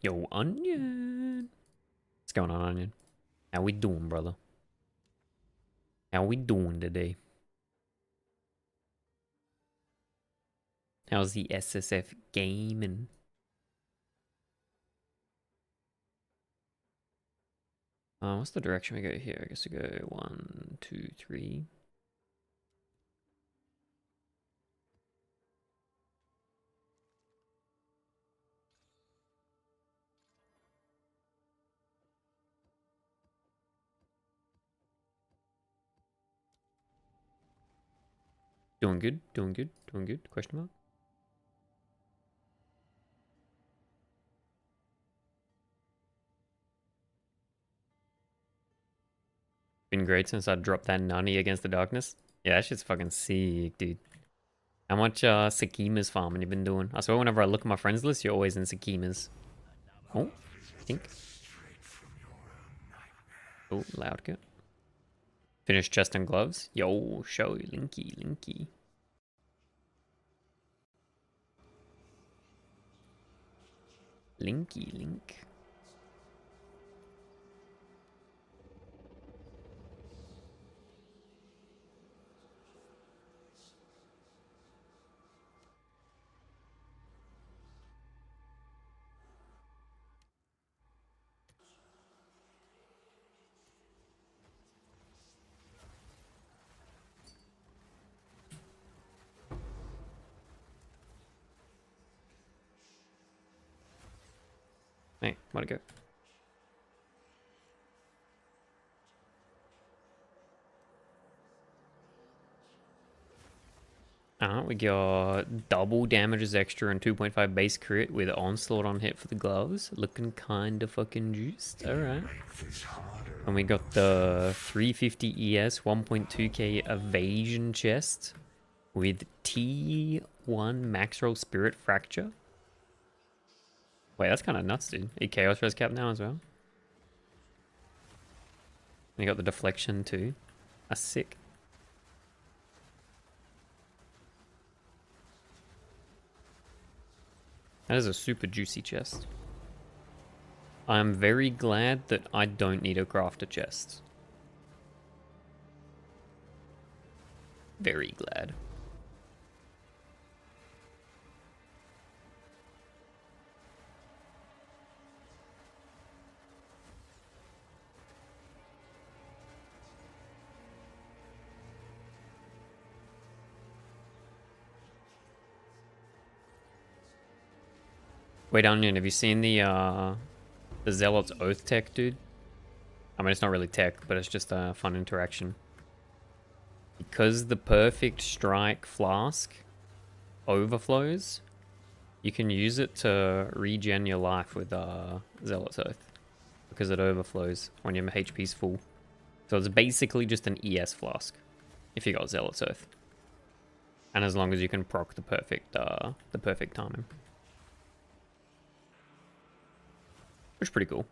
Yo, Onion. What's going on, Onion? How we doing, brother? How we doing today? How's the SSF game and what's the direction we go here? I guess we go 1, 2, 3. Doing good, doing good, doing good, question mark. Been great since I dropped that nunny against the darkness. Yeah, that shit's fucking sick, dude. How much Sakima's farming you been doing? I swear whenever I look at my friends list, you're always in Sakima's. Oh, I think. Oh, loud cut. Finished chest and gloves. Yo, show Linky, Linky. Linky, Link. Hey, where'd it go? We got double damages extra and 2.5 base crit with onslaught on hit for the gloves. Looking kinda fucking juiced. Alright. And we got the 350 ES 1.2k evasion chest with T1 max roll spirit fracture. Wait, that's kind of nuts, dude. A chaos res cap now as well. And you got the deflection too. That's sick. That is a super juicy chest. I'm very glad that I don't need to craft a chest. Very glad. Wait, Onion, have you seen the Zealot's Oath tech, dude? I mean, it's not really tech, but it's just a fun interaction. Because the perfect strike flask overflows, you can use it to regen your life with Zealot's Oath. Because it overflows when your HP's full. So it's basically just an ES flask, if you got Zealot's Oath. And as long as you can proc the perfect timing. Which is pretty cool.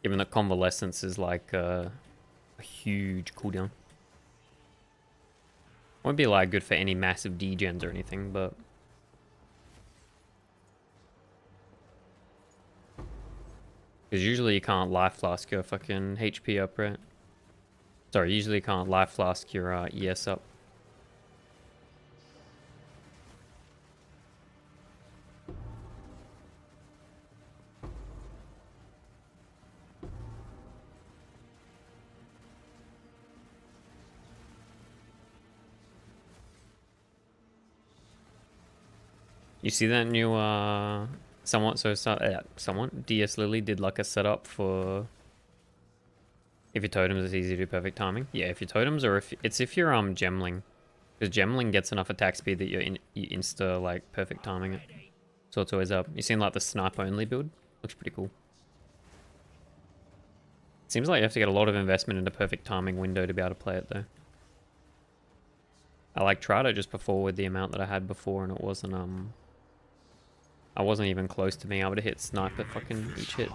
Given that Convalescence is like a huge cooldown. Won't be like good for any massive degens or anything, but... Because usually you can't life flask your fucking HP up, right? Sorry, usually you can't life flask your ES up. You see that new someone DS Lily did like a setup for if your totems it's easy to do perfect timing. Yeah, if your totems or if you're Gemling, because Gemling gets enough attack speed that you insta like perfect timing it. So it's always up. You seen like the sniper only build? Looks pretty cool. Seems like you have to get a lot of investment into perfect timing window to be able to play it though. I like tried it just before with the amount that I had before and it wasn't I wasn't even close to being able to hit sniper fucking each hit.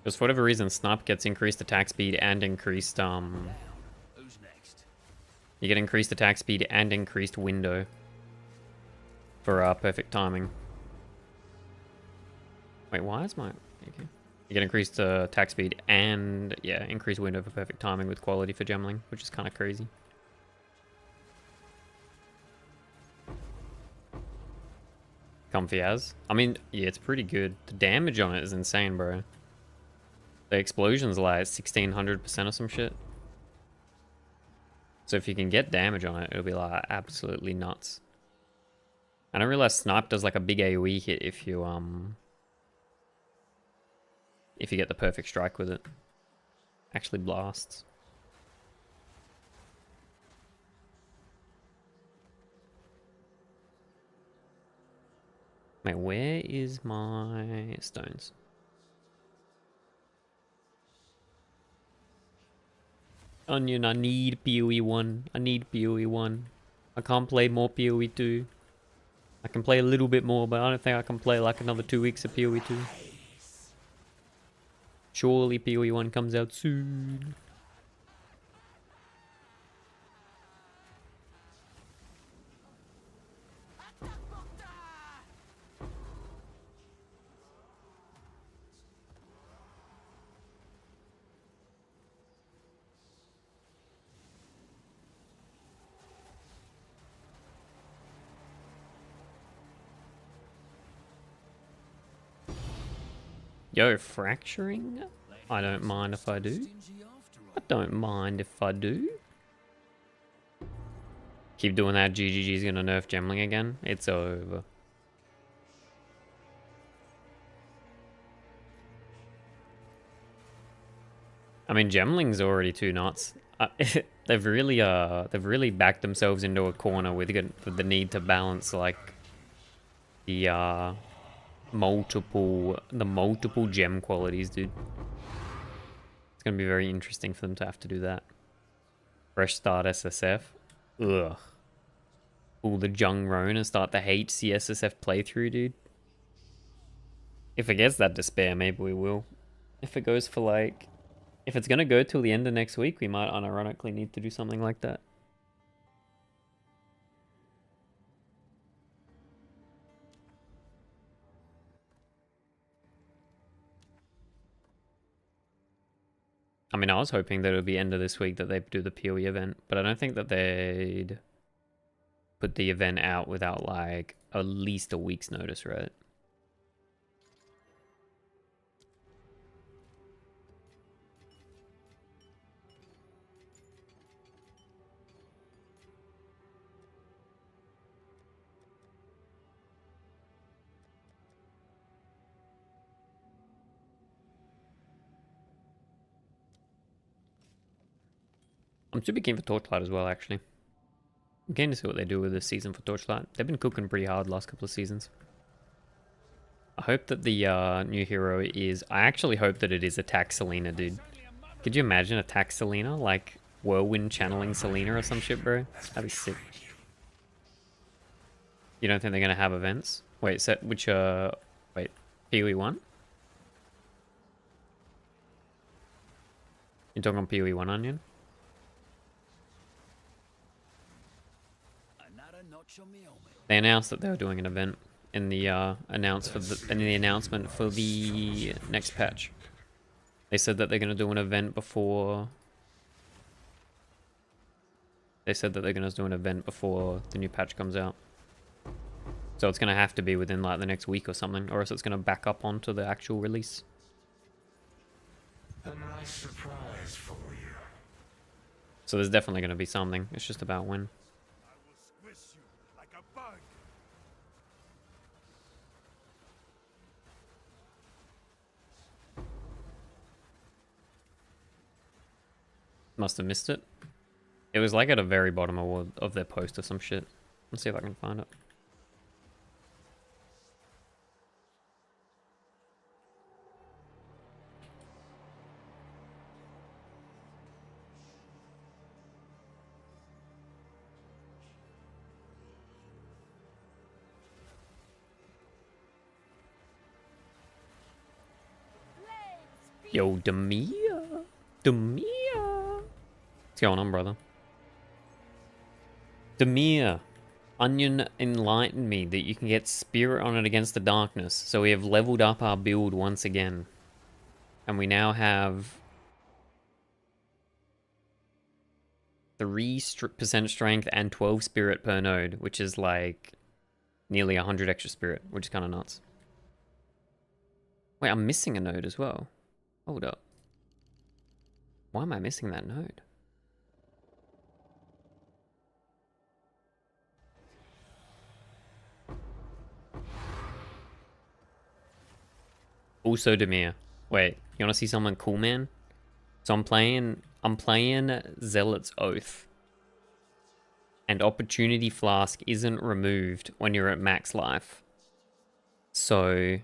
Because for whatever reason, snipe gets increased attack speed and increased you get increased attack speed and increased window. for perfect timing. Wait, why is my... Okay. You get increased attack speed and, yeah, increased window for perfect timing with quality for Gemling, which is kind of crazy. Comfy as. I mean, yeah, it's pretty good. The damage on it is insane, bro. The explosion's like 1600% or some shit. So if you can get damage on it, it'll be like absolutely nuts. I don't realize snipe does like a big AoE hit if you get the perfect strike with it. Actually blasts. Wait, where is my stones? Onion, I need PoE 1. I need PoE 1. I can't play more PoE 2. I can play a little bit more, but I don't think I can play like another 2 weeks of PoE 2. Surely PoE 1 comes out soon. Yo, fracturing? I don't mind if I do. I don't mind if I do. Keep doing that, GGG's gonna nerf Gemling again. It's over. I mean, Gemling's already too nuts. They've really backed themselves into a corner with the need to balance like the multiple gem qualities, dude. It's gonna be very interesting for them to have to do that. Fresh start SSF. Ugh. Pull the Jung Roan and start the HC SSF playthrough, dude. If it gets that despair, maybe we will. If it goes for like... If it's gonna go till the end of next week, we might unironically need to do something like that. I mean, I was hoping that it would be end of this week that they do the PoE event, but I don't think that they'd put the event out without like at least a week's notice, right? I'm super keen for Torchlight as well, actually. I'm keen to see what they do with this season for Torchlight. They've been cooking pretty hard the last couple of seasons. I hope that the new hero is... I actually hope that it is Attack Selena, dude. Could you imagine Attack Selena? Like, Whirlwind channeling Selena or some shit, bro? That'd be sick. You don't think they're gonna have events? Wait, so which, wait, PoE 1? You're talking on PoE 1, Onion? They announced that they were doing an event in the announcement for the next patch. They said that they're going to do an event before. They said that they're going to do an event before the new patch comes out. So it's going to have to be within like the next week or something, or else it's going to back up onto the actual release. A nice surprise for you. So there's definitely going to be something. It's just about when. Must have missed it. It was like at the very bottom of their post or some shit. Let's see if I can find it. Yo, Demia. Demia. What's going on, brother? Demir. Onion enlightened me that you can get spirit on it against the darkness. So we have leveled up our build once again. And we now have 3% strength and 12 spirit per node, which is like nearly 100 extra spirit, which is kind of nuts. Wait, I'm missing a node as well. Hold up. Why am I missing that node? Also Demir. Wait, you wanna see something cool, man? So I'm playing Zealot's Oath. And Opportunity Flask isn't removed when you're at max life. So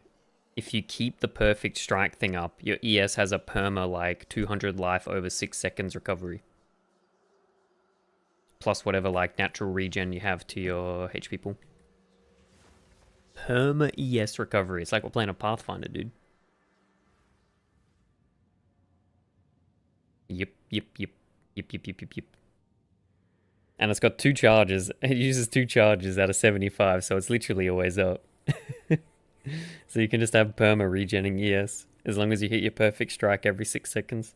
if you keep the perfect strike thing up, your ES has a perma like 200 life over 6 seconds recovery. Plus whatever like natural regen you have to your HP pool. Perma ES recovery. It's like we're playing a Pathfinder, dude. Yep. And it's got 2 charges. It uses 2 charges out of 75, so it's literally always up. So you can just have perma regenning ES, as long as you hit your perfect strike every 6 seconds.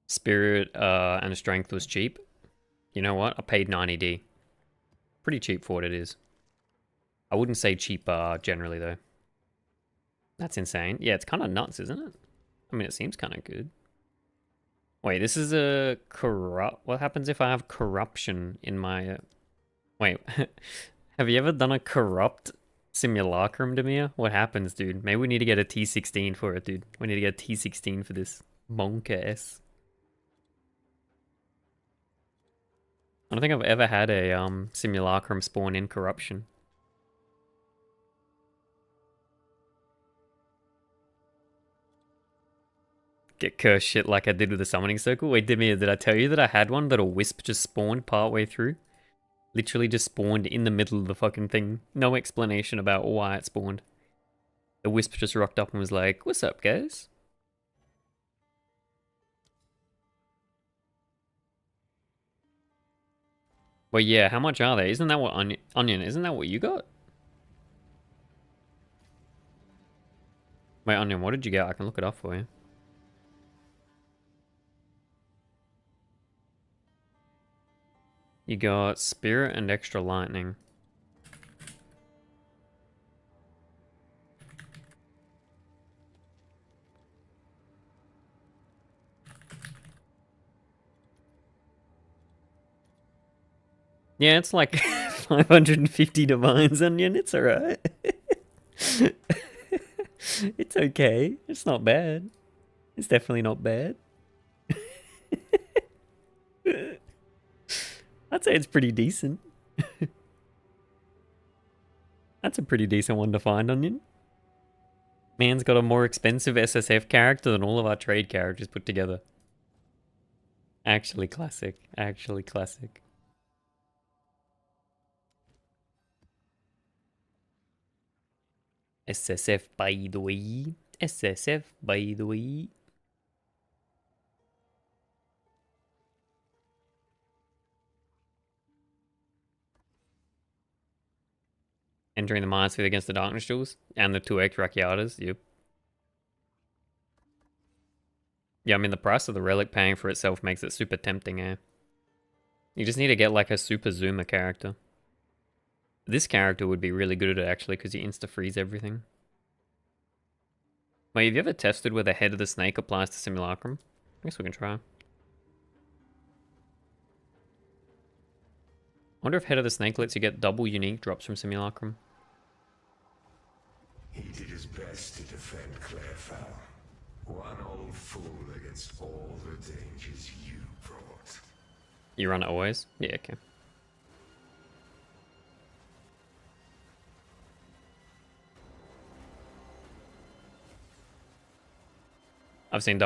Spirit and strength was cheap. You know what? I paid 90D. Pretty cheap for what it is. I wouldn't say cheap generally, though. That's insane. Yeah, it's kind of nuts, isn't it? I mean, it seems kind of good. Wait, this is a corrupt... What happens if I have corruption in my... Wait, have you ever done a corrupt simulacrum, Demir? What happens, dude? Maybe we need to get a T16 for it, dude. We need to get a T16 for this. Monka-S. I don't think I've ever had a simulacrum spawn in corruption. Get cursed shit like I did with the summoning circle. Wait, Demir, did I tell you that I had one that a wisp just spawned partway through? Literally just spawned in the middle of the fucking thing. No explanation about why it spawned. The wisp just rocked up and was like, "What's up, guys?" Well, yeah, how much are they? Isn't that what Onion, isn't that what you got? Wait, Onion, what did you get? I can look it up for you. You got Spirit and Extra Lightning. Yeah, it's like 550 divines, Onion. It's alright. It's okay. It's not bad. It's definitely not bad. I'd say it's pretty decent. That's a pretty decent one to find, Onion. Man's got a more expensive SSF character than all of our trade characters put together. Actually classic. Actually classic. SSF by the way. SSF by the way. Entering the minefield against the Darkness Jewels and the 2x Rakiatas, yep. Yeah, I mean, the price of the relic paying for itself makes it super tempting, eh? You just need to get like a super zoomer character. This character would be really good at it actually because you insta-freeze everything. Wait, have you ever tested where the head of the snake applies to Simulacrum? I guess we can try. I wonder if head of the snake lets you get double unique drops from Simulacrum. He did his best to defend Clairfowl. One old fool against all the dangers you brought. You run it always? Yeah, okay. I've seen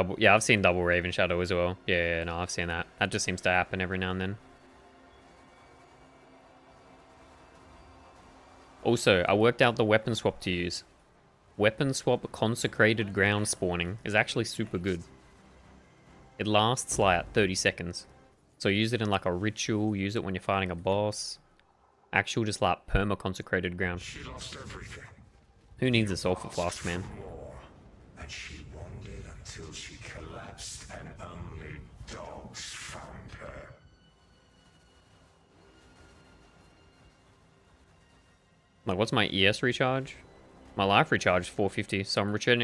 double Raven Shadow as well. Yeah, no, I've seen that. That just seems to happen every now and then. Also, I worked out the weapon swap to use. Weapon swap consecrated ground spawning is actually super good. It lasts like 30 seconds. So use it in like a ritual, use it when you're fighting a boss. Actual just like perma-consecrated ground. She lost everything. Who needs a sulfur flask, man? War, and she wandered until she collapsed and only dogs found her. Like, what's my ES recharge? My life recharge is 450, so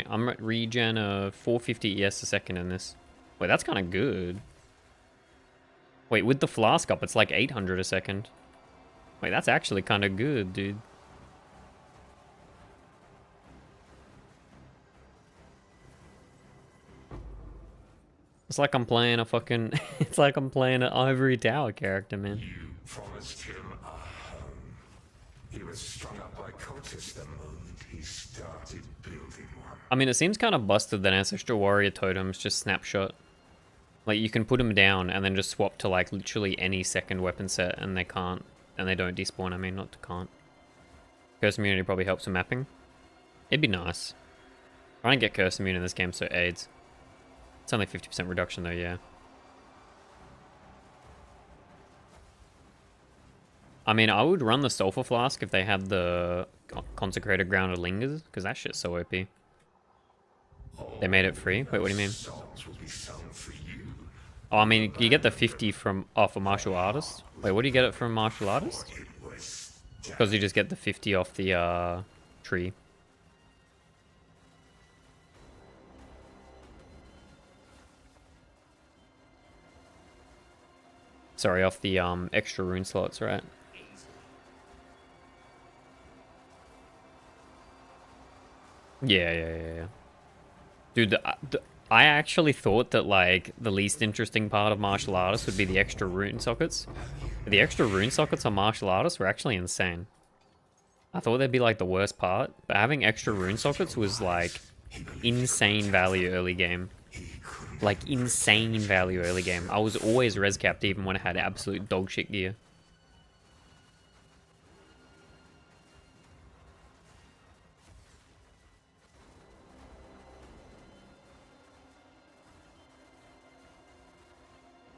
I'm at regen 450 ES a second in this. Wait, that's kind of good. Wait, with the flask up, it's like 800 a second. Wait, that's actually kind of good, dude. It's like I'm playing a fucking... it's like I'm playing an Ivory Tower character, man. You promised him a home. He was strung up by cultists the moment he started building one. I mean, it seems kind of busted that Ancestral Warrior Totems just snapshot. Like, you can put them down and then just swap to, like, literally any second weapon set and they can't. And they don't despawn, I mean, not can't. Curse Immunity probably helps with mapping. It'd be nice. I don't get Curse Immune in this game, so AIDS. It's only 50% reduction though, yeah. I mean, I would run the Sulfur Flask if they had the Consecrated Grounded Lingers, because that shit's so OP. They made it free? Wait, what do you mean? Oh, I mean, you get the 50 from off a Martial Artist? Wait, what do you get it from Martial Artist? Because you just get the 50 off the tree. Sorry, off the extra rune slots, right? Yeah. Dude, I actually thought that, like, the least interesting part of Martial Artists would be the extra rune sockets. But the extra rune sockets on Martial Artists were actually insane. I thought they'd be, like, the worst part. But having extra rune sockets was, like, insane value early game. Like, insane value early game. I was always res capped even when I had absolute dog shit gear.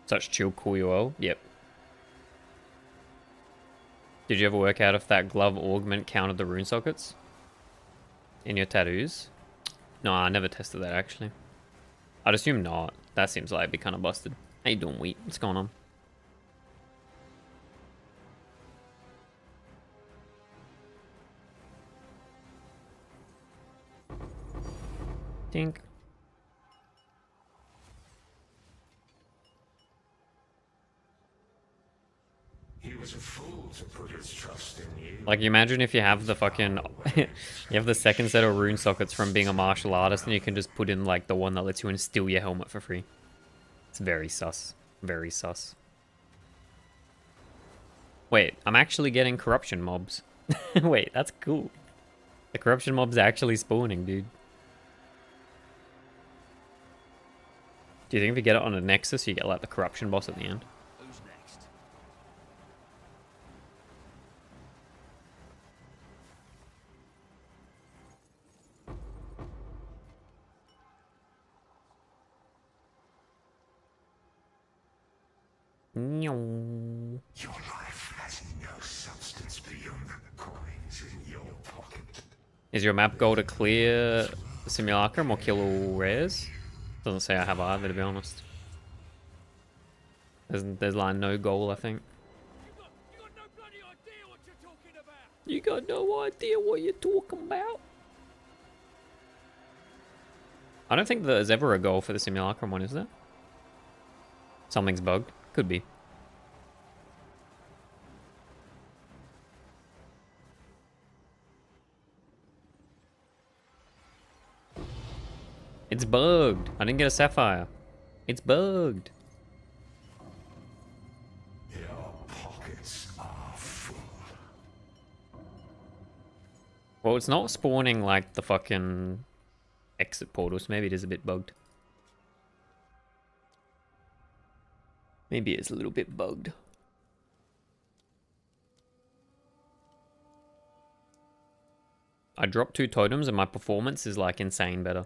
Such chill, cool UL. Yep. Did you ever work out if that glove augment counted the rune sockets? In your tattoos? No, I never tested that actually. I'd assume not. That seems like it'd be kind of busted. How you doing, Wheat? What's going on? Tink. He was a fool to put his trust in you. Like, you imagine if you have the fucking... you have the second set of rune sockets from being a martial artist and you can just put in, like, the one that lets you instill your helmet for free. It's very sus. Very sus. Wait, I'm actually getting corruption mobs. Wait, that's cool. The corruption mobs are actually spawning, dude. Do you think if you get it on a Nexus, you get, like, the corruption boss at the end? Who's next? Your life has no substance beyond the coins in your pocket. Is your map goal to clear the Simulacrum or kill all rares? Doesn't say I have either, to be honest. There's like no goal, I think. You got no bloody idea what you're talking about. You got no idea what you're talking about. I don't think there's ever a goal for the Simulacrum one, is there? Something's bugged. Could be. It's bugged. I didn't get a sapphire. It's bugged. Your pockets are full. Well, it's not spawning like the fucking exit portals. Maybe it is a bit bugged. Maybe it's a little bit bugged. I dropped 2 totems and my performance is like insane better.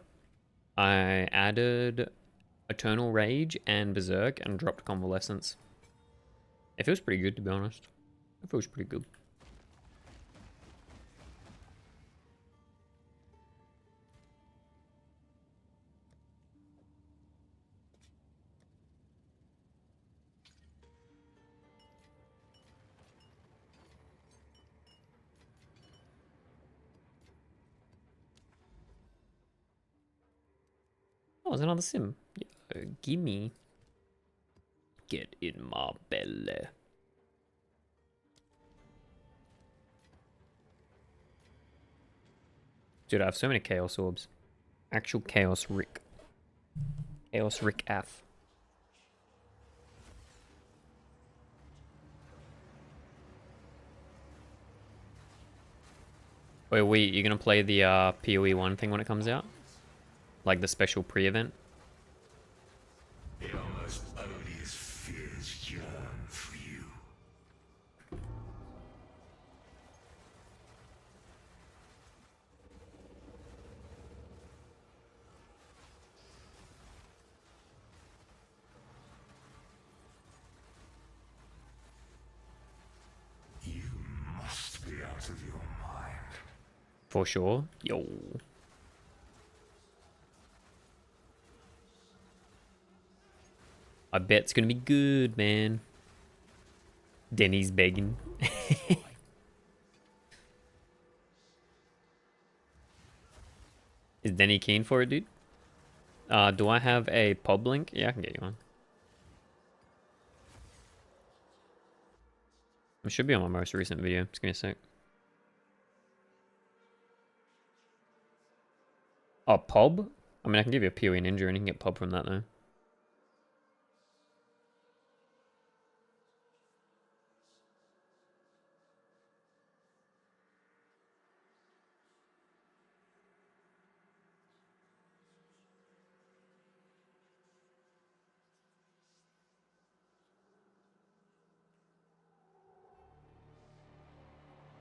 I added Eternal Rage and Berserk and dropped Convalescence. It feels pretty good, to be honest. It feels pretty good. Oh, it's another sim. Yeah, gimme. Get in my belly. Dude, I have so many Chaos Orbs. Actual Chaos Rick. Chaos Rick F. Wait, you're gonna play the PoE 1 thing when it comes out? Like the special pre-event? The almost odious fears yearn for you. You must be out of your mind. For sure. Yo. I bet it's gonna be good, man. Denny's begging. Is Denny keen for it, dude? Do I have a pub link? Yeah, I can get you one. It should be on my most recent video. Just give me a sec. Oh, pub? I mean, I can give you a PoE Ninja and you can get pub from that, though.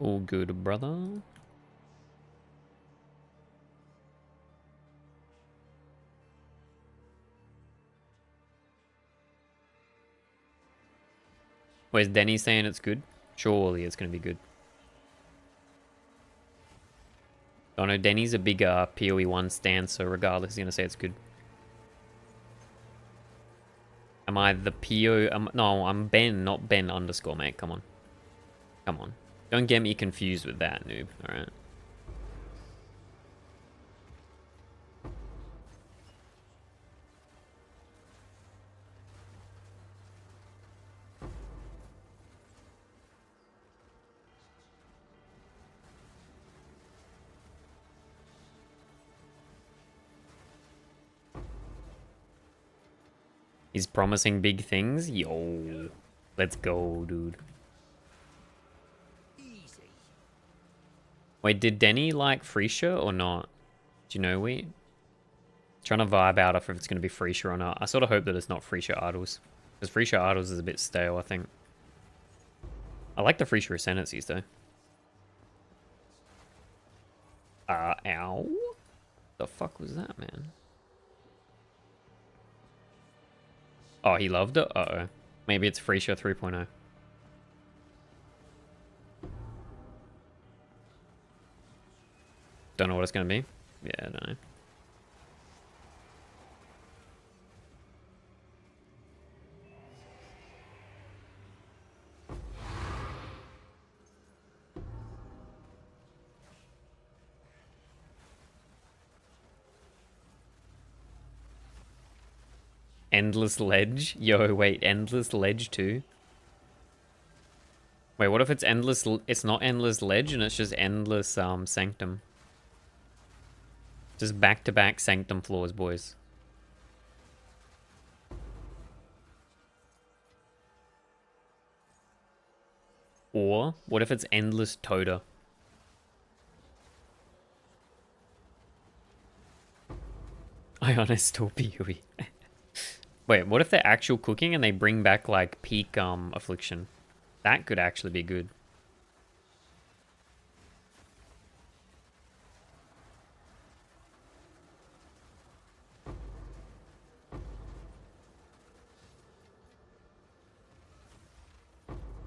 All good, brother. Wait, is Denny saying it's good? Surely it's gonna be good. Oh no, Denny's a big PoE 1 stan, so regardless, he's gonna say it's good. Am I the PO? No, I'm Ben, not Ben underscore, mate. Come on. Come on. Don't get me confused with that, noob. Alright. He's promising big things? Yo. Let's go, dude. Easy. Wait, did Denny like Freesia or not? Do you know, we? Trying to vibe out if it's going to be Freesia or not. I sort of hope that it's not Freesia Idols. Because Freesia Idols is a bit stale, I think. I like the Freesia Ascendancies, though. Ow? The fuck was that, man? Oh, he loved it? Uh-oh. Maybe it's Freesia 3.0. Don't know what it's going to be. Yeah, I don't know. Endless Ledge? Yo, wait, Endless Ledge too? Wait, what if it's Endless... It's not Endless Ledge and it's just Endless Sanctum? Just back-to-back Sanctum floors, boys. Or, what if it's Endless Toda? Ionis still PoE. Wait, what if they're actual cooking and they bring back, like, peak Affliction? That could actually be good.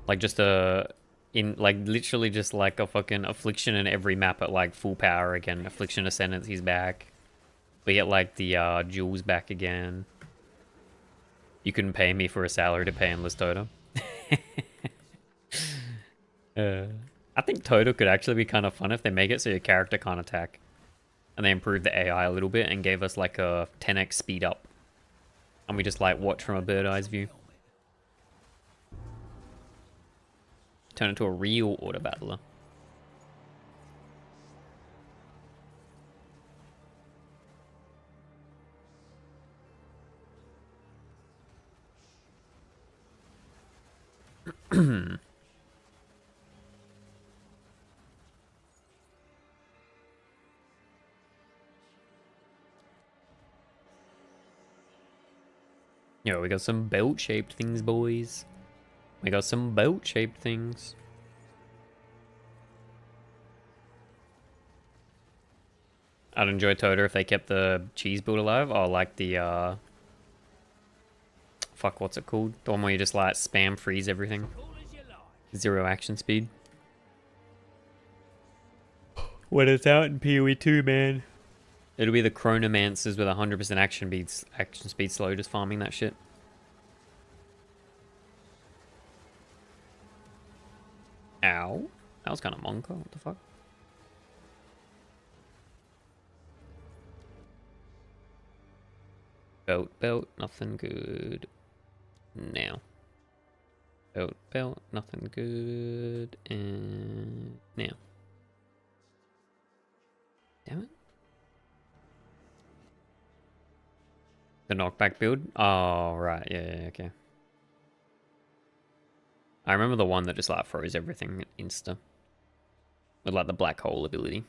Like just a in like literally just like a fucking affliction in every map at like full power again. Affliction Ascendancy's back. We get like the jewels back again. You couldn't pay me for a salary to pay Endless Totem. I think Totem could actually be kind of fun if they make it so your character can't attack. And they improved the AI a little bit and gave us like a 10x speed up. And we just like watch from a bird eye's view. Turn into a real auto battler. Yo, we got some belt-shaped things, boys. We got some belt-shaped things. I'd enjoy Toter if they kept the cheese build alive. Or like the, fuck, what's it called? The one where you just like spam freeze everything. Cool as you like. 0 action speed. When it's out in PoE 2, man. It'll be the Chronomancers with 100% action speed slow, just farming that shit. Ow. That was kind of monka. What the fuck? Belt, nothing good. Now. Belt, nothing good. And now. Damn it. The knockback build? Oh, right. Yeah, okay. I remember the one that just like froze everything insta. With like the black hole ability.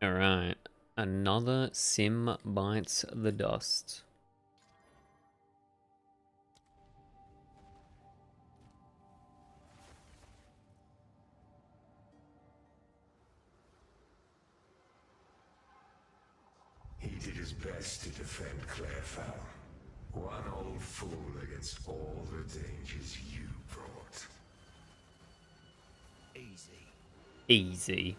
Alright. Another sim bites the dust. He did his best to defend Clairfowl. One old fool against all the dangers you brought. Easy. Easy.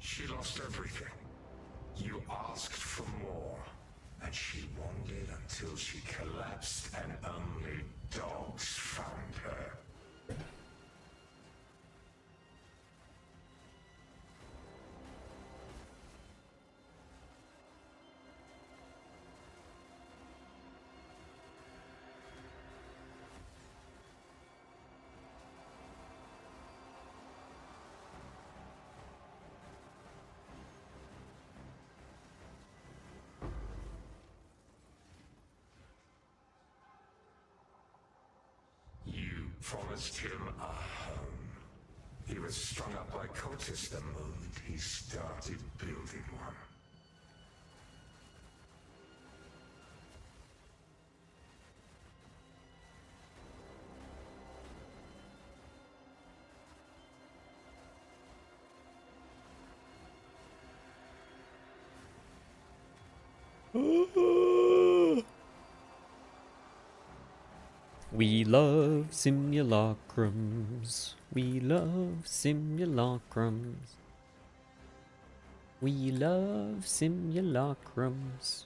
She lost everything. You asked for more, and she wandered until she collapsed and only dogs found her. You promised him a home. He was strung up by cultists the moment he started building one. We love simulacrums. We love simulacrums. We love simulacrums.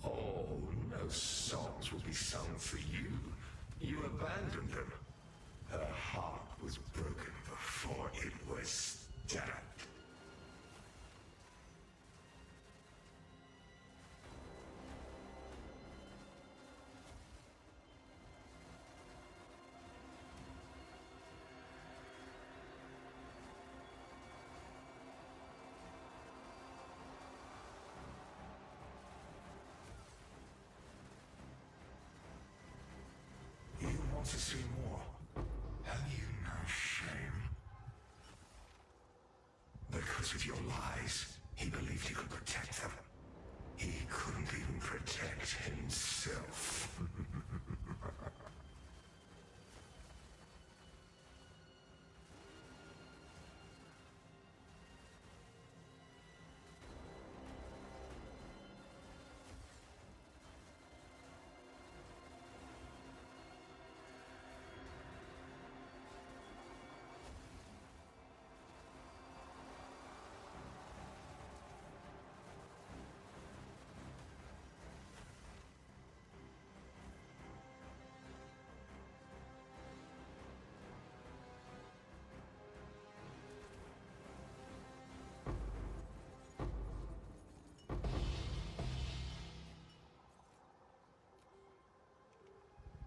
Oh, no songs will be sung for you. You abandoned them. Her heart was broken before it was stabbed. You want to see more? Have you no shame? Because of your lies, he believed he could protect them. He couldn't even protect himself.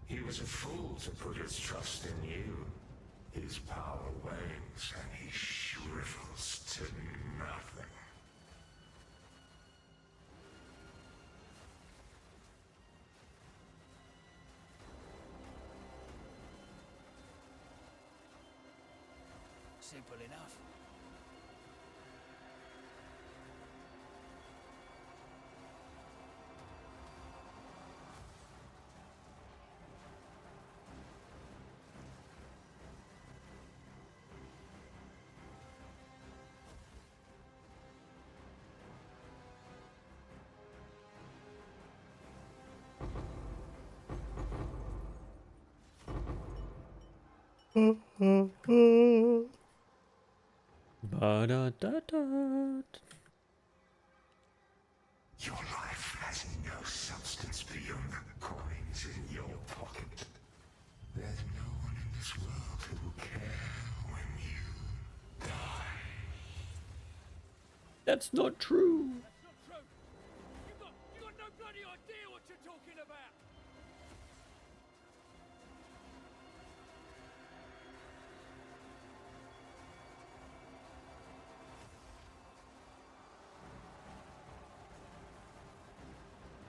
He was a fool to put his trust in you. His power wanes and he shrivels to nothing. Simple enough. Ba-da-da-da. Your life has no substance beyond the coins in your pocket. There's no one in this world who will care when you die. That's not true. That's not true. You got no bloody idea what you're talking about.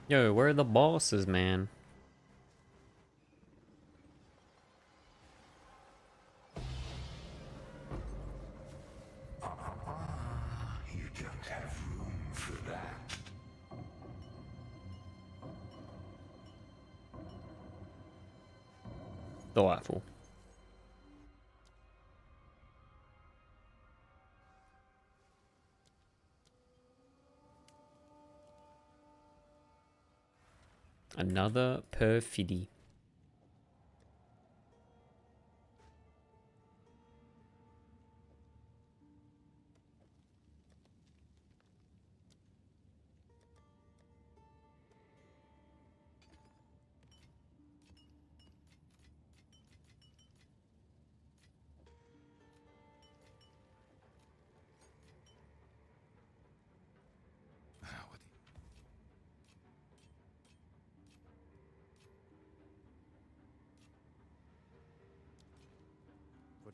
Yo, where are the bosses, man? You don't have room for that. Delightful. Another perfidy.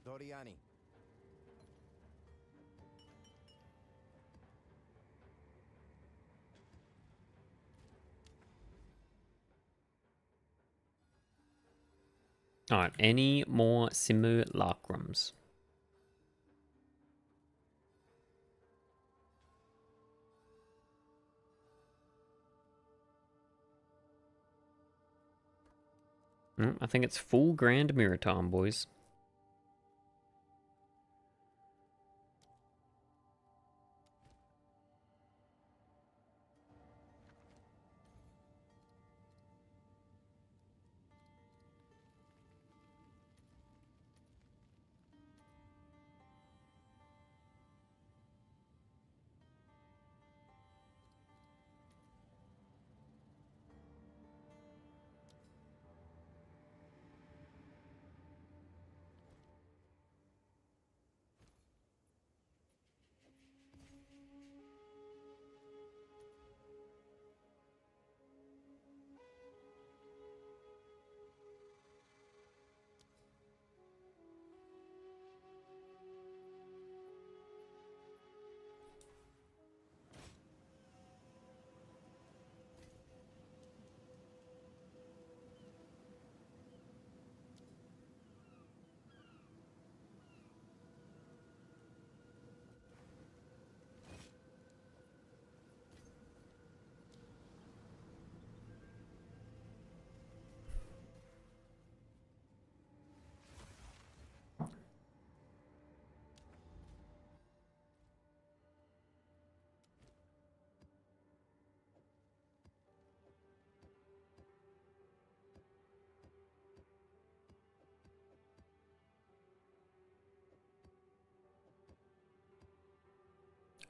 Doriani. Alright, any more simulacrums? I think it's full grand mirror time, boys.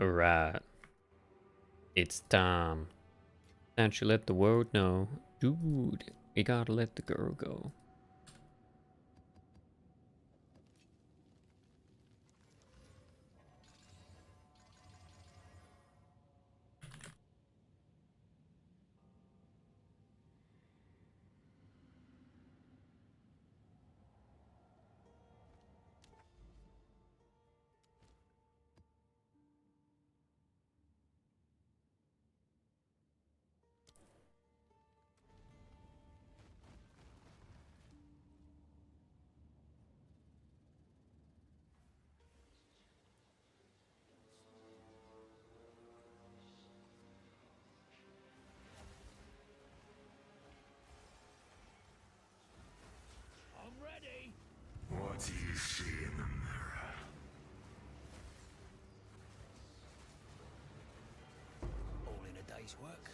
Alright. It's time. Can't you let the world know? Dude, you gotta let the girl go. I'm ready. What do you see in the mirror? All in a day's work.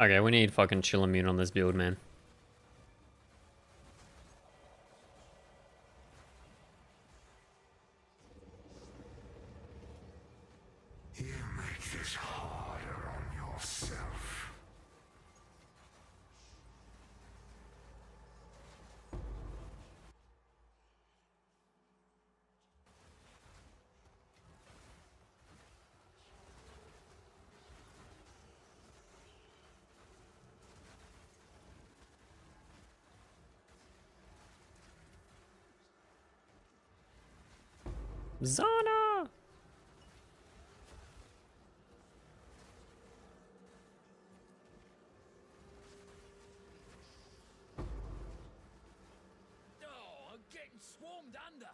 Okay, we need fucking chill immune on this build, man. You make this harder on yourself. Zana! Oh, I'm getting swarmed under.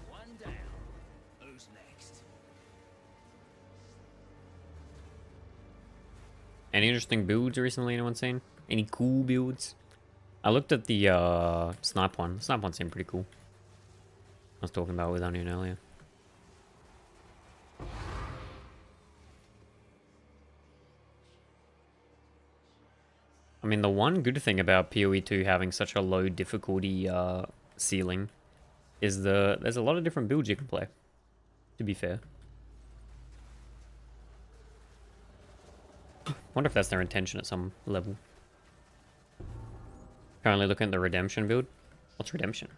One down. Who's next? Any interesting builds recently anyone seen? Any cool builds? I looked at the snipe one. Snipe one seemed pretty cool. I was talking about it with Onion earlier. I mean, the one good thing about PoE 2 having such a low difficulty ceiling is there's a lot of different builds you can play, to be fair. Wonder if that's their intention at some level. Currently looking at the Redemption build. What's Redemption?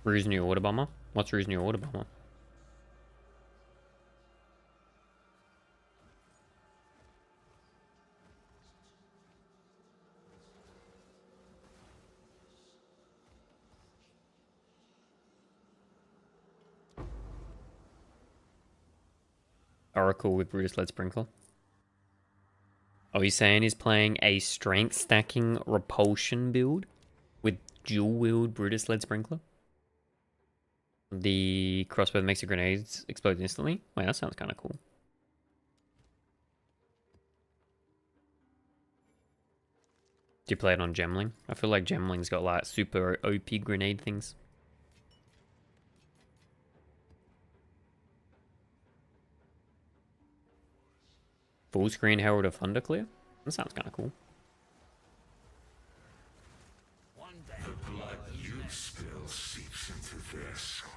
Rue's new Order Bomber? What's Rue's new Order Bomber? Oracle with Brutus Lead Sprinkler. Oh, he's saying he's playing a strength stacking repulsion build with dual wield Brutus Lead Sprinkler. The crossbow that makes the grenades explode instantly. Wait, that sounds kind of cool. Do you play it on Gemling? I feel like Gemling's got like super OP grenade things. Full screen Herald of Thunderclear? That sounds kind of cool. One The down. blood you spill seeps into their soil.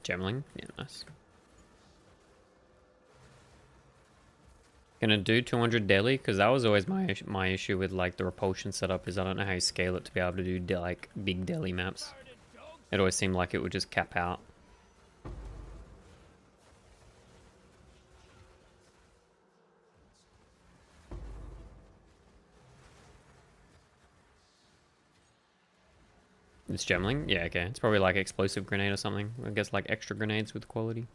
Gemling? Yeah, nice. Gonna do 200 daily, because that was always my issue with like the repulsion setup, is I don't know how you scale it to be able to do like big daily maps. It always seemed like it would just cap out. It's Gemling? Yeah, okay. It's probably like explosive grenade or something. I guess like extra grenades with quality.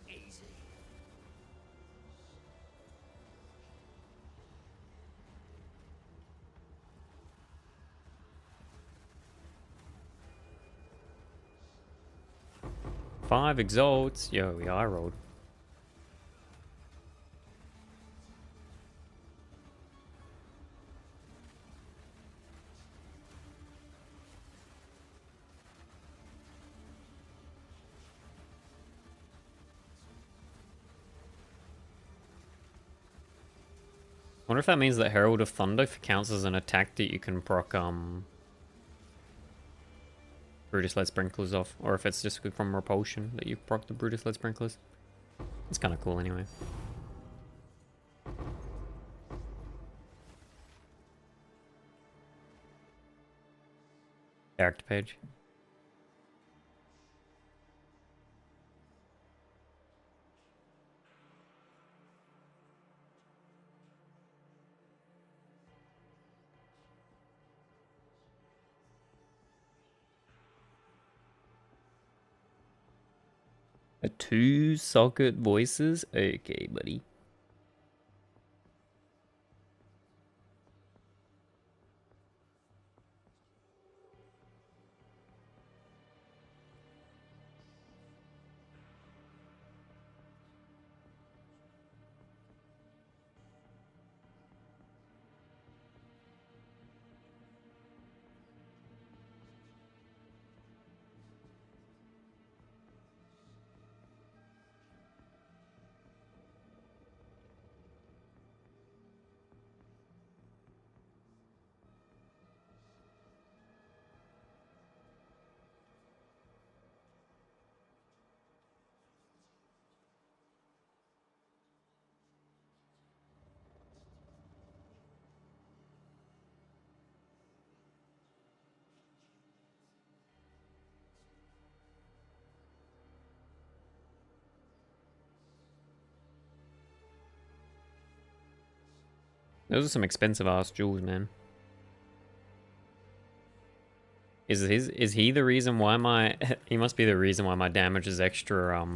Easy. Five exalts. Yo, we eye rolled. Wonder if that means that Herald of Thunder counts as an attack that you can proc Brutus Lead Sprinklers off, or if it's just from repulsion that you proc the Brutus Lead Sprinklers. It's kind of cool anyway. Character page. Two socket voices? Okay, buddy. Those are some expensive ass jewels, man. Is he the reason why my he must be the reason why my damage is extra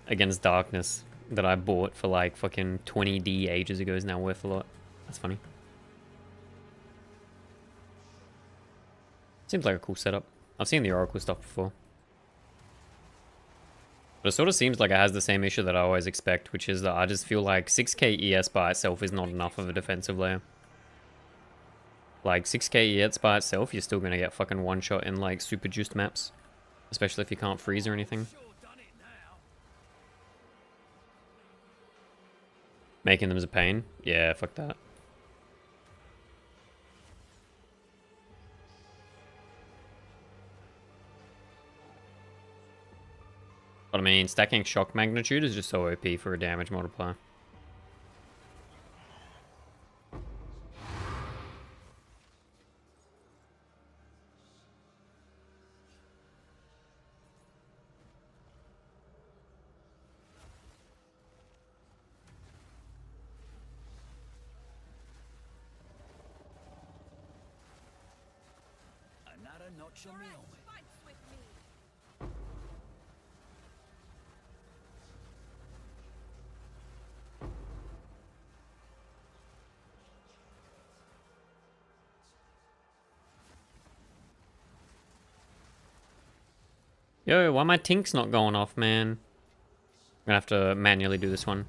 against darkness that I bought for like fucking 20D ages ago is now worth a lot. That's funny. Seems like a cool setup. I've seen the Oracle stuff before. But it sort of seems like it has the same issue that I always expect, which is that I just feel like 6k ES by itself is not enough of a defensive layer. Like 6k ES by itself, you're still gonna get fucking one shot in like super juiced maps. Especially if you can't freeze or anything. Sure done it now. Making them is a pain. Yeah, fuck that. But I mean, stacking shock magnitude is just so OP for a damage multiplier. not your meal. Fights with me. Yo, why my tink's not going off, man? I'm gonna have to manually do this one.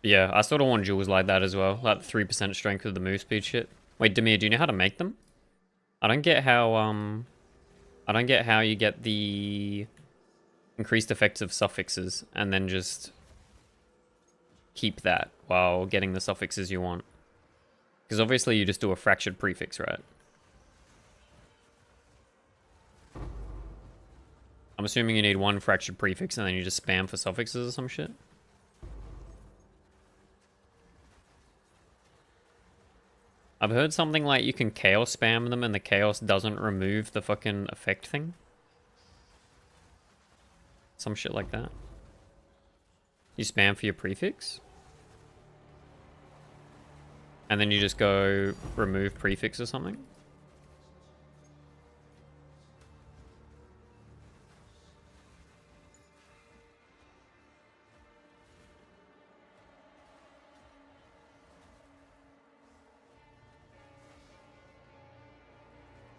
Yeah, I sort of want jewels like that as well. Like 3% strength with the move speed shit. Wait, Demir, do you know how to make them? I don't get how, I don't get how you get the increased effects of suffixes and then just keep that while getting the suffixes you want. Because obviously you just do a fractured prefix, right? I'm assuming you need one fractured prefix and then you just spam for suffixes or some shit. I've heard something like you can chaos spam them and the chaos doesn't remove the fucking effect thing. Some shit like that. You spam for your prefix. And then you just go remove prefix or something.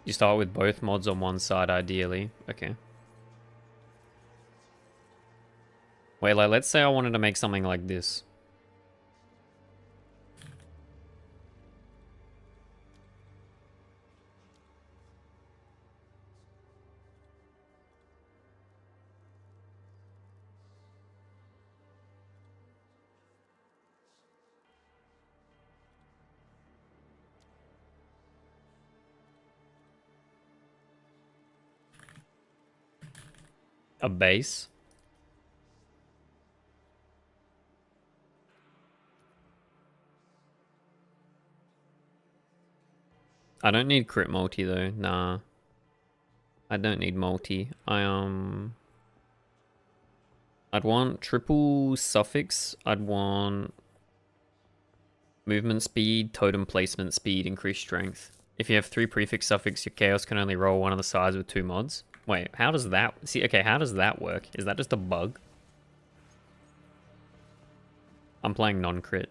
You start with both mods on one side, ideally. Okay. Wait, like, let's say I wanted to make something like this. A base. I don't need crit multi though, nah. I don't need multi. I'd want triple suffix. I'd want movement speed, totem placement speed, increased strength. If you have 3 prefix suffix, your chaos can only roll one of the sides with 2 mods. Wait, how does that... See, okay, how does that work? Is that just a bug? I'm playing non-crit.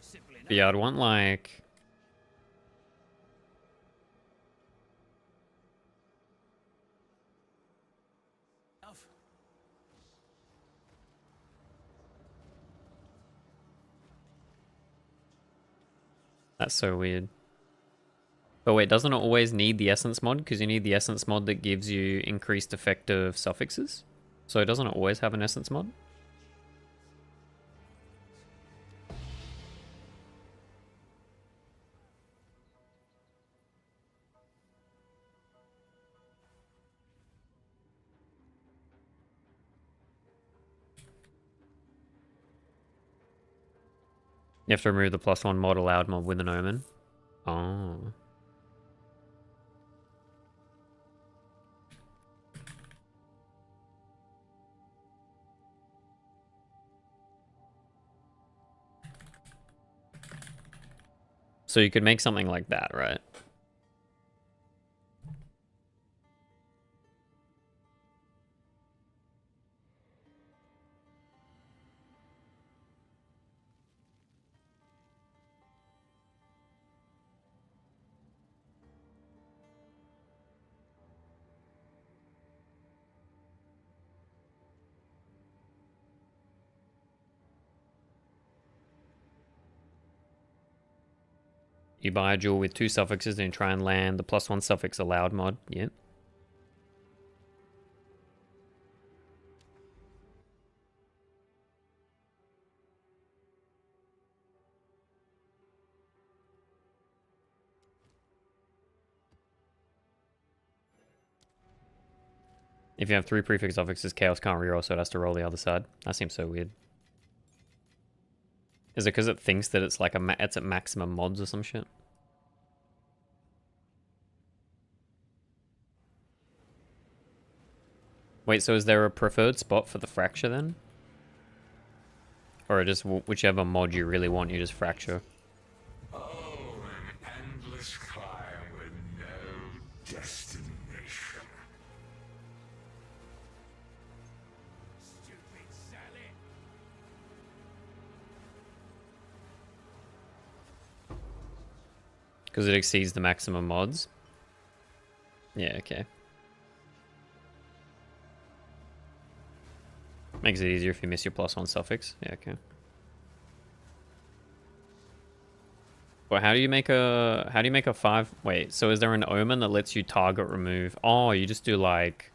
Simple enough. But yeah, I'd want like... That's so weird. But wait, doesn't it always need the essence mod? Because you need the essence mod that gives you increased effective suffixes. So doesn't it always have an essence mod? You have to remove the +1 mod allowed mod with an omen. Oh. So you could make something like that, right? You buy a jewel with 2 suffixes and try and land the +1 suffix allowed mod. Yep. If you have 3 prefix suffixes, Chaos can't reroll, so it has to roll the other side. That seems so weird. Is it because it thinks that it's like it's at maximum mods or some shit? Wait, so is there a preferred spot for the fracture then? Or just whichever mod you really want, you just fracture? Oh, an endless climb with no destination. Stupid Sally. Because it exceeds the maximum mods? Yeah, okay. Makes it easier if you miss your +1 suffix. Yeah, okay. Well, how do you make a 5? Wait, so is there an omen that lets you target remove? Oh, you just do like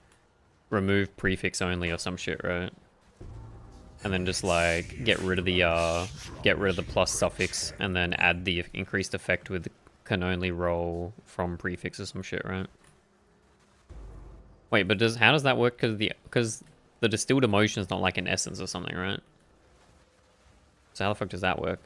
remove prefix only or some shit, right? And then just like get rid of the plus suffix and then add the increased effect with can only roll from prefix or some shit, right? Wait, but how does that work? Because the distilled emotion is not like an essence or something, right? So how the fuck does that work?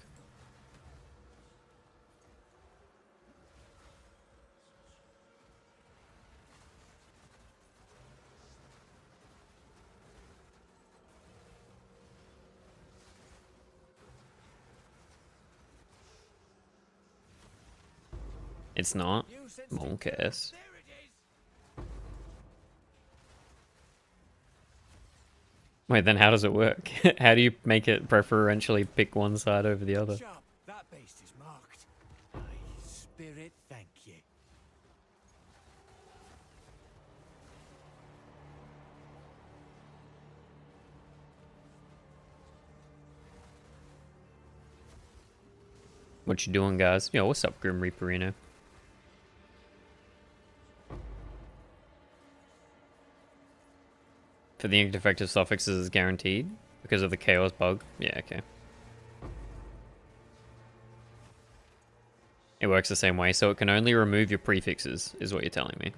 It's not. Monkess. There it is. Wait, then how does it work? How do you make it preferentially pick one side over the other? Sharp. That beast is marked. My spirit, thank you. What you doing, guys? Yo, what's up, Grim Reaperino? For the defective suffixes is guaranteed because of the chaos bug. Yeah, okay. It works the same way, so it can only remove your prefixes, is what you're telling me.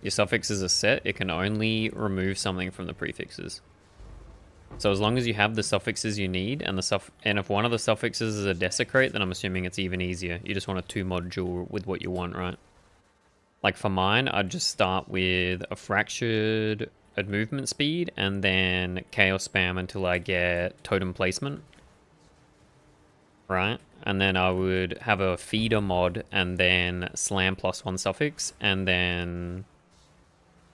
Your suffixes are set, it can only remove something from the prefixes. So as long as you have the suffixes you need, and if one of the suffixes is a desecrate, then I'm assuming it's even easier. You just want a 2-mod duel with what you want, right? Like for mine, I'd just start with a fractured movement speed, and then chaos spam until I get totem placement. Right? And then I would have a feeder mod, and then slam +1 suffix, and then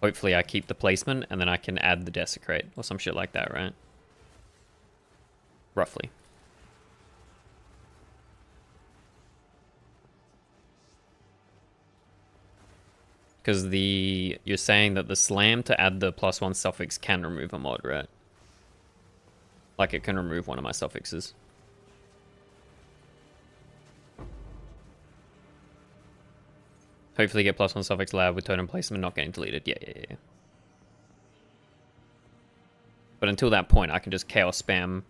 hopefully I keep the placement, and then I can add the desecrate, or some shit like that, right? Roughly. Because you're saying that the slam to add the +1 suffix can remove a mod, right? Like it can remove one of my suffixes. Hopefully get +1 suffix lab with totem placement not getting deleted. Yeah. But until that point, I can just chaos spam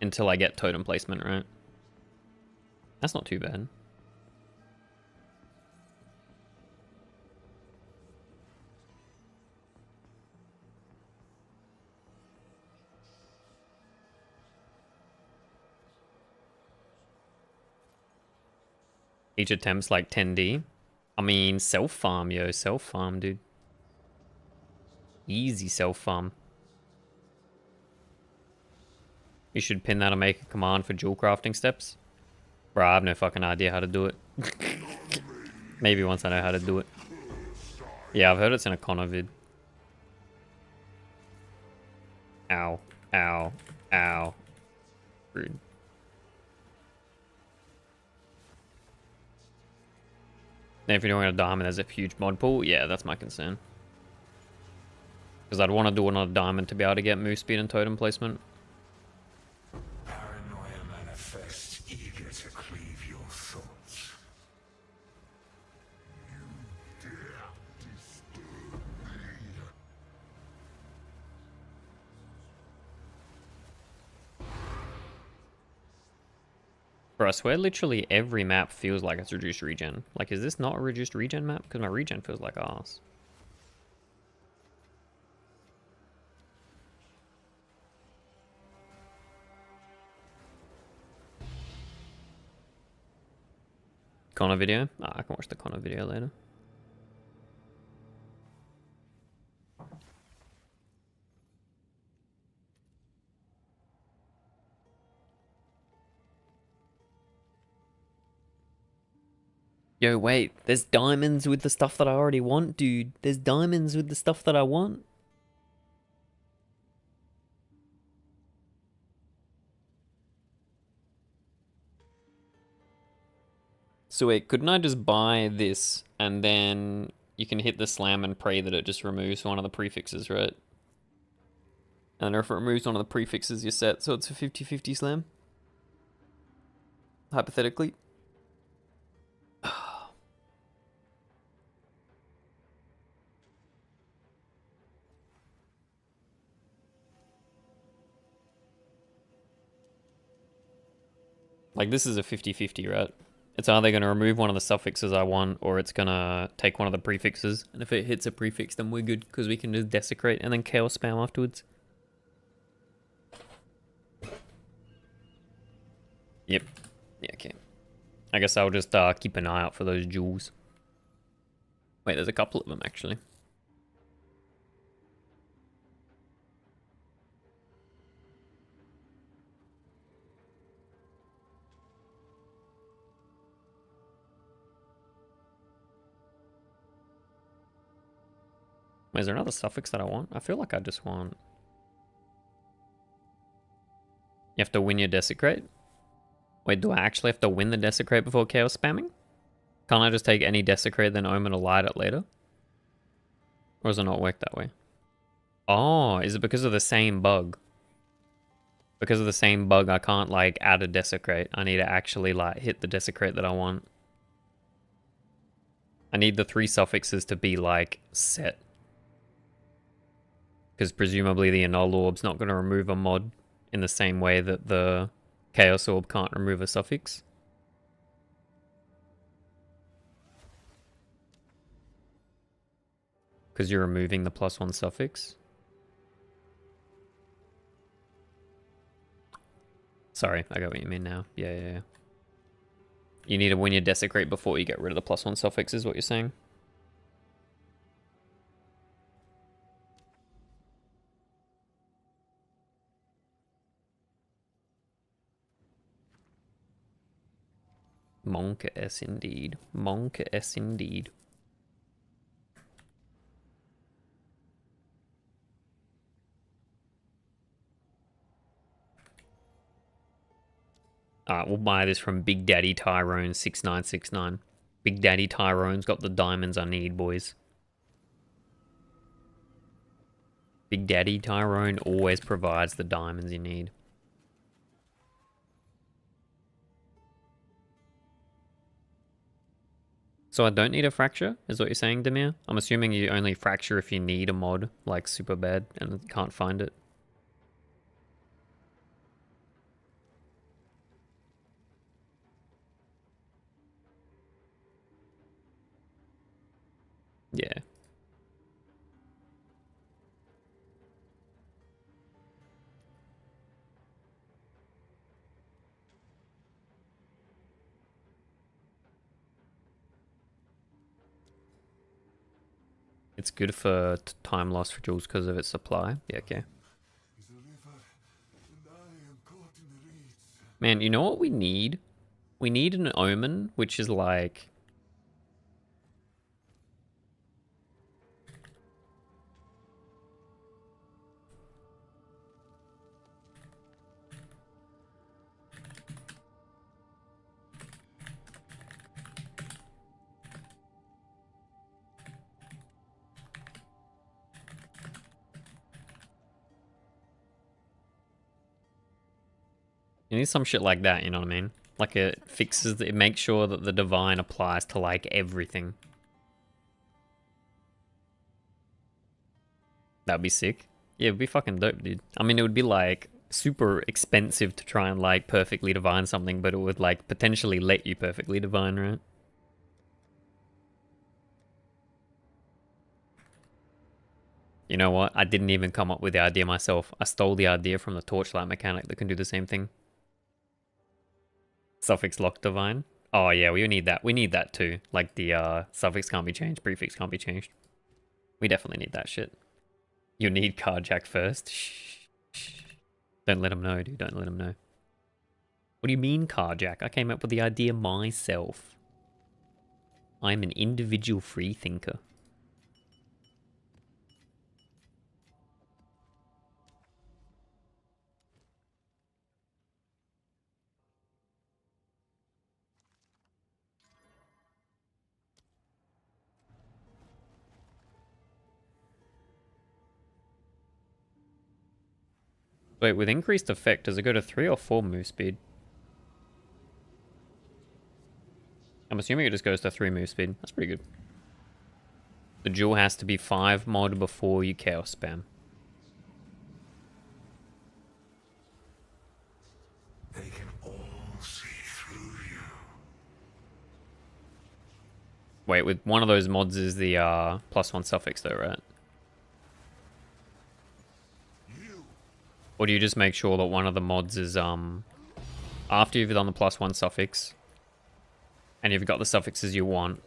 until I get totem placement, right? That's not too bad. Each attempt's like 10D. I mean, self-farm, yo. Self-farm, dude. Easy self-farm. You should pin that and make a command for dual crafting steps. Bro, I have no fucking idea how to do it. Maybe once I know how to do it. Yeah, I've heard it's in a Connor vid. Ow. Ow. Ow. Rude. Then if you're doing a diamond, there's a huge mod pool. Yeah, that's my concern. Because I'd want to do it on a diamond to be able to get move speed and totem placement. Paranoia manifests, eager to cleave your thoughts. You dare disturb me. Bro, I swear literally every map feels like it's reduced regen. Like, is this not a reduced regen map? Because my regen feels like arse. Connor video? Ah, I can watch the Connor video later. Yo, wait, there's diamonds with the stuff that I already want, dude. There's diamonds with the stuff that I want. So wait, couldn't I just buy this and then you can hit the slam and pray that it just removes one of the prefixes, right? And if it removes one of the prefixes, you're set, so it's a 50-50 slam? Hypothetically. Like, this is a 50-50, right? It's either going to remove one of the suffixes I want, or it's going to take one of the prefixes. And if it hits a prefix, then we're good, because we can just desecrate and then chaos spam afterwards. Yep. Yeah, okay. I guess I'll just keep an eye out for those jewels. Wait, there's a couple of them, actually. Wait, is there another suffix that I want? I feel like I just want... You have to win your desecrate? Wait, do I actually have to win the desecrate before chaos spamming? Can't I just take any desecrate then omen to light it later? Or does it not work that way? Oh, is it because of the same bug? Because of the same bug, I can't like add a desecrate. I need to actually like hit the desecrate that I want. I need the 3 suffixes to be like set. Because presumably the Annul Orb's not going to remove a mod in the same way that the Chaos Orb can't remove a suffix. Because you're removing the +1 suffix. Sorry, I got what you mean now. Yeah. You need to win your desecrate before you get rid of the +1 suffix is what you're saying? Monka S indeed. Monka S indeed. Alright, we'll buy this from Big Daddy Tyrone 6969. Big Daddy Tyrone's got the diamonds I need, boys. Big Daddy Tyrone always provides the diamonds you need. So I don't need a fracture, is what you're saying, Demir? I'm assuming you only fracture if you need a mod, like super bad, and can't find it. Yeah. It's good for time loss for jewels because of its supply. Yeah, okay. Man, you know what we need? We need an omen, which is like... You need some shit like that, you know what I mean? Like it fixes, it makes sure that the divine applies to like everything. That'd be sick. Yeah, it'd be fucking dope, dude. I mean, it would be like super expensive to try and like perfectly divine something, but it would like potentially let you perfectly divine, right? You know what? I didn't even come up with the idea myself. I stole the idea from the torchlight mechanic that can do the same thing. Suffix lock divine. Oh yeah, we need that. We need that too. Like the suffix can't be changed, prefix can't be changed. We definitely need that shit. You need carjack first. Shh, shh. Don't let him know, dude. Don't let him know. What do you mean carjack? I came up with the idea myself. I'm an individual free thinker. Wait, with increased effect, does it go to 3 or 4 move speed? I'm assuming it just goes to 3 move speed. That's pretty good. The jewel has to be 5 mod before you chaos spam. They can all see through you. Wait, with one of those mods is the +1 suffix though, right? Or do you just make sure that one of the mods is after you've done the +1 suffix and you've got the suffixes you want,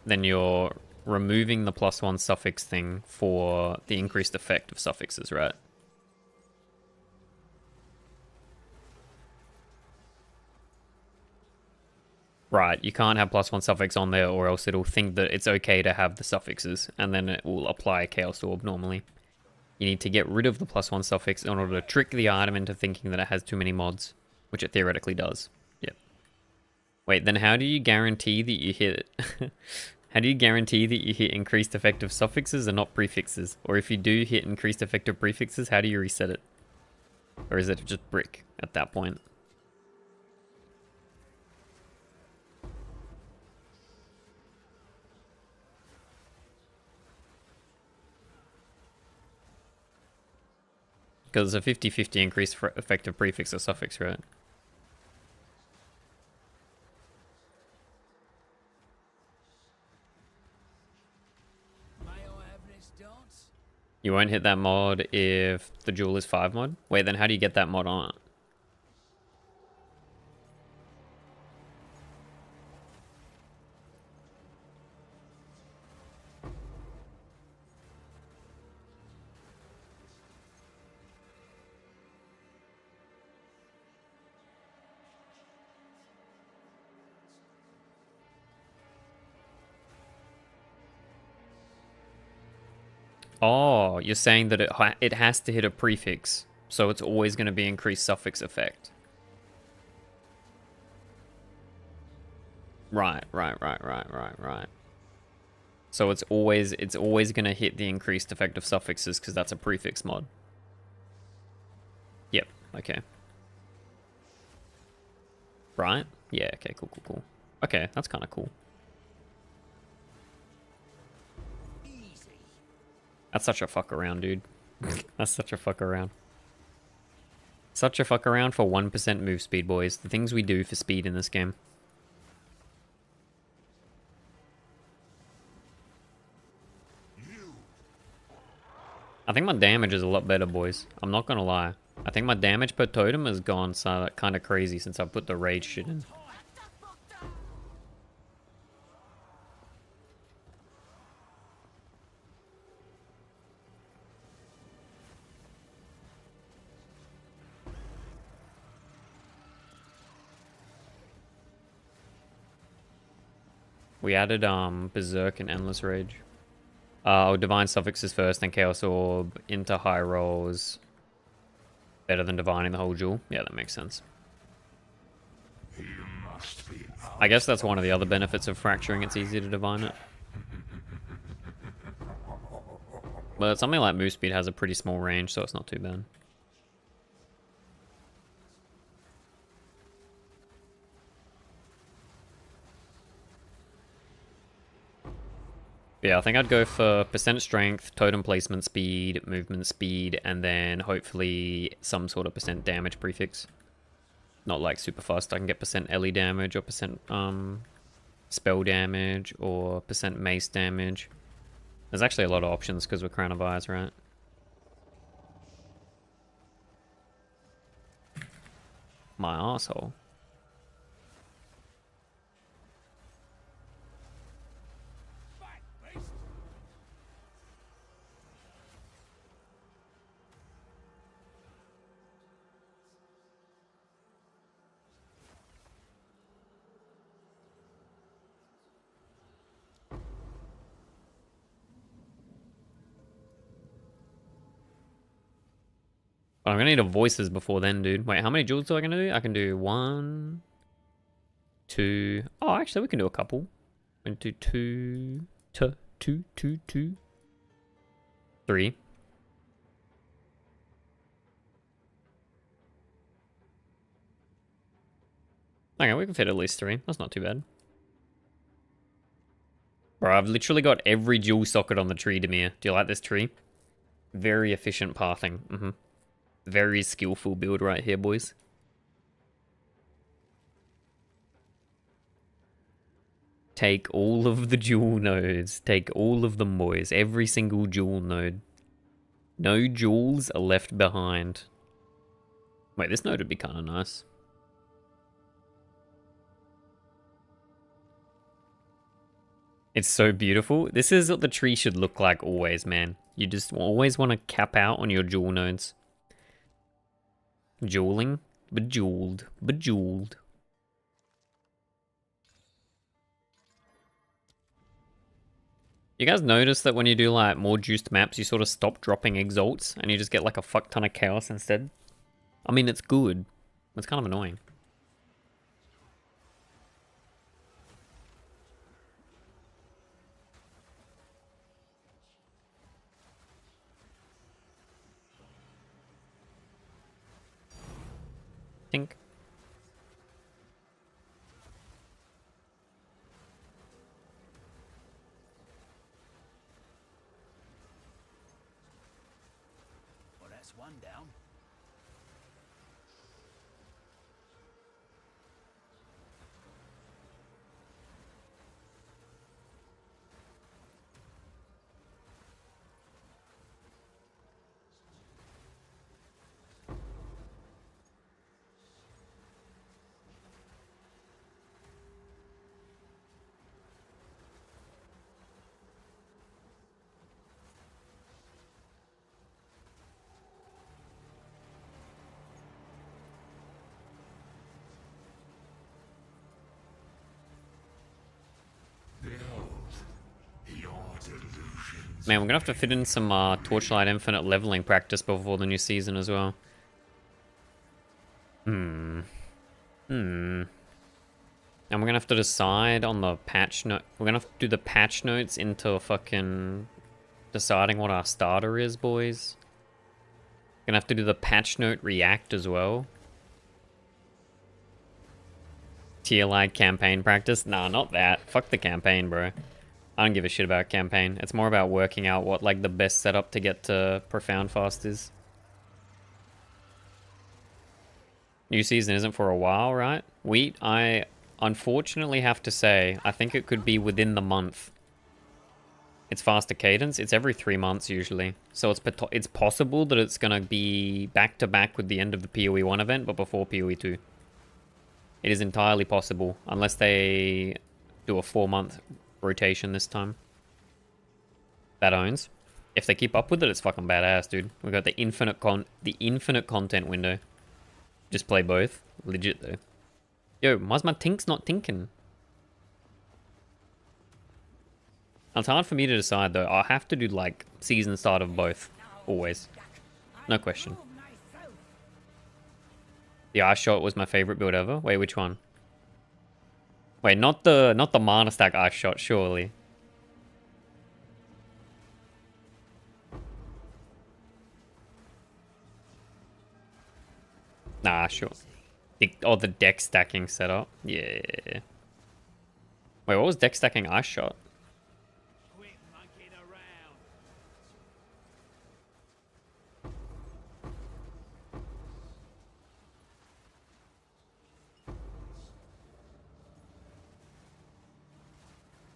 then you're removing the +1 suffix thing for the increased effect of suffixes, right? Right, you can't have +1 suffix on there or else it'll think that it's okay to have the suffixes and then it will apply a Chaos Orb normally. You need to get rid of the +1 suffix in order to trick the item into thinking that it has too many mods, which it theoretically does. Yep. Wait, then how do you guarantee that you hit it? How do you guarantee that you hit increased effective suffixes and not prefixes? Or if you do hit increased effective prefixes, how do you reset it? Or is it just brick at that point? Because it's a 50-50 increase for effective prefix or suffix, right? You won't hit that mod if the jewel is 5 mod? Wait, then how do you get that mod on it? Oh, you're saying that it has to hit a prefix, so it's always going to be increased suffix effect. Right. So it's always going to hit the increased effect of suffixes because that's a prefix mod. Yep. Okay. Right? Yeah. Okay. Cool. Okay, that's kind of cool. That's such a fuck around, dude. That's such a fuck around. Such a fuck around for 1% move speed, boys. The things we do for speed in this game. I think my damage is a lot better, boys. I'm not gonna lie. I think my damage per totem has gone kind of crazy since I put the rage shit in. We added Berserk and Endless Rage. Divine suffixes first, then Chaos Orb into high rolls. Better than divining the whole jewel. Yeah, that makes sense. I guess that's one of the other benefits of fracturing. It's easier to divine it. But something like move speed has a pretty small range, so it's not too bad. Yeah, I think I'd go for percent strength, totem placement speed, movement speed, and then hopefully some sort of percent damage prefix. Not like super fast. I can get percent LE damage or percent spell damage or percent mace damage. There's actually a lot of options because we're Crown of Eyes, right? My asshole. But I'm gonna need a voices before then, dude. Wait, how many jewels do I gonna do? I can do 1, 2. Oh, actually, we can do a couple. We can do 2, 3. Okay, we can fit at least 3. That's not too bad. Bro, I've literally got every jewel socket on the tree, Demir. Do you like this tree? Very efficient pathing. Very skillful build right here, boys. Take all of the jewel nodes. Take all of them, boys. Every single jewel node. No jewels are left behind. Wait, this node would be kind of nice. It's so beautiful. This is what the tree should look like always, man. You just always want to cap out on your jewel nodes. Jeweling. Bejeweled. Bejeweled. You guys notice that when you do like more juiced maps, you sort of stop dropping exalts and you just get like a fuck ton of chaos instead? I mean, it's good. It's kind of annoying. Tink. Well, that's one down. Man, we're gonna have to fit in some Torchlight Infinite leveling practice before the new season as well. And we're gonna have to decide on the patch note. We're gonna have to do the patch notes into fucking deciding what our starter is, boys. Gonna have to do the patch note react as well. Tier light campaign practice? Nah, not that. Fuck the campaign, bro. I don't give a shit about campaign. It's more about working out what like the best setup to get to profound fast is. New season isn't for a while, right? Wheat, I unfortunately have to say, I think it could be within the month. It's faster cadence. It's every 3 months usually. So it's possible that it's gonna be back to back with the end of the PoE 1 event, but before PoE 2. It is entirely possible, unless they do a 4-month rotation this time. That owns. If they keep up with it, it's fucking badass, dude. We got the infinite content window. Just play both. Legit though. Yo, why's my tink's not tinking? It's hard for me to decide though. I'll have to do like season start of both. Always. No question. The ice shot was my favorite build ever. Wait, which one? Wait, not the mana stack ice shot, surely. Nah, sure. The deck stacking setup. Yeah. Wait, what was deck stacking ice shot? Quit monkeying around.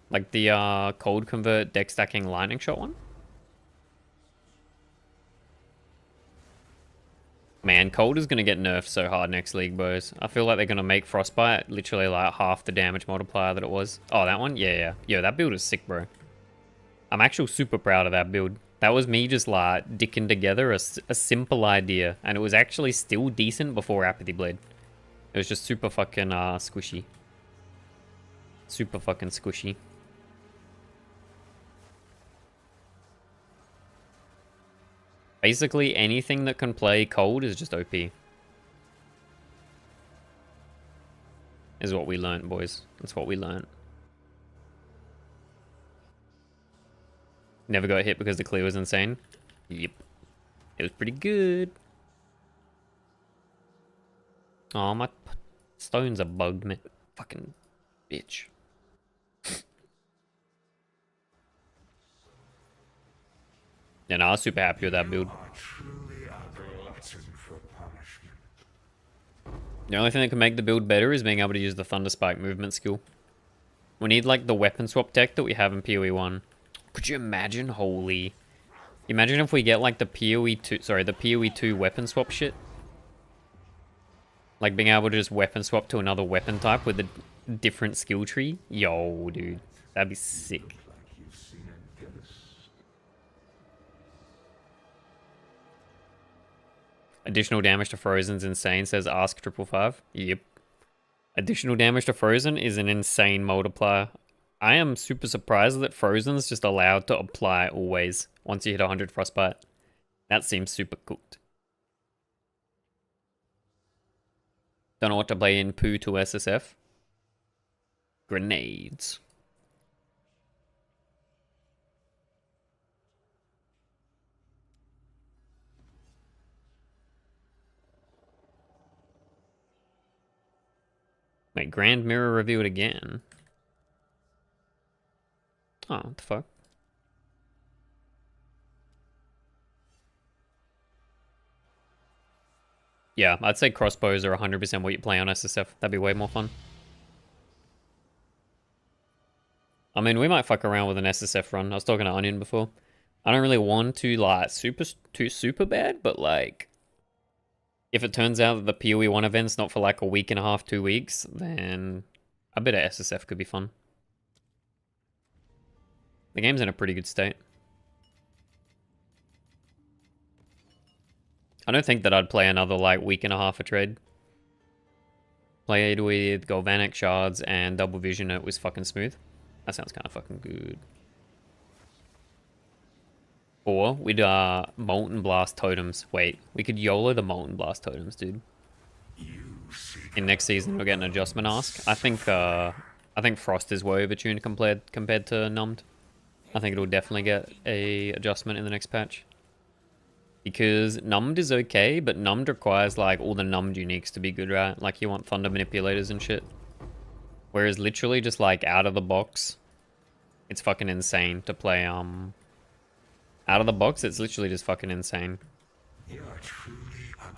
Like the cold convert deck stacking lightning shot one? Man, cold is gonna get nerfed so hard next league, boys. I feel like they're gonna make frostbite literally like half the damage multiplier that it was. Oh, that one? Yeah. Yo, that build is sick, bro. I'm actually super proud of that build. That was me just like dicking together a simple idea, and it was actually still decent before Apathy Blade. It was just super fucking squishy. Super fucking squishy. Basically, anything that can play cold is just OP. Is what we learnt, boys. That's what we learnt. Never got hit because the clear was insane. Yep. It was pretty good. Oh, my stones are bugged, man. Fucking bitch. Yeah, no, I was super happy with that build. The only thing that can make the build better is being able to use the Thunder Spike movement skill. We need like the weapon swap tech that we have in PoE 1. Could you imagine? Holy. Imagine if we get like the PoE 2, sorry, the PoE 2 weapon swap shit. Like being able to just weapon swap to another weapon type with a different skill tree. Yo, dude. That'd be sick. Additional damage to Frozen's insane, says Ask 555. Yep. Additional damage to Frozen is an insane multiplier. I am super surprised that Frozen's just allowed to apply always once you hit 100 Frostbite. That seems super cooked. Don't know what to play in Poo to SSF. Grenades. Wait, Grand Mirror revealed again. Oh, what the fuck? Yeah, I'd say crossbows are 100% what you play on SSF. That'd be way more fun. I mean, we might fuck around with an SSF run. I was talking to Onion before. I don't really want to, like, super bad, but, like, if it turns out that the PoE 1 event's not for, like, a week and a half, 2 weeks, then a bit of SSF could be fun. The game's in a pretty good state. I don't think that I'd play another, like, week and a half a trade. Played with Galvanic Shards and Double Vision, it was fucking smooth. That sounds kind of fucking good. Or we'd Molten Blast Totems. Wait, we could YOLO the Molten Blast Totems, dude. In next season, we'll get an adjustment ask. I think Frost is way overtuned compared to Numbed. I think it'll definitely get a adjustment in the next patch. Because Numbed is okay, but Numbed requires like all the Numbed uniques to be good, right? Like you want Thunder Manipulators and shit. Whereas literally just like out of the box, it's fucking insane to play out of the box, it's literally just fucking insane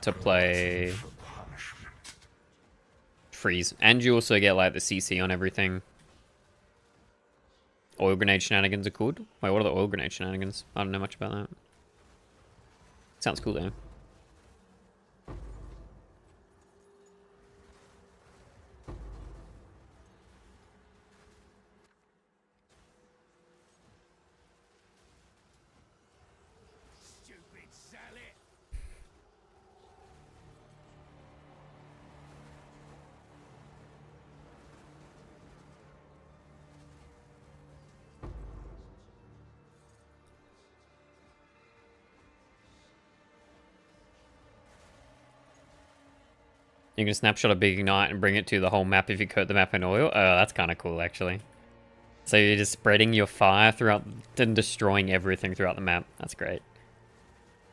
to play freeze. And you also get like the CC on everything. Oil grenade shenanigans are good. Wait, what are the oil grenade shenanigans? I don't know much about that. Sounds cool though. Stupid salad. You can snapshot a big ignite and bring it to the whole map if you coat the map in oil. Oh, that's kind of cool, actually. So you're just spreading your fire throughout and destroying everything throughout the map. That's great.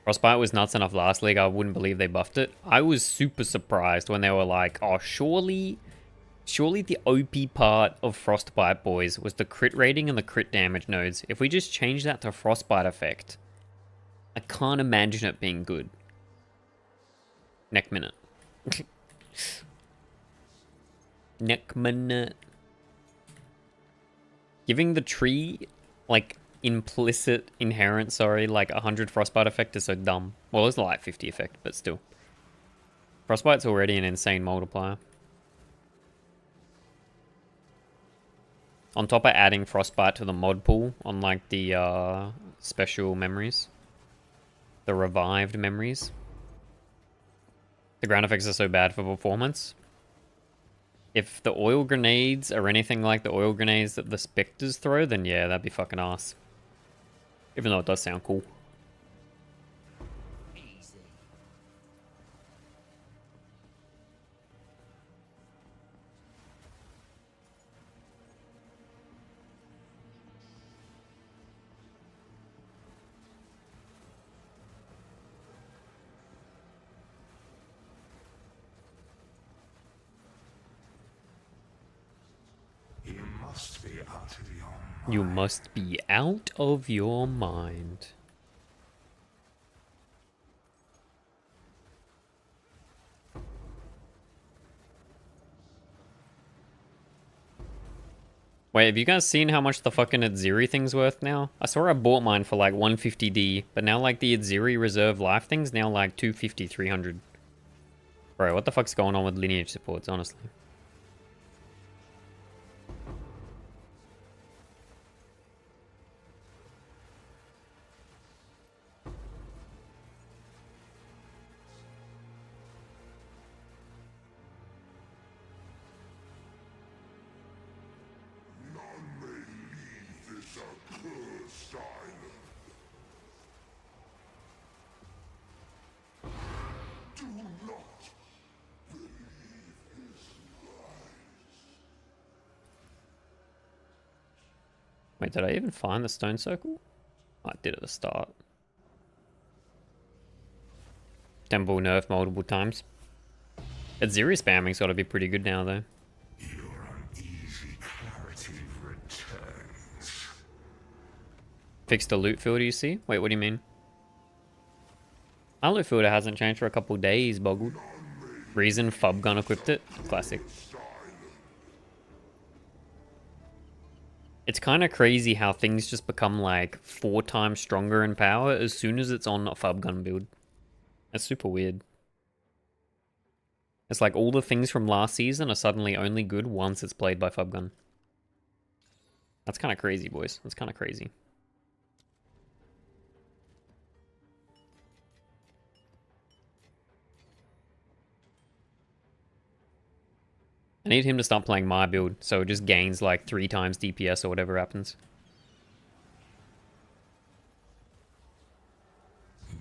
Frostbite was nuts enough last league. I wouldn't believe they buffed it. I was super surprised when they were like, oh, surely the OP part of Frostbite, boys, was the crit rating and the crit damage nodes. If we just change that to Frostbite effect, I can't imagine it being good. Neck minute. Neck minute. Giving the tree, like, inherent, like 100 Frostbite effect is so dumb. Well, it's like 50 effect, but still. Frostbite's already an insane multiplier. On top of adding Frostbite to the mod pool on, like, the special memories. The revived memories. The ground effects are so bad for performance. If the oil grenades are anything like the oil grenades that the Spectres throw, then yeah, that'd be fucking ass. Even though it does sound cool. must be out of your mind. You must be out of your mind. Wait, have you guys seen how much the fucking Atziri thing's worth now? I saw I bought mine for like 150D, but now like the Atziri reserve life thing's now like 250, 300. Bro, what the fuck's going on with lineage supports, honestly? None may leave this accursed island. Do not believe his lies. Wait, did I even find the stone circle? I did at the start. Temple nerf multiple times. Atziri spamming's gotta be pretty good now though. Your uneasy clarity returns. Fixed the loot filter, you see? Wait, what do you mean? My loot filter hasn't changed for a couple days, Boggled. Reason Fub gun equipped it. Classic. It's kind of crazy how things just become like 4 times stronger in power as soon as it's on a Fub gun build. That's super weird. It's like all the things from last season are suddenly only good once it's played by Fub gun. That's kind of crazy, boys. That's kind of crazy. I need him to start playing my build, so it just gains like 3 times DPS or whatever happens.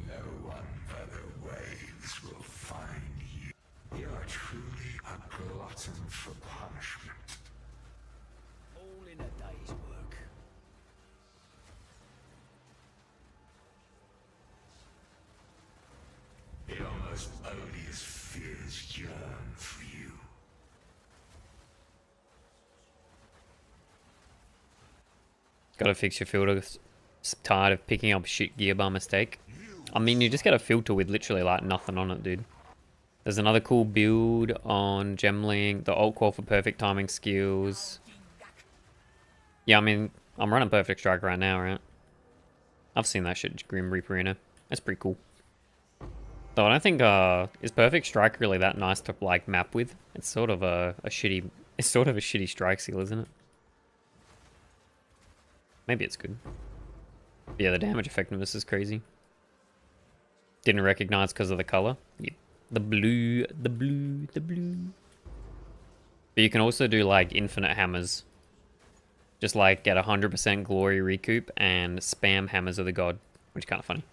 No one but the waves will find you. You are truly a glutton for punishment. All in a day's work. The almost odious fears yearn for you. Gotta fix your filter. Tired of picking up shit gear by mistake. I mean, you just get a filter with literally like nothing on it, dude. There's another cool build on Gemling. The alt call for perfect timing skills. Yeah, I mean, I'm running perfect strike right now, right? I've seen that shit, Grim Reaper Arena. That's pretty cool. Though I don't think is perfect strike really that nice to like map with. It's sort of a shitty. It's sort of a shitty strike seal, isn't it? Maybe it's good. But yeah, the damage effectiveness is crazy. Didn't recognize because of the color. Yep. The blue, the blue, the blue. But you can also do like infinite hammers. Just like get 100% glory recoup and spam hammers of the god, which is kind of funny.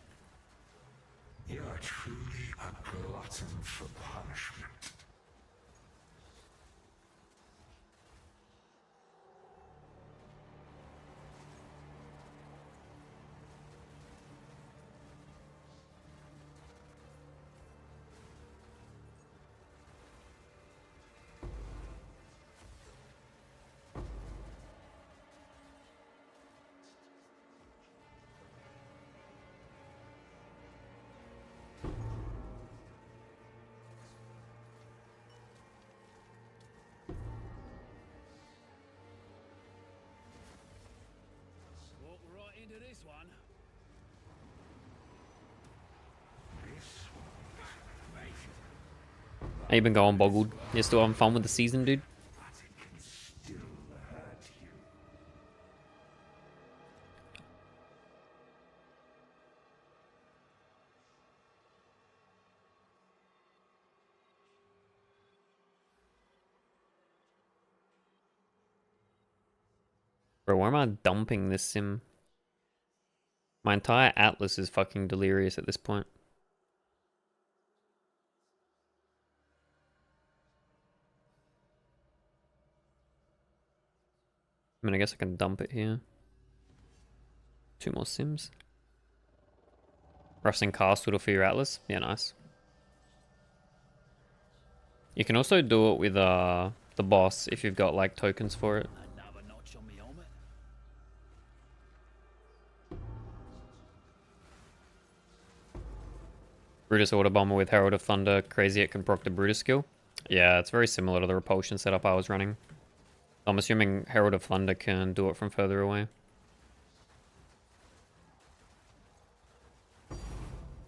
You are truly a glutton for punishment. Walk right into this one. How you been going, Boggled? You still having fun with the season, dude? But it can still hurt you. Bro, why am I dumping this sim? My entire atlas is fucking delirious at this point. I mean, I guess I can dump it here. 2 more sims. Rustling Castle for your atlas. Yeah, nice. You can also do it with the boss if you've got like tokens for it. Another notch on Brutus Auto Bomber with Herald of Thunder. Crazy it can proc the Brutus skill. Yeah, it's very similar to the repulsion setup I was running. I'm assuming Herald of Thunder can do it from further away.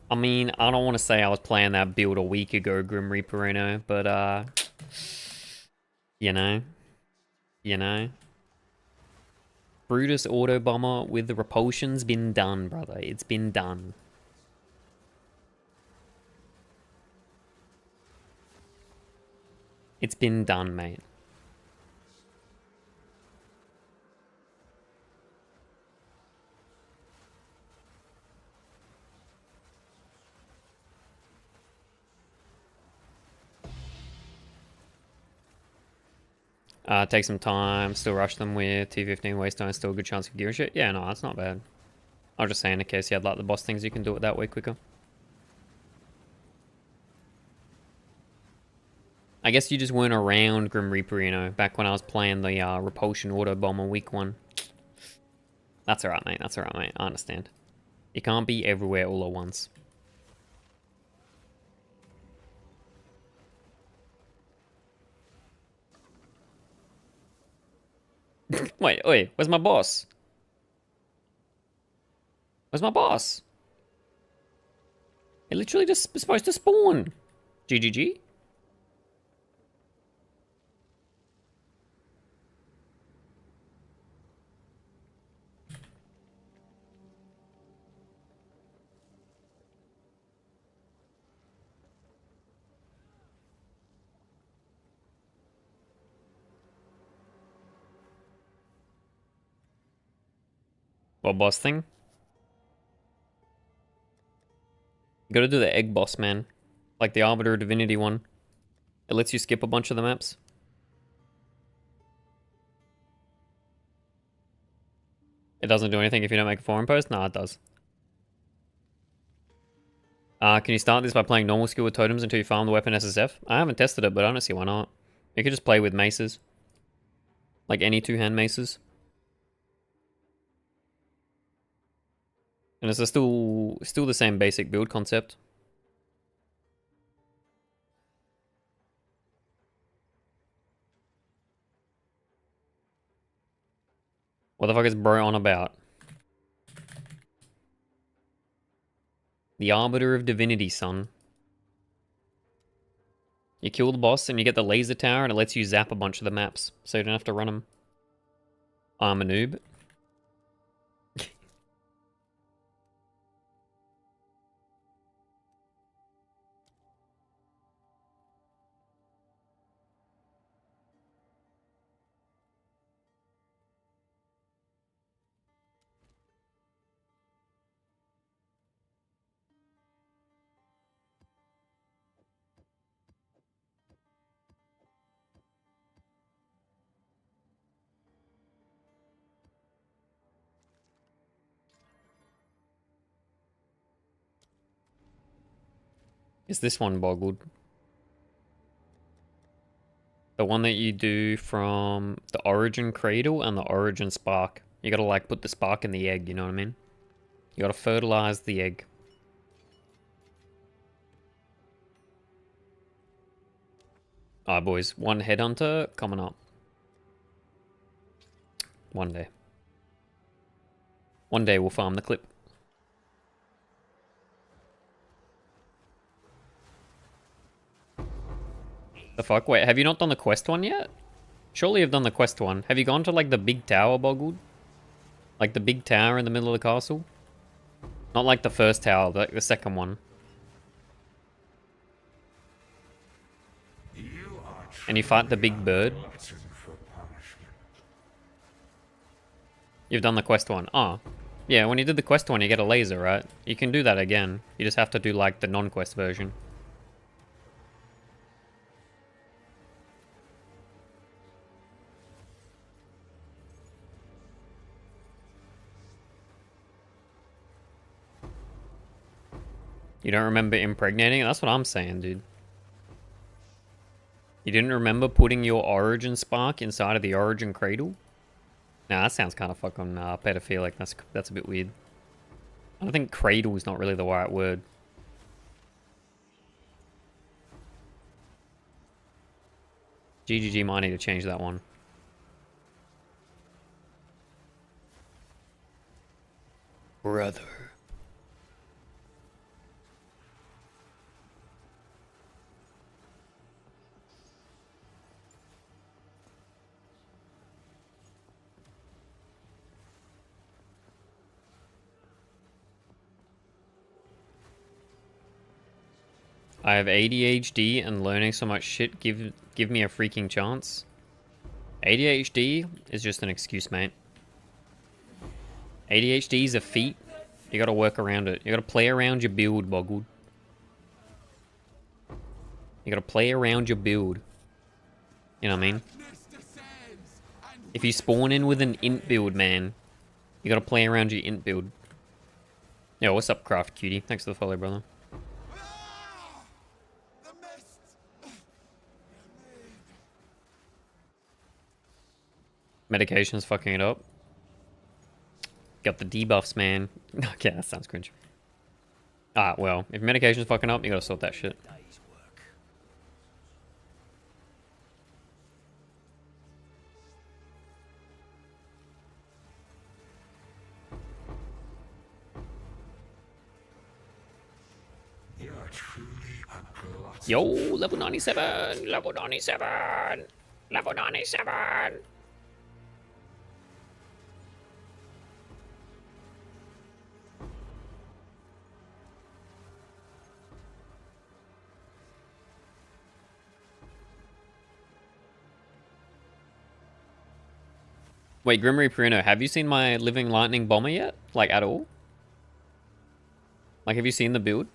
I mean, I don't want to say I was playing that build a week ago, Grim Reaperino, but you know. Brutus Auto Bomber with the repulsion's been done, brother. It's been done. It's been done, mate. Take some time, still rush them with T15 Waystone, still a good chance of gear shit. Yeah, no, that's not bad. I was just saying in case you had like the boss things, you can do it that way quicker. I guess you just weren't around Grim Reaper, you know, back when I was playing the Repulsion Auto Bomber week 1. That's alright, mate. That's alright, mate. I understand. You can't be everywhere all at once. Wait, where's my boss? Where's my boss? It literally just was supposed to spawn. GGG? What boss thing? You gotta do the egg boss, man. Like the Arbiter of Divinity one. It lets you skip a bunch of the maps. It doesn't do anything if you don't make a forum post? Nah, it does. Can you start this by playing normal skill with totems until you farm the weapon SSF? I haven't tested it, but I don't see why not. You could just play with maces. Like any two-hand maces. And it's still the same basic build concept. What the fuck is bro on about? The Arbiter of Divinity, son. You kill the boss and you get the laser tower and it lets you zap a bunch of the maps. So you don't have to run them. I'm a noob. Is this one boggled? The one that you do from the Origin Cradle and the Origin Spark. You gotta like put the spark in the egg, you know what I mean? You gotta fertilize the egg. Alright boys, one headhunter coming up. One day. One day we'll farm the clip. The fuck? Wait, have you not done the quest one yet? Surely you've done the quest one. Have you gone to like the big tower, Boggled? Like the big tower in the middle of the castle? Not like the first tower, like the second one. And you fight the big bird. You've done the quest one. Oh. Yeah, when you did the quest one, you get a laser, right? You can do that again. You just have to do like the non-quest version. You don't remember impregnating it? That's what I'm saying, dude. You didn't remember putting your Origin Spark inside of the Origin Cradle? Nah, that sounds kind of fucking pedophilic. That's a bit weird. I don't think cradle is not really the right word. GGG might need to change that one. Brother. I have ADHD and learning so much shit. Give me a freaking chance. ADHD is just an excuse, mate. ADHD is a feat. You gotta work around it. You gotta play around your build, Boggled. You gotta play around your build. You know what I mean? If you spawn in with an int build, man, you gotta play around your int build. Yo, what's up, Craft Cutie? Thanks for the follow, brother. Medication's fucking it up. Got the debuffs, man. Okay, that sounds cringe. Ah, well, if medication's fucking up, you gotta sort that shit. You're truly a glutton. Yo, level 97! Level 97! Level 97! Wait, Grim Reaperino, have you seen my Living Lightning Bomber yet? Like, at all? Like, have you seen the build?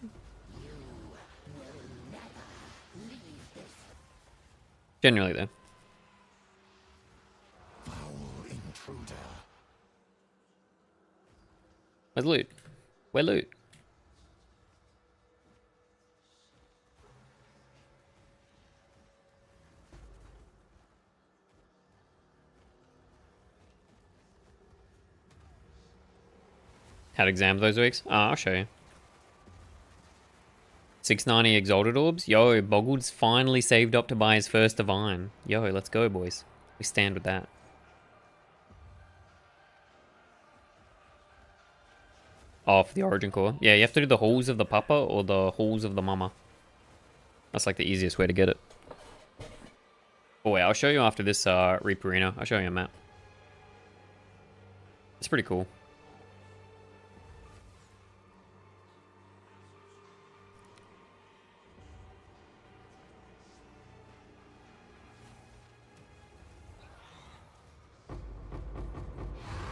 Generally, though. Foul intruder. Where's loot? Where loot? Had exams those weeks? I'll show you. 690 Exalted Orbs? Yo, Boggled's finally saved up to buy his first Divine. Yo, let's go, boys. We stand with that. Oh, for the Origin Core? Yeah, you have to do the Halls of the Papa or the Halls of the Mama. That's like the easiest way to get it. Oh wait, I'll show you after this Reaperino. I'll show you a map. It's pretty cool.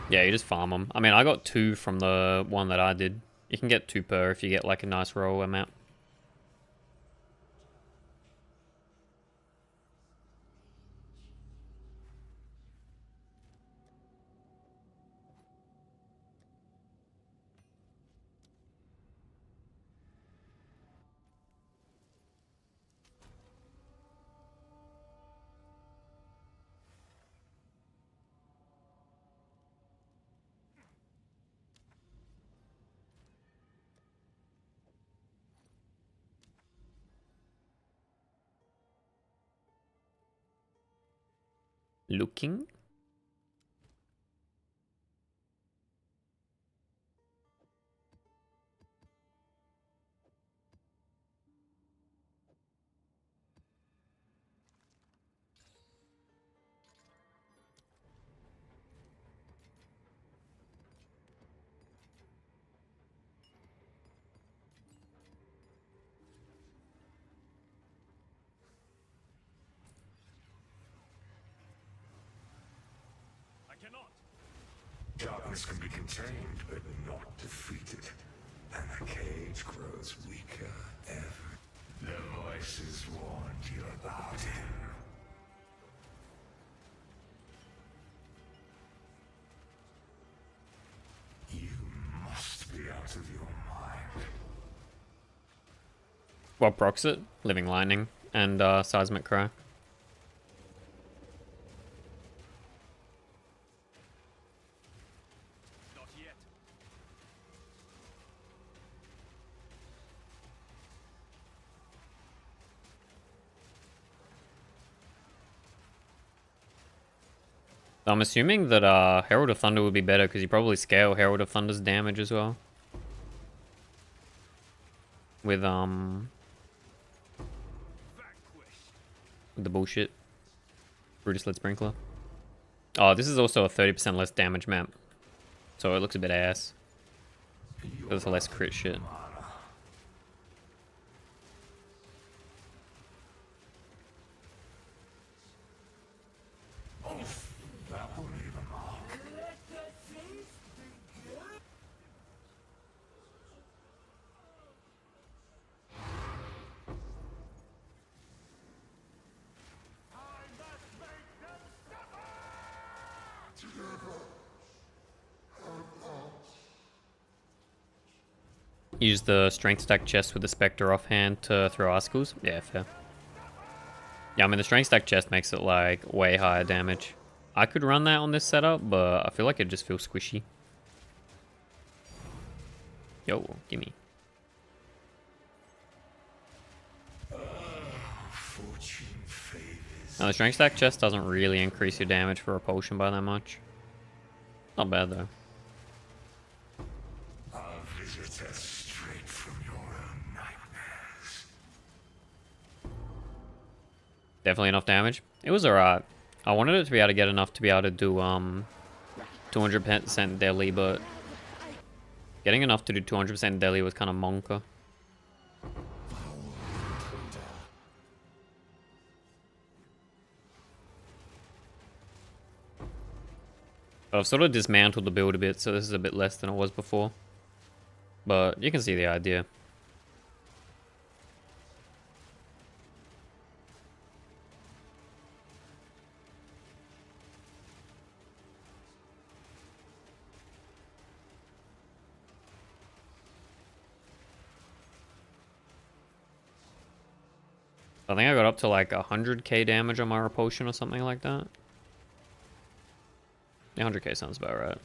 Yeah, you just farm them. I mean, I got 2 from the one that I did. You can get 2 per if you get like a nice roll amount. Looking? I cannot. Darkness can be contained, but not defeated. And the cage grows weaker every. The voices warned you about him. You must be out of your mind. What procs it? Living Lightning and Seismic Cry. Not yet. I'm assuming that Herald of Thunder would be better because you probably scale Herald of Thunder's damage as well. With the bullshit. Brutus Lead Sprinkler. Oh, this is also a 30% less damage map. So it looks a bit ass. There's less crit shit. That will leave a mark. Use the strength stack chest with the Spectre offhand to throw icicles. Yeah, fair. Yeah, I mean the strength stack chest makes it like way higher damage. I could run that on this setup, but I feel like it just feels squishy. Yo, gimme. Fortune favors. Now the strength stack chest doesn't really increase your damage for repulsion by that much. Not bad though. A visitor straight from your own nightmares. Definitely enough damage. It was alright. I wanted it to be able to get enough to be able to do 200% deadly, but getting enough to do 200% deadly was kind of monka. But I've sort of dismantled the build a bit, so this is a bit less than it was before. But you can see the idea. I think I got up to like 100k damage on my repulsion or something like that. Yeah, 100k sounds about right.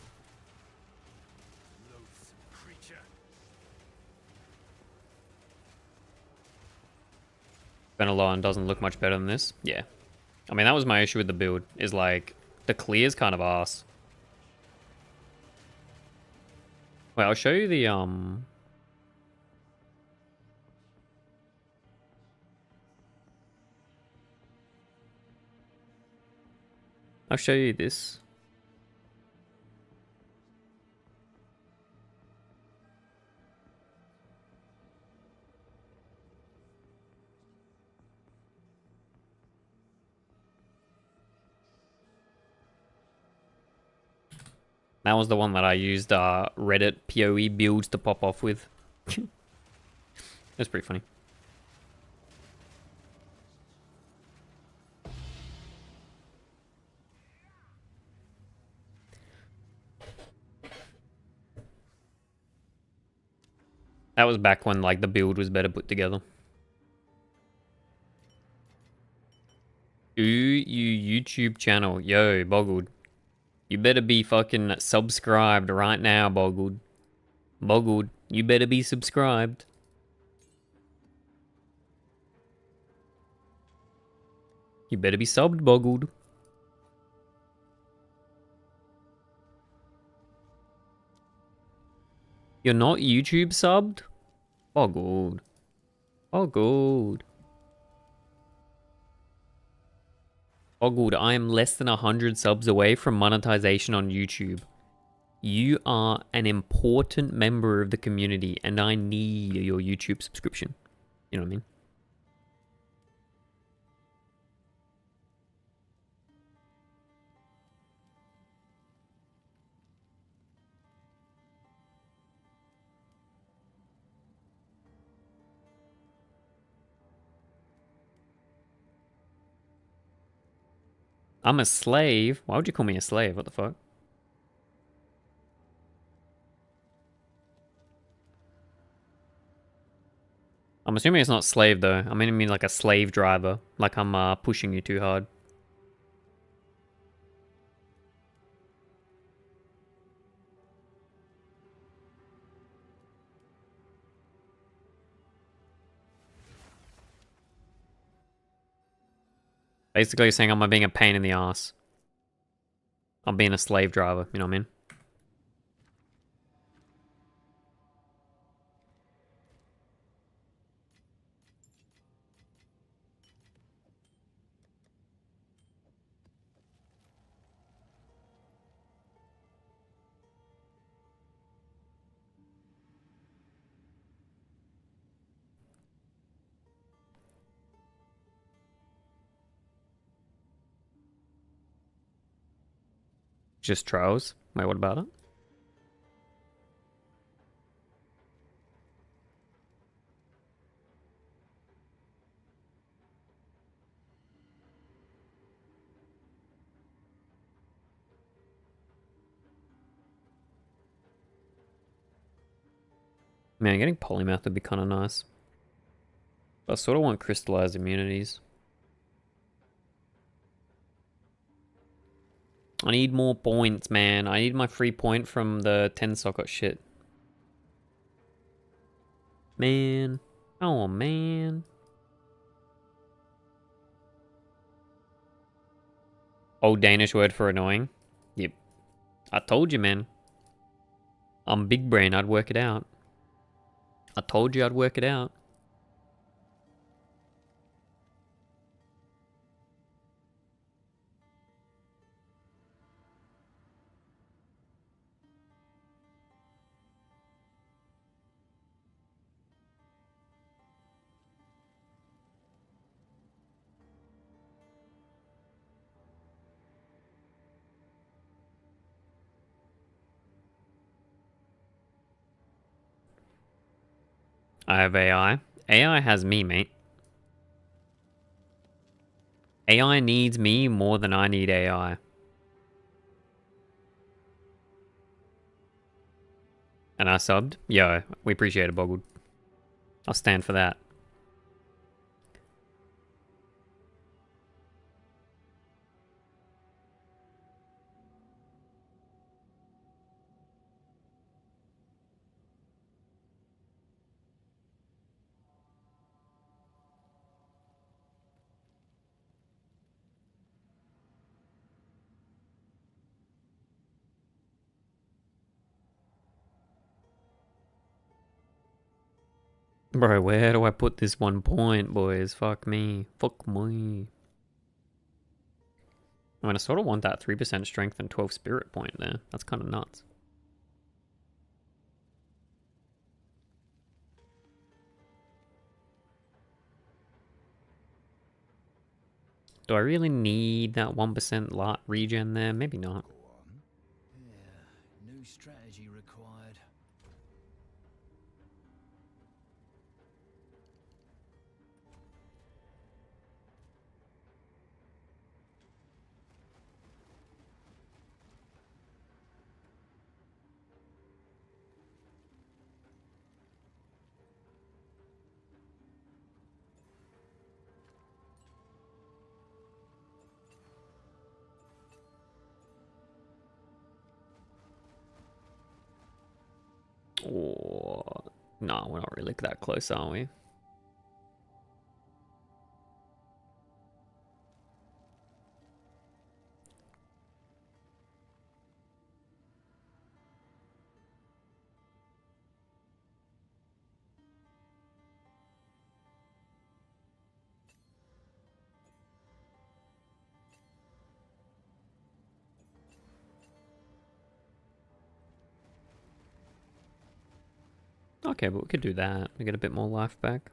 Benelon doesn't look much better than this. Yeah. I mean, that was my issue with the build, is like, the clear's kind of ass. Wait, I'll show you the, I'll show you this. That was the one that I used Reddit PoE builds to pop off with. That's pretty funny. That was back when like the build was better put together. Ooh, you YouTube channel. Yo, Boggled. You better be fucking subscribed right now, Boggled. Boggled, you better be subscribed. You better be subbed, Boggled. You're not YouTube subbed? Boggled. Boggled. Boggled, I am less than 100 subs away from monetization on YouTube. You are an important member of the community, and I need your YouTube subscription. You know what I mean? I'm a slave? Why would you call me a slave? What the fuck? I'm assuming it's not slave though. I mean like a slave driver. Like I'm pushing you too hard. Basically saying I'm being a pain in the ass. I'm being a slave driver, you know what I mean? Just trials. Wait, what about it? Man, getting polymath would be kind of nice. I sort of want crystallized immunities. I need more points, man. I need my free point from the 10 socket shit. Man. Oh, man. Old Danish word for annoying. Yep. I told you, man. I'm big brain. I'd work it out. I told you I'd work it out. I have AI. AI has me, mate. AI needs me more than I need AI. And I subbed? Yo, we appreciate it, Boggled. I'll stand for that. Bro, where do I put this 1 point, boys? Fuck me. Fuck me. I mean, I sort of want that 3% strength and 12 spirit point there. That's kind of nuts. Do I really need that 1% lot regen there? Maybe not. Yeah, new strategy required. Oh, no, we're not really that close, are we? Okay, but we could do that. We get a bit more life back.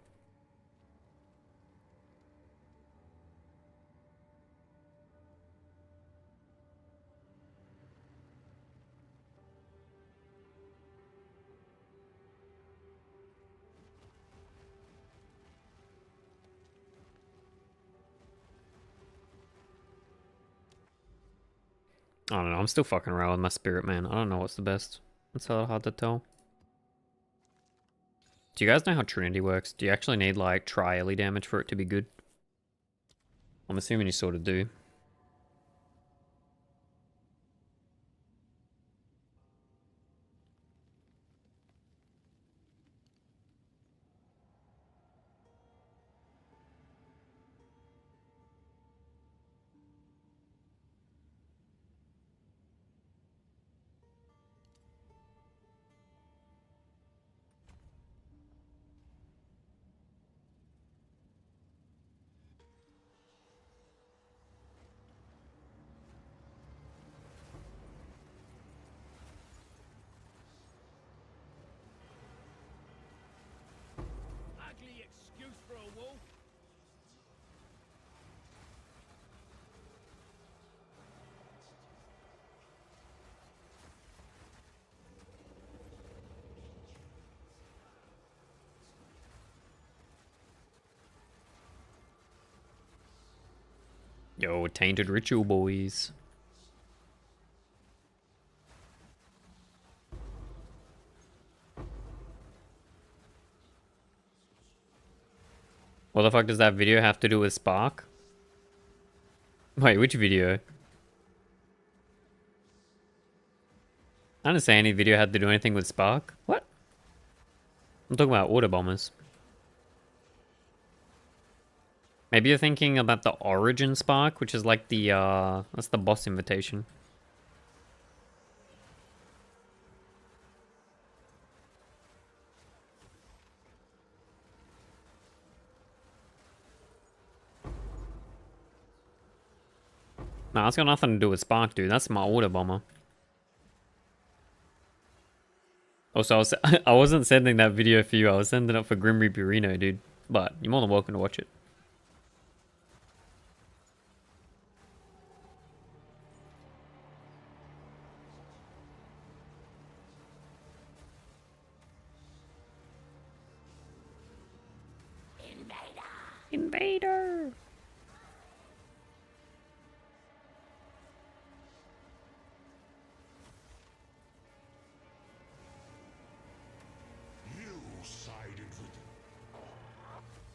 I don't know. I'm still fucking around with my spirit, man. I don't know what's the best. It's so hard to tell. Do you guys know how Trinity works? Do you actually need, like, tri-ellie damage for it to be good? I'm assuming you sort of do. Yo, tainted ritual boys. What the fuck does that video have to do with Spark? Wait, which video? I didn't say any video had to do anything with Spark. What? I'm talking about auto bombers. Maybe you're thinking about the Origin Spark, which is like the, that's the boss invitation. Nah, that's got nothing to do with Spark, dude. That's my auto bomber. Also, I wasn't sending that video for you. I was sending it for Grim Reaper Reno, dude. But you're more than welcome to watch it. Invader! You sided with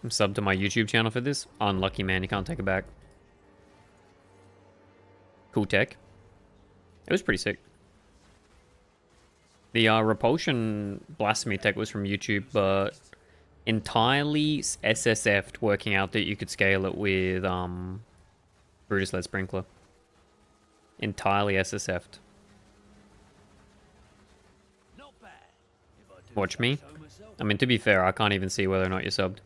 I'm subbed to my YouTube channel for this. Unlucky, man. You can't take it back. Cool tech. It was pretty sick. The Repulsion Blasphemy tech was from YouTube, but entirely SSF'd, working out that you could scale it with Brutus Lead Sprinkler. Entirely SSF'd. Not bad. If I do Watch say me. so myself. I mean, to be fair, I can't even see whether or not you're subbed.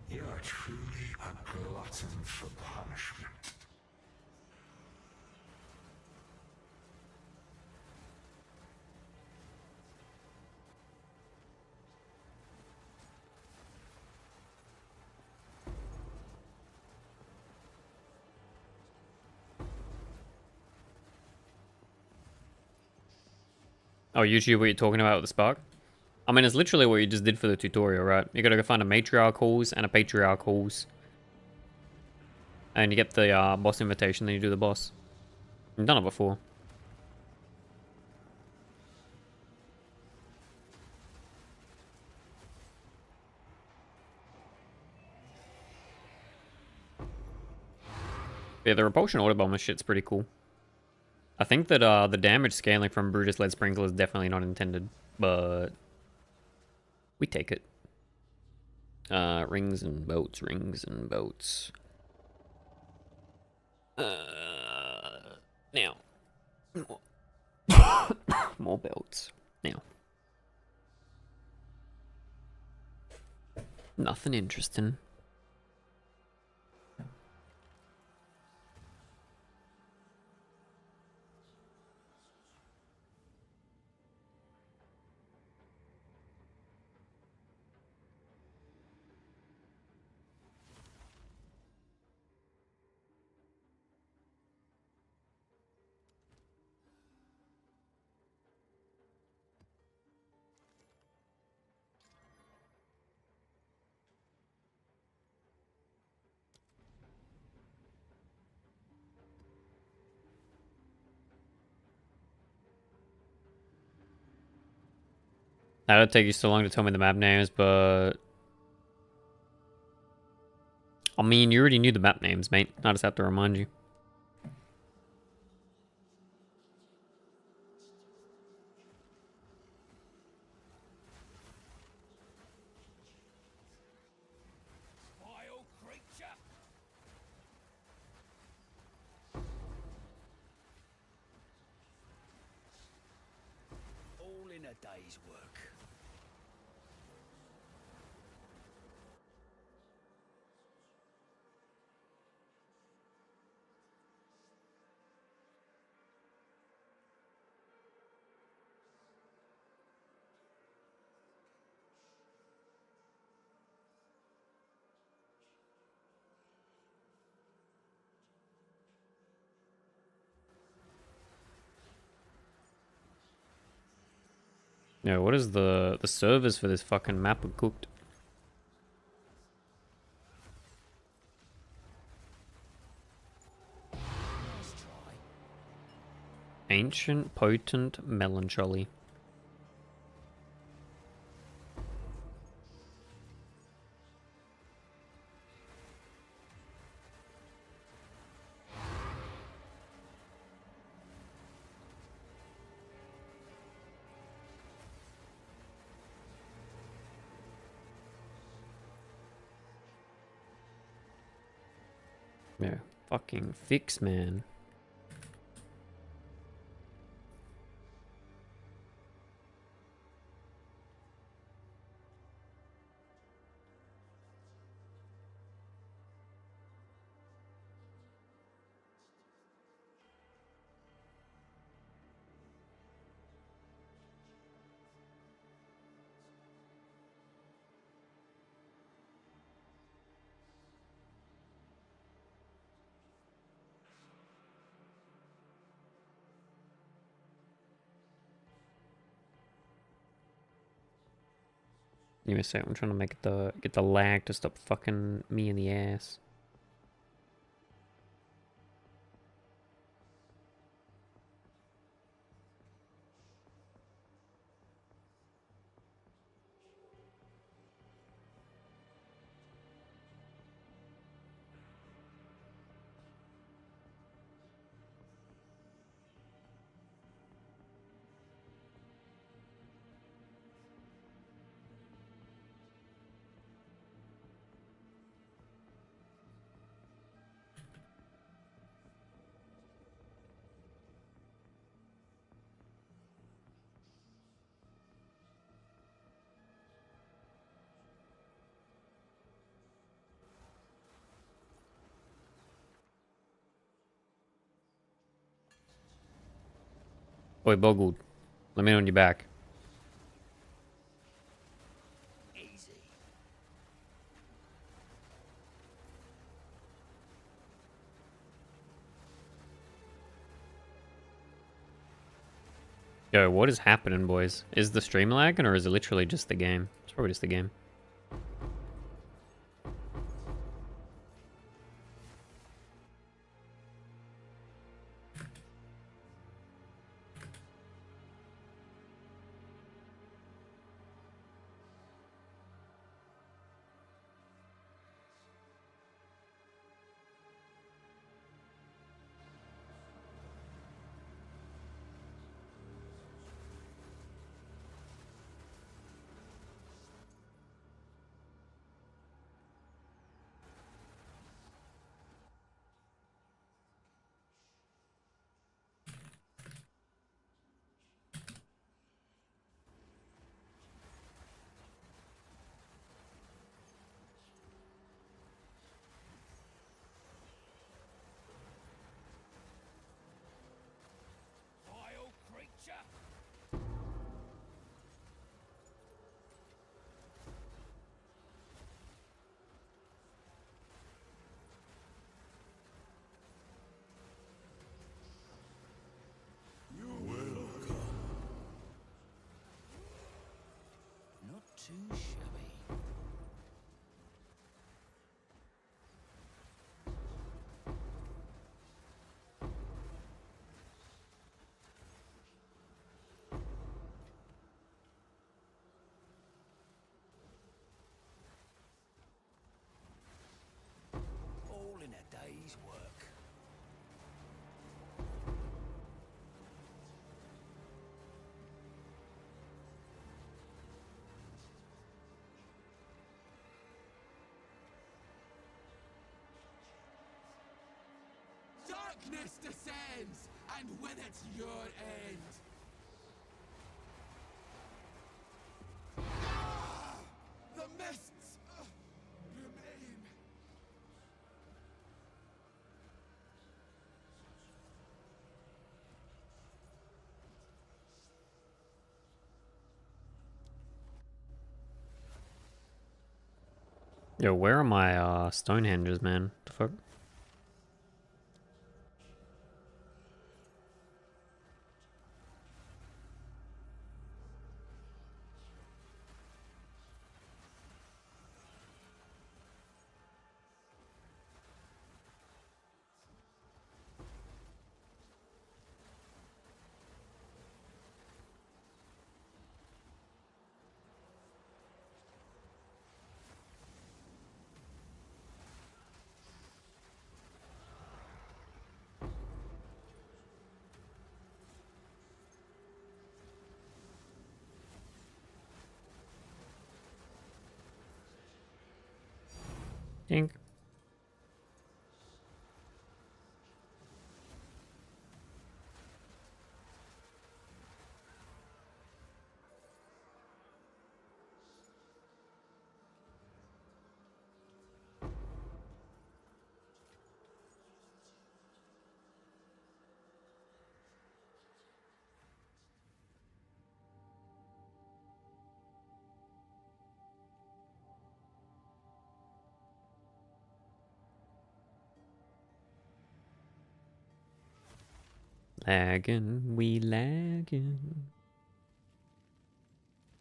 You're truly a glutton for punishment. Oh, YouTube, what you're talking about with the Spark? I mean, it's literally what you just did for the tutorial, right? You gotta go find a Matriarch Halls and a Patriarch Halls. And you get the boss invitation, then you do the boss. I've done it before. Yeah, the Repulsion Auto Bomber shit's pretty cool. I think that the damage scaling from Brutus Lead Sprinkle is definitely not intended, but we take it. Rings and boats, rings and boats. Now. More belts. Now. Nothing interesting. That would take you so long to tell me the map names, but... I mean, you already knew the map names, mate. I just have to remind you. Vile creature. All in a day's work. Yeah, what is the servers for this fucking map are cooked? Ancient, potent, melancholy. Yeah, fucking fix, man. Give me a sec, I'm trying to make get the lag to stop fucking me in the ass. Oi, Boggled. Let me know when you're back. Yo, what is happening, boys? Is the stream lagging or is it literally just the game? It's probably just the game. Vile creature! Not too shabby. All in a day's work. Darkness descends, and with it your end. Ah! The mists remain. Yo, where are my Stonehenges, man? The fuck? Dink. Lagging, we lagging.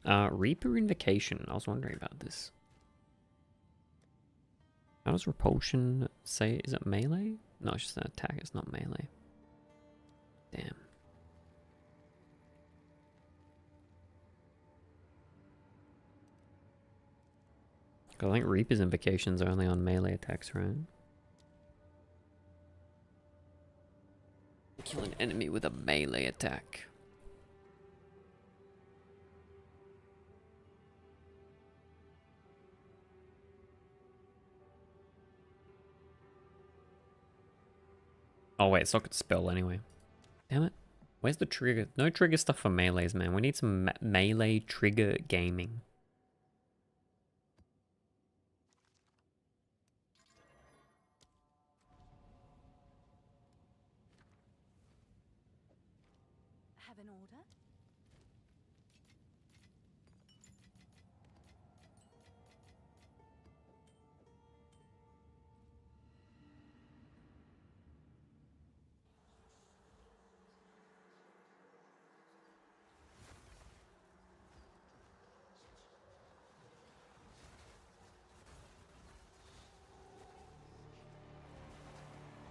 Reaper Invocation. I was wondering about this. How does Repulsion say? Is it melee? No, it's just an attack. It's not melee. Damn. 'Cause I think Reaper's Invocations are only on melee attacks, right? Kill an enemy with a melee attack. Oh wait, it's not gonna spell anyway. Damn it. Where's the trigger? No trigger stuff for melees, man. We need some melee trigger gaming. Have an order?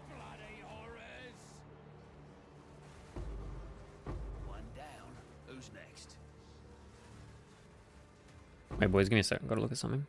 Bloody horrors! One down. Who's next? Wait, boys, give me a second. Gotta look at something.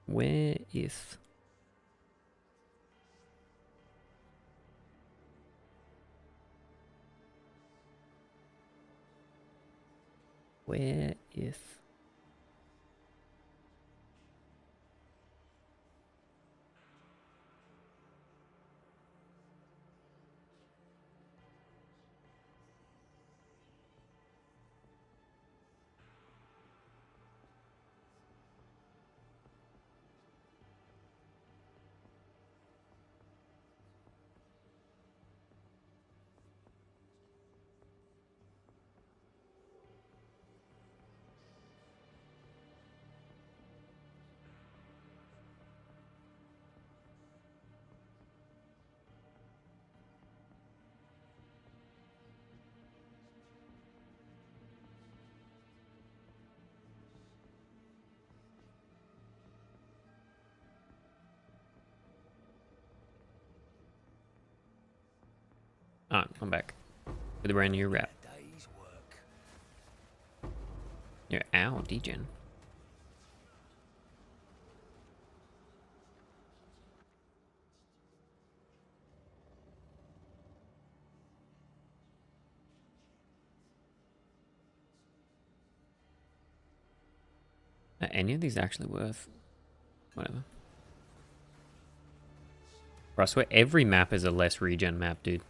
Where is... Where is... Ah, I'm back. With a brand new rap. A day's work. Yeah, ow, degen. Are any of these actually worth? Whatever. Bro, I swear every map is a less regen map, dude.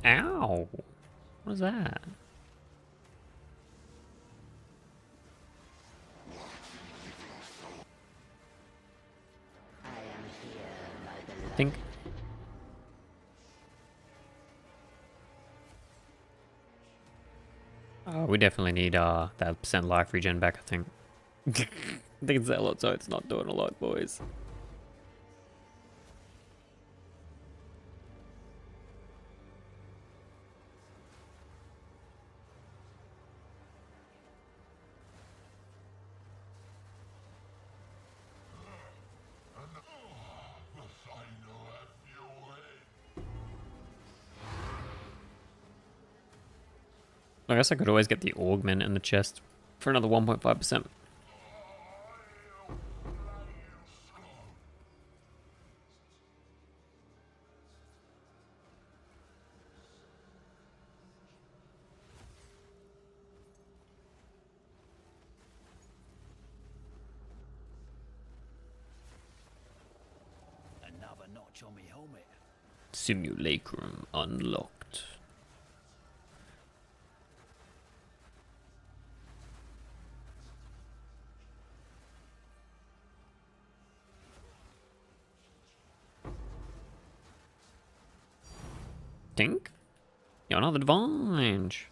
Ow! What was that? Think. Oh, we definitely need that percent life regen back, I think. I think it's that lot, so it's not doing a lot, boys. I guess I could always get the augment in the chest for another 1.5%. Another notch on me helmet. Simulacrum unlocked. Tink? You're another advantage.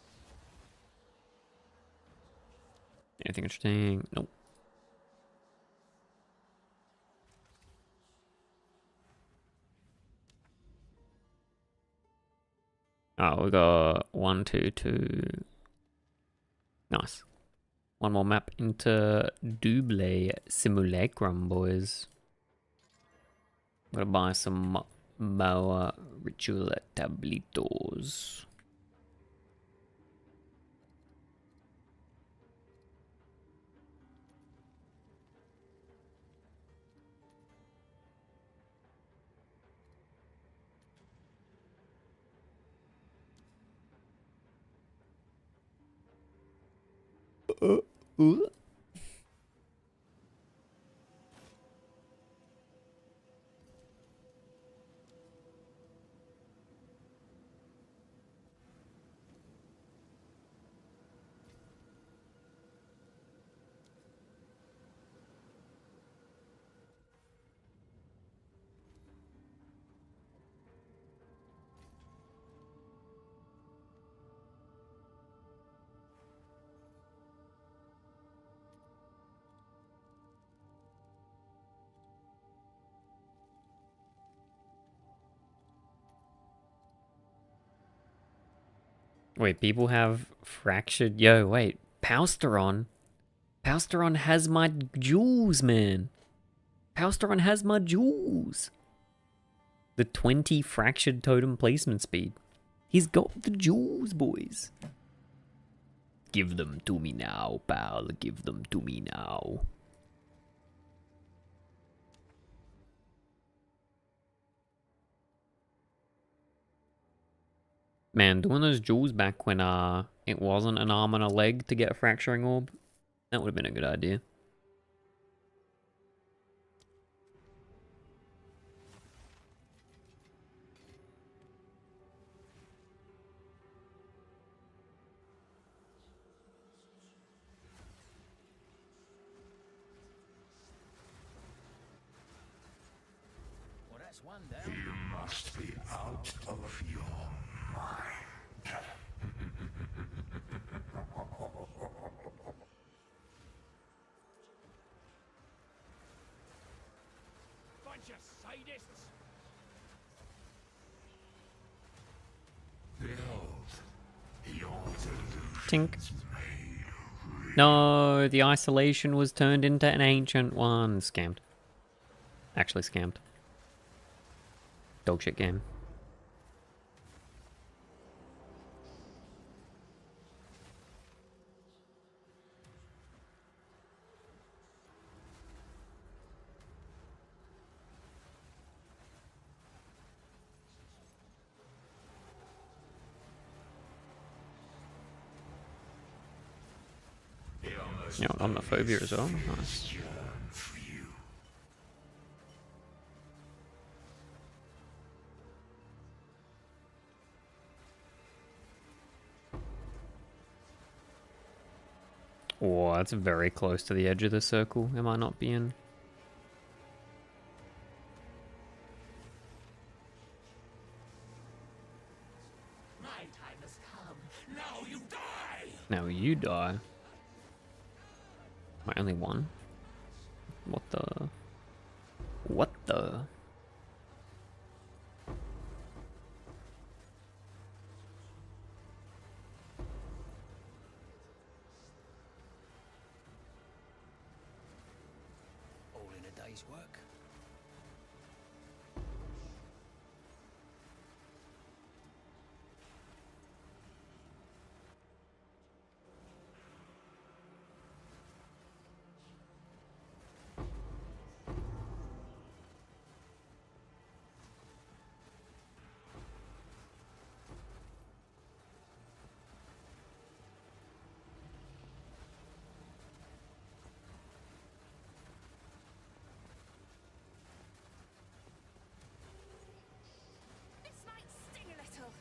Anything interesting? Nope. Oh, we got 1, 2, 2. Nice. One more map into Double Simulacrum, boys. Gotta buy some more ritual tablitos. Wait, people have fractured. Yo, wait. Pausteron. Pausteron has my jewels, man. Pausteron has my jewels. The 20 fractured totem placement speed. He's got the jewels, boys. Give them to me now, pal. Give them to me now. Man, doing those jewels back when it wasn't an arm and a leg to get a fracturing orb, that would have been a good idea. Well, that's one down. You must be out of your mind. Bunch of sadists. Behold, your delusions Tink. made real. No, the isolation was turned into an ancient one. Scammed. Actually scammed. Dog shit game. Yeah, I'm a phobia as well. Nice. Yearn for you. Oh, that's very close to the edge of the circle. Am I not being? My time has come. Now you die! Now you die. My only one? What the? What the? All in a day's work. This might sting a little.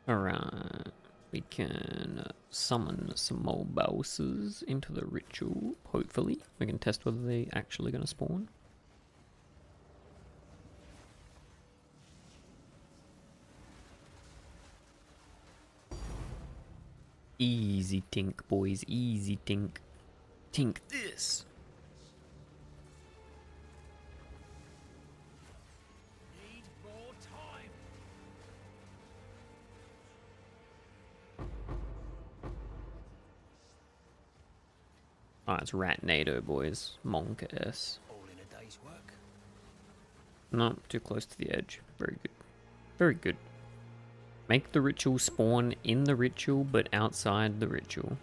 Alright. We can summon some more bosses into the ritual, hopefully. We can test whether they're actually going to spawn. Easy tink, boys. Easy tink. Tink this. Need more time. Ah, it's Ratnado, boys. Monk S. All in a day's work. No, too close to the edge. Very good. Very good. Make the ritual spawn in the ritual, but outside the ritual.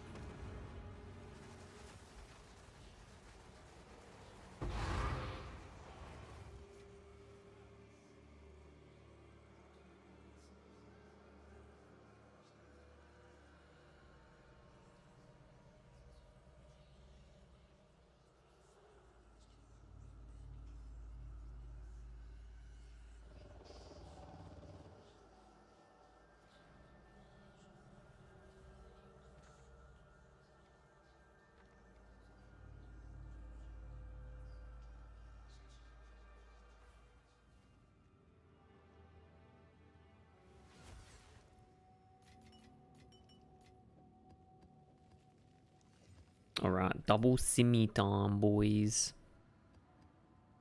Alright, double simmy time, boys.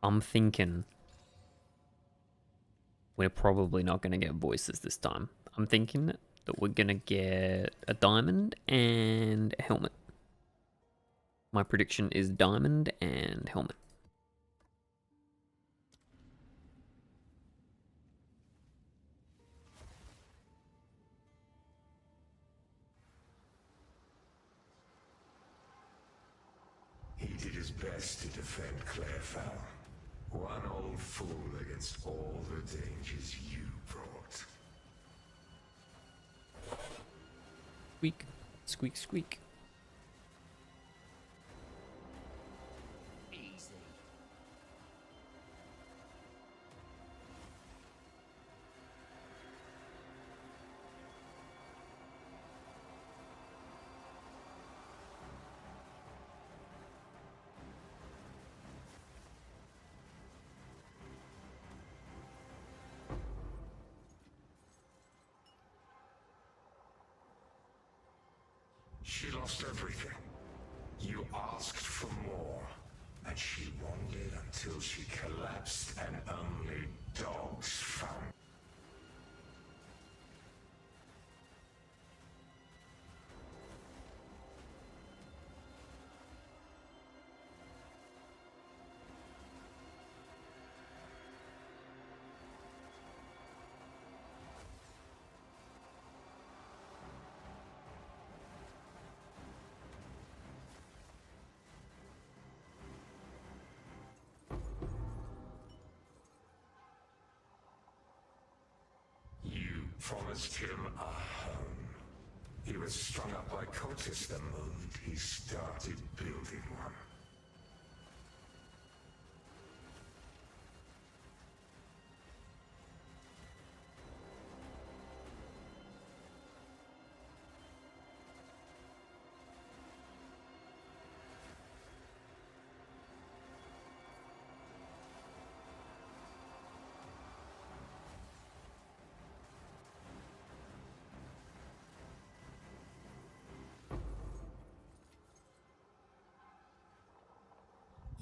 I'm thinking we're probably not going to get voices this time. I'm thinking that we're going to get a diamond and a helmet. My prediction is diamond and helmet. He did his best to defend Clairfowl. One old fool against all the dangers you brought. Squeak, squeak, squeak. Easy. She lost everything. You asked for more, and she wandered until she collapsed and only dogs found. promised him a home. He was strung up by cultists the moment he started building one.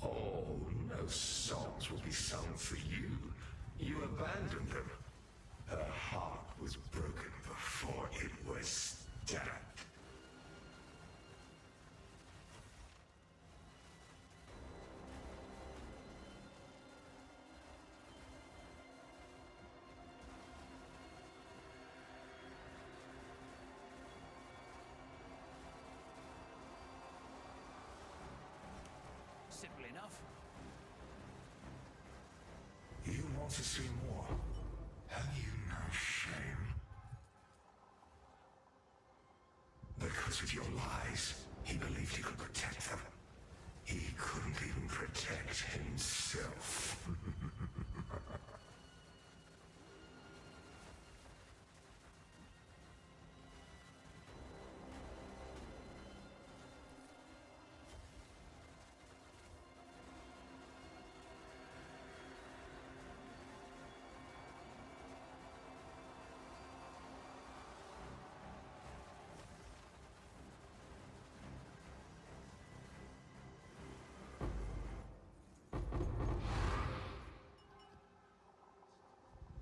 Oh, no songs will be sung for you. You abandoned them. Her heart was broken before it was stabbed. Simple enough. You want to see more? Have you no shame? Because of your lies, he believed he could protect them. He couldn't even protect himself.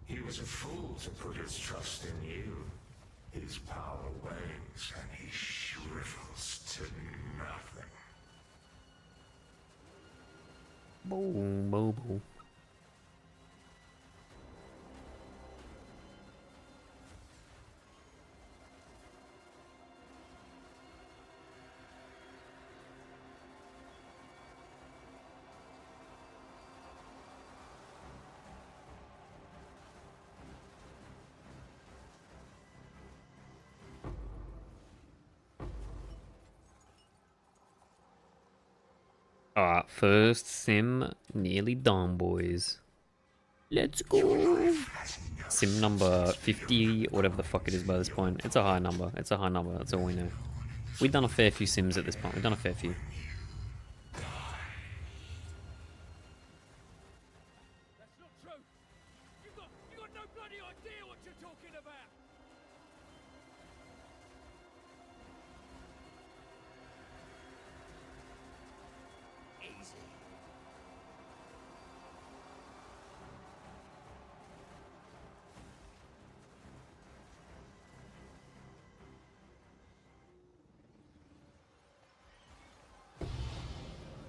He was a fool to put his trust in you. His power wanes and he shrivels to nothing. Boom, boom, boom. Alright, first sim nearly done, boys. Let's go. Sim number 50, whatever the fuck it is by this point. It's a high number. It's a high number. That's all we know. We've done a fair few sims at this point. We've done a fair few. That's not true. You got no bloody idea what you're talking about. Easy.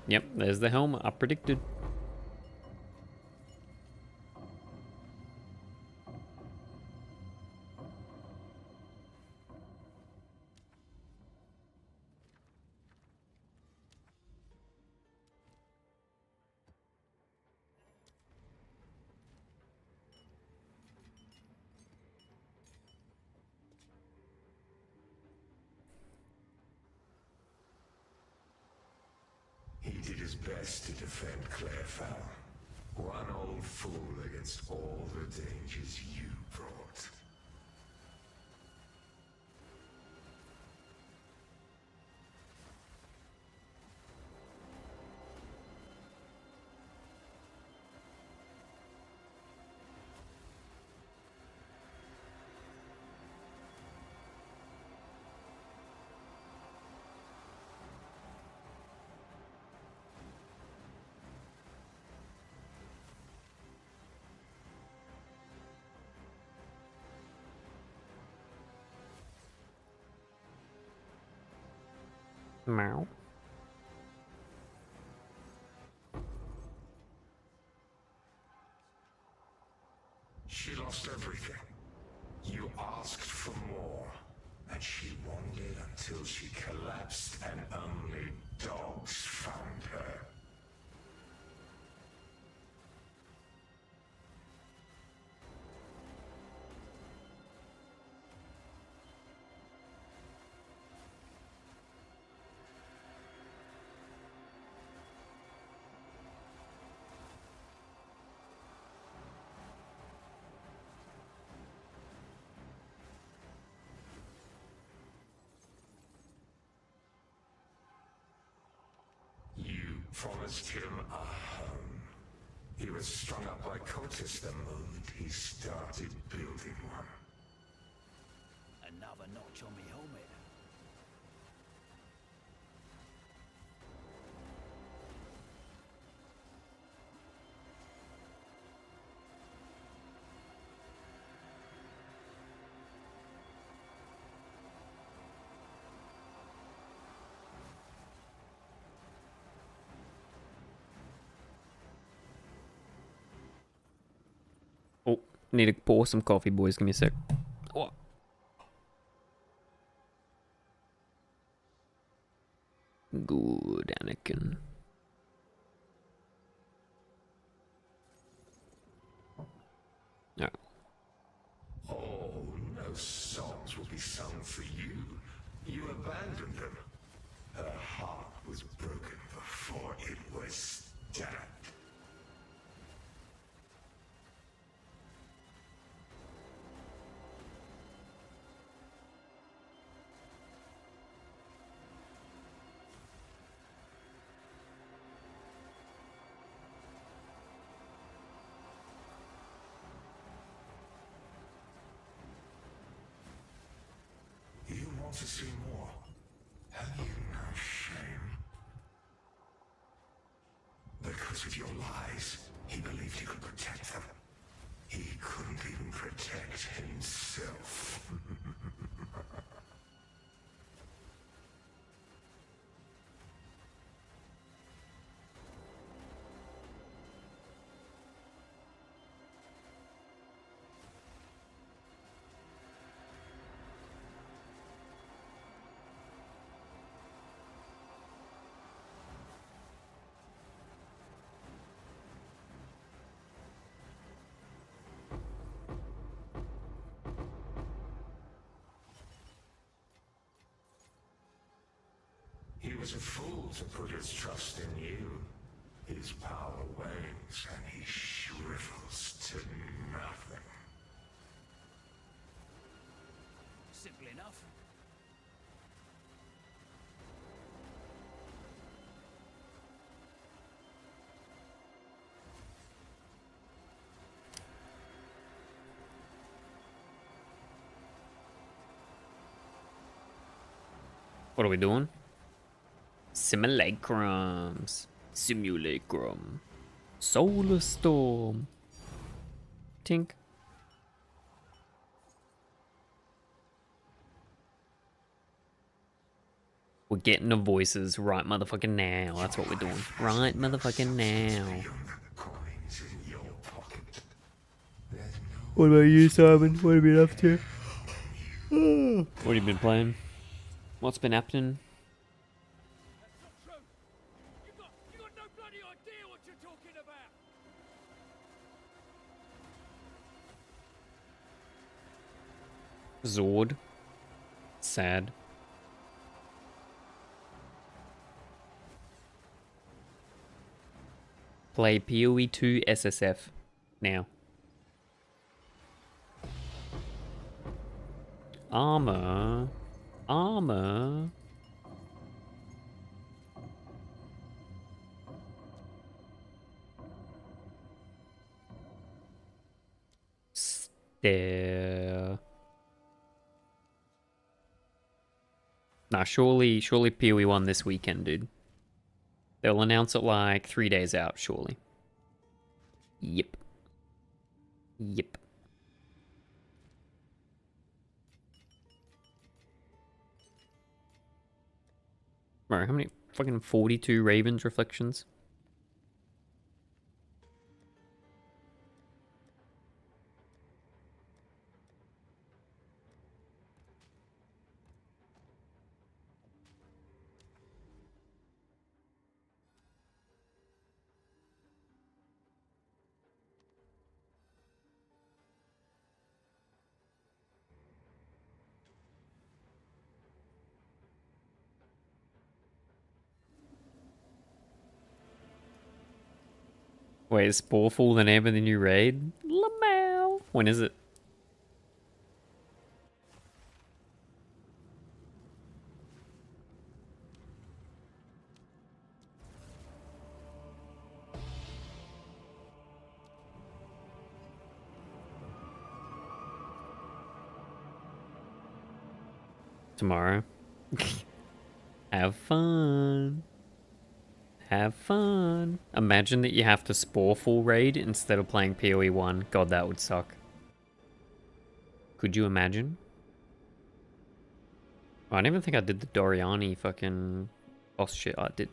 Yep, there's the helmet I predicted. He did his best to defend Clairfowl. One old fool against all the dangers you brought. Meow. She lost everything. You asked for more, and she wandered until she collapsed and only dogs found her. promised him a home. He was strung up by cultists the moment he started building one. Another notch on me helmet. Oh, need to pour some coffee, boys. Give me a sec. Oh. Good, Anakin. Alright. Oh, no songs will be sung for you. You abandoned them. Her heart was broken before it was stabbed. You want to see more? Have you no shame? Because of your lies, he believed he could protect them. He couldn't even protect himself. He was a fool to put his trust in you. His power wanes and he shrivels to nothing. Simple enough. What are we doing? Simulacrums. Simulacrum. Solar Storm. Tink. We're getting the voices right motherfucking now. That's what we're doing. Right motherfucking now. Beyond the coins in your pocket. There's no What about you, Simon? What have you been up to? What have you been playing? What's been happening? That's not true. You got no bloody idea what you're talking about. Zord. Sad. Play PoE 2 SSF now. Armor. Armor. Stare. Nah, surely PoE 1 this weekend, dude. They'll announce it like 3 days out, surely. Yep. Yep. Bro, how many fucking 42 Ravens reflections? Wait, is Sporeful the name of the new raid? Lamau. When is it? Tomorrow. Have fun. Have fun. Imagine that you have to spore full raid instead of playing PoE 1. God, that would suck. Could you imagine? Oh, I don't even think I did the Doriani fucking boss shit. I did.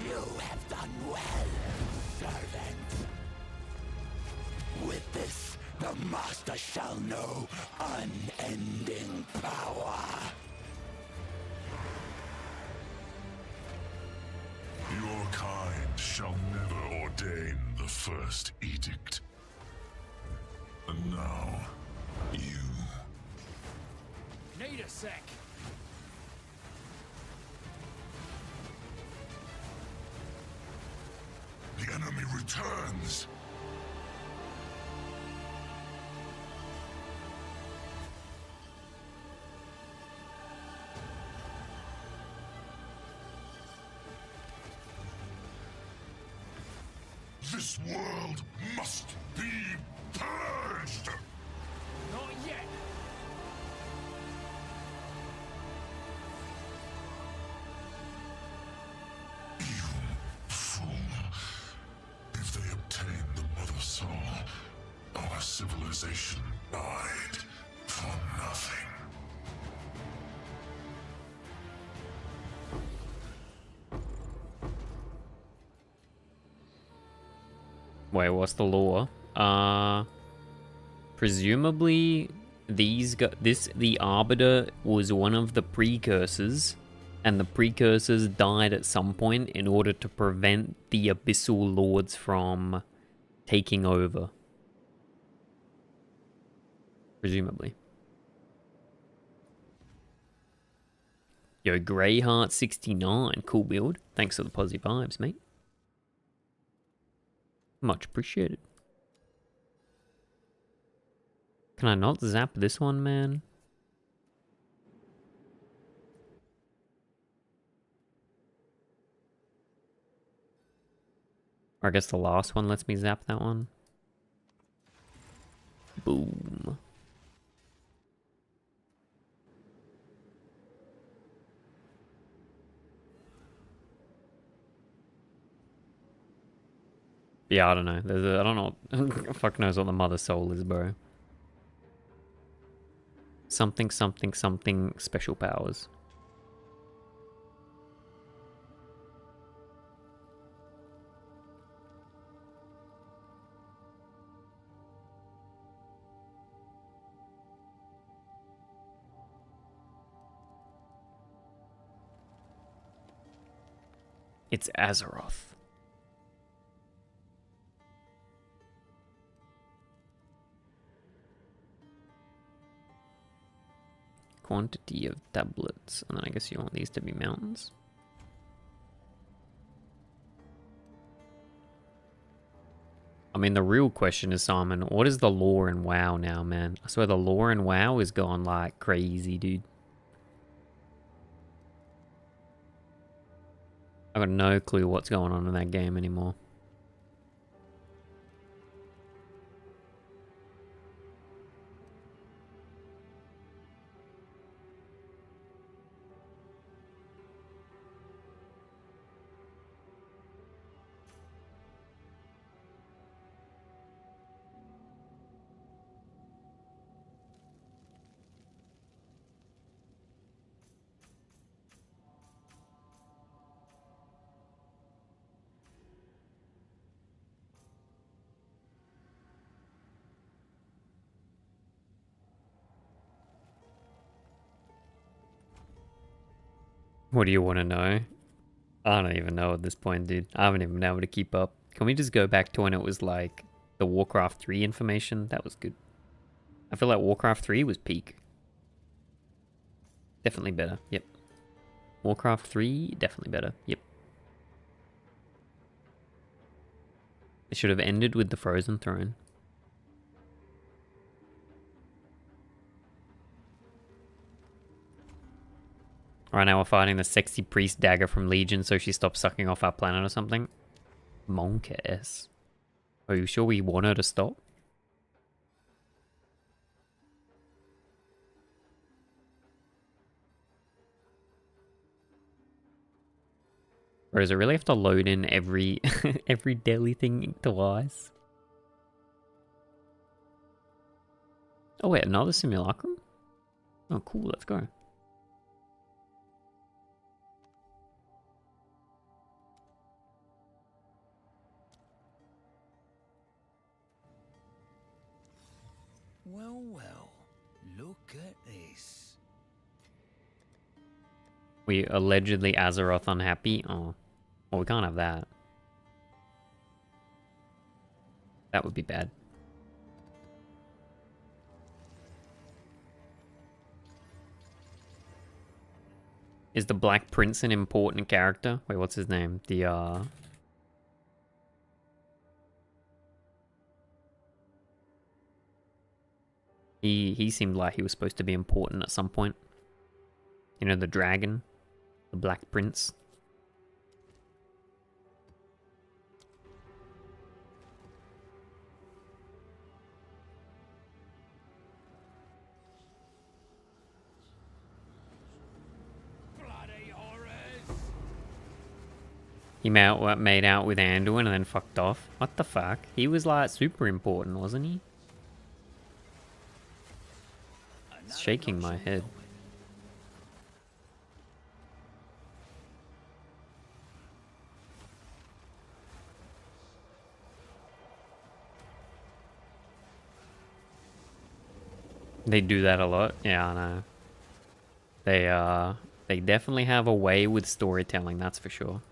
You have done well, servant. With this, the Master shall know unending power. Your kind shall never ordain the first edict. And now, you. Need a sec. The enemy returns. This world must be purged! Not yet. Fool. If they obtain the Mother Soul, our civilization died for nothing. Wait, what's the lore? Presumably the Arbiter was one of the precursors, and the precursors died at some point in order to prevent the Abyssal Lords from taking over. Presumably. Yo, Greyheart69, cool build. Thanks for the positive vibes, mate. Much appreciated. Can I not zap this one, man? Or I guess the last one lets me zap that one. Boom. Yeah, I don't know. I don't know. Fuck knows what the Mother Soul is, bro. Something, something, something special powers. It's Azeroth. Quantity of tablets. And then I guess you want these to be mountains. I mean, the real question is, Simon, what is the lore in WoW now, man? I swear the lore in WoW is going like crazy, dude. I've got no clue what's going on in that game anymore. What do you want to know? I don't even know at this point, dude. I haven't even been able to keep up. Can we just go back to when it was like the Warcraft 3 information? That was good. I feel like Warcraft 3 was peak. Definitely better. Yep. Warcraft 3, definitely better. Yep. It should have ended with the Frozen Throne. Right now we're fighting the sexy priest dagger from Legion so she stops sucking off our planet or something. Monk-S. Are you sure we want her to stop? Or does it really have to load in every every daily thing twice? Oh wait, another simulacrum? Oh cool, let's go. Well, well, look at this. We allegedly Azeroth unhappy? Oh. Well, we can't have that. That would be bad. Is the Black Prince an important character? Wait, what's his name? He seemed like he was supposed to be important at some point. You know, the dragon? The Black Prince? Bloody horrors! He made out with Anduin and then fucked off. What the fuck? He was like super important, wasn't he? It's shaking my head. They do that a lot. Yeah, I know. They definitely have a way with storytelling, that's for sure.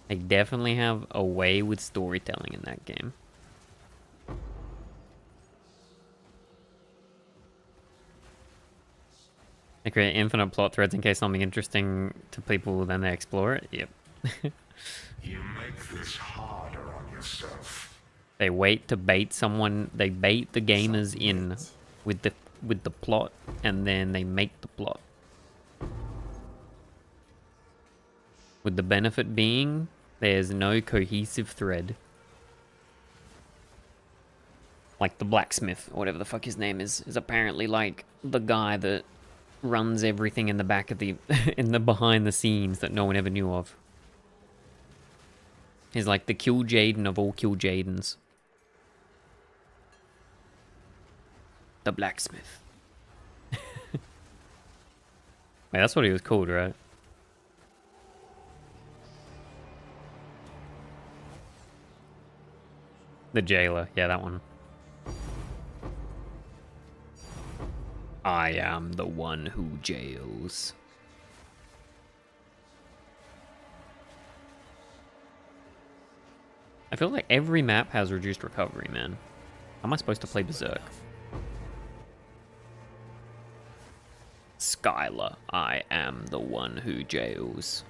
They definitely have a way with storytelling in that game. They create infinite plot threads in case something interesting to people, then they explore it. Yep. You make this harder on yourself. They wait to bait someone. They bait the gamers in with the plot, and then they make the plot. With the benefit being, there's no cohesive thread. Like the blacksmith, or whatever the fuck his name is apparently like the guy that runs everything in the back of the in the behind the scenes that no one ever knew of. He's like the Kill Jaden of all Kill Jadens. The blacksmith. Wait, that's what he was called, right? The jailer. Yeah, that one. I am the one who jails. I feel like every map has reduced recovery, man. How am I supposed to play Berserk? Skylar, I am the one who jails.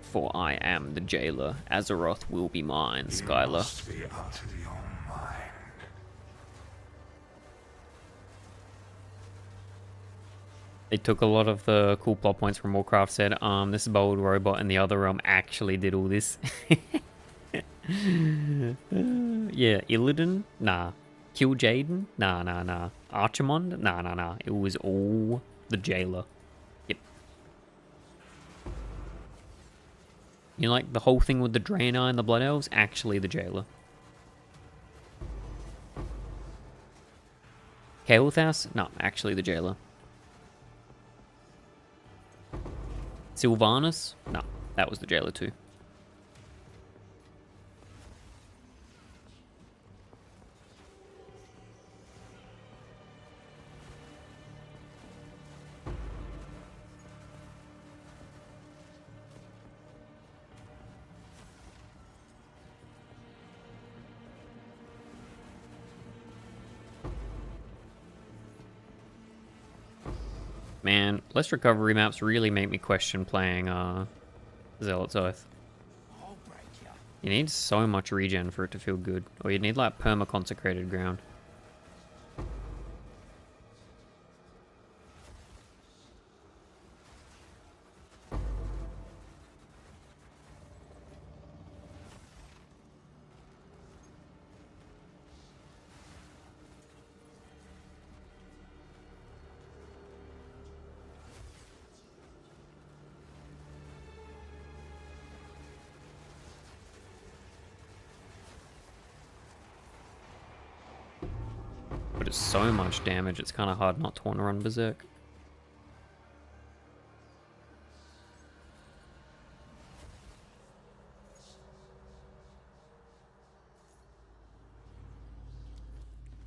For I am the jailer. Azeroth will be mine, Skylar. You must be out of your mind. They took a lot of the cool plot points from Warcraft, said, this bold robot in the other realm actually did all this. Yeah, Illidan? Nah. Kill Jaden? Nah. Archimond? Nah. It was all the jailer. Yep. You know, like the whole thing with the Draenei and the Blood Elves? Actually the jailer. Kael'thas? No, actually the jailer. Sylvanas? No, that was the jailer too. Man, less recovery maps really make me question playing Zealot's Oath. I'll break you. You need so much regen for it to feel good. Or you need like perma-consecrated ground. so much damage, it's kind of hard not to want to run Berserk.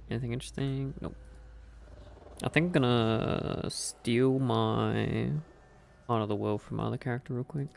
Anything interesting? Nope. I think I'm gonna steal my Heart of the World from my other character real quick.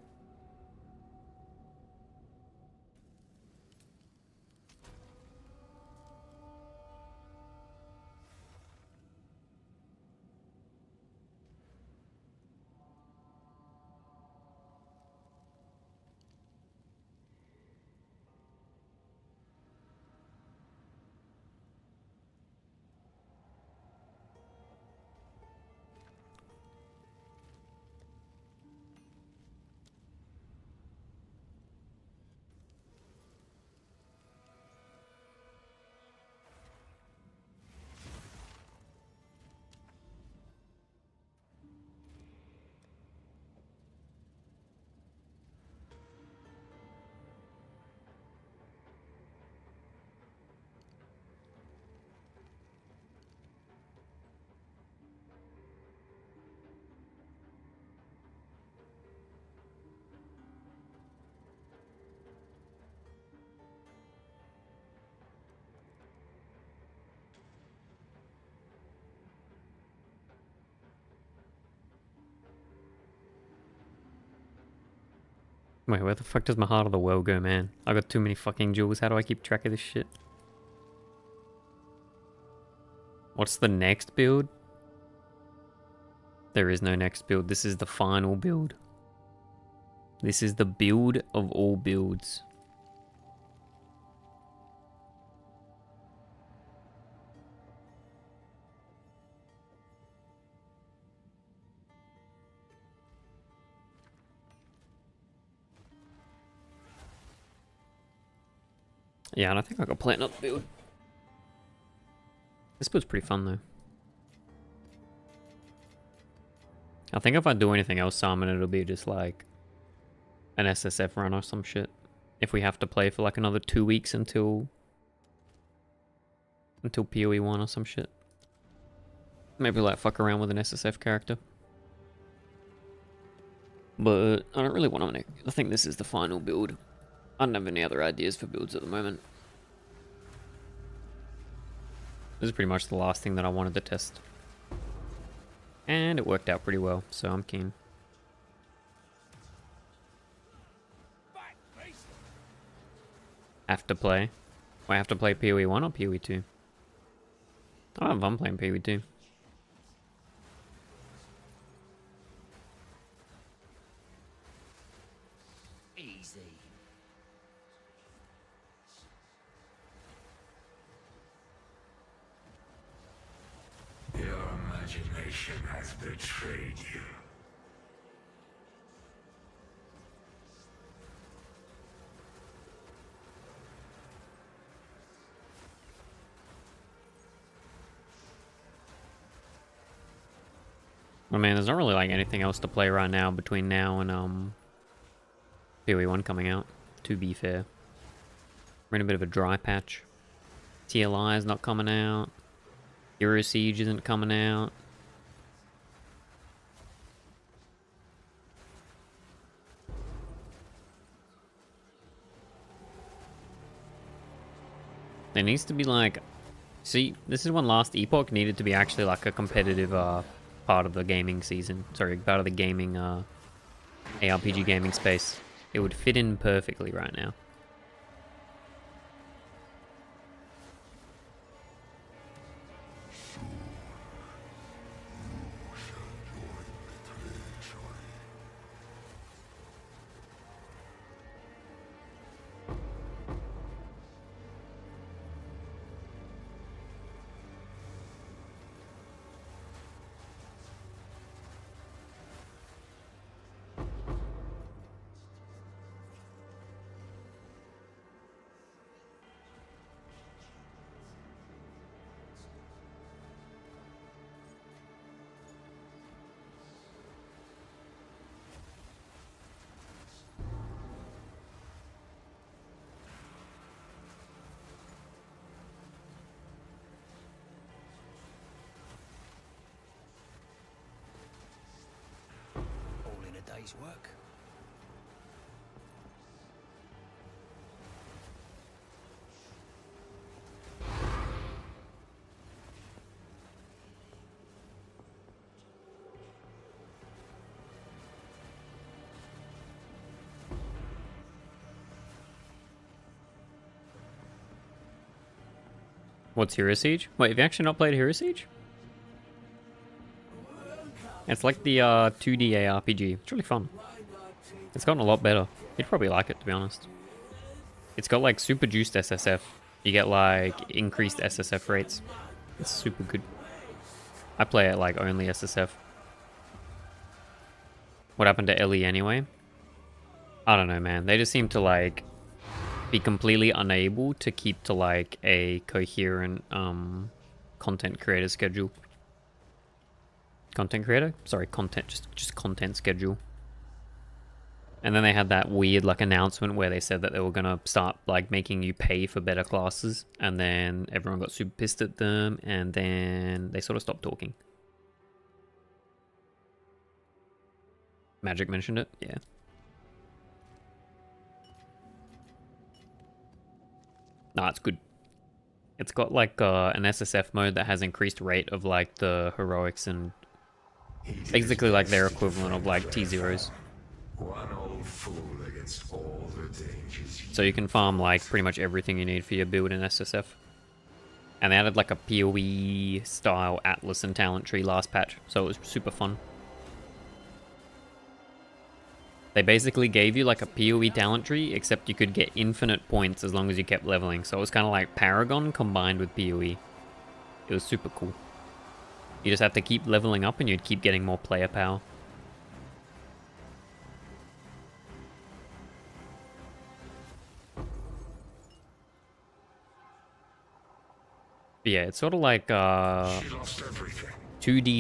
Wait, where the fuck does my Heart of the World go, man? I got too many fucking jewels. How do I keep track of this shit? What's the next build? There is no next build. This is the final build. This is the build of all builds. Yeah, and I think I got planned up build. This build's pretty fun though. I think if I do anything else summon, it'll be just like an SSF run or some shit. If we have to play for like another 2 weeks until PoE 1 or some shit. Maybe like fuck around with an SSF character. But I don't really want to. I think this is the final build. I don't have any other ideas for builds at the moment. This is pretty much the last thing that I wanted to test. And it worked out pretty well, so I'm keen. Back, beast! Have to play? Do I have to play PoE 1 or PoE 2? I don't have fun playing PoE 2. Easy. Your imagination has betrayed you. I mean, there's not really like anything else to play right now between now and PoE 1 coming out, to be fair. We're in a bit of a dry patch. TLI is not coming out. Hero Siege isn't coming out. There needs to be like... See, this is when last Epoch needed to be actually like a competitive part of the gaming season. Sorry, part of the gaming ARPG gaming space. It would fit in perfectly right now. day's work. What's Hero Siege? Wait, have you actually not played Hero Siege? It's like the 2D ARPG. It's really fun. It's gotten a lot better. You'd probably like it, to be honest. It's got like super juiced SSF. You get like increased SSF rates. It's super good. I play it like only SSF. What happened to Ellie anyway? I don't know, man. They just seem to like be completely unable to keep to like a coherent content creator schedule. Content creator? Sorry, content, just content schedule. And then they had that weird like announcement where they said that they were gonna start like making you pay for better classes, and then everyone got super pissed at them, and then they sort of stopped talking. Magic mentioned it? Yeah. Nah, it's good. It's got like an SSF mode that has increased rate of like the heroics and basically like their equivalent of like T0s. One old fool against all the dangers. So you can farm like pretty much everything you need for your build in SSF. And they added like a PoE style Atlas and talent tree last patch, so it was super fun. They basically gave you like a PoE talent tree, except you could get infinite points as long as you kept leveling. So it was kind of like Paragon combined with PoE. It was super cool. You just had to keep leveling up and you'd keep getting more player power. But yeah, it's sort of like 2D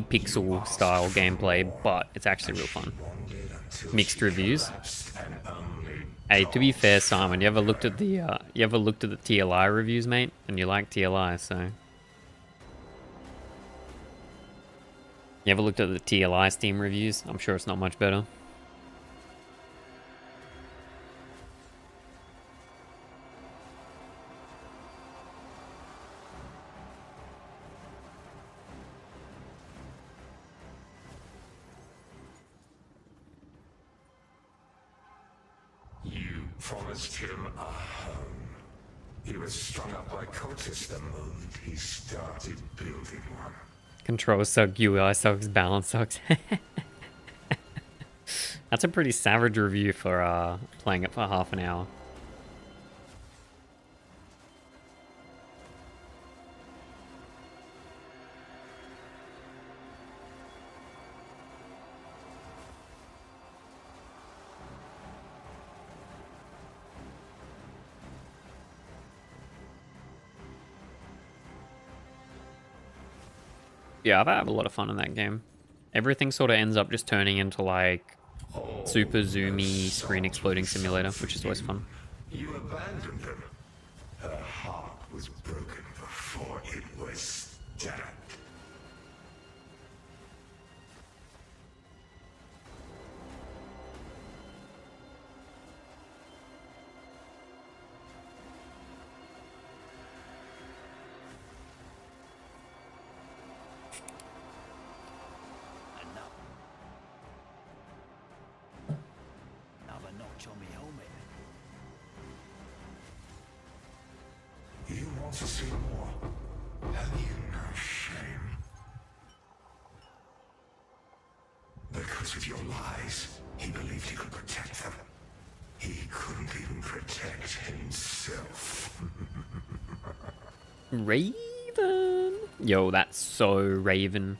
pixel style gameplay, but it's actually real fun. Mixed reviews. Hey, to be fair, Simon, you ever looked at the TLI reviews, mate? And you like TLI, so you ever looked at the TLI Steam reviews? I'm sure it's not much better. Promised him a home. He was strung up by cultists the moment he started building one. Control suck, UI sucks, balance sucks. That's a pretty savage review for playing it for half an hour. Yeah, I've had a lot of fun in that game. Everything sort of ends up just turning into like super zoomy screen exploding simulator, which is always fun. You abandoned them. Her heart was broken before it was stabbed. Another notch on me helmet. You want to see more? Have you no shame? Because of your lies, he believed he could protect them. He couldn't even protect himself. Raven! Yo, that's so Raven.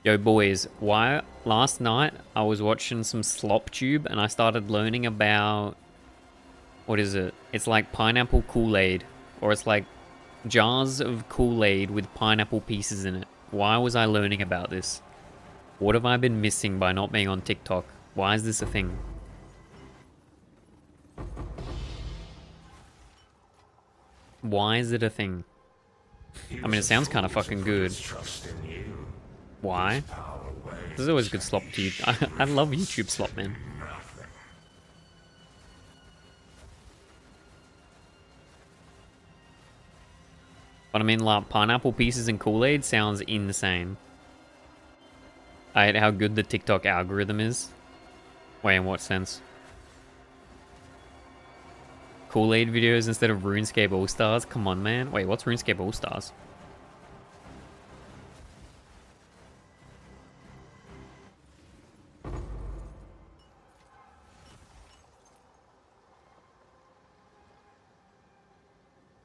Yo, boys, why last night I was watching some SlopTube and I started learning about, what is it? It's like pineapple Kool-Aid, or it's like jars of Kool-Aid with pineapple pieces in it. Why was I learning about this? What have I been missing by not being on TikTok? Why is this a thing? Why is it a thing? I mean, it sounds kind of fucking good. Why? There's always good slop to you. I love YouTube slop, man. But I mean, like, pineapple pieces and Kool-Aid sounds insane. I hate how good the TikTok algorithm is. Wait, in what sense? Kool-Aid videos instead of RuneScape All-Stars? Come on, man. Wait, what's RuneScape All-Stars?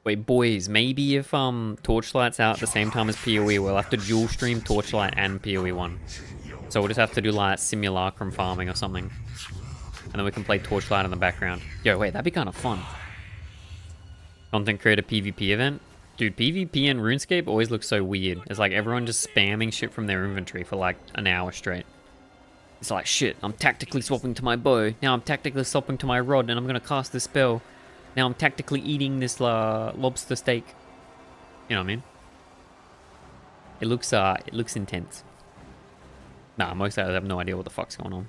Wait, boys, maybe if Torchlight's out at the same time as PoE, we'll have to dual stream Torchlight and PoE 1. So we'll just have to do like simulacrum farming or something. And then we can play Torchlight in the background. Yo, wait, that'd be kind of fun. Content creator PvP event? Dude, PvP and RuneScape always looks so weird. It's like everyone just spamming shit from their inventory for like an hour straight. It's like, shit, I'm tactically swapping to my bow. Now I'm tactically swapping to my rod and I'm gonna cast this spell. Now I'm tactically eating this lobster steak. You know what I mean? It looks intense. Nah, most of us have no idea what the fuck's going on.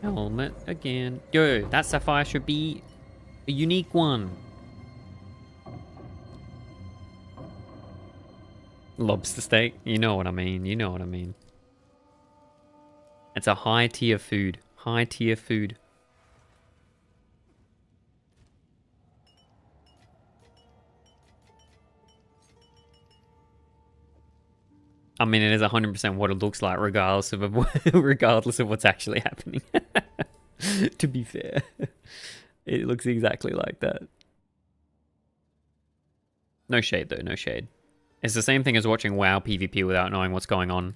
Helmet again. Yo, that sapphire should be a unique one. Lobster steak? You know what I mean. You know what I mean. It's a high tier food. High tier food. I mean, it is 100% what it looks like, regardless of what's actually happening. To be fair, it looks exactly like that. No shade, though. No shade. It's the same thing as watching WoW PvP without knowing what's going on.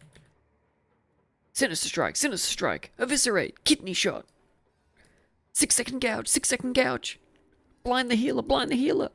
Sinister strike, eviscerate, kidney shot. 6-second gouge, 6-second gouge. Blind the healer, blind the healer.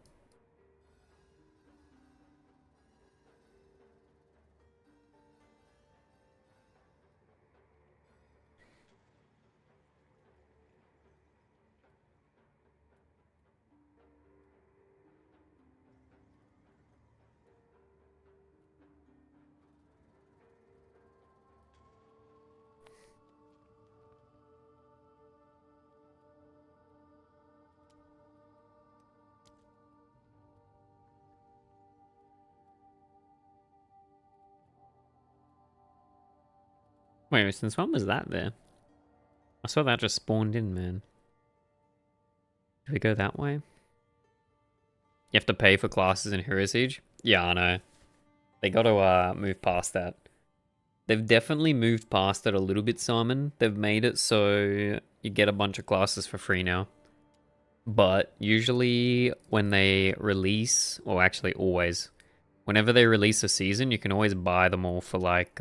Wait, since when was that there? I saw that just spawned in, man. Do we go that way? You have to pay for classes in Hero Siege? Yeah, I know. They gotta move past that. They've definitely moved past it a little bit, Simon. They've made it so you get a bunch of classes for free now. But usually when they release, or actually always, whenever they release a season, you can always buy them all for like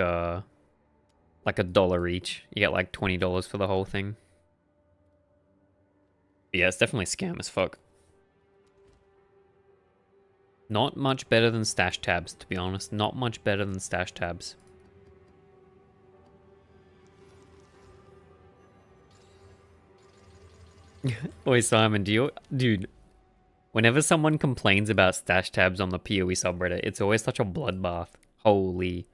$1 each. You get like $20 for the whole thing. But yeah, it's definitely scam as fuck. Not much better than stash tabs, to be honest. Not much better than stash tabs. Oi, Simon, dude, whenever someone complains about stash tabs on the PoE subreddit, it's always such a bloodbath. Holy.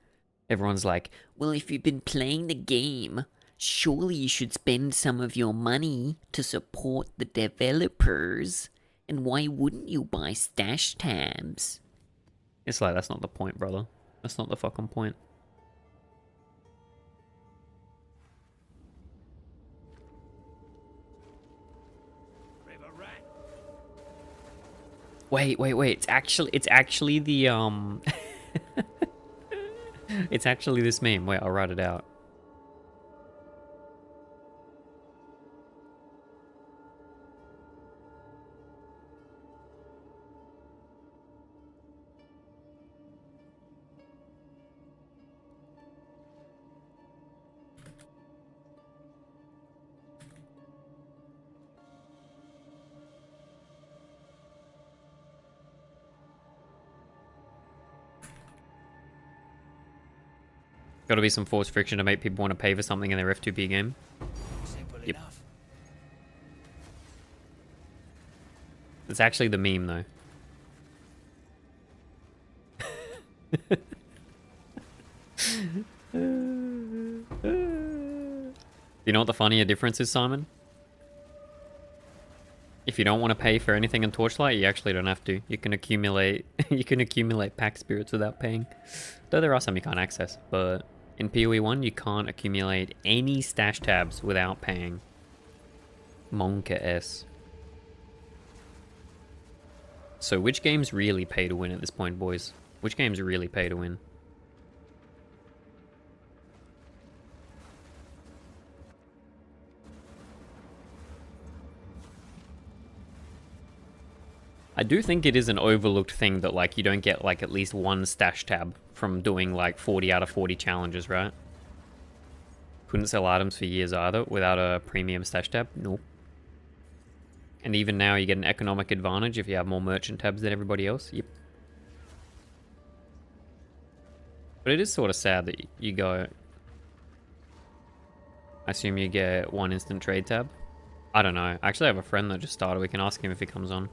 Everyone's like, well, if you've been playing the game, surely you should spend some of your money to support the developers. And why wouldn't you buy stash tabs? It's like, that's not the point, brother. That's not the fucking point. Wait. It's actually the it's actually this meme. Wait, I'll write it out. Gotta be some forced friction to make people want to pay for something in their F2P game. Simple Yep. enough. It's actually the meme, though. You know what the funnier difference is, Simon? If you don't want to pay for anything in Torchlight, you actually don't have to. You can accumulate you can accumulate pack spirits without paying. Though there are some you can't access, but in PoE 1 you can't accumulate any stash tabs without paying. Monka S. So which games really pay to win at this point, boys? Which games really pay to win? I do think it is an overlooked thing that, like, you don't get, like, at least one stash tab from doing, like, 40 out of 40 challenges, right? Couldn't sell items for years either without a premium stash tab. Nope. And even now you get an economic advantage if you have more merchant tabs than everybody else. Yep. But it is sort of sad that you go... I assume you get one instant trade tab. I don't know. I actually have a friend that just started. We can ask him if he comes on.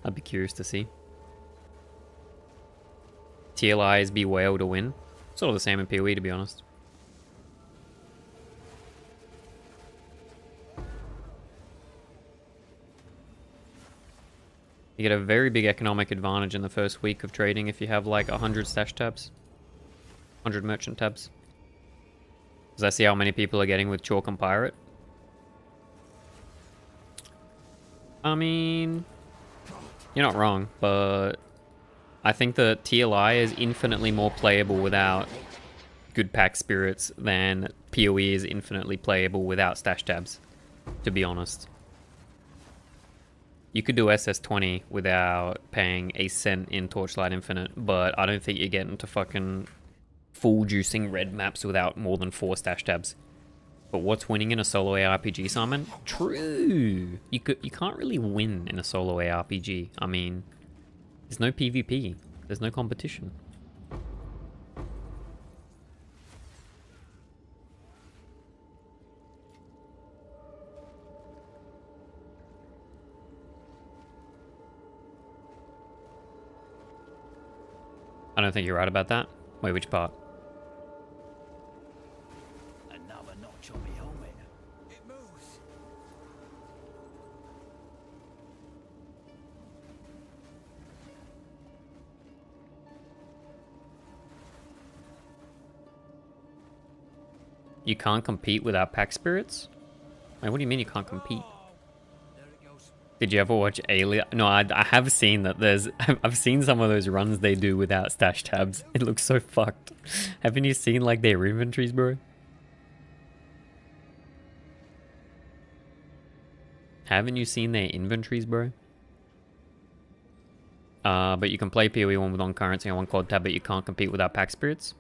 I'd be curious to see. TLI is be whale to win. Sort of the same in PoE, to be honest. You get a very big economic advantage in the first week of trading if you have like 100 stash tabs. 100 merchant tabs. Does that see how many people are getting with Chalk and Pirate? I mean... You're not wrong, but I think the TLI is infinitely more playable without good pack spirits than PoE is infinitely playable without stash tabs, to be honest. You could do SS20 without paying a cent in Torchlight Infinite, but I don't think you get into fucking full juicing red maps without more than 4 stash tabs. But what's winning in a solo ARPG, Simon? True! You can't really win in a solo ARPG. I mean, there's no PvP. There's no competition. I don't think you're right about that. Wait, which part? Another notch on my helmet. It moves. You can't compete without pack spirits? Wait, what do you mean you can't compete? Did you ever watch Alien? No, I have seen that there's... I've seen some of those runs they do without stash tabs. It looks so fucked. Haven't you seen, like, their inventories, bro? Haven't you seen their inventories, bro? But you can play PoE 1 with on currency on one quad tab, but you can't compete without pack spirits?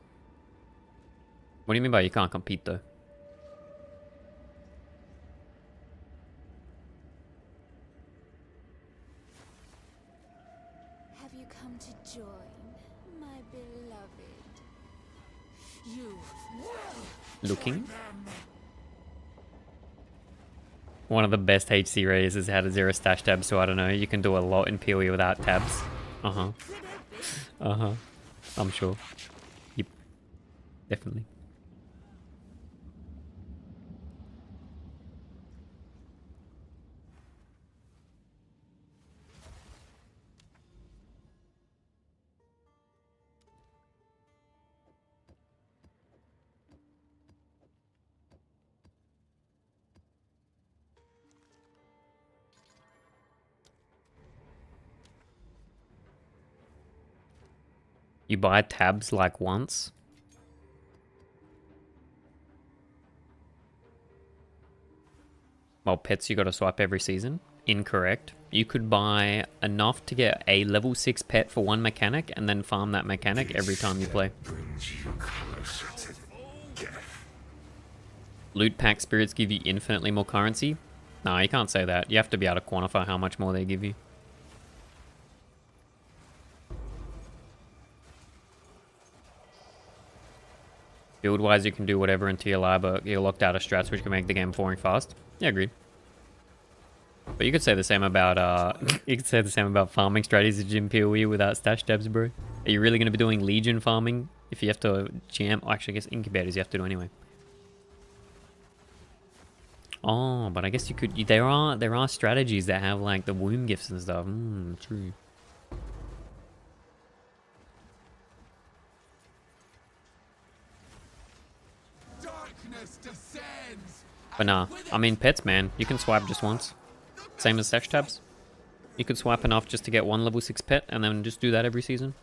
What do you mean by you can't compete, though? Have you come to join, my beloved? You will. Looking? One of the best HC rays has had a 0 stash tab, so I don't know. You can do a lot in PoE without tabs. Uh-huh. Uh-huh. I'm sure. Yep. Definitely. You buy tabs like once. Well, pets you gotta swipe every season. Incorrect. You could buy enough to get a level 6 pet for one mechanic and then farm that mechanic every time you play. Loot pack spirits give you infinitely more currency? No, you can't say that. You have to be able to quantify how much more they give you. Build-wise, you can do whatever in TLI, but you're locked out of strats which can make the game boring fast. Yeah, agreed. But you could say the same about you could say the same about farming strategies in PoE without stash tabs, bro. Are you really going to be doing Legion farming if you have to jam? Oh, actually, I guess incubators you have to do anyway. Oh, but I guess you could. There are strategies that have like the womb gifts and stuff. True. Darkness descends. But nah, I mean pets, man. You can swipe just once. Same as stash tabs. You could swipe enough just to get one level 6 pet, and then just do that every season.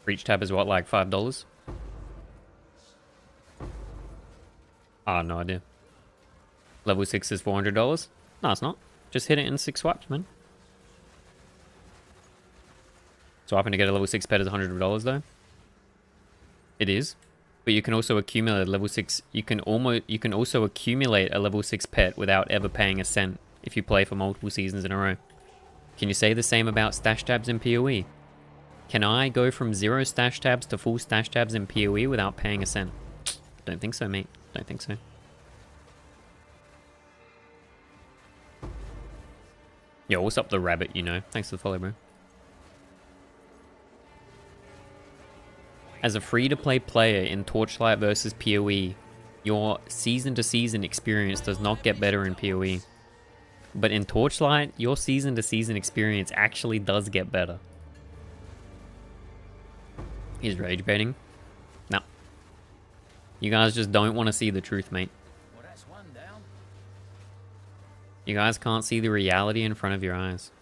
Each tab is what, like $5? Ah, no idea. Level 6 is $400? No, it's not. Just hit it in 6 swipes, man. Swiping to get a level 6 pet is $100 though. It is. But you can also accumulate a level 6. You can also accumulate a level 6 pet without ever paying a cent if you play for multiple seasons in a row. Can you say the same about stash tabs in PoE? Can I go from 0 stash tabs to full stash tabs in PoE without paying a cent? Don't think so, mate. Don't think so. Yo, what's up, the rabbit, you know? Thanks for the follow, bro. As a free-to-play player in Torchlight versus PoE, your season-to-season experience does not get better in PoE. But in Torchlight, your season-to-season experience actually does get better. He's rage baiting. No. You guys just don't want to see the truth, mate. Well, that's one down. You guys can't see the reality in front of your eyes.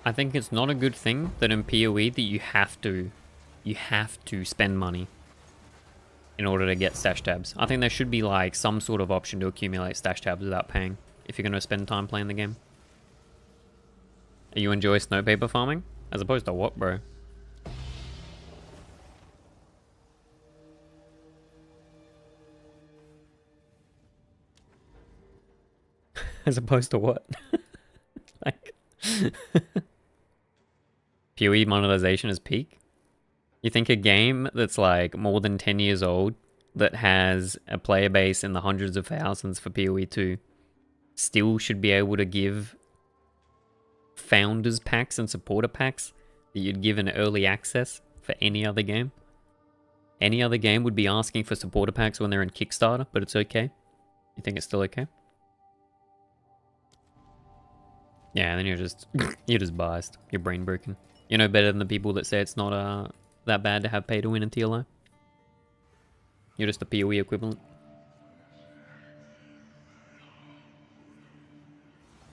I think it's not a good thing that in PoE that you have to spend money in order to get stash tabs. I think there should be like some sort of option to accumulate stash tabs without paying if you're going to spend time playing the game. You enjoy snow paper farming? As opposed to what, bro? As opposed to what? Like... PoE monetization is peak? You think a game that's like more than 10 years old, that has a player base in the hundreds of thousands for PoE 2, still should be able to give founders packs and supporter packs that you'd give in early access for any other game? Any other game would be asking for supporter packs when they're in Kickstarter, but it's okay? You think it's still okay? Yeah, then you're just biased. You're brain broken. You're no better than the people that say it's not that bad to have pay to win in TLO. You're just a PoE equivalent.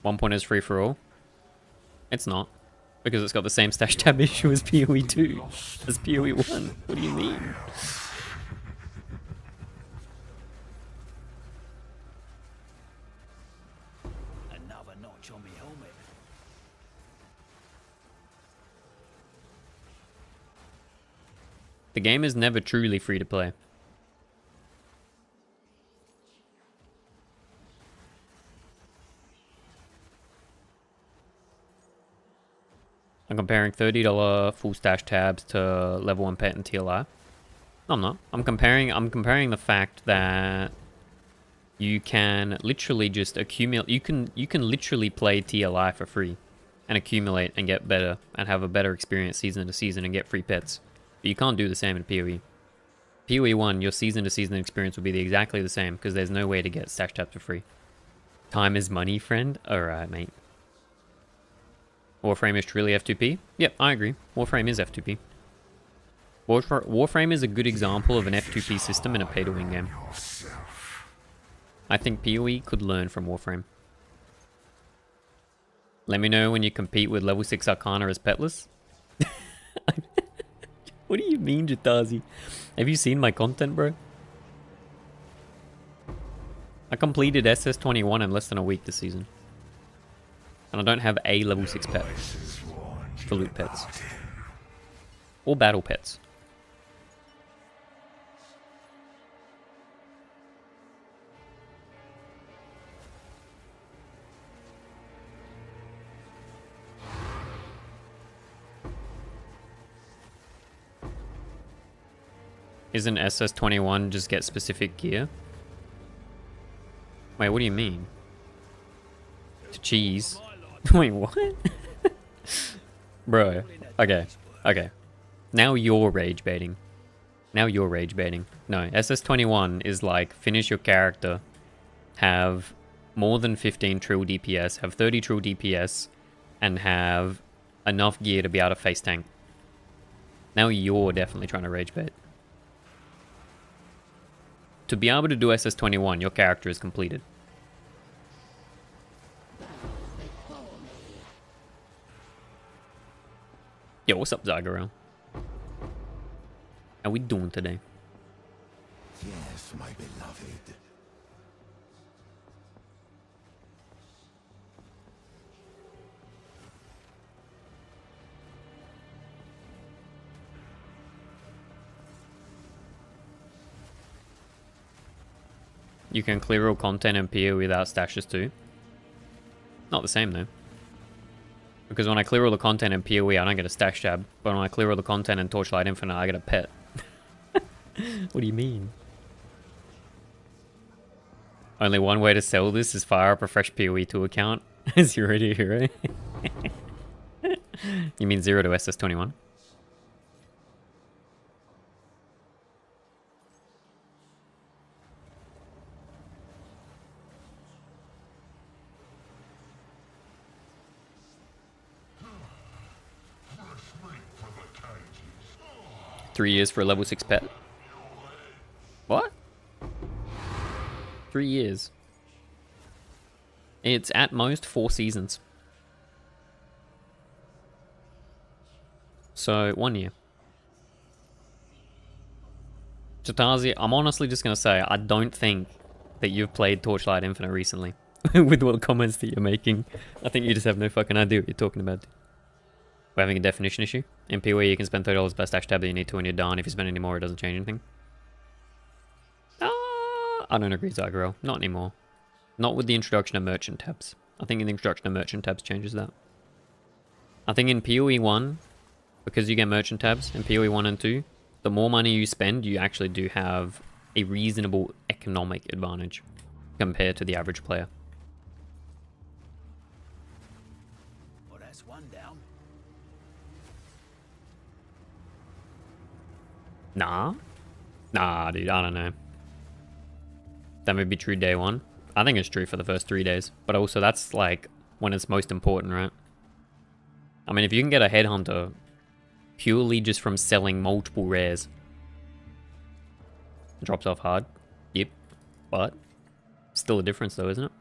1 is free for all. It's not. Because it's got the same stash tab issue as PoE 2. As PoE 1. What do you mean? Another notch on me helmet. The game is never truly free to play. I'm comparing $30 full stash tabs to level 1 pet and TLI. No, I'm not. I'm comparing the fact that you can literally just accumulate. You can literally play TLI for free and accumulate and get better and have a better experience season to season and get free pets. But you can't do the same in PoE. PoE 1, your season to season experience will be exactly the same because there's no way to get stash tabs for free. Time is money, friend. Alright, mate. Warframe is truly F2P? Yep, I agree. Warframe is F2P. Warframe is a good example of an F2P system in a pay-to-win game. I think PoE could learn from Warframe. Let me know when you compete with level 6 Arcana as petless. What do you mean, Jatazi? Have you seen my content, bro? I completed SS21 in less than a week this season. And I don't have a level 6 pet for loot pets. Or battle pets. Isn't SS21 just get specific gear? Wait, what do you mean? To cheese? Wait, what? Bro, okay, okay. Now you're rage baiting. Now you're rage baiting. No, SS21 is like, finish your character, have more than 15 trill DPS, have 30 trill DPS, and have enough gear to be able to face tank. Now you're definitely trying to rage bait. To be able to do SS21, your character is completed. Yo, what's up, Zagaro? How we doing today? Yes, my beloved. You can clear all content in PO without stashes too. Not the same though. Because when I clear all the content in PoE, I don't get a stash tab. But when I clear all the content in Torchlight Infinite, I get a pet. What do you mean? Only one way to sell this is fire up a fresh PoE2 account. 0 to hero. You mean 0 to SS21? Fresh meat for the cages. 3 years for a level 6 pet. What? 3 years. It's at most 4 seasons. So, 1 year. Chatazi, I'm honestly just going to say, I don't think that you've played Torchlight Infinite recently. With what comments that you're making. I think you just have no fucking idea what you're talking about. We're having a definition issue. In PoE, you can spend $30 per stash tab that you need to when you're done. If you spend any more, it doesn't change anything. I don't agree, Zagaro. Not anymore. Not with the introduction of merchant tabs. I think the introduction of merchant tabs changes that. I think in PoE 1, because you get merchant tabs in PoE 1 and 2, the more money you spend, you actually do have a reasonable economic advantage compared to the average player. Well, that's one down. Nah, dude, I don't know. That may be true day 1. I think it's true for the first 3 days. But also, that's like when it's most important, right? I mean, if you can get a headhunter purely just from selling multiple rares, it drops off hard. Yep. But still a difference though, isn't it?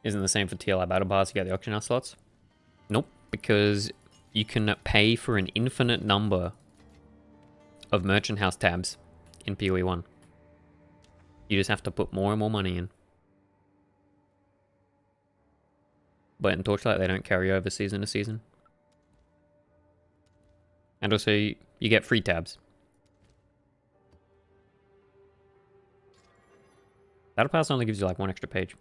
Isn't the same for TLI Battle Pass, you get the auction house slots? Nope, because you can pay for an infinite number of merchant house tabs in PoE 1. You just have to put more and more money in. But in Torchlight, they don't carry over season to season. And also, you get free tabs. Battle Pass only gives you like 1 extra page.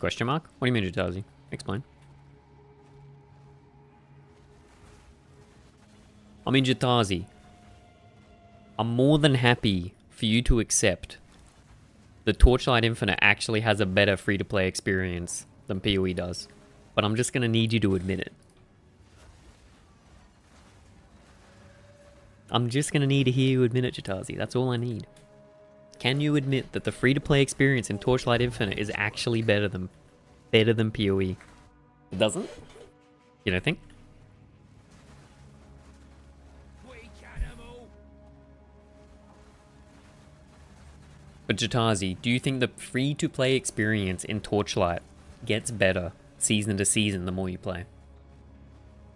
Question mark? What do you mean, Jatazi? Explain. I mean, Jatazi, I'm more than happy for you to accept that Torchlight Infinite actually has a better free-to-play experience than PoE does. But I'm just going to need you to admit it. I'm just going to need to hear you admit it, Jatazi. That's all I need. Can you admit that the free-to-play experience in Torchlight Infinite is actually better than better than PoE. It doesn't? You don't think? Weak animal. But Jatazi, do you think the free-to-play experience in Torchlight gets better season to season the more you play?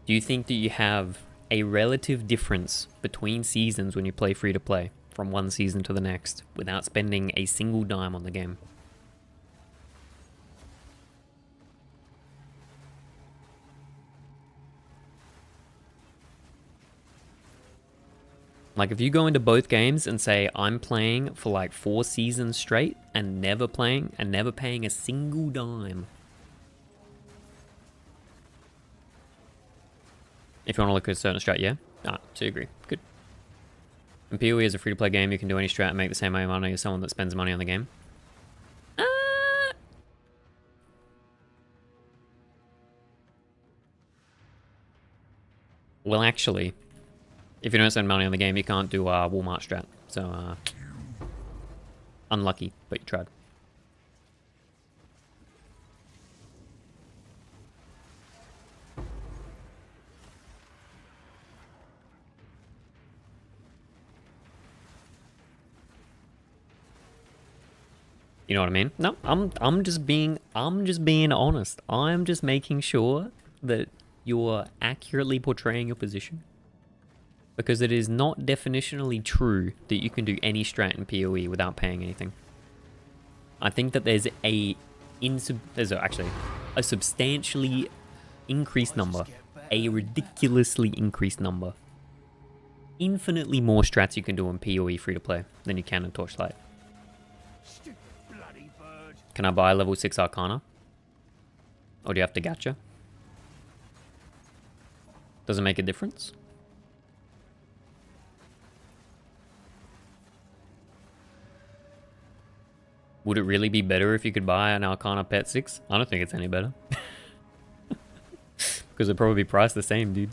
Do you think that you have a relative difference between seasons when you play free-to-play from one season to the next without spending a single dime on the game? Like, if you go into both games and say, I'm playing for like 4 seasons straight and never playing and never paying a single dime. If you want to look at a certain strat, yeah? Ah, so you agree. Good. And PoE is a free-to-play game. You can do any strat and make the same amount of money as someone that spends money on the game. Well, actually, if you don't spend money on the game, you can't do Walmart strat. So, unlucky, but you tried. You know what I mean? No, I'm just being honest. I'm just making sure that you're accurately portraying your position. Because it is not definitionally true that you can do any strat in PoE without paying anything. I think that there's actually a substantially increased number, a ridiculously increased number, infinitely more strats you can do in PoE free to play than you can in Torchlight. Stupid bloody bird. Can I buy level 6 Arcana? Or do you have to gacha? Does it make a difference? Would it really be better if you could buy an Arcana Pet 6? I don't think it's any better. Because it'd probably be priced the same, dude.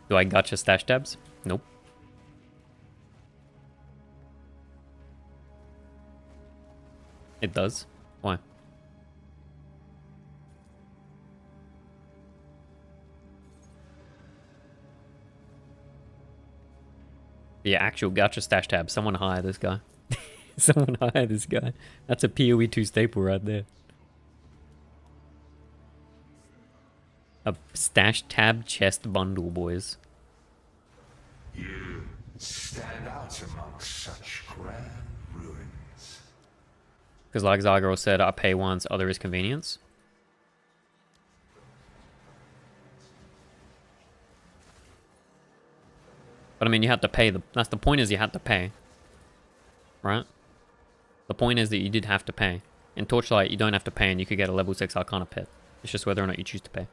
Do I gacha stash tabs? Nope. It does? Why? The actual gacha stash tab. Someone hire this guy. Someone hire this guy. That's a PoE 2 staple right there. A stash tab chest bundle, boys. You stand out amongst such grand ruins. Because like Zygor said, I pay once, other is convenience. But I mean, you have to pay. That's the point, is you have to pay. Right? The point is that you did have to pay. In Torchlight, you don't have to pay and you could get a level 6 Arcana pet. It's just whether or not you choose to pay.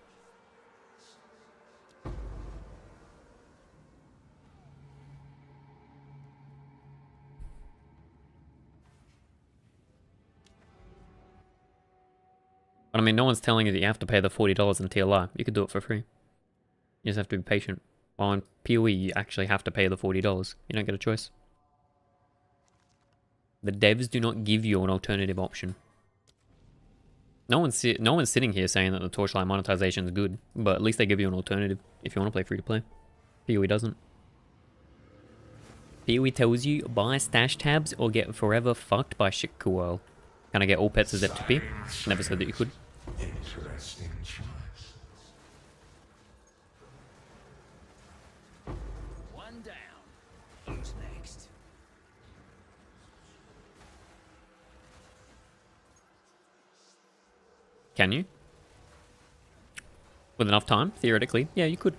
But I mean, no one's telling you that you have to pay the $40 in TLI. You could do it for free. You just have to be patient. While in PoE, you actually have to pay the $40. You don't get a choice. The devs do not give you an alternative option. No one's sitting here saying that the Torchlight monetization is good, but at least they give you an alternative if you want to play free to play. PoE doesn't. PoE tells you buy stash tabs or get forever fucked by shit coil. Can I get all pets as FTP? Never said that you could. Interesting choice. One down. Who's next? Can you? With enough time? Theoretically. Yeah, you could.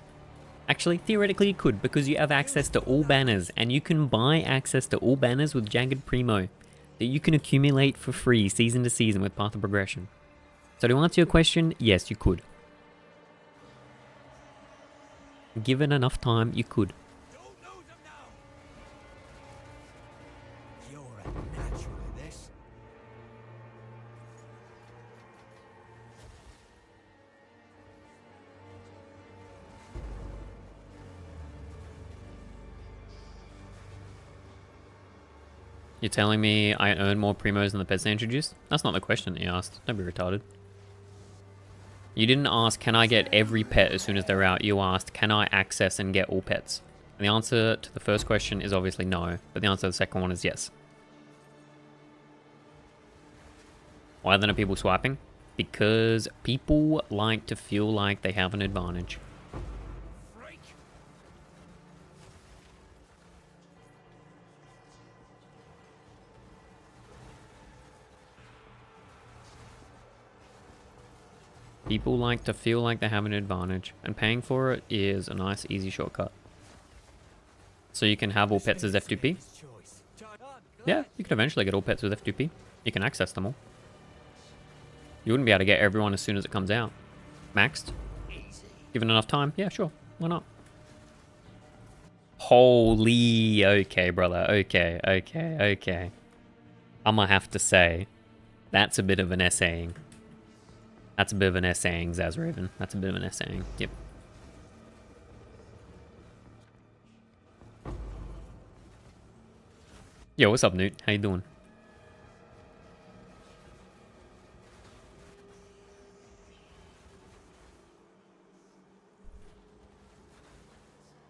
Actually, theoretically you could, because you have access to all banners, and you can buy access to all banners with Jagged Primo that you can accumulate for free season to season with Path of Progression. So to answer your question, yes, you could. Given enough time, you could. Don't lose them now. You're a natural at this. You're telling me I earn more primos than the pets they introduced? That's not the question that you asked. Don't be retarded. You didn't ask, can I get every pet as soon as they're out? You asked, can I access and get all pets? And the answer to the first question is obviously no, but the answer to the second one is yes. Why then are people swiping? Because people like to feel like they have an advantage. Freak! People like to feel like they have an advantage, and paying for it is a nice, easy shortcut. So you can have all pets as F2P. Yeah, you can eventually get all pets with F2P. You can access them all. You wouldn't be able to get everyone as soon as it comes out. Maxed. Given enough time, yeah, sure. Why not? Holy, okay, brother. Okay. I'm gonna have to say, that's a bit of an essaying. That's a bit of an essaying, Zazraven. That's a bit of an essaying. Yep. Yo, what's up, Newt? How you doing?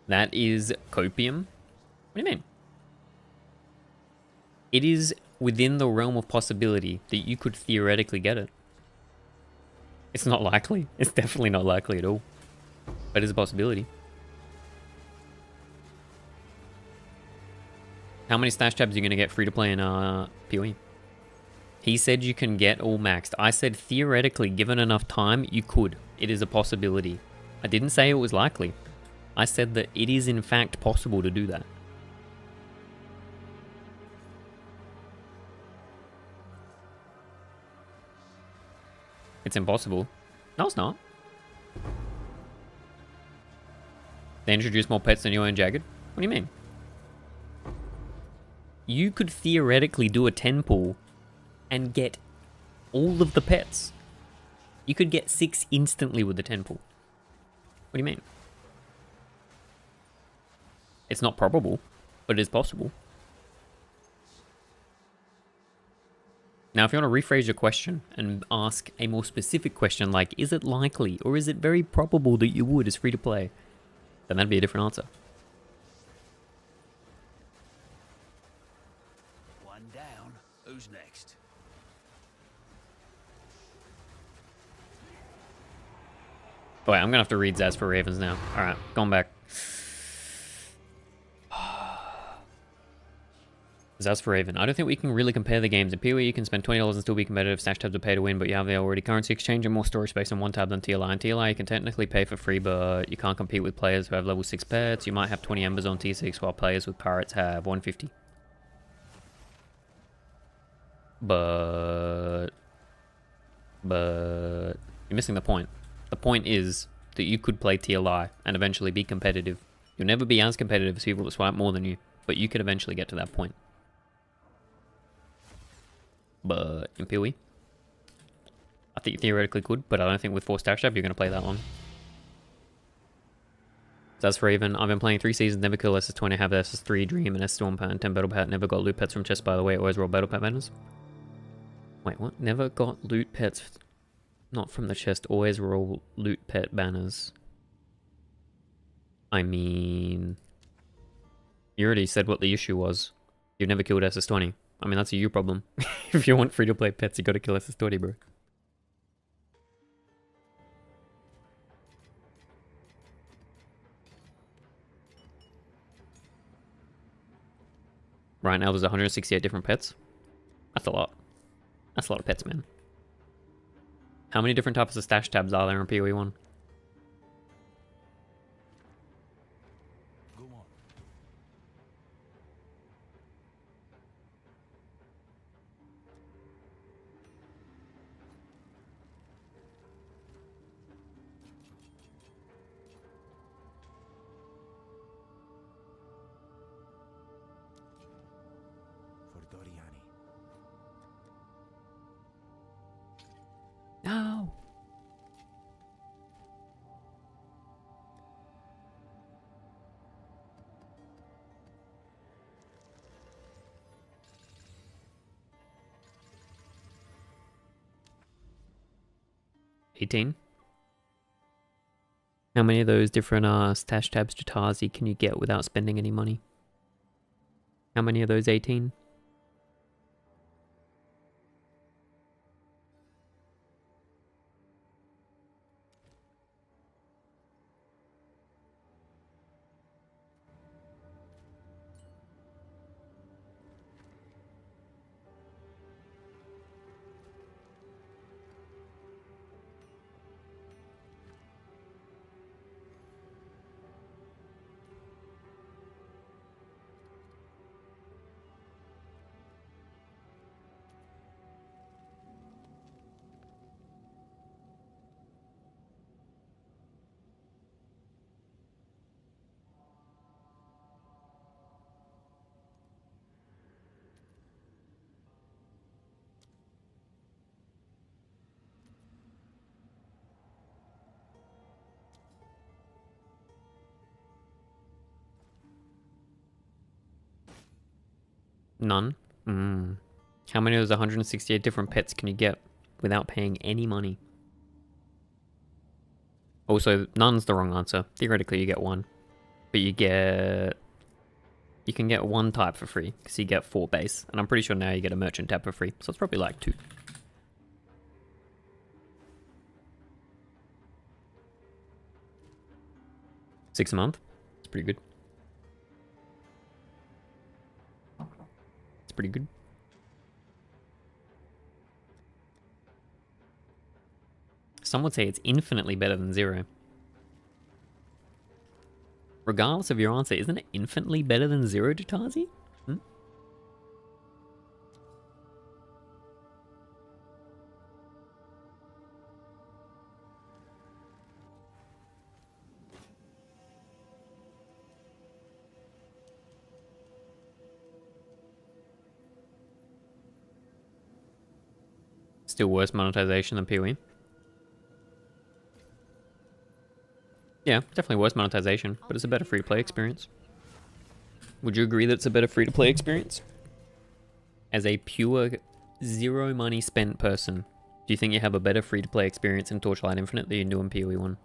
That is copium? What do you mean? It is within the realm of possibility that you could theoretically get it. It's not likely. It's definitely not likely at all. But it's a possibility. How many stash tabs are you going to get free to play in PoE? He said you can get all maxed. I said theoretically, given enough time, you could. It is a possibility. I didn't say it was likely. I said that it is in fact possible to do that. It's impossible. No, it's not. They introduce more pets than you and Jagged? What do you mean? You could theoretically do a 10 pull and get all of the pets. You could get 6 instantly with the 10 pull. What do you mean? It's not probable, but it is possible. Now, if you want to rephrase your question and ask a more specific question like, is it likely or is it very probable that you would as free to play? Then that'd be a different answer. One down. Who's next? Oh, wait, I'm going to have to read Zaz for Ravens now. Alright, going back. Zaz for Raven. I don't think we can really compare the games. In PoE, you can spend $20 and still be competitive. Stash tabs are pay to win, but you have the already currency exchange and more storage space on one tab than TLI. And TLI, you can technically pay for free, but you can't compete with players who have level 6 pets. You might have 20 embers on T6, while players with pirates have 150. But you're missing the point. The point is that you could play TLI and eventually be competitive. You'll never be as competitive as people that swipe more than you, but you could eventually get to that point. But in PoE, I think you theoretically could, but I don't think with 4 stash tab you're going to play that long. So that's for Raven. I've been playing 3 seasons, never kill SS20, have SS3, Dream, and S1 pet, and 10 battle pet. Never got loot pets from chests, by the way. Always roll battle pet banners. Wait, what? Never got loot pets, not from the chest. Always roll loot pet banners. I mean, you already said what the issue was. You've never killed SS20. I mean, that's a you problem. If you want free-to-play pets, you gotta kill SS20, bro. Right now, there's 168 different pets. That's a lot. That's a lot of pets, man. How many different types of stash tabs are there in PoE 1? Go on. For Doriani. No! $18. How many of those different stash tabs Jatazi can you get without spending any money? How many of those 18? None? How many of those 168 different pets can you get without paying any money? Also, none's the wrong answer. Theoretically, you get one. But you can get one type for free, because you get 4 base. And I'm pretty sure now you get a merchant tab for free, so it's probably like 2. $6 a month? It's pretty good. It's pretty good. Some would say it's infinitely better than 0. Regardless of your answer, isn't it infinitely better than 0, Jatazi? Still worse monetization than PoE? Yeah, definitely worse monetization, but it's a better free-to-play experience. Would you agree that it's a better free-to-play experience? As a pure zero money spent person, do you think you have a better free-to-play experience in Torchlight Infinite than you do in PoE 1?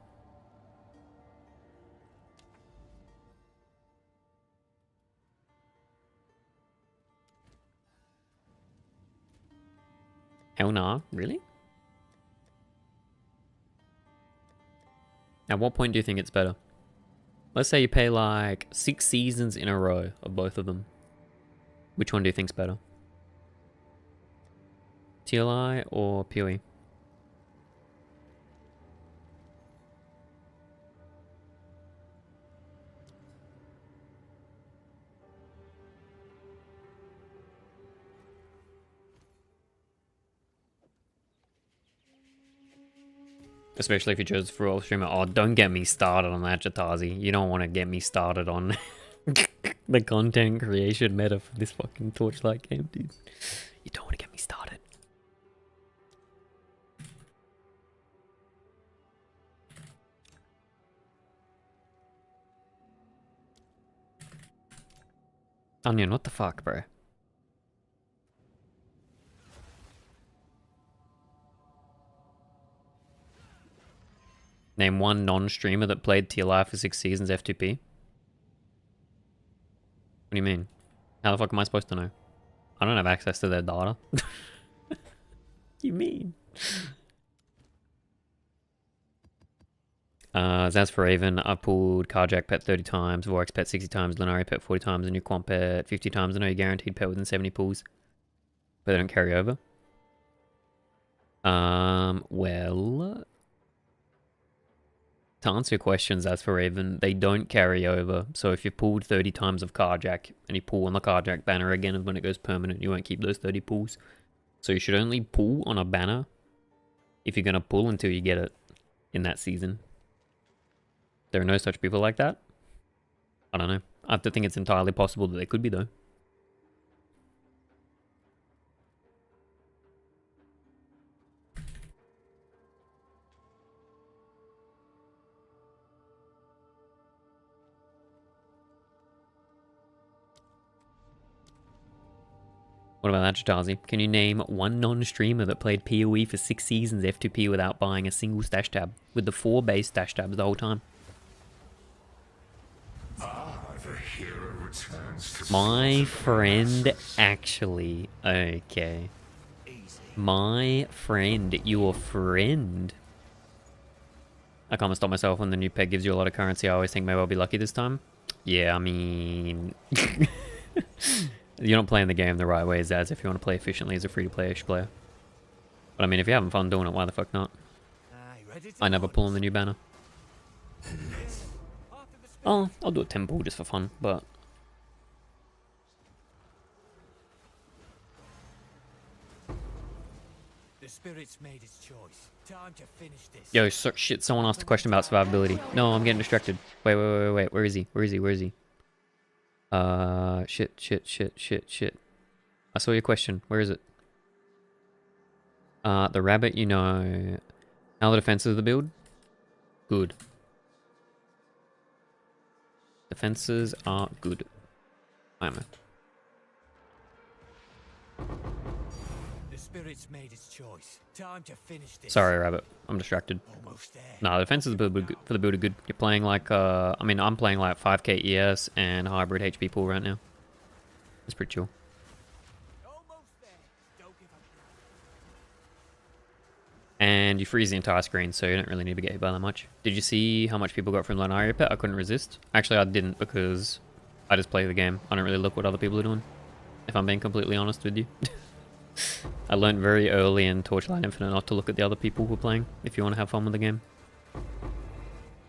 Hell nah, really? At what point do you think it's better? Let's say you pay like 6 seasons in a row of both of them. Which one do you think's better? TLI or PoE? Especially if you chose for all streamer. Oh, don't get me started on that, Jatazi. You don't want to get me started on the content creation meta for this fucking Torchlight game, dude. You don't want to get me started. Onion, what the fuck, bro? Name one non-streamer that played TLI for 6 seasons F2P. What do you mean? How the fuck am I supposed to know? I don't have access to their data. What do you mean? Zaz for Raven, I pulled Carjack pet 30 times, Vorax pet 60 times, Lenari pet 40 times, and new Quant pet 50 times. I know you guaranteed pet within 70 pulls, but they don't carry over. Well, to answer your questions, as for Raven, they don't carry over. So if you pulled 30 times of Carjack and you pull on the Carjack banner again, and when it goes permanent, you won't keep those 30 pulls. So you should only pull on a banner if you're going to pull until you get it in that season. There are no such people like that. I don't know. I have to think it's entirely possible that they could be, though. What about that, Jatazi? Can you name one non-streamer that played PoE for 6 seasons F2P without buying a single stash tab, with the 4 base stash tabs the whole time? chance to My slaughter friend masses. actually. Okay. Easy. My friend. Your friend. I can't stop myself when the new pet gives you a lot of currency. I always think maybe I'll be lucky this time. Yeah, I mean... You're not playing the game the right way, Zaz, if you want to play efficiently as a free-to-play-ish player. But I mean, if you're having fun doing it, why the fuck not? Aye, ready to I never pull on the new banner. After the spirit. Oh, I'll do a temple just for fun, but... The spirit's made its choice. Time to finish this. Yo, shit, someone asked a question about survivability. No, I'm getting distracted. Wait. Where is he? Where is he? Shit. I saw your question. Where is it? The rabbit, you know... How the defenses of the build? Good. Defenses are good. I'm The spirit's made its choice. Time to finish this. sorry, rabbit. I'm distracted. Almost there. Nah, the defenses for the build are good. You're playing like, I mean, I'm playing like 5k ES and hybrid HP pool right now. It's pretty chill. Almost there. Don't give up. And you freeze the entire screen, so you don't really need to get hit by that much. Did you see how much people got from Lunaria Pet? I couldn't resist. Actually, I didn't because I just play the game. I don't really look what other people are doing, if I'm being completely honest with you. I learned very early in Torchlight Infinite not to look at the other people who are playing if you want to have fun with the game.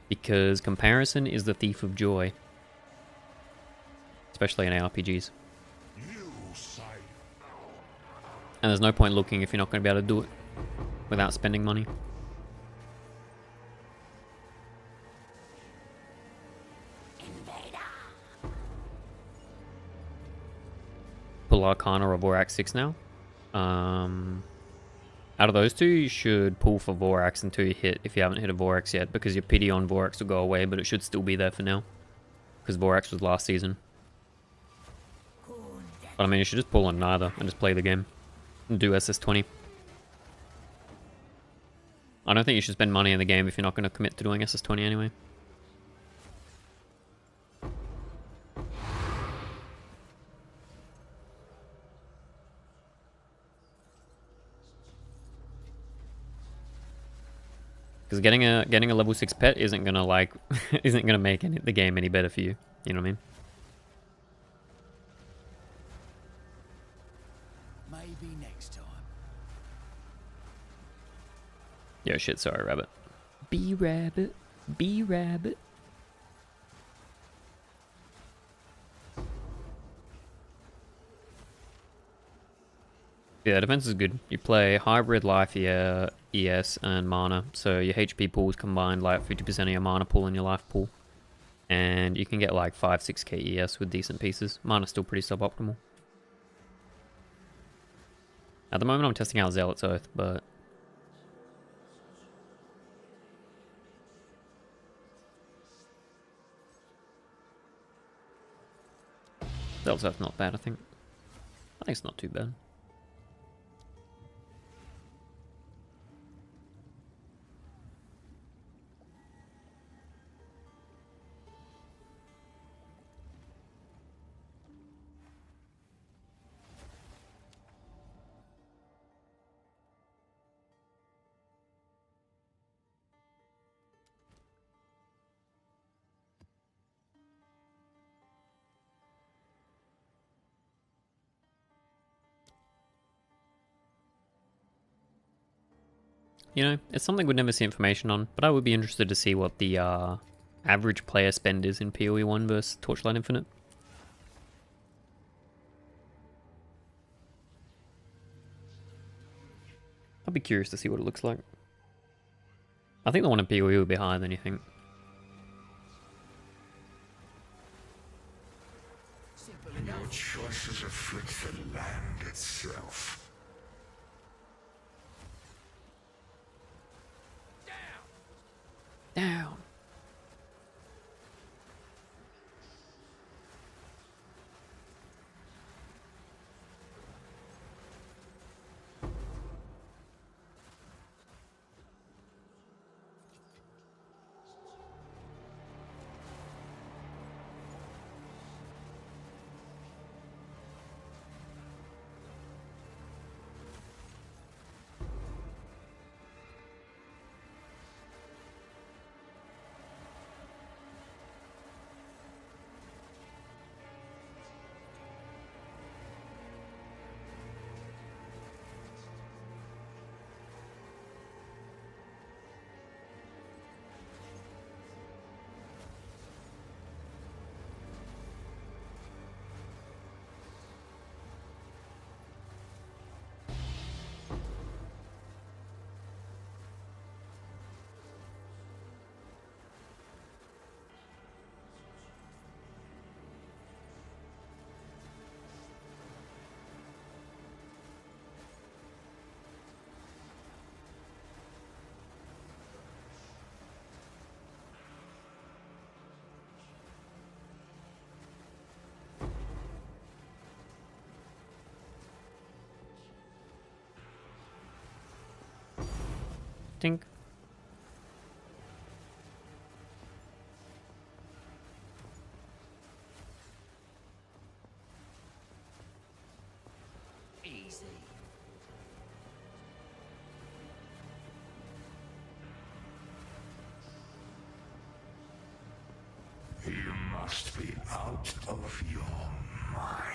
Because comparison is the thief of joy. Especially in ARPGs. You say And there's no point looking if you're not going to be able to do it without spending money. Pull Arcana or Vorax 6 now. Out of those two, you should pull for Vorax until you hit, if you haven't hit a Vorax yet, because your pity on Vorax will go away, but it should still be there for now. Because Vorax was last season. But I mean, you should just pull on neither and just play the game. And do SS20. I don't think you should spend money in the game if you're not going to commit to doing SS20 anyway. Because getting a level 6 pet isn't gonna like isn't gonna make the game any better for you. You know what I mean? Maybe next time. Yo, shit, sorry, rabbit. Be rabbit. Be rabbit. Yeah, defense is good. You play hybrid life, yeah, ES, and mana. So your HP pools combined like 50% of your mana pool and your life pool. And you can get like 5-6k ES with decent pieces. Mana's still pretty suboptimal. At the moment I'm testing out Zealot's Oath, but... Zealot's Oath's not bad, I think. I think it's not too bad. You know, it's something we'd never see information on, but I would be interested to see what the average player spend is in PoE 1 versus Torchlight Infinite. I'd be curious to see what it looks like. I think the one in PoE would be higher than you think. Simple Your enough. choices afflict the land itself. Down. think. Easy. You must be out of your mind.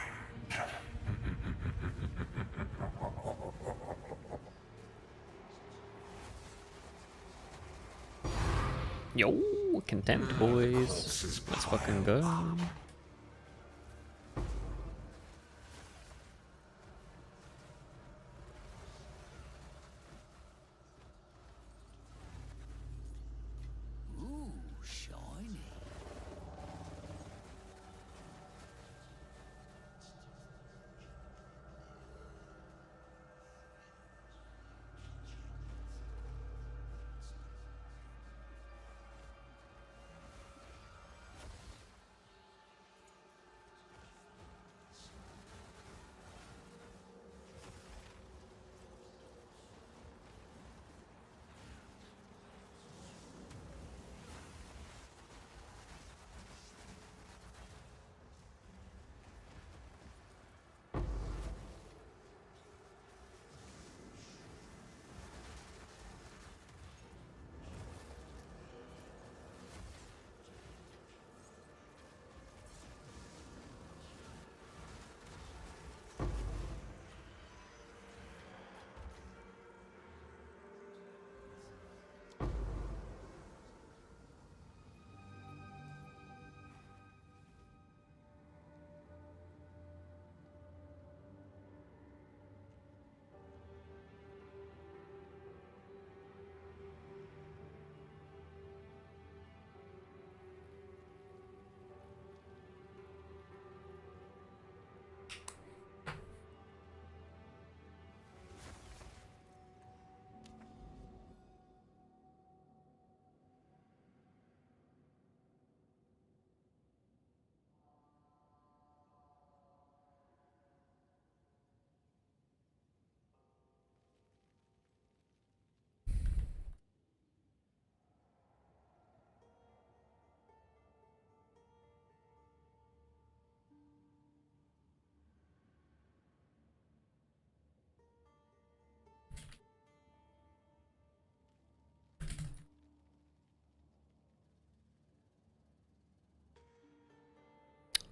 Yo, contempt, boys. Let's fucking go. Ooh, shiny.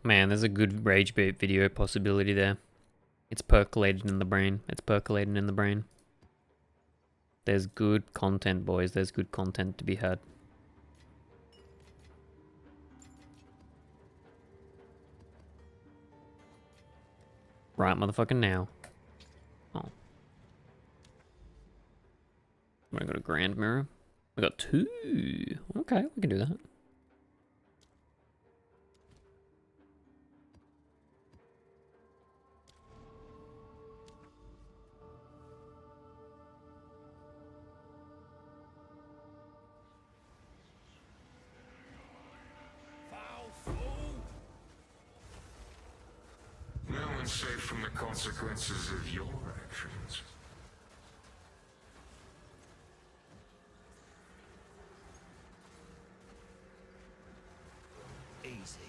Man, there's a good rage bait video possibility there. It's percolated in the brain. It's percolating in the brain. There's good content, boys. There's good content to be had. Right motherfucking now. Oh. I got a grand mirror. We got 2. Okay, we can do that. Foul fool! No one's safe from the consequences of your actions. Easy.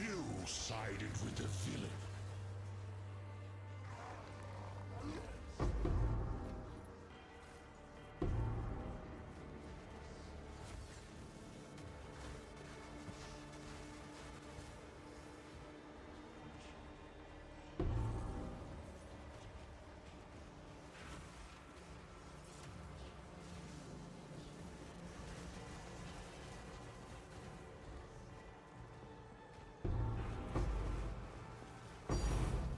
You sided with the villain.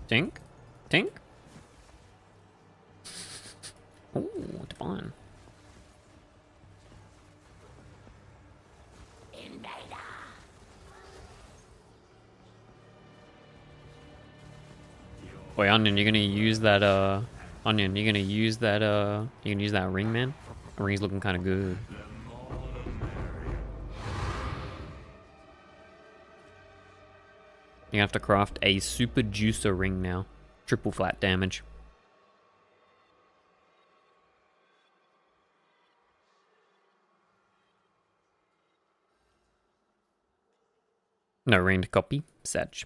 Tink? Tink? Ooh, divine. Wait, Onion, you're gonna use that, Onion, you're gonna use that, you can use that ring, man? The ring's looking kinda good. You have to craft a super juicer ring now. Triple flat damage. No ring to copy. Satch.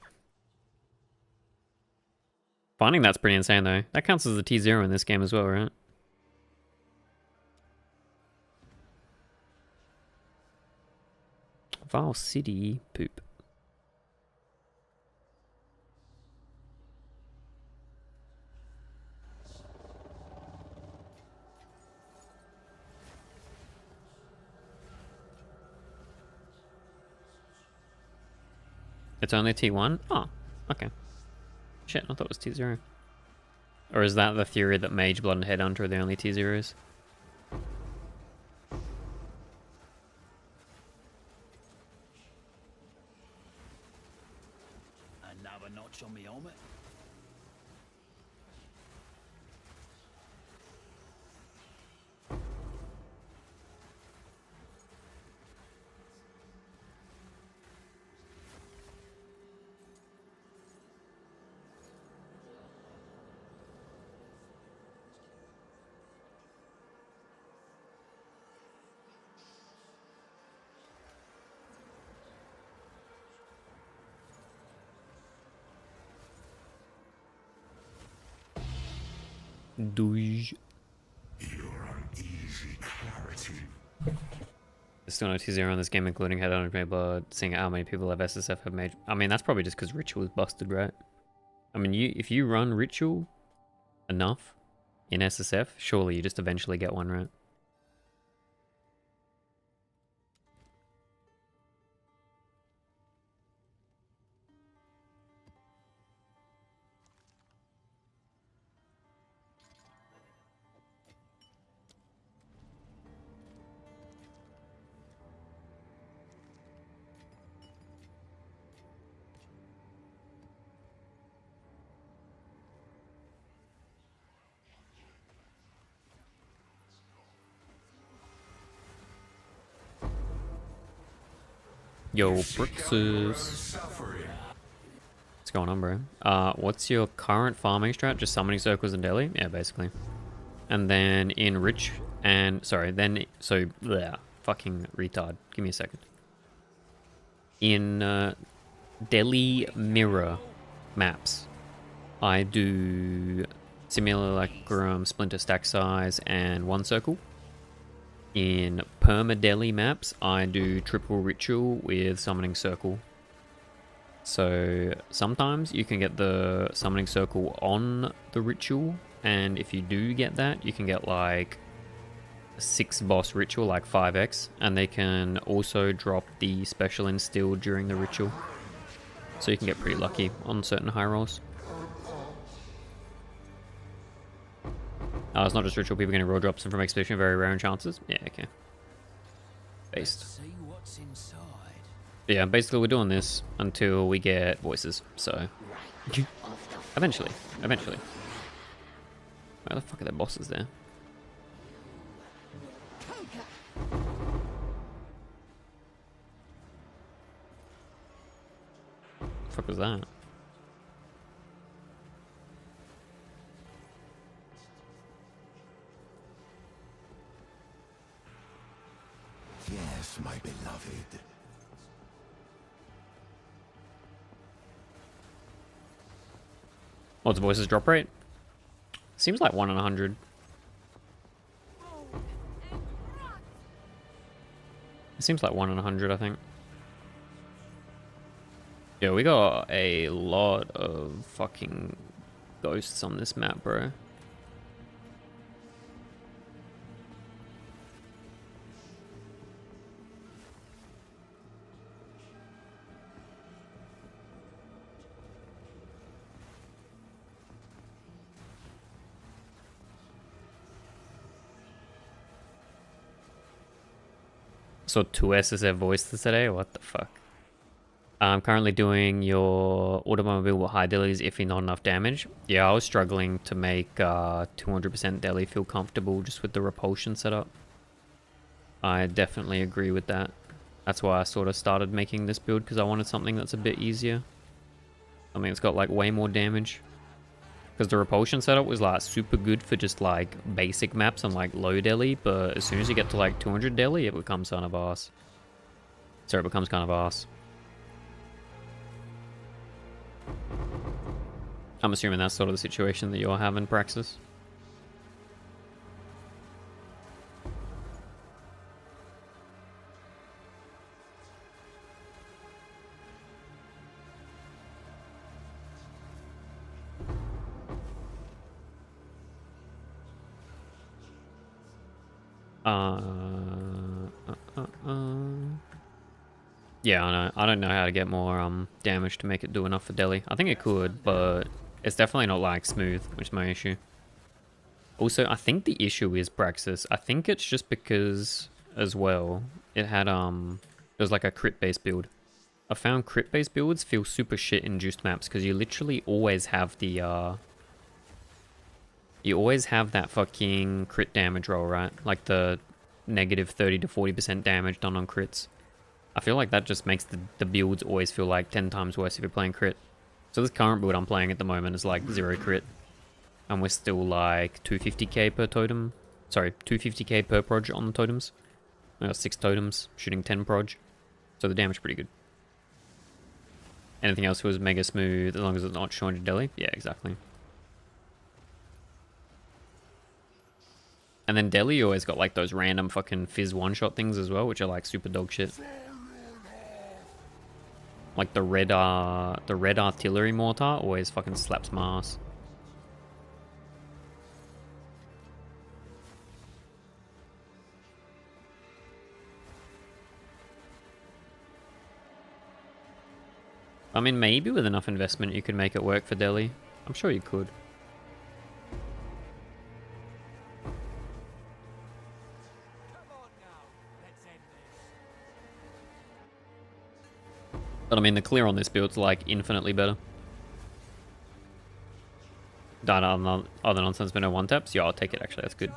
Finding that's pretty insane though. That counts as a T0 in this game as well, right? Vile City poop. It's only T1? Oh, okay. Shit, I thought it was T0. Or is that the theory that Mage, Blood, and Headhunter are the only T0s? Another notch on me helmet. Douche. Your uneasy clarity. There's still no T0 in this game, including Headhunter, Blood, seeing how many people have SSF have Mage. I mean, that's probably just because Ritual is busted, right? I mean, if you run Ritual enough in SSF, surely you just eventually get one, right? Yo, Brixus. What's going on, bro? What's your current farming strat? Just summoning circles in Delhi? Yeah, basically. And then in Rich and... Sorry, then... So, bleh, fucking retard. Give me a second. In Delhi Mirror maps, I do Simulacrum, Splinter Stack Size, and one circle. In Perma-Delhi maps, I do triple ritual with summoning circle. So sometimes you can get the summoning circle on the ritual, and if you do get that, you can get like a 6 boss ritual, like 5x, and they can also drop the special instill during the ritual. So you can get pretty lucky on certain high rolls. It's not just ritual, people getting raw drops and from expedition, very rare chances. Yeah, okay. Based. See what's inside. Yeah, basically we're doing this until we get voices, so... eventually. Where the fuck are their bosses there? The fuck was that? Yes, my beloved. What's the voices drop rate? Seems like 1 in 100. It seems like 1 in 100, I think. Yeah, we got a lot of fucking ghosts on this map, bro. saw two SSF voices today. What the fuck? I'm currently doing your automobile with high delis if not enough damage. Yeah, I was struggling to make 200% deli feel comfortable just with the repulsion setup. I definitely agree with that. That's why I sort of started making this build, because I wanted something that's a bit easier. Something that's got like way more damage. Because the repulsion setup was like super good for just like basic maps and like low deli, but as soon as you get to like 200 deli, it becomes kind of ass. So it becomes kind of ass. I'm assuming that's sort of the situation that you're having, Praxis. Yeah, I know. I don't know how to get more damage to make it do enough for deli. I think it could, but it's definitely not like smooth, which is my issue. Also, I think the issue is Praxis. I think it's just because as well it had it was like a crit based build. I found crit based builds feel super shit in juiced maps because you literally always have the you always have that fucking crit damage roll, right? Like the negative 30 to 40% damage done on crits. I feel like that just makes the builds always feel like 10 times worse if you're playing crit. So this current build I'm playing at the moment is like 0 crit. And we're still like 250k per totem. Sorry, 250k per proj on the totems. I got 6 totems, shooting 10 proj. So the damage is pretty good. Anything else was mega smooth as long as it's not 200 deli? Yeah, exactly. And then deli you always got like those random fucking fizz one-shot things as well, which are like super dog shit. Like the red artillery mortar always fucking slaps my ass. I mean, maybe with enough investment you could make it work for deli. I'm sure you could. But I mean, the clear on this build's like infinitely better. Died on other nonsense, but no one taps. Yeah, I'll take it actually. That's good.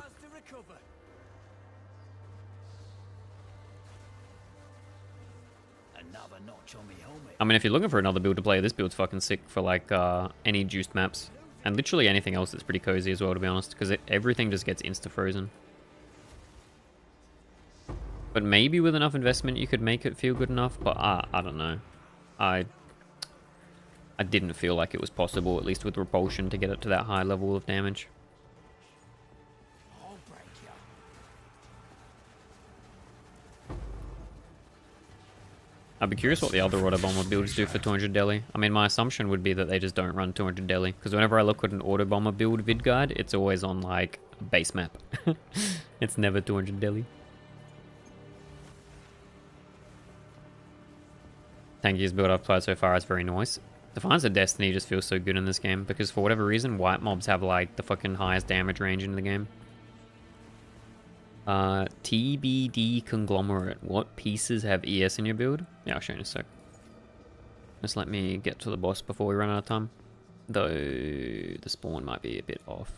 I mean, if you're looking for another build to play, this build's fucking sick for like any juiced maps. And literally anything else that's pretty cozy as well, to be honest. Because everything just gets insta-frozen. But maybe with enough investment you could make it feel good enough. But I don't know. I didn't feel like it was possible, at least with repulsion, to get it to that high level of damage. I'd be curious what the other auto bomber builds do for 200 deli. I mean, my assumption would be that they just don't run 200 deli, because whenever I look at an auto bomber build vid guide, it's always on like a base map. It's never 200 deli. Tankiest build I've played so far is very nice. Defiance of Destiny just feels so good in this game, because for whatever reason, white mobs have like the fucking highest damage range in the game. TBD Conglomerate. What pieces have ES in your build? Yeah, I'll show you in a sec. Just let me get to the boss before we run out of time. Though the spawn might be a bit off.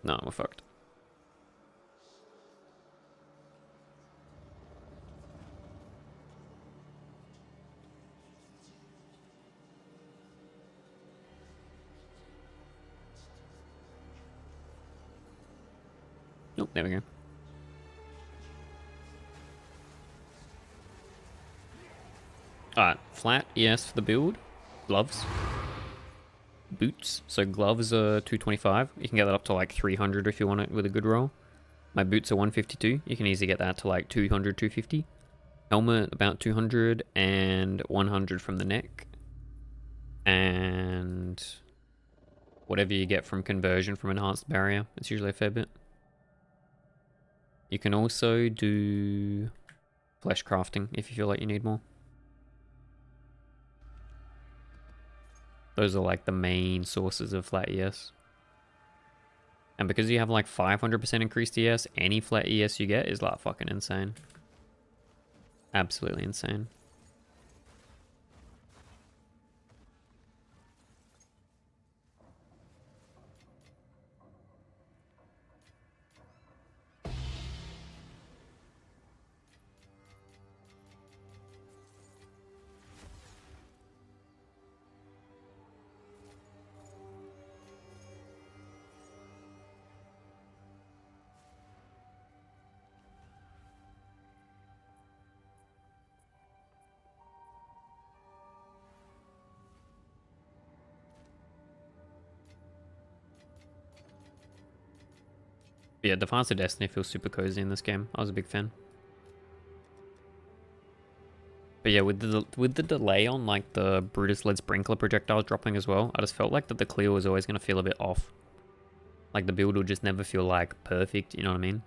No, we're fucked. Oh, there we go. Alright, flat ES for the build. Gloves. Boots. So gloves are 225. You can get that up to like 300 if you want it with a good roll. My boots are 152. You can easily get that to like 200, 250. Helmet about 200 and 100 from the neck. And whatever you get from conversion from enhanced barrier. It's usually a fair bit. You can also do flesh crafting if you feel like you need more. Those are like the main sources of flat ES. And because you have like 500% increased ES, any flat ES you get is like fucking insane. Absolutely insane. But yeah, Defiance of Destiny feels super cozy in this game. I was a big fan. But yeah, with the delay on like the Brutus led sprinkler projectiles dropping as well, I just felt like that the clear was always going to feel a bit off. Like the build will just never feel like perfect, you know what I mean?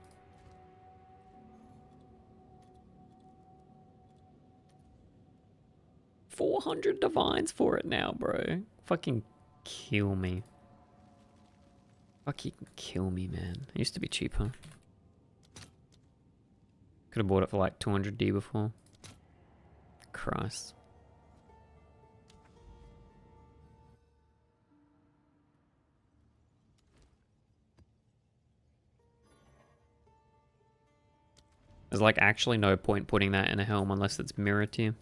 $400 divines for it now, bro. Fucking kill me. Fucking kill me, man. It used to be cheaper. Could have bought it for like 200D before. Christ. There's like actually no point putting that in a helm unless it's mirror tier.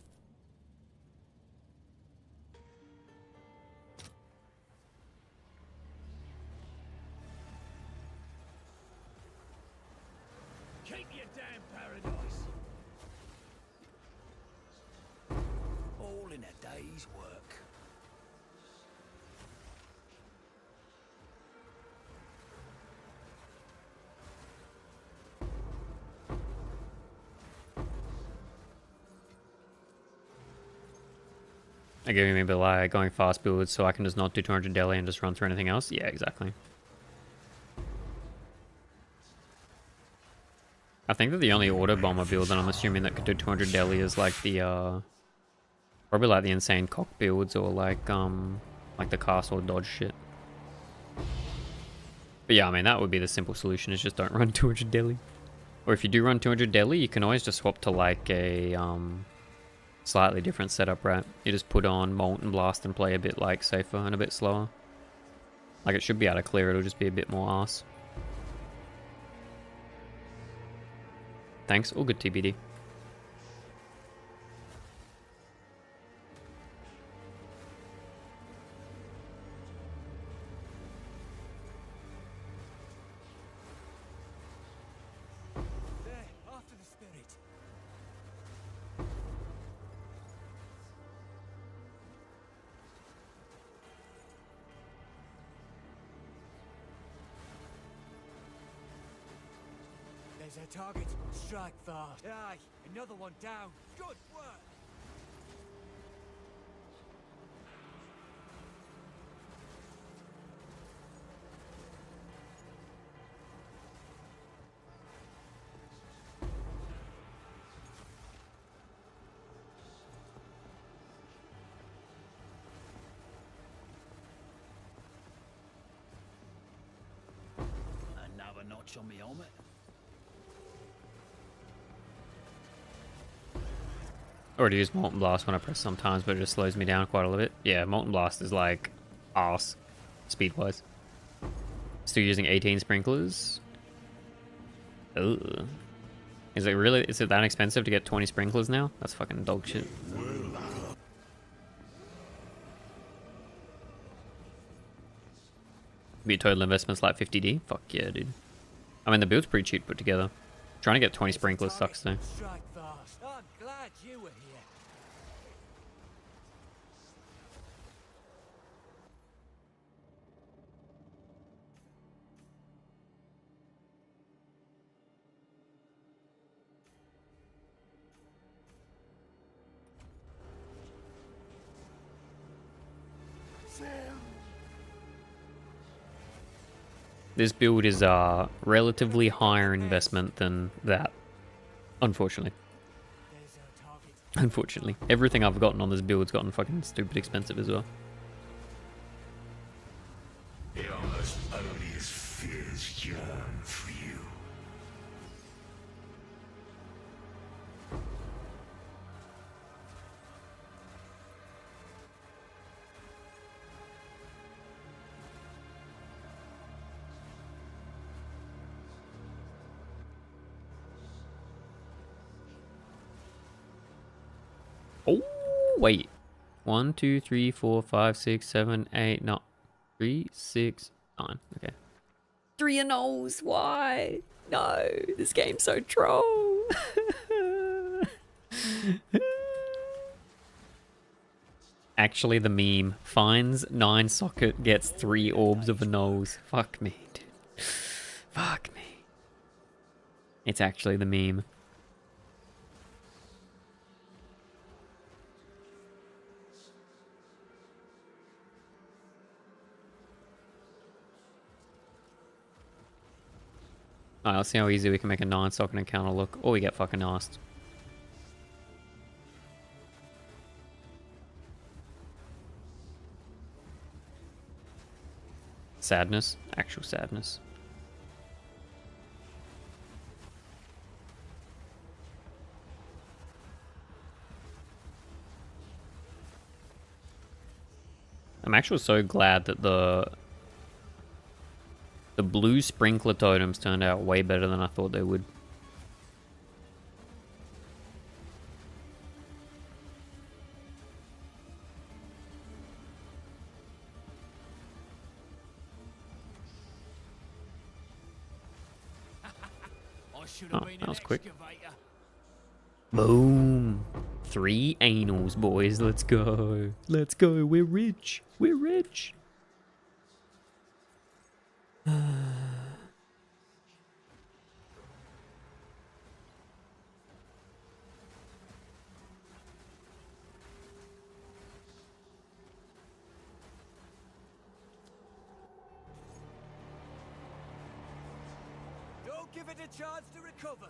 Keep your damn paradise. All in a day's work. I give me a bit like going fast builds so I can just not do 200 deli and just run through anything else. Yeah, exactly. I think that the only auto bomber build that I'm assuming that could do 200 deli is like the probably like the insane cock builds or like the castle dodge shit. But yeah, I mean that would be the simple solution is just don't run 200 deli. Or if you do run 200 deli, you can always just swap to like a slightly different setup, right? You just put on Molten Blast and play a bit like safer and a bit slower. Like it should be able to clear, it'll just be a bit more arse. Thanks, all good TBD. There, after the spirit. There's a target. Strike fast. Aye, another one down. Good work. Another notch on me helmet. I already use Molten Blast when I press sometimes, but it just slows me down quite a little bit. Yeah, Molten Blast is like arse, speed-wise. Still using 18 sprinklers. Ugh. Is it really, is it that expensive to get 20 sprinklers now? That's fucking dog shit. Be total investments like 50D? Fuck yeah, dude. I mean, the build's pretty cheap put together. Trying to get 20 sprinklers sucks though. Strike fast. I'm glad you were here. This build is relatively higher investment than that, unfortunately. There's a target. Unfortunately. Everything I've gotten on this build's gotten fucking stupid expensive as well. It almost only is fears yearn for you. Oh, wait. 1, 2, 3, 4, 5, 6, 7, 8, no. 3, 6, 9. Okay. 3 and O's. Why? No, this game's so troll. Actually, the meme finds 9 socket, gets 3 orbs of a nose. Fuck me, dude. Fuck me. It's actually the meme. Alright, let's see how easy we can make a 9 socket encounter look. Or we get fucking asked. Sadness. Actual sadness. I'm actually so glad that the blue sprinkler totems turned out way better than I thought they would. I should Oh, have been that an was quick. excavator. Boom. 3 anals, boys. Let's go. Let's go. We're rich. We're rich. Don't give it a chance to recover.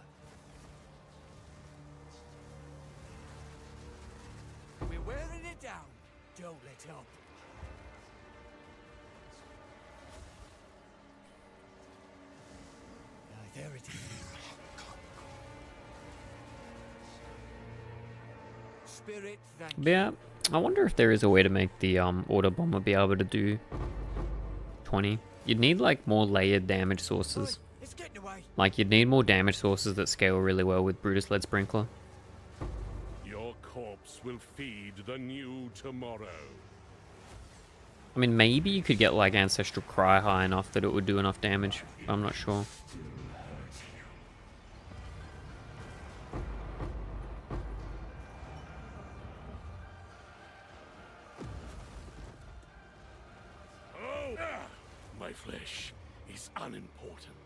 We're wearing it down. Don't let up. There it is. Spirit, thank you. Yeah, I wonder if there is a way to make the auto bomber be able to do 20. You'd need like more layered damage sources. It's getting away. Like you'd need more damage sources that scale really well with Brutus Lead Sprinkler. Your corpse will feed the new tomorrow. I mean, maybe you could get like Ancestral Cry high enough that it would do enough damage. I'm not sure. Oh, my flesh is unimportant.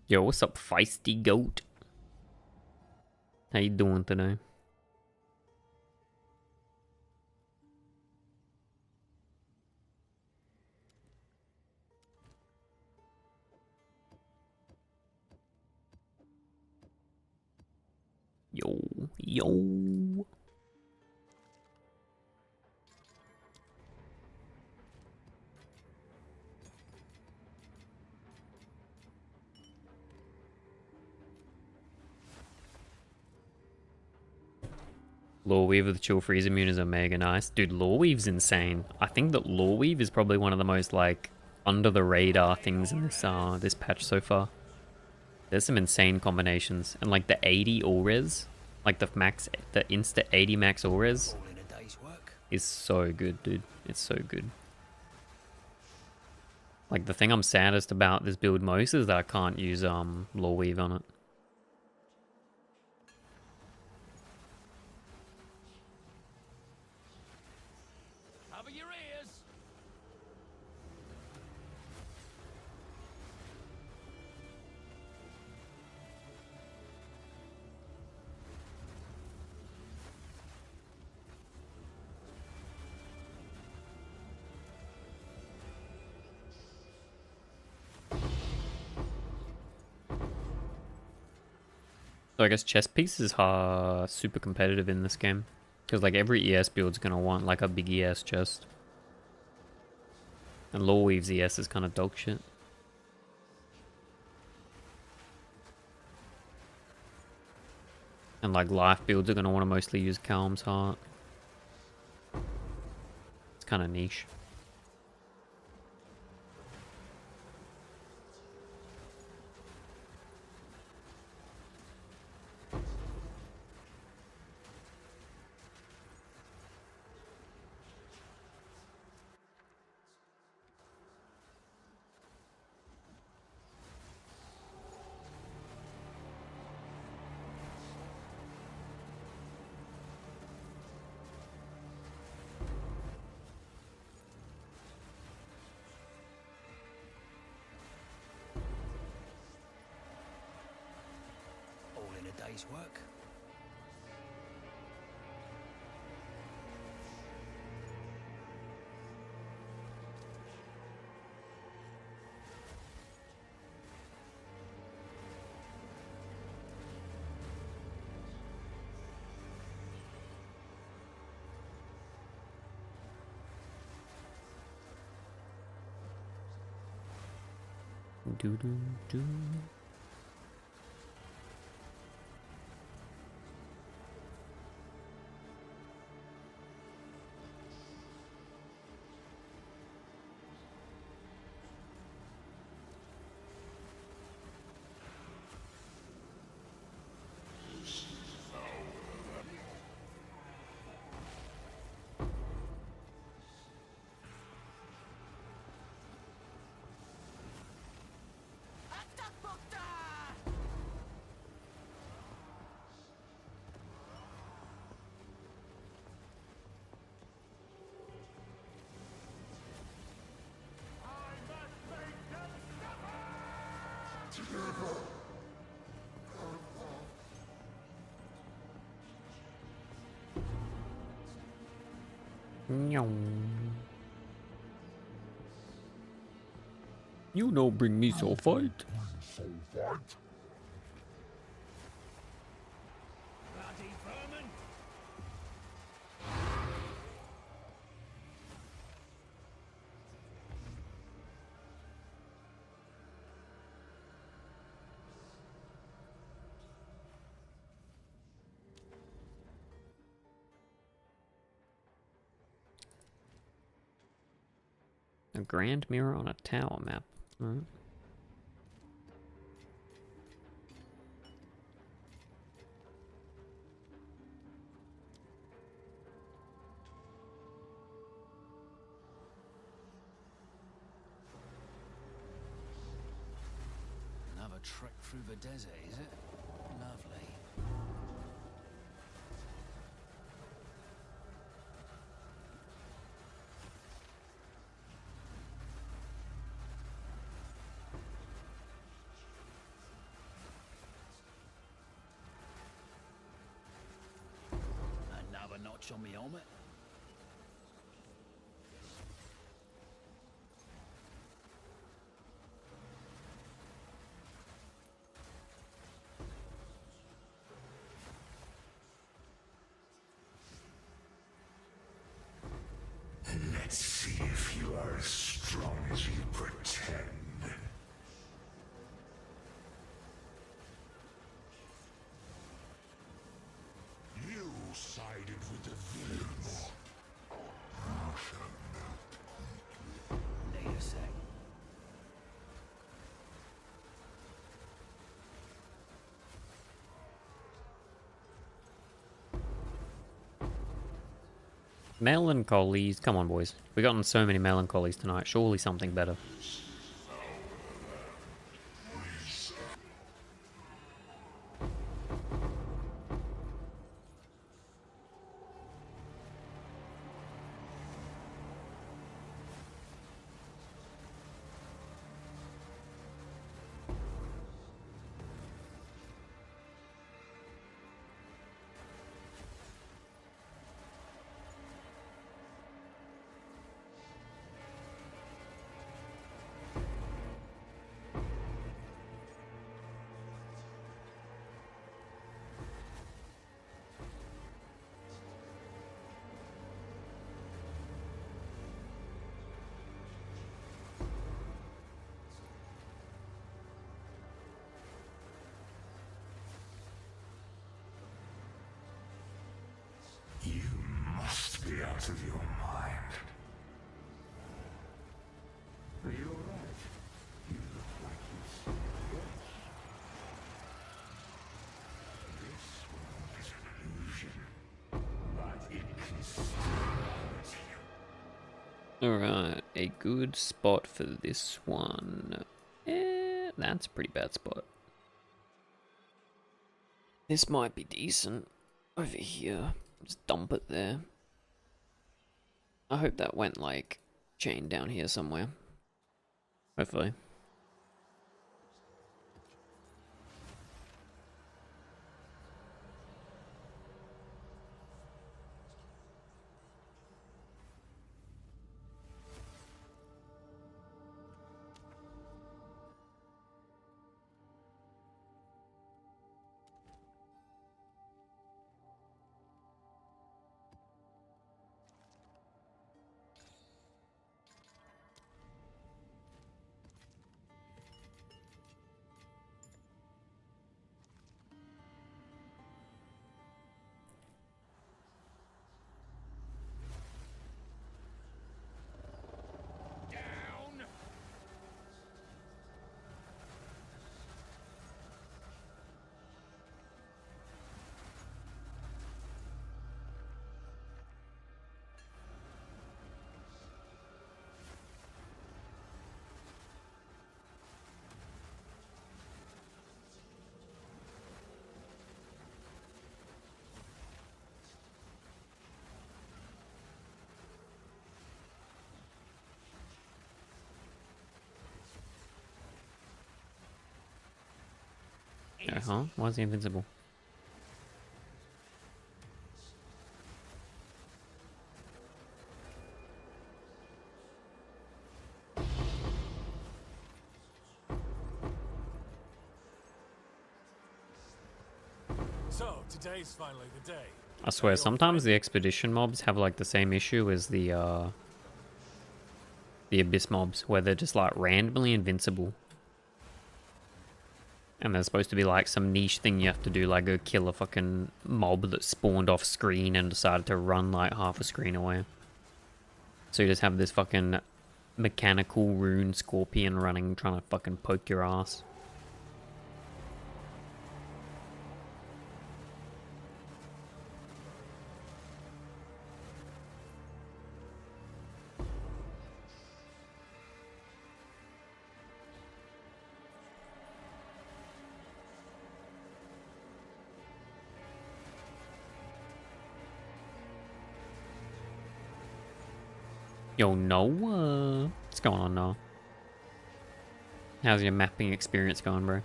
Yo, what's up, feisty goat? How you doing today? Yo, yo. Lawweave with Chill Freeze Immune is a mega nice. Dude, Lawweave's insane. I think that Lawweave is probably one of the most like under the radar things in this patch so far. There's some insane combinations. And like the 80 all res, like the insta 80 max all res All in a day's work. is so good, dude. It's so good. Like, the thing I'm saddest about this build most is that I can't use Law Weave on it. Cover your ears. So I guess chess pieces are super competitive in this game. Because like every ES build's gonna want like a big ES chest. And Law Weave's ES is kind of dog shit. And like life builds are gonna want to mostly use Calm's Heart. It's kind of niche. All in a day's work. Doo doo doo. You don't bring me so fight. Bloody vermin. A grand mirror on a tower map. Alright. Another trek through the desert, is it? Lovely. Another notch on me helmet. Let's see if you are as strong as you pretend. You sided with the villains. Need a sec. Melancholies. Come on, boys. We've gotten so many melancholies tonight. Surely something better. out of your mind. Are you alright? You look like you've seen worse. This world is an illusion, but it can still hurt you. Alright, a good spot for this one. That's a pretty bad spot. This might be decent. Over here. Just dump it there. I hope that went, like, chained down here somewhere. Hopefully. Uh-huh. Why is he invincible? So, today's finally the day. I swear, sometimes the expedition mobs have like the same issue as the abyss mobs, where they're just like randomly invincible. And there's supposed to be like some niche thing you have to do, like go kill a fucking mob that spawned off screen and decided to run like half a screen away. So you just have this fucking mechanical rune scorpion running, trying to fucking poke your ass. Yo, Noah. What's going on, Noah? How's your mapping experience going, bro?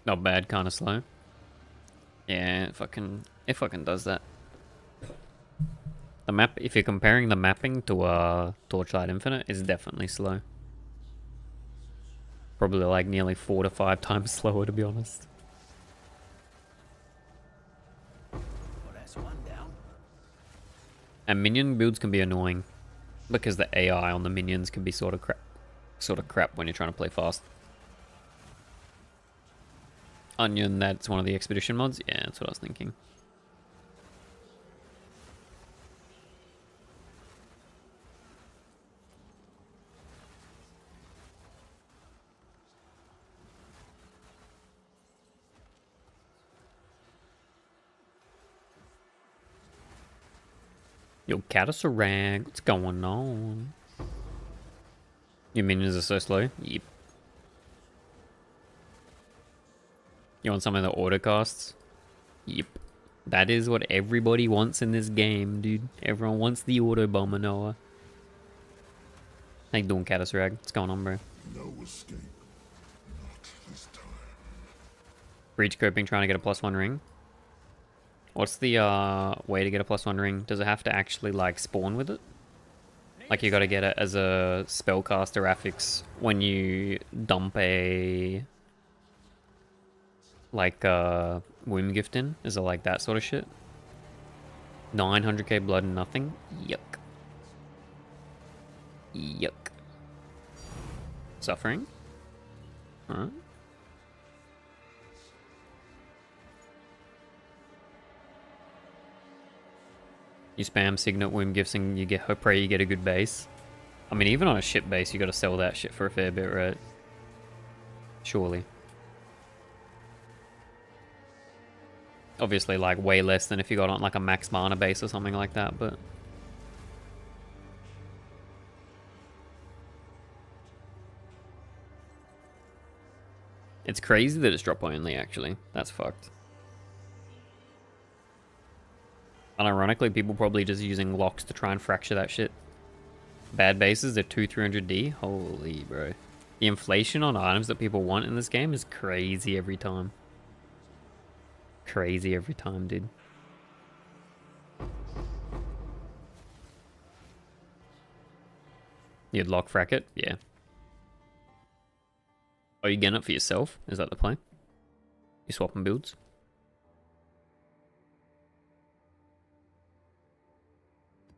Not bad, kind of slow. Yeah, it fucking does that. The map, if you're comparing the mapping to Torchlight Infinite, is definitely slow. Probably like nearly 4 to 5 times slower, to be honest. Well, that's one down. And minion builds can be annoying because the AI on the minions can be sort of crap when you're trying to play fast. Onion, that's one of the expedition mods? Yeah, that's what I was thinking. Yo, Catasarag, what's going on? Your minions are so slow? Yep. You want some of the auto casts? Yep. That is what everybody wants in this game, dude. Everyone wants the auto bomber, Noah. How you doing, Catasarag? What's going on, bro? No escape. Not this time. Breach coping, trying to get a +1 ring. What's the way to get a +1 ring? Does it have to actually like spawn with it? Like you gotta get it as a spellcaster affix when you dump a like womb gift in. Is it like that sort of shit? 900k blood and nothing? Yuck. Yuck. Suffering? Alright. You spam Signet Womb Gifts and you get pray you get a good base. I mean, even on a shit base, you gotta sell that shit for a fair bit, right? Surely. Obviously, like, way less than if you got on, like, a max mana base or something like that, but... It's crazy that it's drop only, actually. That's fucked. And ironically, people probably just using locks to try and fracture that shit. Bad bases, they're 200-300D? Holy, bro. The inflation on items that people want in this game is crazy every time. Crazy every time, dude. You'd lock frack it? Yeah. Oh, you getting it for yourself? Is that the plan? You swapping builds?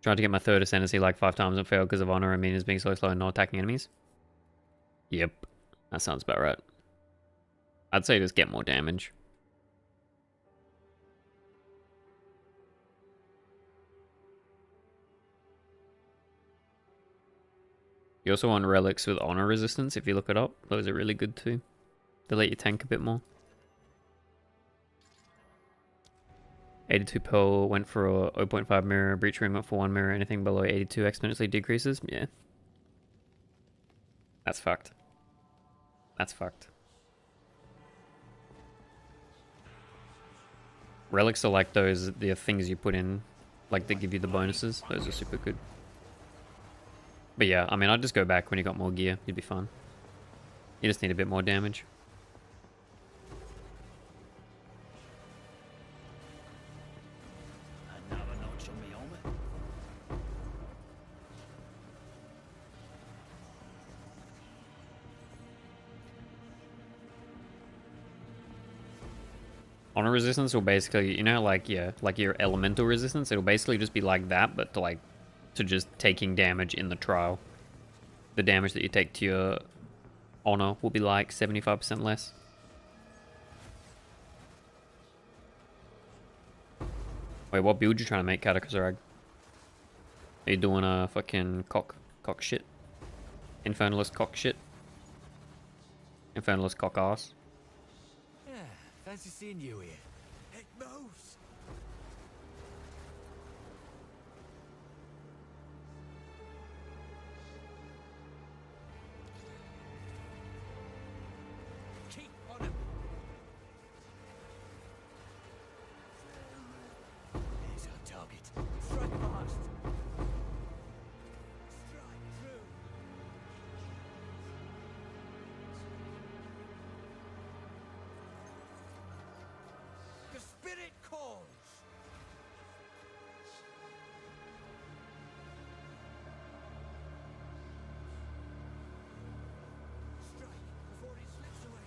Tried to get my third ascendancy like 5 times and failed because of honor and minions being so slow and not attacking enemies. Yep. That sounds about right. I'd say just get more damage. You also want relics with honor resistance if you look it up. Those are really good too. They let you tank a bit more. 82 pearl went for a 0.5 mirror, breach ring went for 1 mirror, anything below 82 exponentially decreases. Yeah. That's fucked. That's fucked. Relics are like those, the things you put in, like that give you the bonuses. Those are super good. But yeah, I mean, I'd just go back when you got more gear. You'd be fine. You just need a bit more damage. Another notch on me helmet. Honor resistance will basically, you know, like, yeah, like your elemental resistance, it'll basically just be like that, but to like, to just taking damage in the trial. The damage that you take to your honor will be like 75% less. Wait, what build you trying to make, Katakazarag? Are you doing a fucking cock shit? Infernalist cock shit? Infernalist cock ass? Yeah, fancy seeing you here. It moves. Keep on him. There's our target. Strike fast. Strike true. The spirit calls. Strike before he slips away.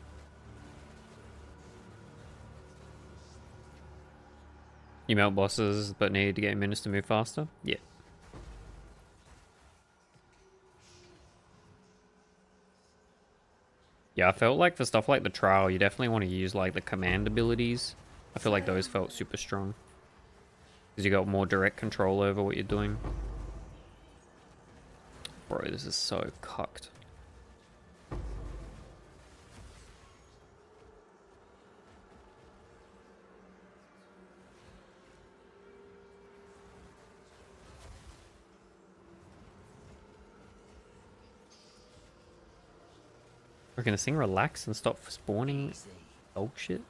You melt bosses but need to get minutes to move faster? Yeah. Yeah, I felt like for stuff like the trial, you definitely want to use like the command abilities. I feel like those felt super strong. Because you got more direct control over what you're doing. Bro, this is so cucked. We're gonna sing relax and stop spawning dog shit.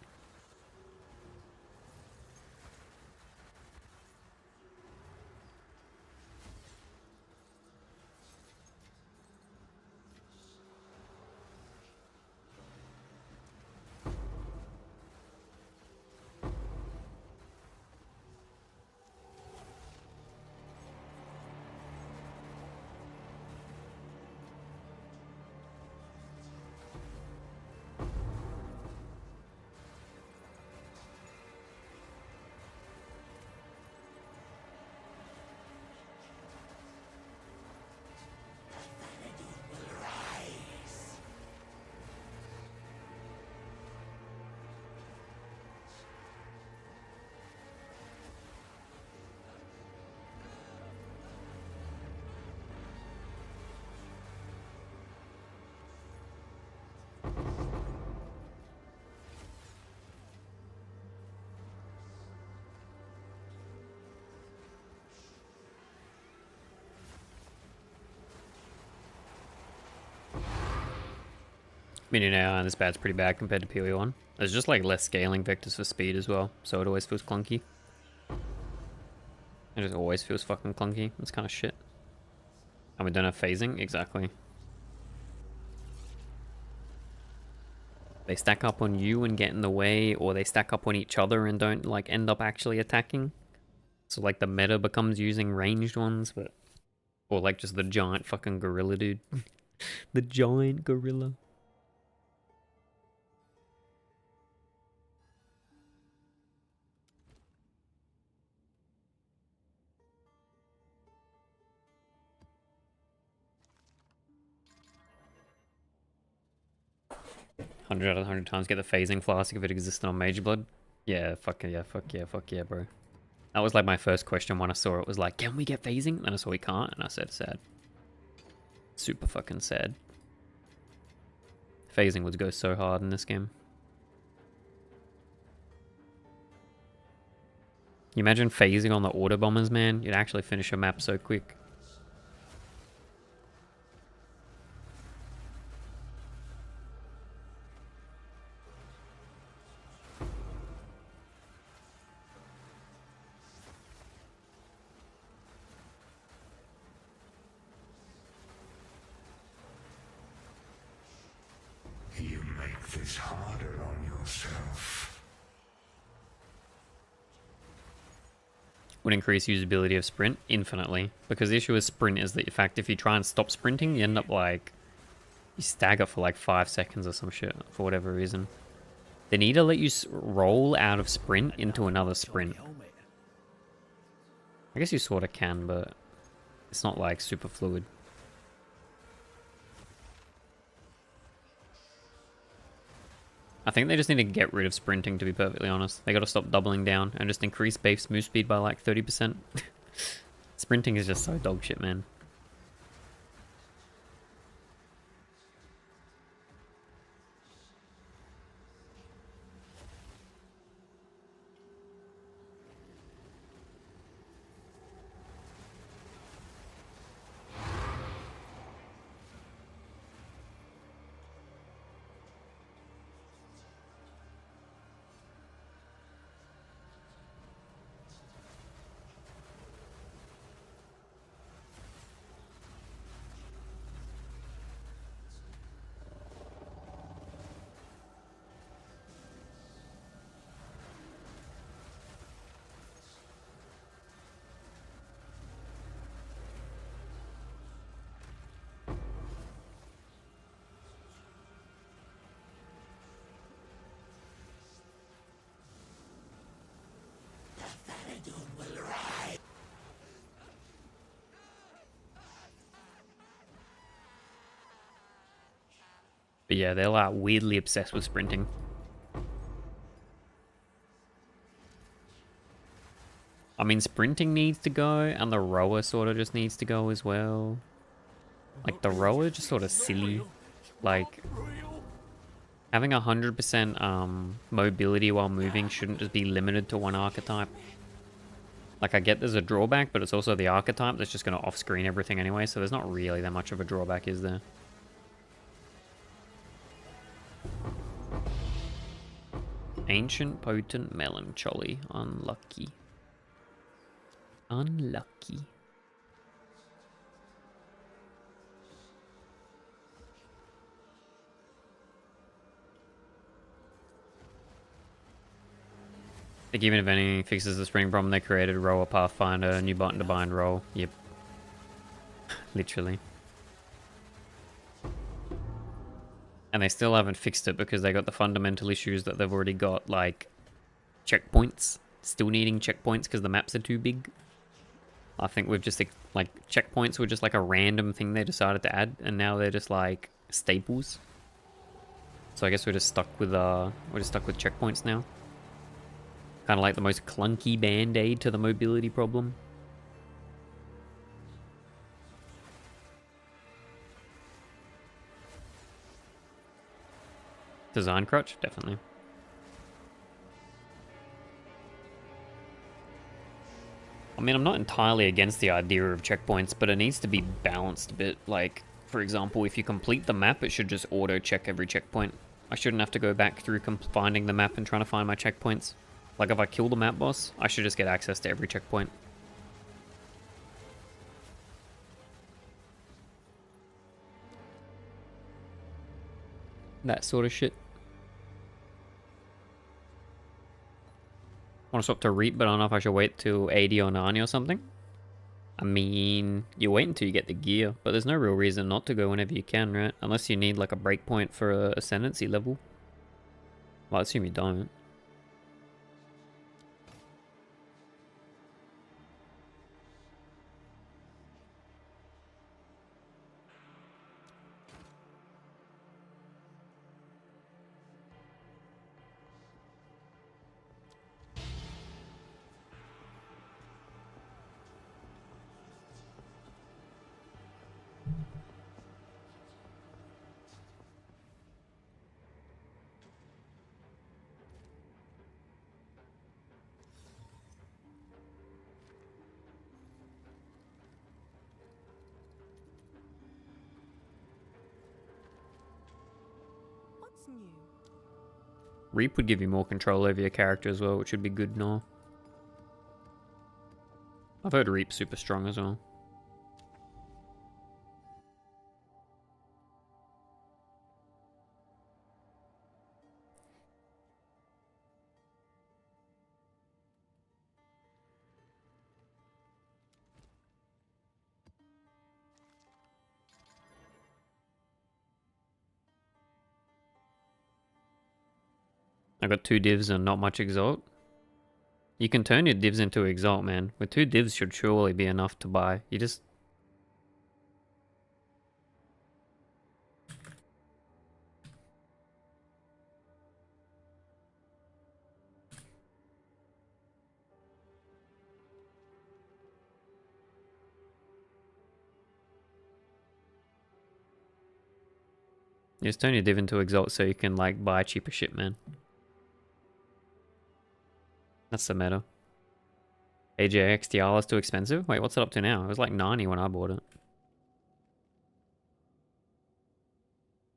mean, this bad's pretty bad compared to PoE1. There's just like less scaling vectors for speed as well, so it always feels clunky. It just always feels fucking clunky. It's kind of shit. And we don't have phasing? Exactly. They stack up on you and get in the way, or they stack up on each other and don't like end up actually attacking. So like the meta becomes using ranged ones, but... Or like just the giant fucking gorilla dude. The giant gorilla. Hundred out of 100 times get the phasing flask if it existed on Mage Blood. Yeah, fuck yeah, fuck yeah, fuck yeah, bro. That was like my first question when I saw it. Was like, can we get phasing? And I saw we can't, and I said sad. Super fucking sad. Phasing would go so hard in this game. You imagine phasing on the auto bombers, man? You'd actually finish a map so quick. You make this harder on yourself. Would increase usability of sprint infinitely, because the issue with sprint is that in fact if you try and stop sprinting you end up like you stagger for like 5 seconds or some shit for whatever reason. They need to let you roll out of sprint into another sprint. I guess you sort of can, but it's not like super fluid. I think they just need to get rid of sprinting, to be perfectly honest. They gotta stop doubling down and just increase base move speed by like 30%. Sprinting is just so dog shit, man. But yeah, they're like weirdly obsessed with sprinting. I mean, sprinting needs to go, and the rower sort of just needs to go as well. Like, the rower just sort of silly. Like, having 100% mobility while moving shouldn't just be limited to one archetype. Like, I get there's a drawback, but it's also the archetype that's just going to off-screen everything anyway, so there's not really that much of a drawback, is there? Ancient Potent Melancholy. Unlucky. Unlucky. I think even if anything fixes the spring problem they created, roll a Pathfinder, new button to bind roll. Yep. Literally. And they still haven't fixed it because they got the fundamental issues that they've already got, like checkpoints. Still needing checkpoints because the maps are too big. I think we've just, like, checkpoints were just like a random thing they decided to add, and now they're just like staples. So I guess we're just stuck with checkpoints now. Kind of like the most clunky band-aid to the mobility problem. Design crutch? Definitely. I mean, I'm not entirely against the idea of checkpoints, but it needs to be balanced a bit. Like, For example, if you complete the map, it should just auto-check every checkpoint. I shouldn't have to go back through finding the map and trying to find my checkpoints. Like if I kill the map boss, I should just get access to every checkpoint. That sort of shit. Want to swap to Reap, but I don't know if I should wait till 80 or 90 or something. I mean, you wait until you get the gear, but there's no real reason not to go whenever you can, right? Unless you need like a breakpoint for a ascendancy level. Well, I assume you don't. What's new? Reap would give you more control over your character as well, which would be good now. I've heard Reap's super strong as well. I got 2 divs and not much exalt. You can turn your divs into exalt, man. With 2 divs should surely be enough to buy. You just... You just turn your div into exalt so you can like buy cheaper shit, man. That's the meta. AJX Diala's too expensive? Wait, what's it up to now? It was like 90 when I bought it.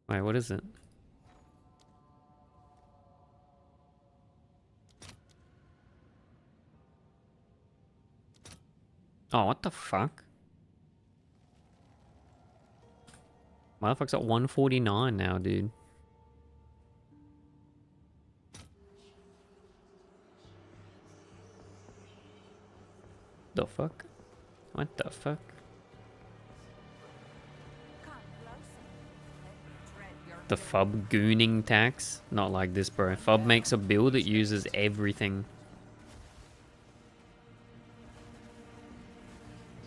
Wait, what is it? Oh, what the fuck? Motherfucker's at 149 now, dude. The fuck? What the fuck? Come closer. Let me tread your The Fub gooning tax? Not like this, bro. Fub makes a build that uses everything.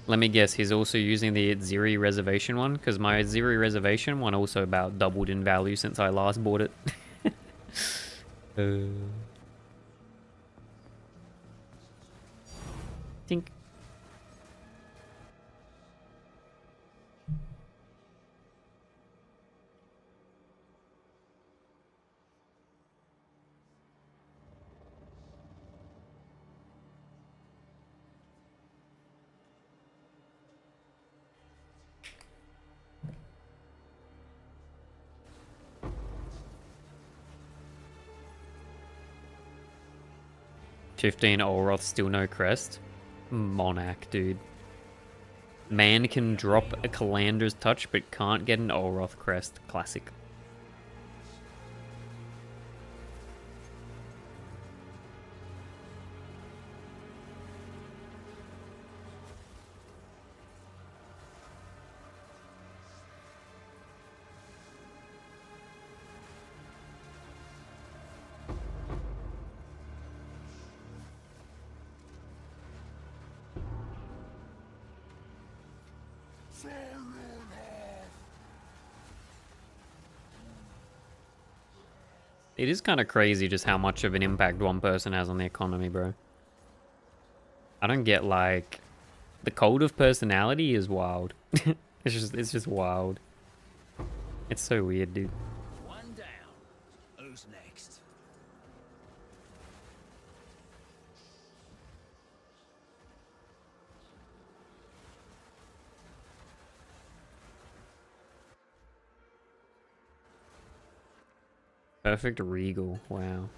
Let me guess, he's also using the Ziri reservation one, because my Ziri reservation one also about doubled in value since I last bought it. Think. $15 Olroth, still no crest. Monarch, dude. Man can drop a Calandra's touch, but can't get an Olroth crest. Classic. It is kind of crazy just how much of an impact one person has on the economy, bro. I don't get, like... The code of personality is wild. It's just wild. It's so weird, dude. One down. Who's next? Perfect Regal, wow.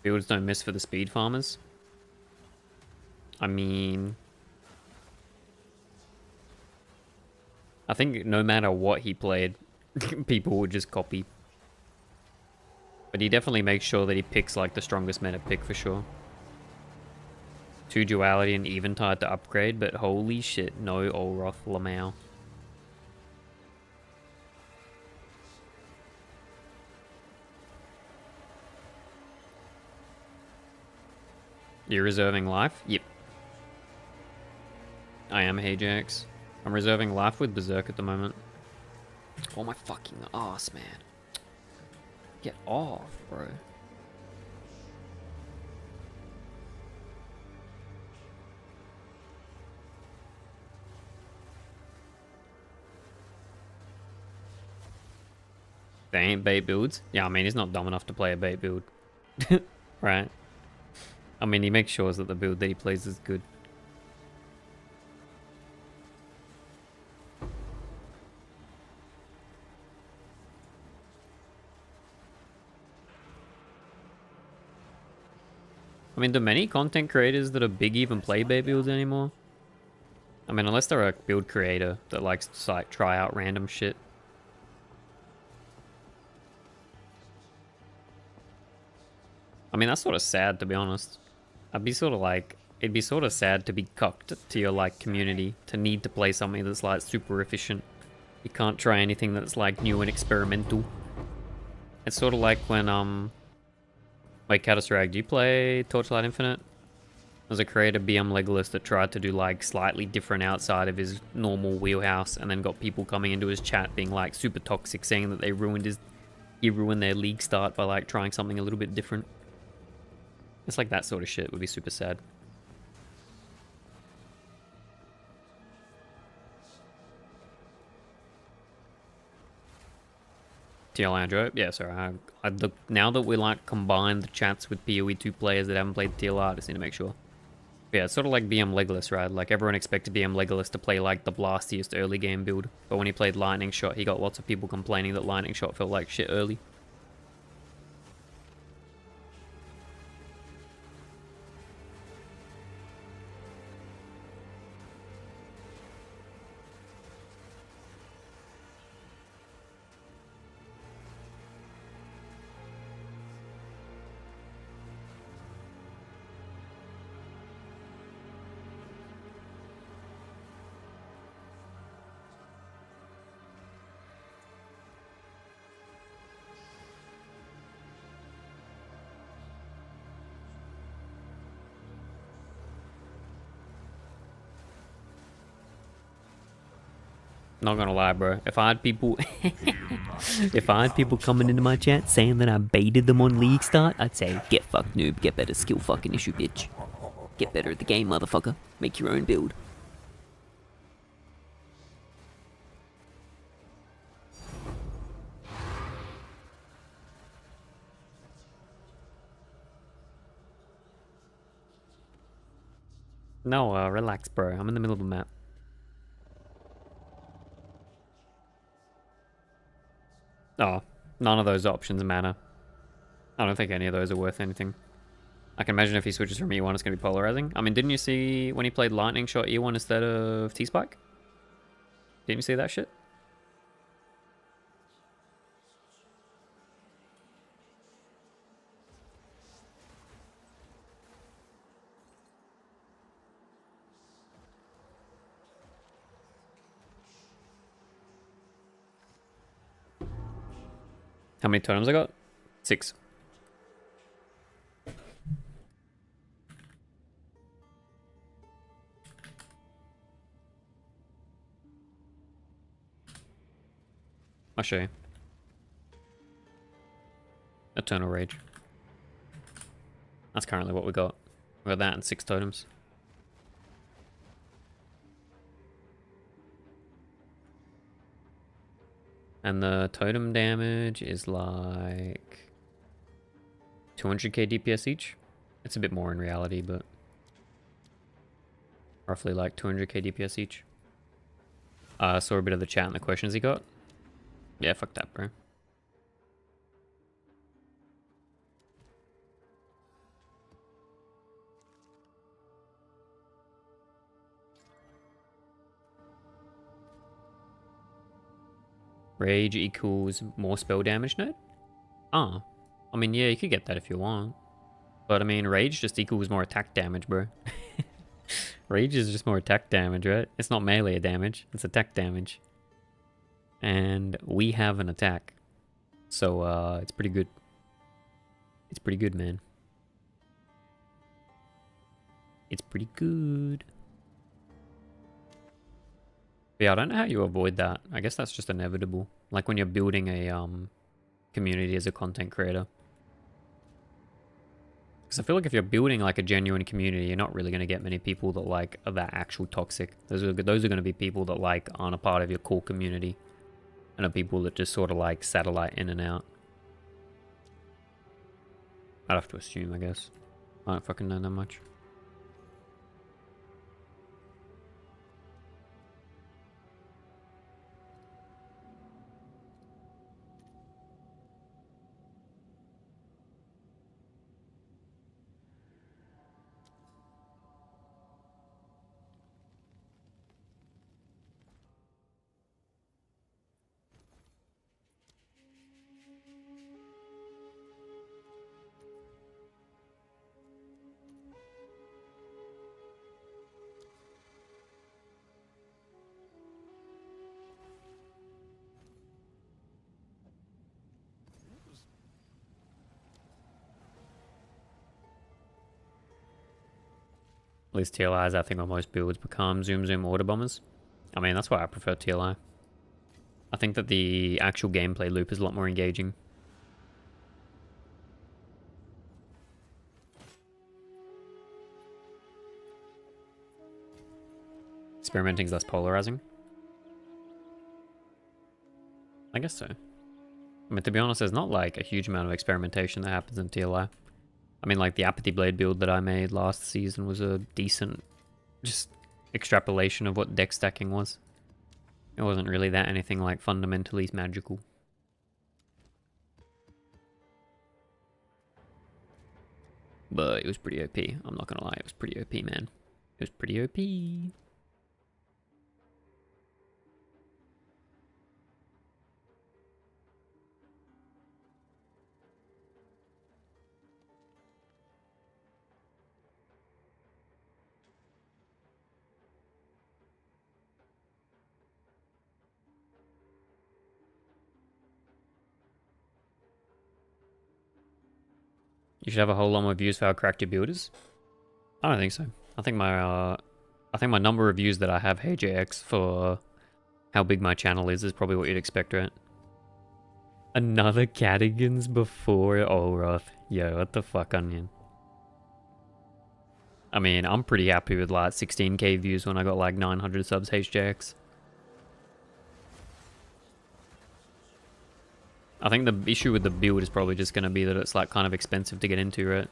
Builds don't miss for the speed farmers. I mean, I think no matter what he played, people would just copy. But he definitely makes sure that he picks like the strongest meta pick for sure. 2 duality and eventide to upgrade, but holy shit, no Olroth Lamau. You're reserving life? Yep. I am Ajax. I'm reserving life with Berserk at the moment. Oh my fucking ass, man. Get off, bro. They ain't bait builds. Yeah, I mean, he's not dumb enough to play a bait build. Right? I mean, he makes sure that the build that he plays is good. I mean, do many content creators that are big even play bait builds anymore? I mean, unless they're a build creator that likes to like try out random shit. I mean, that's sort of sad, to be honest. I'd be sort of like, it'd be sort of sad to be cucked to your like community, to need to play something that's like super efficient. You can't try anything that's like new and experimental. It's sort of like when wait, Catasrag, do you play Torchlight Infinite? There's a creator, BM Legolas, that tried to do like slightly different outside of his normal wheelhouse, and then got people coming into his chat being like super toxic, saying that he ruined their league start by like trying something a little bit different. It's like that sort of shit would be super sad. TL Andrew, yeah, sorry. I look, now that we like combine the chats with PoE2 players that haven't played TLR, I just need to make sure. Yeah, it's sort of like BM Legolas, right? Like everyone expected BM Legolas to play like the blastiest early game build, but when he played Lightning Shot, he got lots of people complaining that Lightning Shot felt like shit early. Not gonna lie, bro. If I had people, if I had people coming into my chat saying that I baited them on League Start, I'd say, get fucked, noob. Get better skill fucking issue, bitch. Get better at the game, motherfucker. Make your own build. No, relax, bro. I'm in the middle of the map. Oh, none of those options matter. I don't think any of those are worth anything. I can imagine if he switches from E1, it's going to be polarizing. I mean, didn't you see when he played Lightning Shot E1 instead of T-Spike? Didn't you see that shit? How many totems I got? 6. I'll show you. Eternal Rage. That's currently what we got. We got that and 6 totems. And the totem damage is like 200k DPS each. It's a bit more in reality, but roughly like 200k DPS each. Saw a bit of the chat and the questions he got. Yeah, fuck that, bro. Rage equals more spell damage node? Ah. I mean, yeah, you could get that if you want. But, I mean, rage just equals more attack damage, bro. Rage is just more attack damage, right? It's not melee damage, it's attack damage. And we have an attack. So, it's pretty good. It's pretty good, man. It's pretty good. But yeah, I don't know how you avoid that. I guess that's just inevitable. Like when you're building a community as a content creator. Because I feel like if you're building like a genuine community, you're not really going to get many people that like are that actual toxic. Those are going to be people that like aren't a part of your core community. And are people that just sort of like satellite in and out. I'd have to assume, I guess. I don't fucking know that much. At least TLI is that thing on most builds become Zoom Zoom Order Bombers. I mean, that's why I prefer TLI. I think that the actual gameplay loop is a lot more engaging. Experimenting is less polarizing. I guess so. I mean, to be honest, there's not like a huge amount of experimentation that happens in TLI. I mean, like the Apathy Blade build that I made last season was a decent, just extrapolation of what deck stacking was. It wasn't really that anything like fundamentally magical. But it was pretty OP. I'm not gonna lie, it was pretty OP, man. It was pretty OP. You should have a whole lot more views for how cracked your build is. I don't think so. I think my number of views that I have HJX for how big my channel is probably what you'd expect, right? Another Cadigans before Olroth. Yo, what the fuck, Onion? I mean, I'm pretty happy with like 16k views when I got like 900 subs HJX. I think the issue with the build is probably just going to be that it's like kind of expensive to get into, right?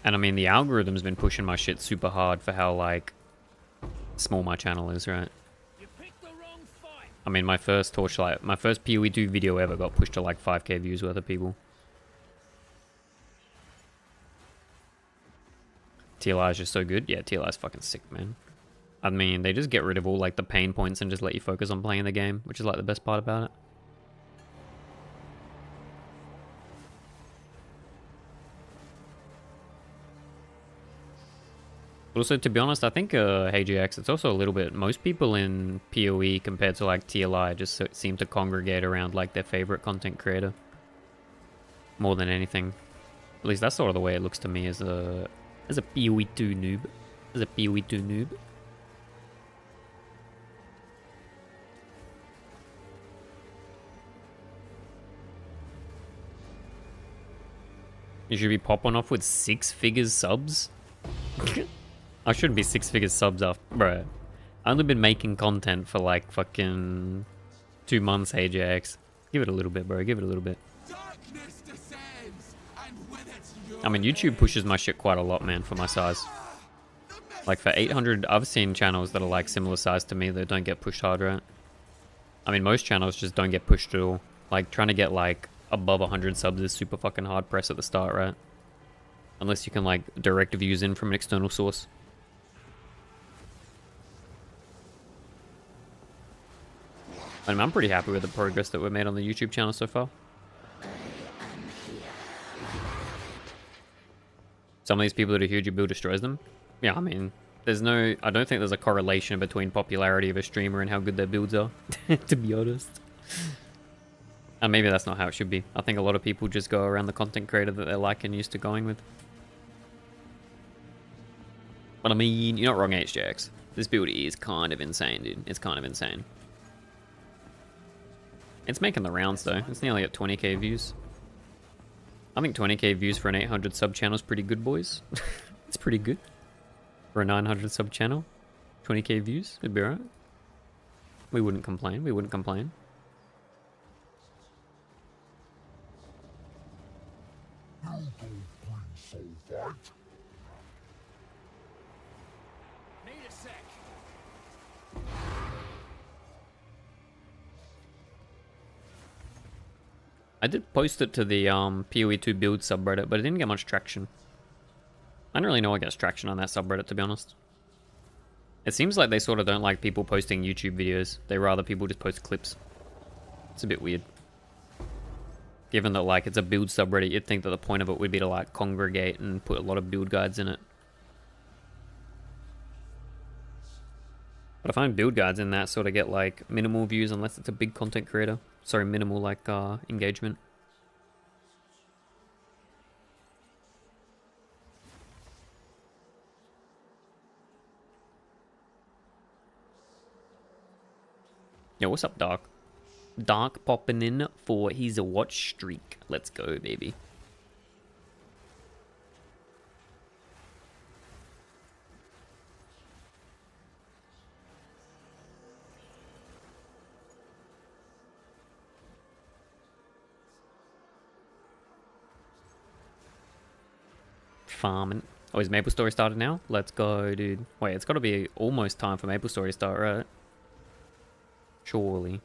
And I mean, the algorithm's been pushing my shit super hard for how like small my channel is, right? You picked the wrong fight. I mean, my first Torchlight, my first PoE2 video ever got pushed to like 5k views worth of people. TLI is just so good. Yeah, TLI is fucking sick, man. I mean, they just get rid of all like the pain points and just let you focus on playing the game, which is like the best part about it. But also, to be honest, I think HGX, it's also a little bit, most people in PoE compared to like TLI just seem to congregate around like their favorite content creator. More than anything. At least that's sort of the way it looks to me as a PoE2 noob. As a PoE2 noob. You should be popping off with 6 figures subs? I shouldn't be 6 figures subs after, bro. I've only been making content for like fucking 2 months, Ajax. Give it a little bit, bro. Give it a little bit. Darkness descends, and with it your I mean, YouTube pushes my shit quite a lot, man, for my size. Like for 800, I've seen channels that are like similar size to me that don't get pushed hard, right? I mean, most channels just don't get pushed at all. Like trying to get like above 100 subs is super fucking hard press at the start, right? Unless you can like direct views in from an external source. I mean, I'm pretty happy with the progress that we've made on the YouTube channel so far. Some of these people that are huge, your build destroys them. Yeah, I mean, I don't think there's a correlation between popularity of a streamer and how good their builds are, to be honest. And maybe that's not how it should be. I think a lot of people just go around the content creator that they like and used to going with. But I mean, you're not wrong, HJX. This build is kind of insane, dude. It's kind of insane. It's making the rounds, though. It's nearly at 20k views. I think 20k views for an 800 sub channel is pretty good, boys. It's pretty good. For a 900 sub channel. 20k views, it'd be alright. We wouldn't complain, we wouldn't complain. need a sec. I did post it to the PoE2 build subreddit, but it didn't get much traction. I don't really know what gets traction on that subreddit, to be honest. It seems like they sort of don't like people posting YouTube videos. They rather people just post clips. It's a bit weird. Given that, like, it's a build subreddit, you'd think that the point of it would be to, like, congregate and put a lot of build guides in it. But I find build guides in that sort of get, like, minimal views unless it's a big content creator. Sorry, minimal, like, engagement. Yo, what's up, Dark? Dark popping in for his watch streak. Let's go, baby. Farming. Oh, is Maple Story started now? Let's go, dude. Wait, it's got to be almost time for Maple Story to start, right? Surely.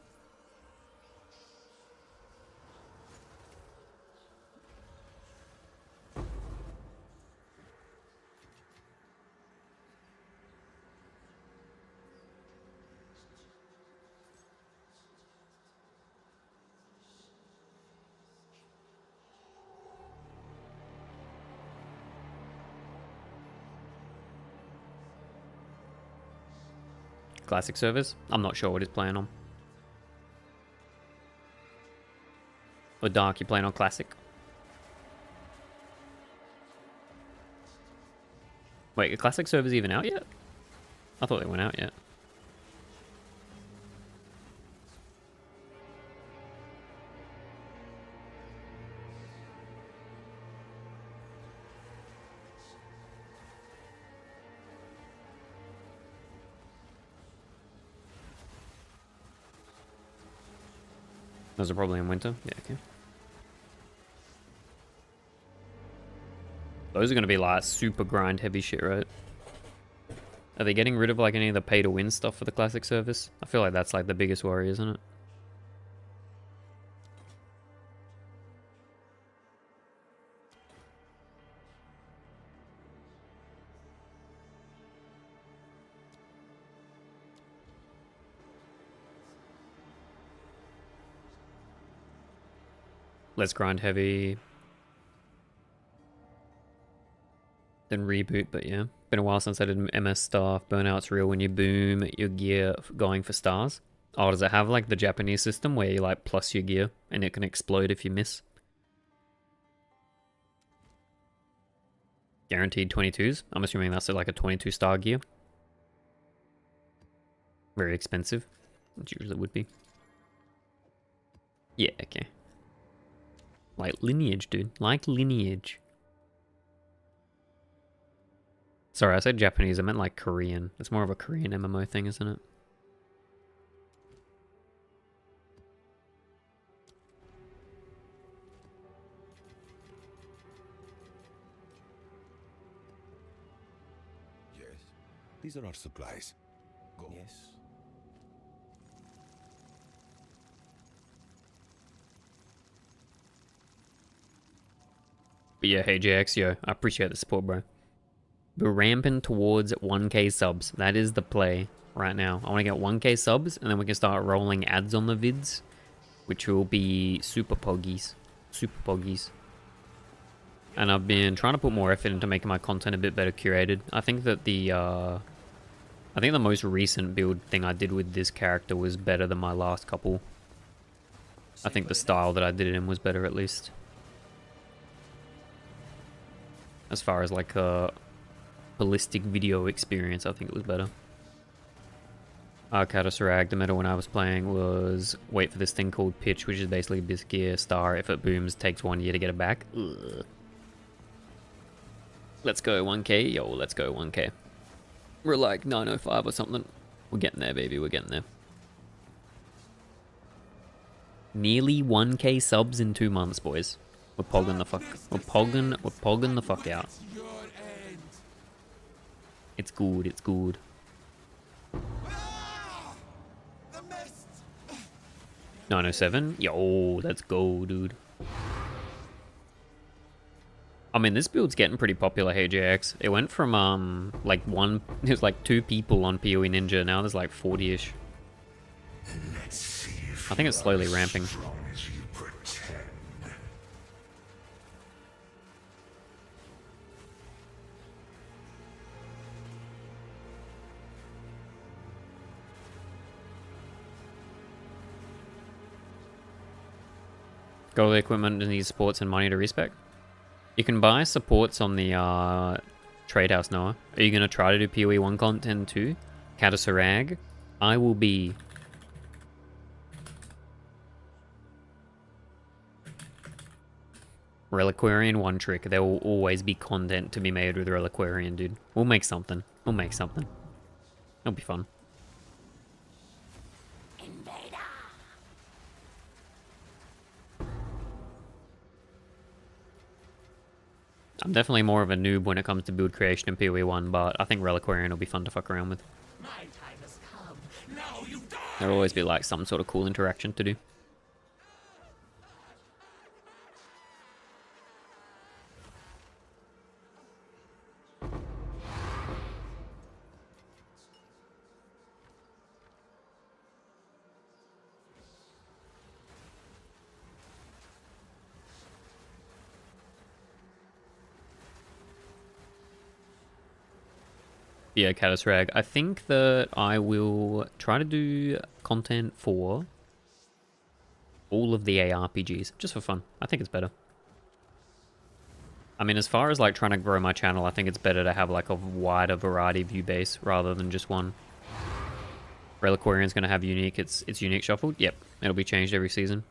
Classic servers? I'm not sure what he's playing on. Or Dark, you playing on Classic? Wait, are Classic servers even out yet? I thought they went out yet. Those are probably in winter. Yeah, okay. Those are going to be like super grind heavy shit, right? Are they getting rid of like any of the pay to win stuff for the classic service? I feel like that's like the biggest worry, isn't it? Less grind heavy. Then reboot, but yeah. Been a while since I did MS stuff. Burnout's real when you boom your gear going for stars. Oh, does it have like the Japanese system where you like plus your gear and it can explode if you miss? Guaranteed 22s? I'm assuming that's like a 22 star gear. Very expensive. It usually would be. Yeah, okay. Like Lineage, dude. Like Lineage. Sorry, I said Japanese. I meant like Korean. It's more of a Korean MMO thing, isn't it? These are our supplies. Go. Yes. But yeah, hey JX, yo, I appreciate the support, bro. We're ramping towards 1k subs. That is the play right now. I want to get 1k subs, and then we can start rolling ads on the vids, which will be super poggies. Super poggies. And I've been trying to put more effort into making my content a bit better curated. I think that the most recent build thing I did with this character was better than my last couple. I think the style that I did it in was better, at least. As far as like a holistic video experience, I think it was better. Arcadus the meta when I was playing was wait for this thing called pitch, which is basically a Bisgear star. If it booms, takes 1 year to get it back. Ugh. Let's go 1k, yo, let's go 1k. We're like 905 or something. We're getting there, baby, we're getting there. Nearly 1k subs in 2 months, boys. We're pogging the fuck. We're pogging the fuck out. It's good, it's good. 907? Yo, let's go, dude. I mean, this build's getting pretty popular, hey JX. It went from, like there's like 2 people on PoE Ninja, now there's like 40-ish. I think it's slowly ramping. Goalie equipment needs supports and money to respec. You can buy supports on the trade house, Noah. Are you going to try to do PoE 1 content too? Catasarag, I will be. Reliquarian 1 trick. There will always be content to be made with Reliquarian, dude. We'll make something. We'll make something. It'll be fun. I'm definitely more of a noob when it comes to build creation in PoE 1, but I think Reliquarian will be fun to fuck around with. My time has come. Now you die. There'll always be like some sort of cool interaction to do. Yeah, Catasrag. I think that I will try to do content for all of the ARPGs, just for fun. I think it's better. I mean, as far as like trying to grow my channel, I think it's better to have like a wider variety view base rather than just one. Reliquarian's going to have unique, it's unique shuffled. Yep, it'll be changed every season.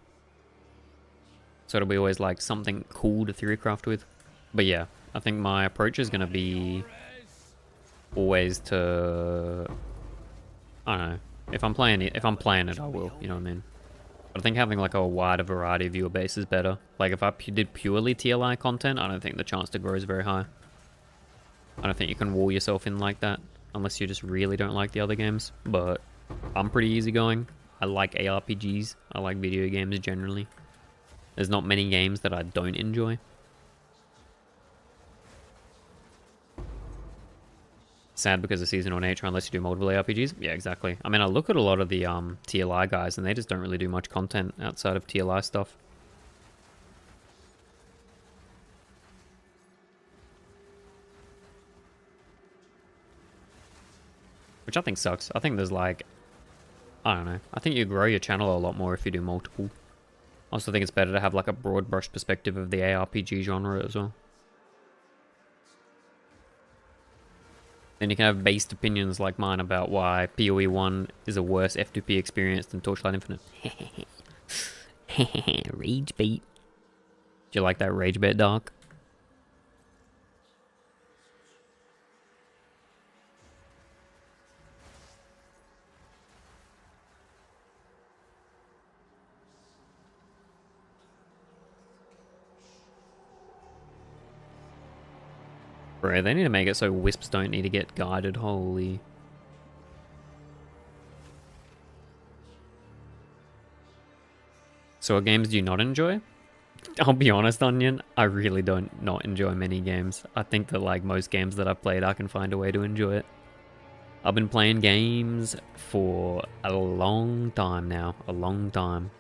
So it'll be always like something cool to theorycraft with. But yeah, I think my approach is going to be always to, I don't know, if I'm playing it, I will, you know what I mean? But I think having like a wider variety of viewer base is better. Like if I did purely TLI content, I don't think the chance to grow is very high. I don't think you can wall yourself in like that, unless you just really don't like the other games. But I'm pretty easygoing. I like ARPGs, I like video games generally. There's not many games that I don't enjoy. Sad because of seasonal nature unless you do multiple ARPGs. Yeah, exactly. I mean, I look at a lot of the TLI guys and they just don't really do much content outside of TLI stuff. Which I think sucks. I think there's like, I don't know. I think you grow your channel a lot more if you do multiple. I also think it's better to have like a broad brush perspective of the ARPG genre as well. Then you can have based opinions like mine about why PoE 1 is a worse F2P experience than Torchlight Infinite. Rage bait. Do you like that rage bait, Dark? Bro, they need to make it so wisps don't need to get guided. Holy. So what games do you not enjoy? I'll be honest, Onion, I really don't not enjoy many games. I think that like most games that I've played, I can find a way to enjoy it. I've been playing games for a long time now. A long time.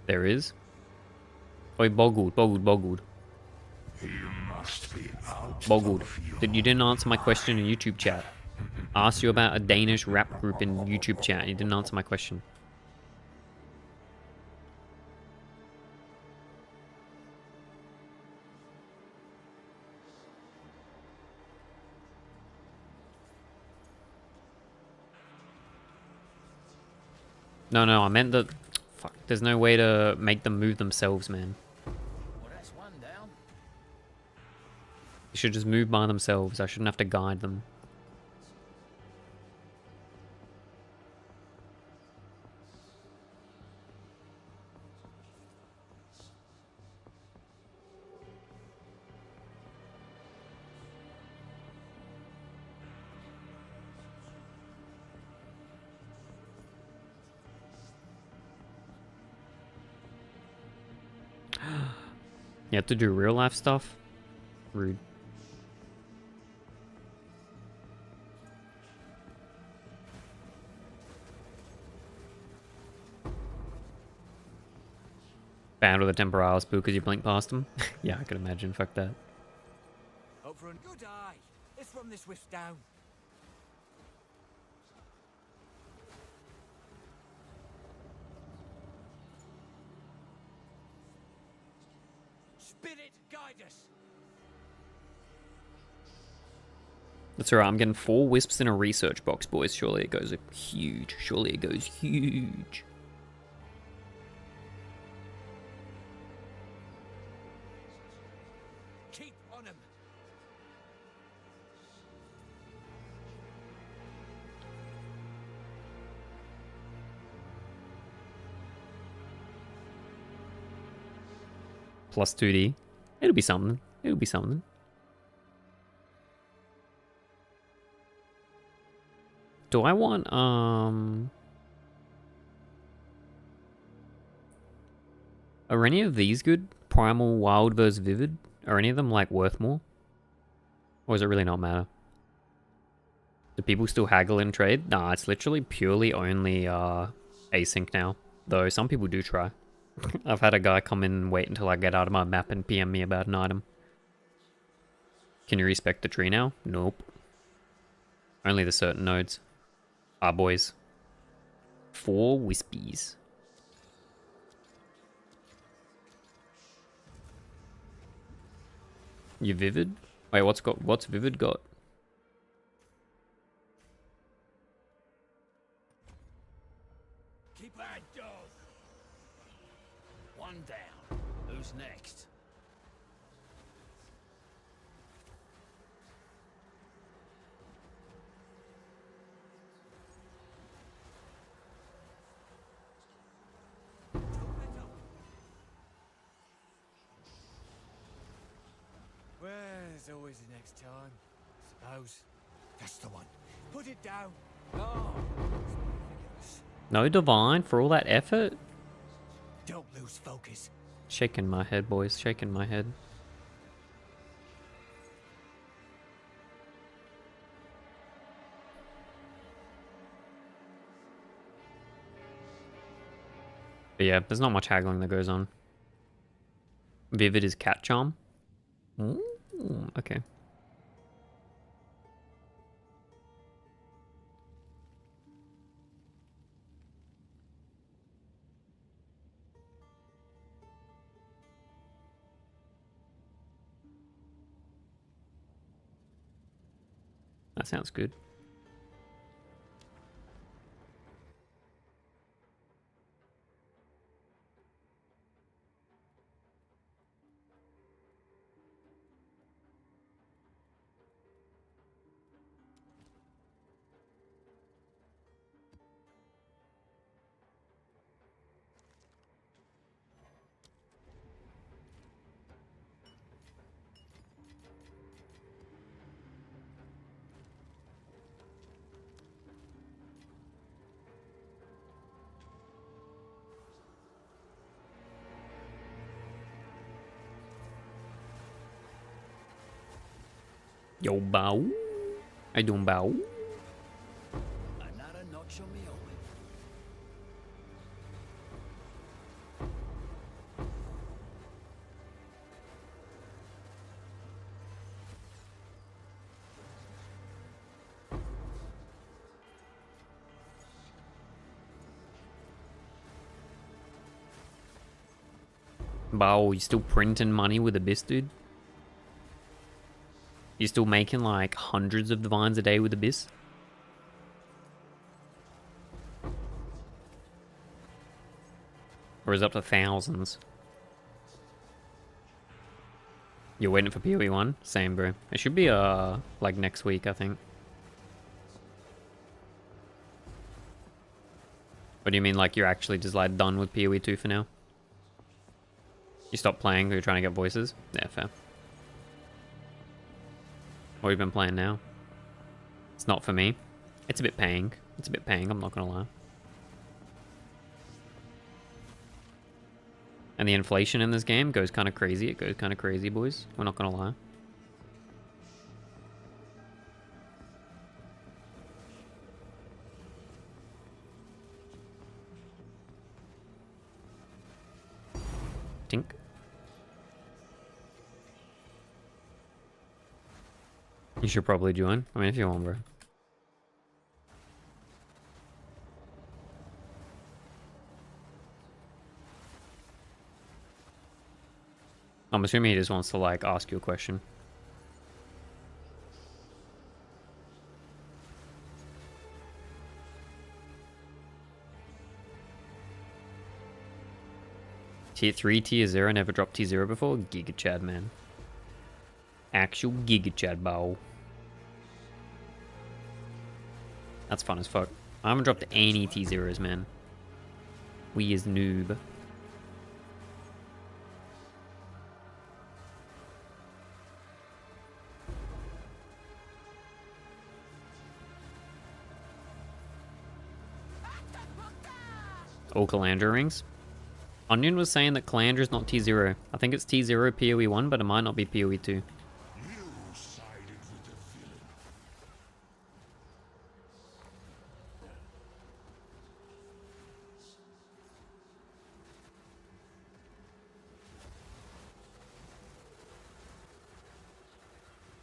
There is. Oi, boggled. You must be out Boggled. of your You didn't answer my question in YouTube chat. I asked you about a Danish rap group in YouTube chat. You didn't answer my question. No, I meant that... Fuck, there's no way to make them move themselves, man. Well, that's one down. They should just move by themselves. I shouldn't have to guide them. You have to do real life stuff? Rude. Bad with a temporalis boo because you blink past them? Yeah, I could imagine. Fuck that. Up for a good eye. Let's run this wisp down. Spirit, guide us. That's alright, I'm getting 4 wisps in a research box, boys. Surely it goes huge. Surely it goes huge. Keep on him. Plus 2D. It'll be something. It'll be something. Do I want, Are any of these good? Primal, Wild versus Vivid? Are any of them, like, worth more? Or does it really not matter? Do people still haggle in trade? Nah, it's literally purely only, async now. Though some people do try. I've had a guy come in and wait until I get out of my map and PM me about an item. Can you respect the tree now? Nope. Only the certain nodes. Ah, boys. 4 wispies. You Vivid? Wait, what's Vivid got? Keep that dog. One down. Who's next? Well, there's always the next time, I suppose. That's the one. Put it down. Oh, it's ridiculous. No Divine for all that effort? Don't lose focus. Shaking my head, boys. Shaking my head. But yeah, there's not much haggling that goes on. Vivid is cat charm. Ooh, okay. That sounds good. Yo, bow. I doing bow? Another notch on me helmet. Bow, you still printing money with Abyss, dude? You still making like hundreds of divines a day with Abyss? Or is it up to thousands? You're waiting for PoE 1? Same, bro. It should be like next week, I think. What do you mean, like you're actually just like done with PoE 2 for now? You stopped playing, you're trying to get voices? Yeah, fair. What have you been playing now? It's not for me. It's a bit paying. It's a bit paying, I'm not gonna lie. And the inflation in this game goes kind of crazy. It goes kind of crazy, boys. We're not gonna lie. Tink. You should probably join. I mean, if you want, bro. I'm assuming he just wants to, like, ask you a question. Tier 3, Tier 0, never dropped Tier 0 before? Giga Chad, man. Actual Giga Chad bow. That's fun as fuck. I haven't dropped any T0s, man. We is noob. All Calandra rings? Onion was saying that Calandra is not T0. I think it's T0 PoE 1, but it might not be PoE 2. You sided with the villain.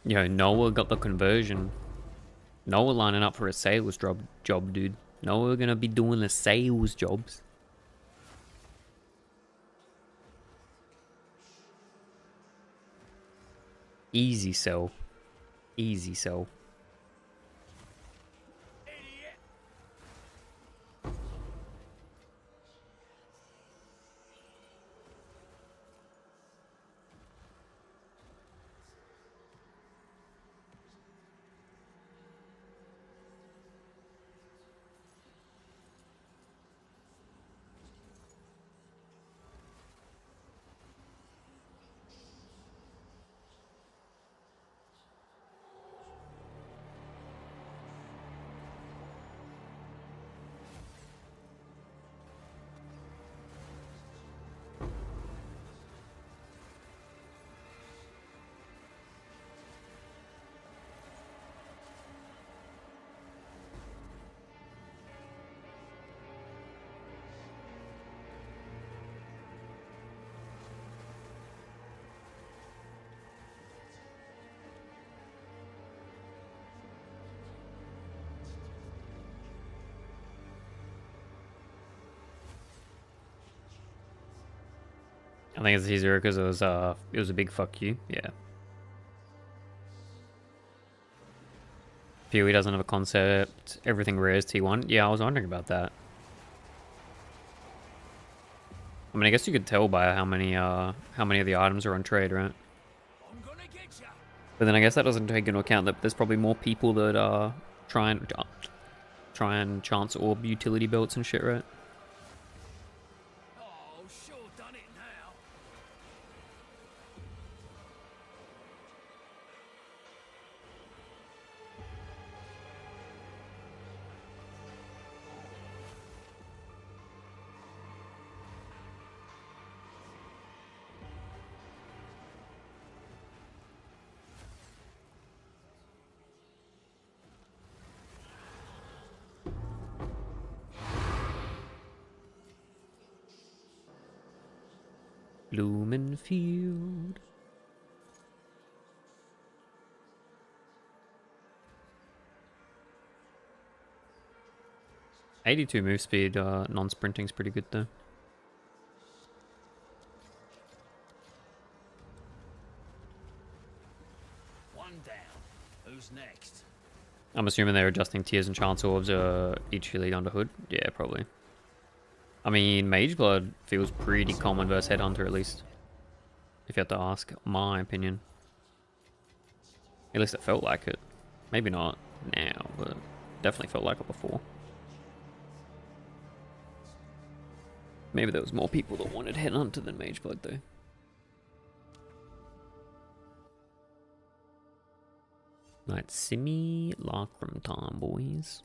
Yo, Noah got the conversion. Noah lining up for a sales job, dude. Noah gonna be doing the sales jobs. Easy sell. Easy sell. I think it's easier because it was a big fuck you. Yeah. PoE doesn't have a concept. Everything rare is T1. Yeah, I was wondering about that. I mean, I guess you could tell by how many of the items are on trade, right? I'm gonna get ya. But then I guess that doesn't take into account that there's probably more people that try and chance orb utility belts and shit, right? Oh, sure done it now. Blumenfield. .82 move speed, non-sprinting's pretty good though. One down. Who's next? I'm assuming they're adjusting tiers and chance orbs each elite under hood. Yeah, probably. I mean, Mage Blood feels pretty common versus Headhunter at least. If you have to ask my opinion. At least it felt like it. Maybe not now, but definitely felt like it before. Maybe there was more people that wanted Headhunter than Mage Blood though. Right, simulacrum time, boys.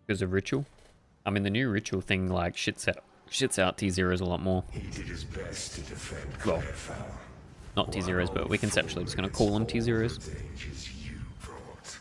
Because of ritual. I mean, the new ritual thing like shits out T0s a lot more. He did his best to defend Well, Clairfowl. not T0s, but we conceptually just gonna call them T0s. The dangers you brought.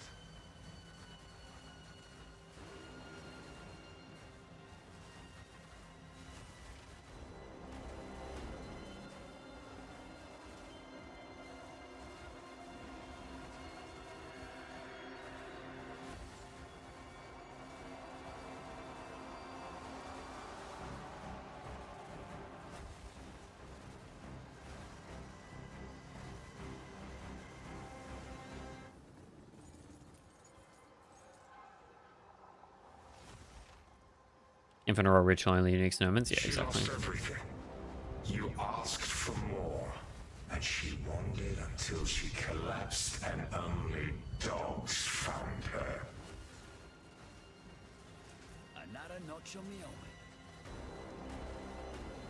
Infinite Row ritual only unique moments. Yeah, She exactly. lost everything. You asked for more, and she wandered until she collapsed, and only dogs found her. Another notch on the helmet.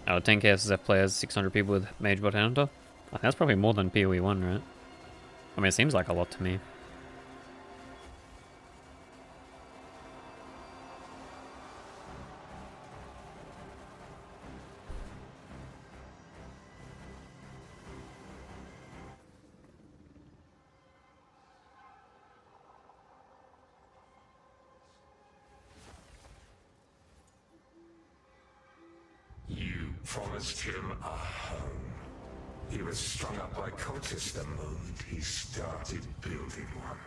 Out of 10 KSSF players, 600 people with Mage Bot Headhunter. I think that's probably more than PoE 1, right? I mean, it seems like a lot to me. You promised him a home. He was strung up by cultists the moment he started building one.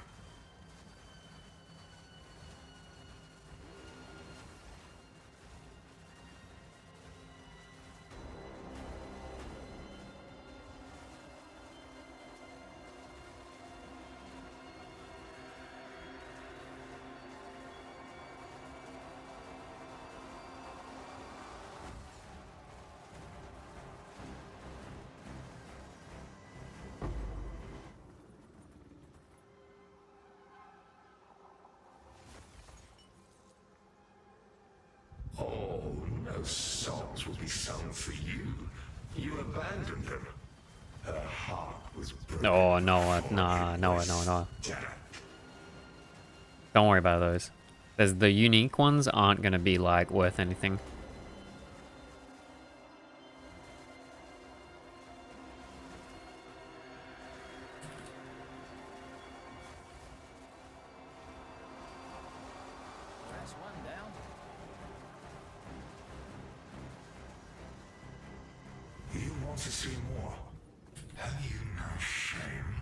Oh, no songs will be sung for you. You abandoned them. Her heart was broken. Oh, no, no. Don't worry about those. The unique ones aren't going to be, like, worth anything. That's one down. You want to see more? Have you no shame?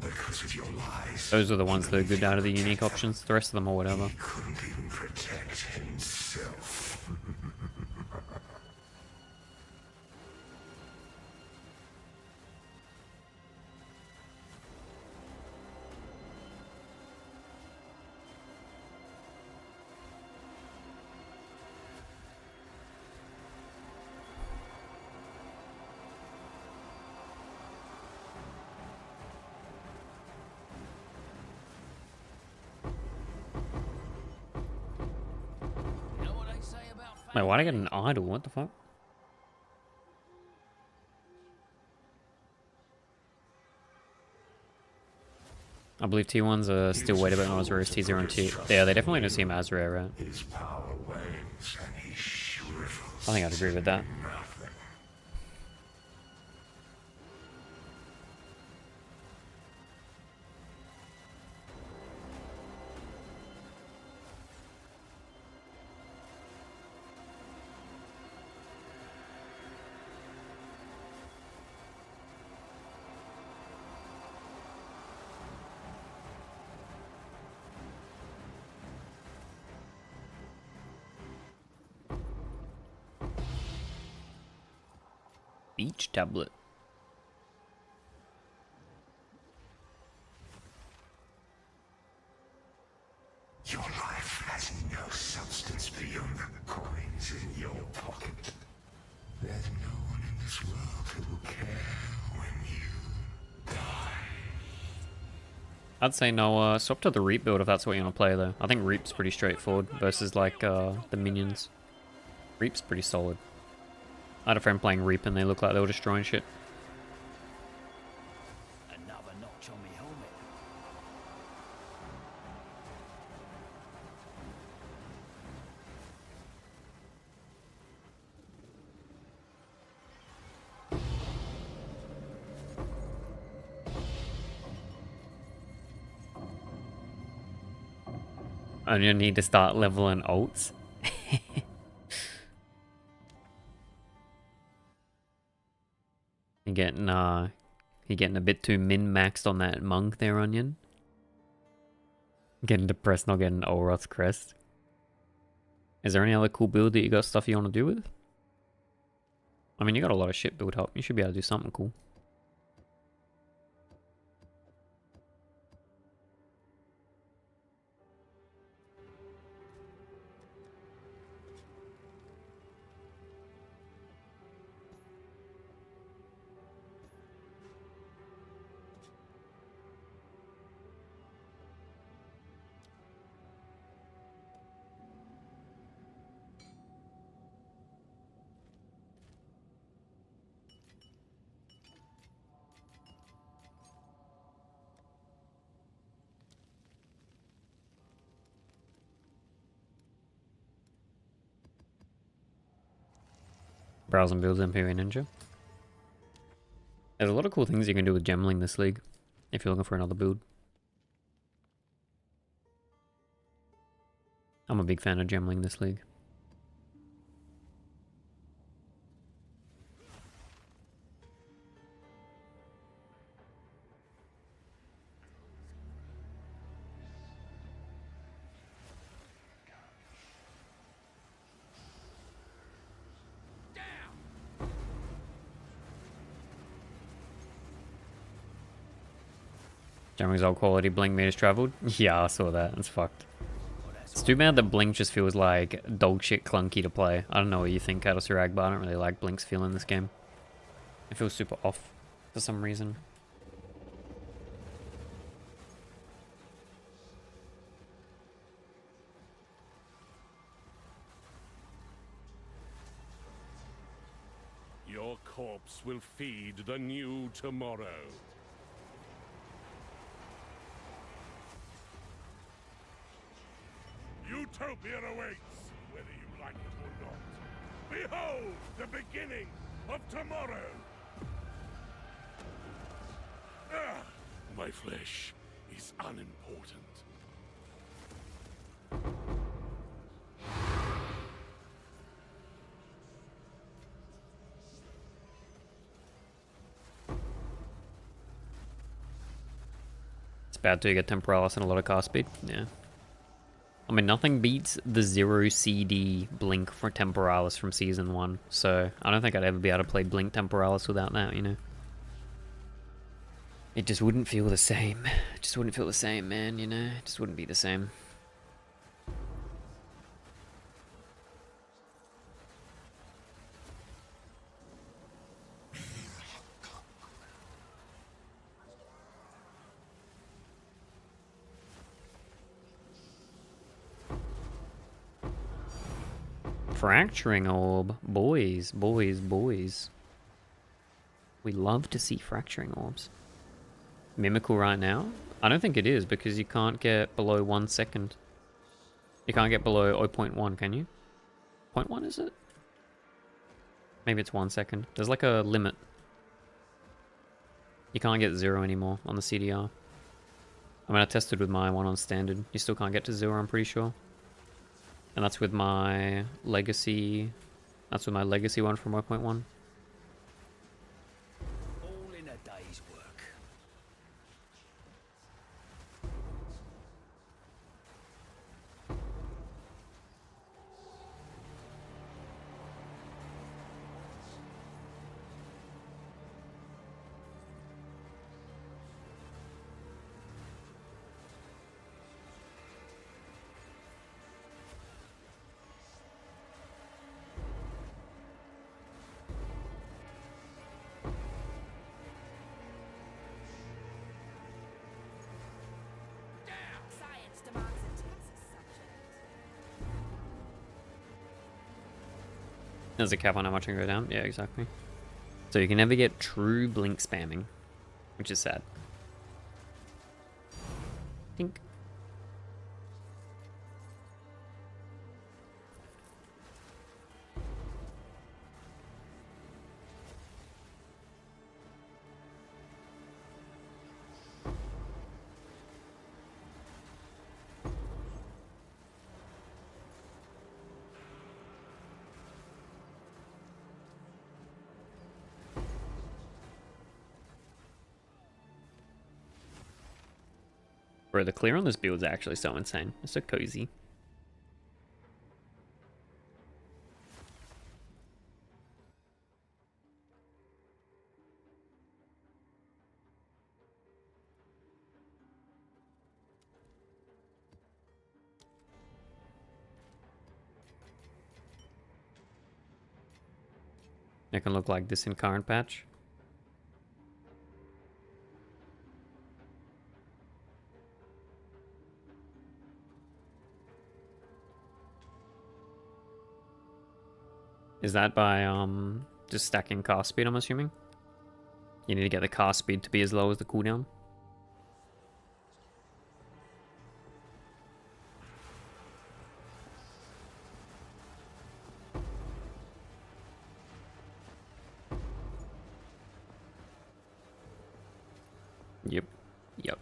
Because of your lies, Those are the ones that are good out of the unique options. The rest of them are whatever. he couldn't even protect himself. You know what they say about Wait, why'd I get an idol? What the fuck? I believe T1s are still weighted, but not as rare as T0 and T. Yeah, they definitely don't seem as rare, right? His power wanes and he shrivels. I think I'd agree with that. Nothing. Beach tablet. Your life has no substance beyond the coins in your pocket. There's no one in this world who will care when you die. I'd say no, swap to the Reap build if that's what you want to play though. I think Reap's pretty straightforward versus like the minions. Reap's pretty solid. I had a friend playing Reap and they looked like they were destroying shit. Another notch on me helmet. And you need to start leveling ults. You're getting a bit too min-maxed on that monk there, Onion. Getting depressed not getting Olroth's crest. Is there any other cool build that you got stuff you want to do with? I mean, you got a lot of shit build up. You should be able to do something cool. Browse and build Imperial Ninja. There's a lot of cool things you can do with Gemling this league, if you're looking for another build. I'm a big fan of Gemling this league. Gemling's old quality Blink meters traveled. Yeah, I saw that. It's fucked. It's too bad that Blink just feels like dog shit clunky to play. I don't know what you think, Adosirag, but I don't really like Blink's feel in this game. It feels super off for some reason. Your corpse will feed the new tomorrow. Utopia awaits, whether you like it or not. Behold the beginning of tomorrow! Ah, my flesh is unimportant. It's bad to get Temporalis and a lot of cast speed. Yeah. I mean, nothing beats the 0 CD Blink for Temporalis from Season 1, so I don't think I'd ever be able to play Blink Temporalis without that, you know? It just wouldn't feel the same. It just wouldn't feel the same, man, you know? It just wouldn't be the same. Fracturing Orb. Boys, boys, boys. We love to see Fracturing Orbs. Mimical right now? I don't think it is because you can't get below 1 second. You can't get below 0.1, can you? 0.1 is it? Maybe it's 1 second. There's like a limit. You can't get 0 anymore on the CDR. I mean, I tested with my one on standard. You still can't get to 0, I'm pretty sure. And that's with my legacy. That's with my legacy one from 1.1. All in a day's work. Science demands a test subject. There's a cap on how much I can go down. Yeah, exactly. So you can never get true blink spamming, which is sad. Think. Bro, the clear on this build is actually so insane. It's so cozy. It can look like this in current patch. Is that by just stacking cast speed, I'm assuming? You need to get the cast speed to be as low as the cooldown. Yep. Yuck.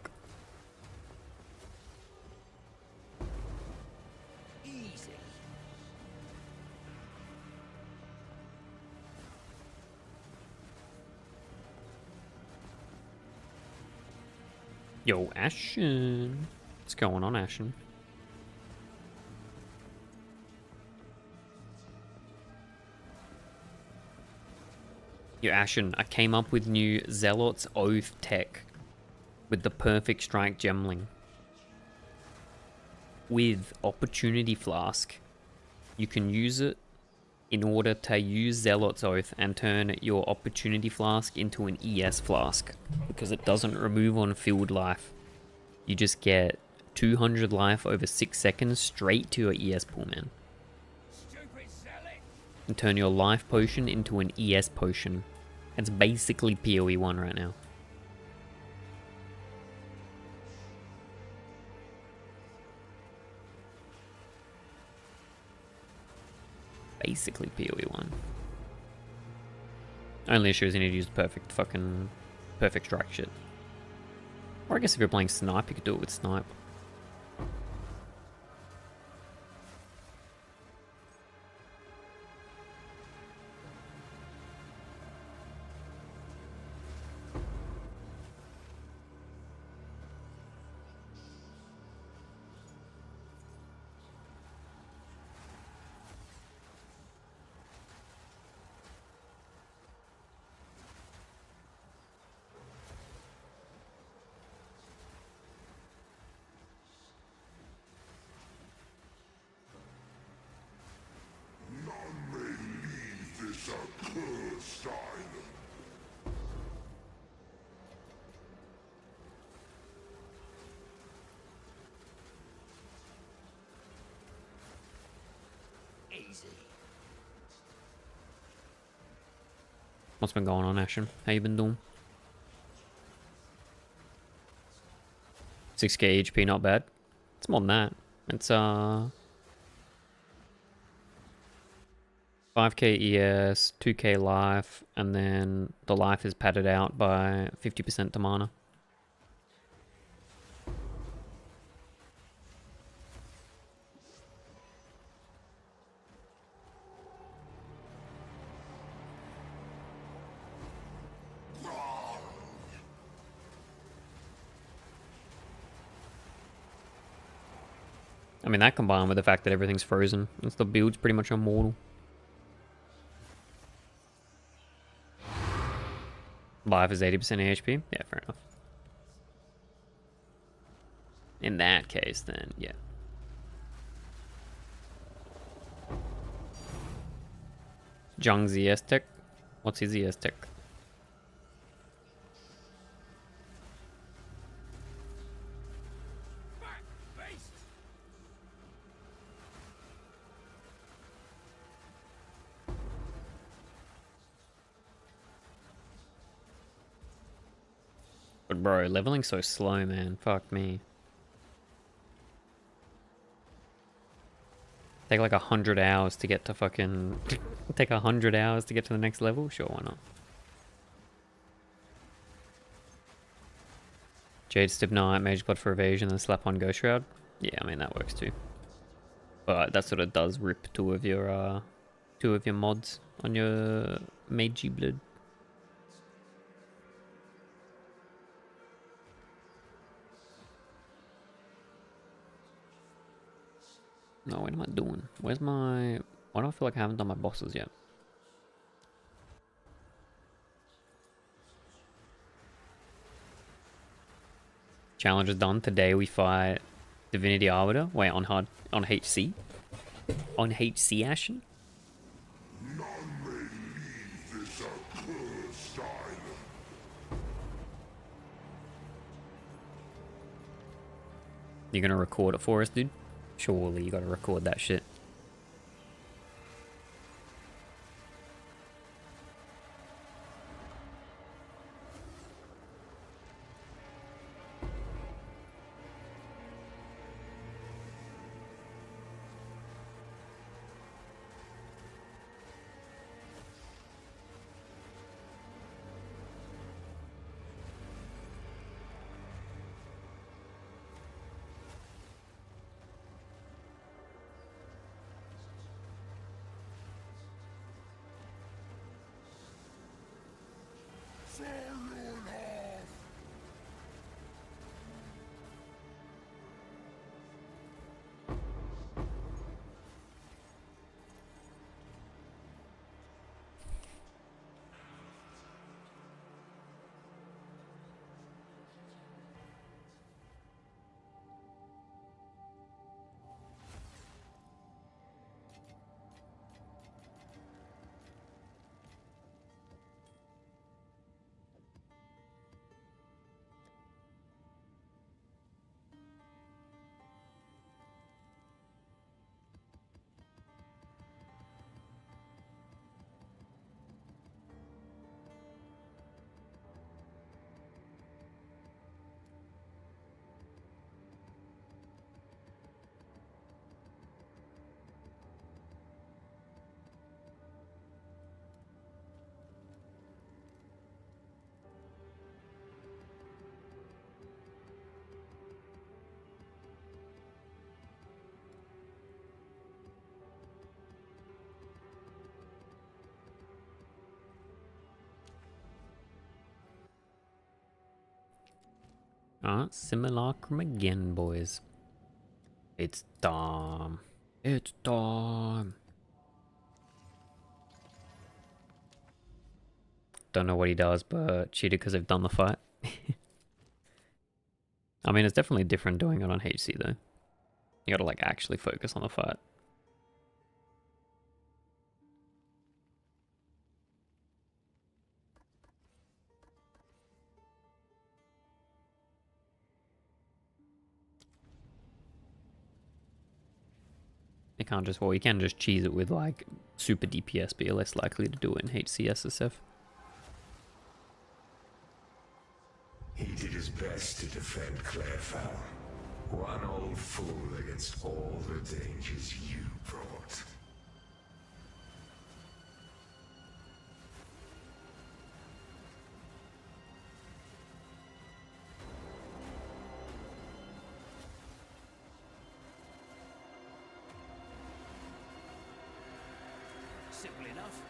Easy. Yo, Ashen. What's going on, Ashen? Yo, Ashen, I came up with new Zealot's Oath tech with the perfect strike Gemling. With Opportunity Flask. You can use it in order to use Zealot's Oath and turn your Opportunity Flask into an ES Flask. Because it doesn't remove on field life. You just get 200 life over 6 seconds straight to your ES pool, man. Stupid zealot! And turn your life potion into an ES potion. It's basically PoE 1 right now. Basically PoE 1. Only issue is you need to use the perfect strike shit. Or I guess if you're playing snipe, you could do it with snipe. None may leave this accursed island. Easy. What's been going on, Ashen? How you been doing? 6k HP, not bad. It's more than that. It's 5k ES, 2k life, and then the life is padded out by 50% to mana. I mean, that combined with the fact that everything's frozen, it's the build's pretty much immortal. Life is 80% HP? Yeah, fair enough. In that case, then, yeah. Jung's ES tech? What's his ES tech? Back, beast! But bro, leveling's so slow, man. Fuck me. Take like 100 hours to get to fucking... Take 100 hours to get to the next level? Sure, why not? Jade Stib Knight, Mage Blood for evasion, and slap on Ghost Shroud. Yeah, I mean that works too. But that sort of does rip two of your mods on your Magey Blood. No, what am I doing? Where's my... Why do I feel like I haven't done my bosses yet? Challenge is done. Today we fight Divinity Arbiter. Wait, on hard... On HC? On HC Ashen? None may leave this accursed island. You gonna record it for us, dude? Surely you gotta record that shit. Simulacrum again, boys. It's time. It's time. Don't know what he does, but cheated because they've done the fight. I mean, it's definitely different doing it on HC though. You gotta like actually focus on the fight. You can't just, well, you can just cheese it with like super DPS, but you're less likely to do it in HCSSF. He did his best. best to defend Clairfowl. One old fool against all the dangers you brought. Simple enough.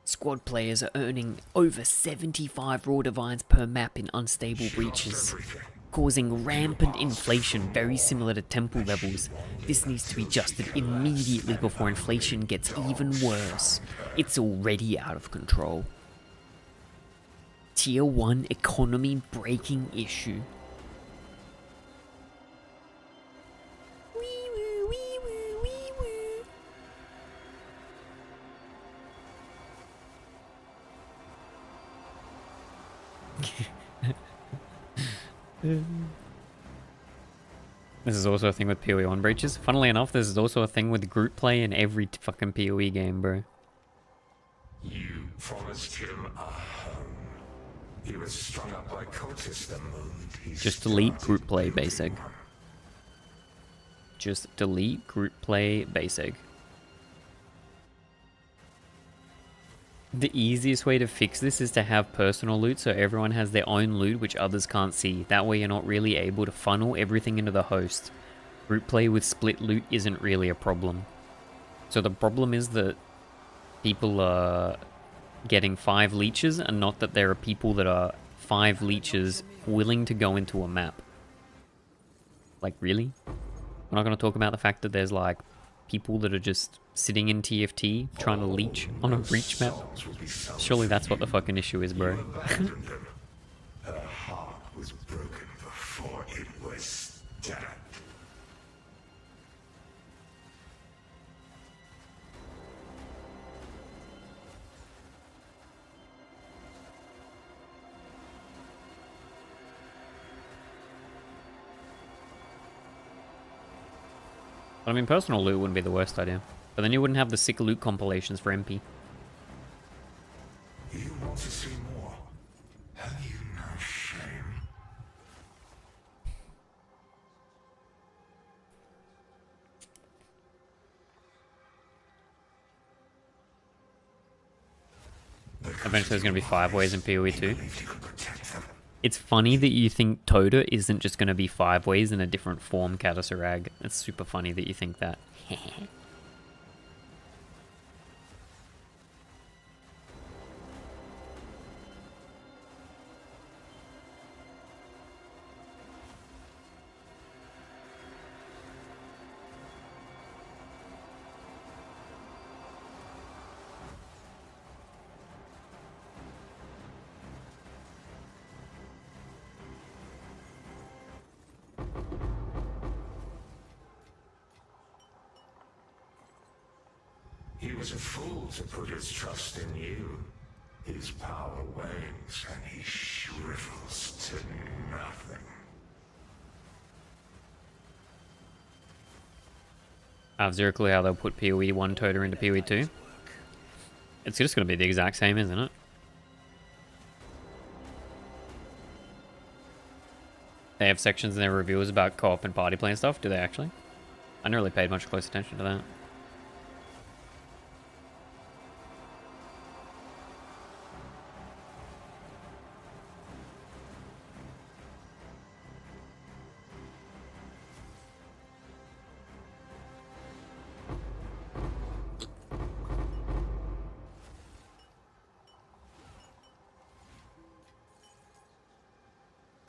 Squad players are earning over 75 raw divines per map in unstable breaches, causing rampant inflation very similar to temple levels. This needs to be adjusted immediately before inflation gets even worse. It's already out of control. Tier 1 economy breaking issue. This is also a thing with PoE on breaches. Funnily enough, this is also a thing with group play in every fucking PoE game, bro. You promised him a home. He was strung up by cultists the moment he Just delete started group play building basic. one. Just delete group play basic. The easiest way to fix this is to have personal loot so everyone has their own loot which others can't see. That way you're not really able to funnel everything into the host. Group play with split loot isn't really a problem. So the problem is that people are getting 5 leeches and not that there are people that are 5 leeches willing to go into a map. Like, really? We're not going to talk about the fact that there's like people that are just sitting in TFT trying to leech on a breach map. Surely that's what the fucking issue is, bro. Abandoned them. Her heart was broken before it was stabbed. But I mean, personal loot wouldn't be the worst idea. But then you wouldn't have the sick loot compilations for MP. You want to see more? Have you no shame? Eventually there's going to be 5 ways in PoE too. Believed you could protect them. It's funny that you think Tota isn't just going to be 5 ways in a different form, Katasarag. It's super funny that you think that. He was a fool to put his trust in you. His power wanes and he shrivels to nothing. I have zero clue how they'll put PoE 1 Tota into PoE 2. It's just going to be the exact same, isn't it? They have sections in their reviews about co-op and party play and stuff, do they actually? I never really paid much close attention to that.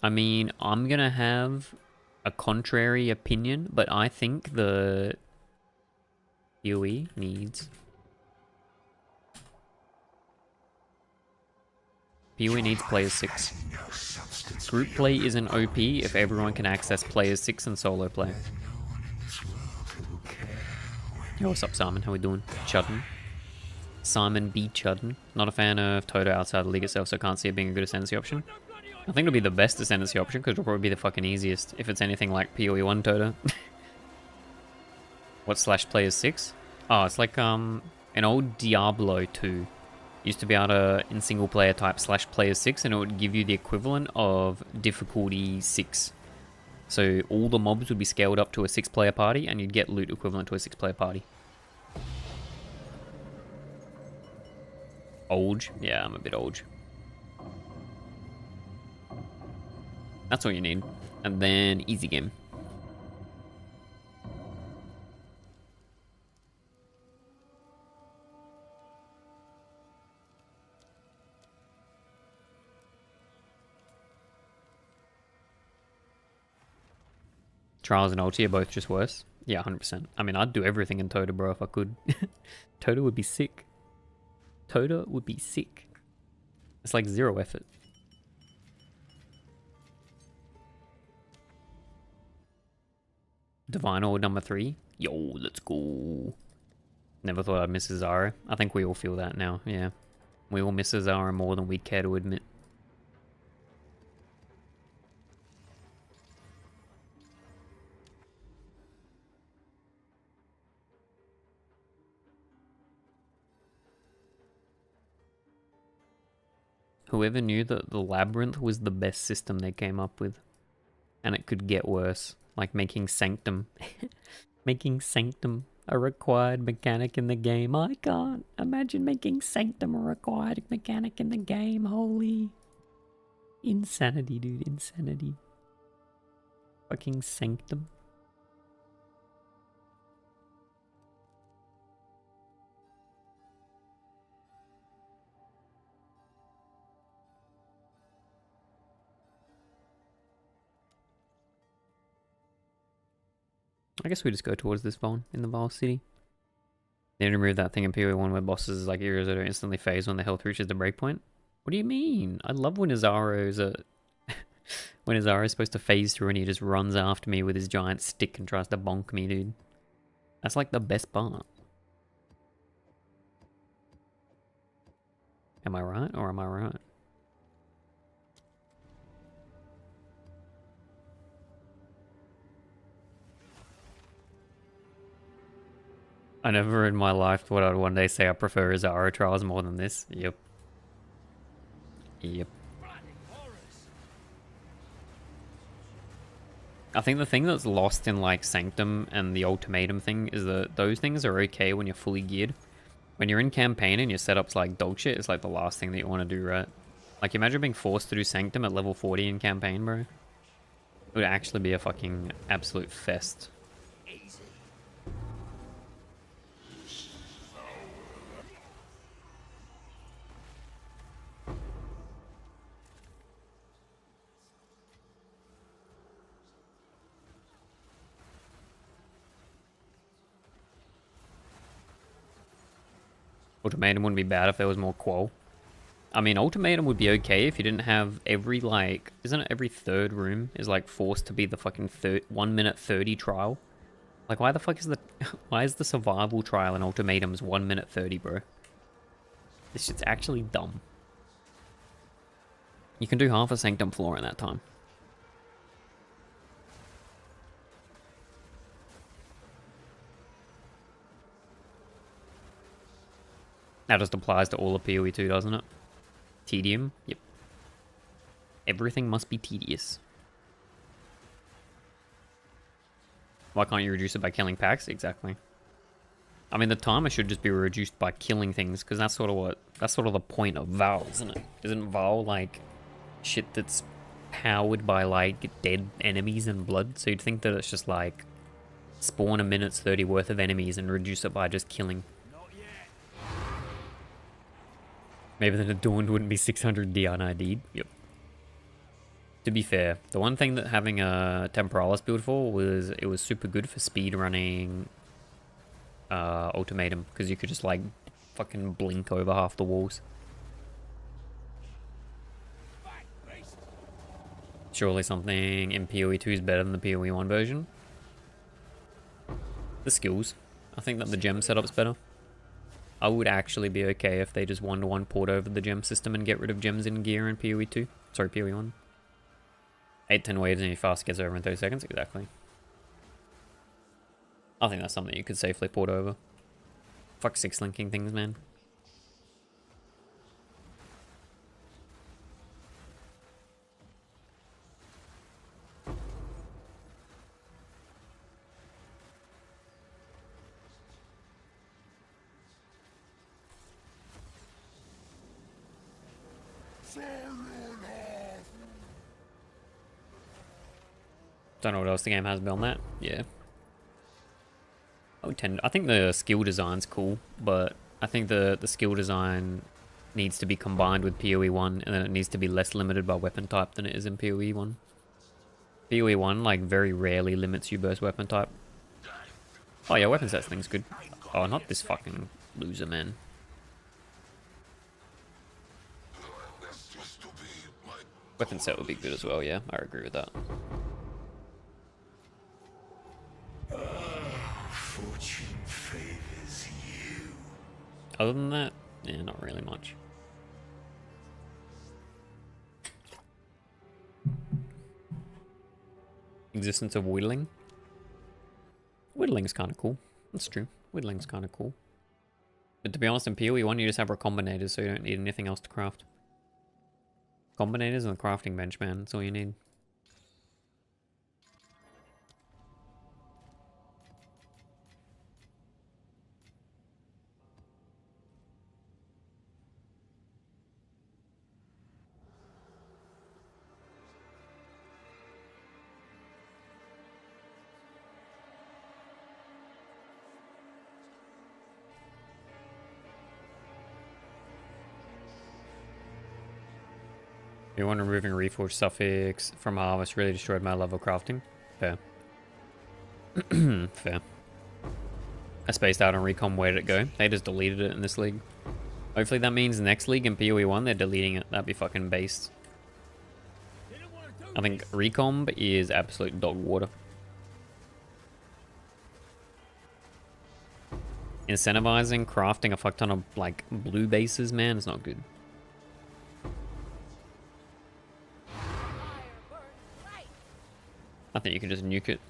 I mean, I'm gonna have a contrary opinion, but I think the PoE needs PoE needs players 6. No substance Group play isn't OP if everyone can access players 6 and solo play. There's no one in this world who will care when Yo, what's up, Simon? How we doing? Chuddin. Simon B. Chuddin. Not a fan of Toto outside the league itself, so can't see it being a good ascendancy option. I think it'll be the best ascendancy option because it'll probably be the fucking easiest if it's anything like PoE 1 Toto. What slash players 6? Oh, it's like an old Diablo 2. Used to be able to, in single player type slash players 6, and it would give you the equivalent of difficulty 6. So all the mobs would be scaled up to a 6-player party, and you'd get loot equivalent to a 6-player party. Old? Yeah, I'm a bit old. That's all you need. And then easy game. Trials and ulti are both just worse. Yeah, 100%. I mean, I'd do everything in Tota, bro, if I could. Tota would be sick. Tota would be sick. It's like 0 effort. Divine Orb number 3. Yo, let's go. Never thought I'd miss a Zara. I think we all feel that now, yeah. We all miss a Zara more than we care to admit. Whoever knew that the Labyrinth was the best system they came up with. And it could get worse. Like making Sanctum. Making Sanctum a required mechanic in the game. I can't imagine making Sanctum a required mechanic in the game. Holy. Insanity, dude. Insanity. Fucking Sanctum. I guess we just go towards this Vaughn in the Val City. They remove that thing in PoE 1 where bosses is like heroes that are instantly phased when the health reaches the breakpoint. What do you mean? I love when Azaro's when Azaro's supposed to phase through and he just runs after me with his giant stick and tries to bonk me, dude. That's like the best part. Am I right or am I right? I never in my life thought I'd one day say I prefer Azara trials more than this. Yep. Yep. I think the thing that's lost in like Sanctum and the Ultimatum thing is that those things are okay when you're fully geared. When you're in campaign and your setup's like dog shit, it's like the last thing that you want to do, right? Like imagine being forced to do Sanctum at level 40 in campaign, bro. It would actually be a fucking absolute fest. Ultimatum wouldn't be bad if there was more qual. I mean, Ultimatum would be okay if you didn't have every, like... Isn't it every third room is, like, forced to be the fucking 1 minute 30 trial? Like, why the fuck is the... Why is the survival trial in Ultimatum's 1 minute 30, bro? This shit's actually dumb. You can do half a Sanctum floor in that time. That just applies to all of PoE 2, doesn't it? Tedium? Yep. Everything must be tedious. Why can't you reduce it by killing packs? Exactly. I mean, the timer should just be reduced by killing things, because that's sort of what... That's sort of the point of Val, isn't it? Isn't Val, like, shit that's powered by, like, dead enemies and blood? So you'd think that it's just, like, spawn a minute's 30 worth of enemies and reduce it by just killing. Maybe then Adorned wouldn't be 600 DNID'd. Yep. To be fair, the one thing that having a Temporalis build for was it was super good for speed running Ultimatum, because you could just like fucking blink over half the walls. Surely something in PoE 2 is better than the PoE 1 version. The skills. I think that the gem setup's better. I would actually be okay if they just one-to-one port over the gem system and get rid of gems in gear in PoE 2. Sorry, PoE 1. 8-10 waves and your fast gets over in 30 seconds, exactly. I think that's something you could safely port over. Fuck 6-linking things, man. Don't know what else the game has beyond that. Yeah. I think the skill design's cool, but I think the skill design needs to be combined with PoE 1, and then it needs to be less limited by weapon type than it is in PoE 1. PoE 1, like, very rarely limits you burst weapon type. Oh yeah, weapon sets thing's good. Oh, not this fucking loser, man. Weapon set would be good as well, yeah. I agree with that. Fortune favors you. Other than that, yeah, not really much. Existence of whittling. Whittling's kind of cool. That's true. Whittling's kind of cool. But to be honest, in PoE 1, you just have recombinators, so you don't need anything else to craft. Combinators and the crafting bench, man. That's all you need. You want removing Reforged suffix from Harvest really destroyed my love of crafting? Fair. Fair. I spaced out on Recon, where did it go? They just deleted it in this league. Hopefully that means next league in PoE 1 they're deleting it. That'd be fucking based. I think Recomb is absolute dog water. Incentivizing crafting a fuck ton of like blue bases, man, is not good. I think you can just nuke it.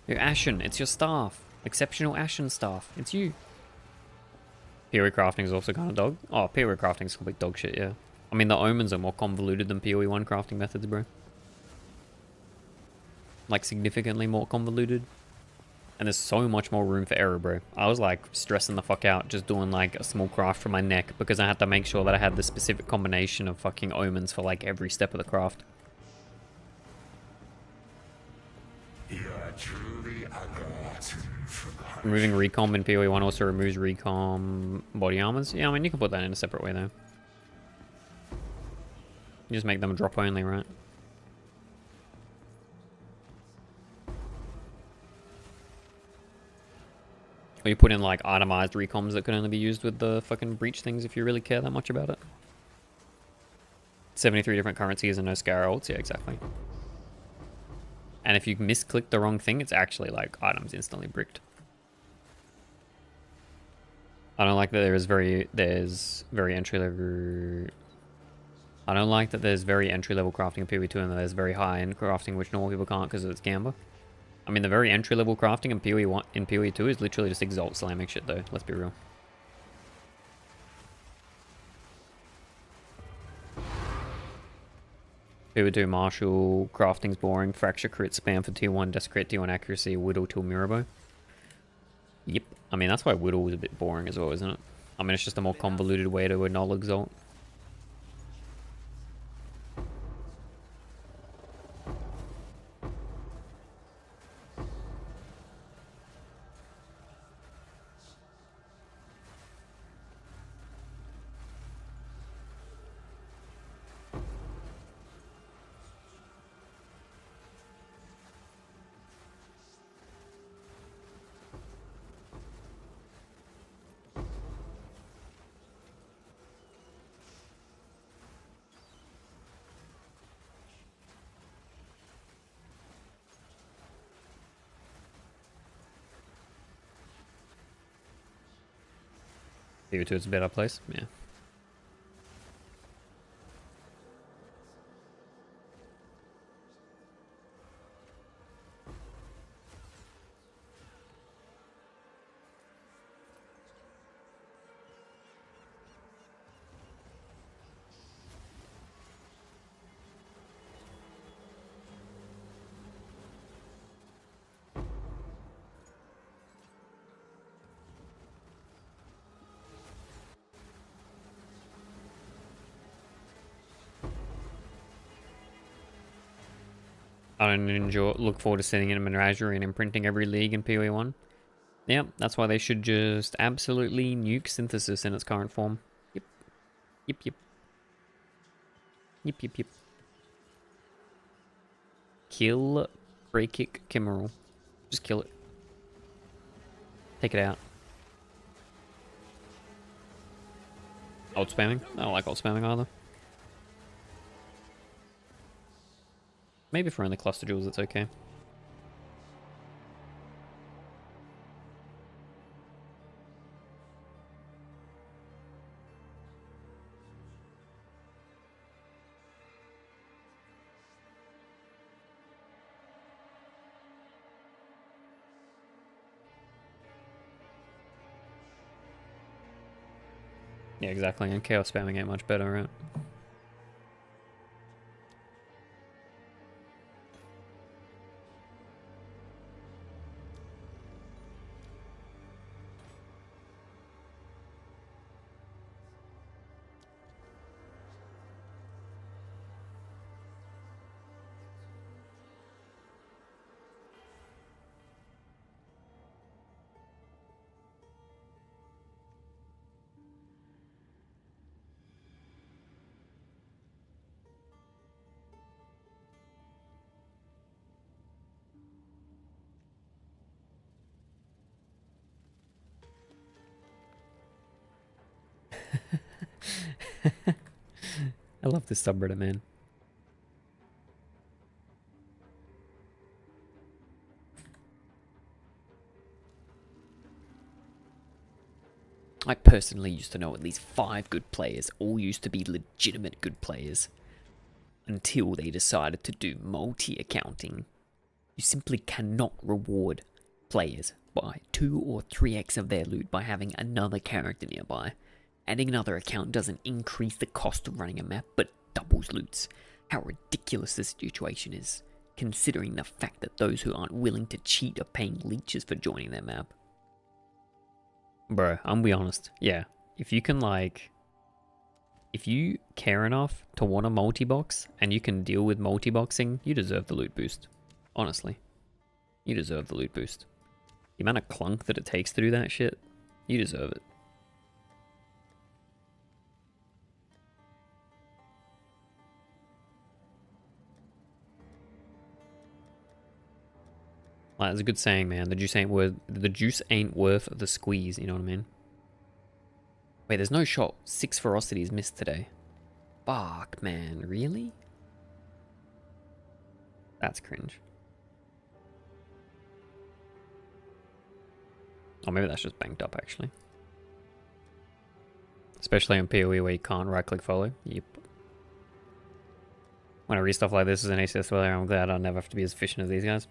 You're Ashen, it's your staff. Exceptional Ashen staff. It's you. PoE crafting is also kind of dog. Oh, PoE crafting is complete dog shit, yeah. I mean, the omens are more convoluted than PoE 1 crafting methods, bro. Like, significantly more convoluted. And there's so much more room for error, bro. I was like stressing the fuck out just doing like a small craft for my neck because I had to make sure that I had the specific combination of fucking omens for like every step of the craft. You are truly forgotten. Removing recom in PoE 1 also removes recom body armors. Yeah, I mean, you can put that in a separate way though. You just make them drop only, right? Or you put in like itemized recoms that could only be used with the fucking breach things if you really care that much about it. 73 different currencies and no scar ults, yeah, exactly. And if you misclick the wrong thing, it's actually like items instantly bricked. I don't like that there's very entry level. I don't like that there's very entry level crafting in PoE 2 and that there's very high end crafting which normal people can't because it's Gamba. I mean, the very entry level crafting in PoE 1 in PoE 2 is literally just exalt slamming shit though. Let's be real. PoE 2 martial crafting's boring. Fracture crit spam for tier 1, desecrate tier 1 accuracy, whittle till Mirabow. Yep. I mean, that's why whittle is a bit boring as well, isn't it? I mean, it's just a more convoluted way to annul exalt. PO2 is a better place. Yeah. I don't look forward to setting in a menagerie and imprinting every league in PoE 1. Yep, that's why they should just absolutely nuke synthesis in its current form. Yep. Yep, yep. Yep, yep, yep. Kill Prey Kick Kimmeral. Just kill it. Take it out. Ult spamming? I don't like ult spamming either. Maybe for only cluster jewels it's okay. Yeah, exactly, and chaos spamming ain't much better, right? I love this subreddit, man. I personally used to know at least 5 good players, all used to be legitimate good players, until they decided to do multi-accounting. You simply cannot reward players by 2 or 3x of their loot by having another character nearby. Adding another account doesn't increase the cost of running a map, but doubles loots. How ridiculous this situation is, considering the fact that those who aren't willing to cheat are paying leeches for joining their map. Bro, I'm gonna be honest. Yeah, if you can if you care enough to want a multi-box and you can deal with multi-boxing, you deserve the loot boost. Honestly. You deserve the loot boost. The amount of clunk that it takes to do that shit, you deserve it. Like, that's a good saying, man. The juice ain't worth the squeeze, you know what I mean? Wait, there's no shot. 6 ferocities missed today. Fuck, man. Really? That's cringe. Or maybe that's just banked up, actually. Especially on PoE where you can't right-click follow. Yep. When I read stuff like this as an ACS player, I'm glad I never have to be as efficient as these guys.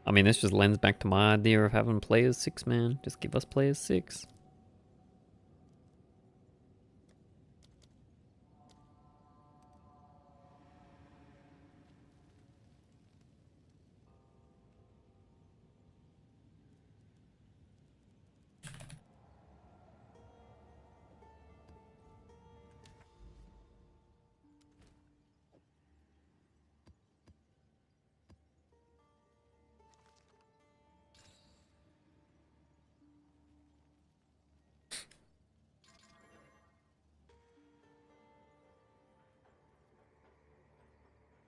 I mean, this just lends back to my idea of having players 6, man. Just give us players 6.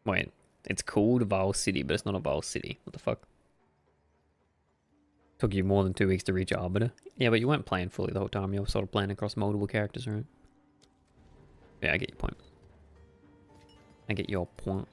Wait, it's called Vile City, but it's not a Vile City. What the fuck? Took you more than 2 weeks to reach Arbiter. Yeah, but you weren't playing fully the whole time. You were sort of playing across multiple characters, right? Yeah, I get your point. I get your point.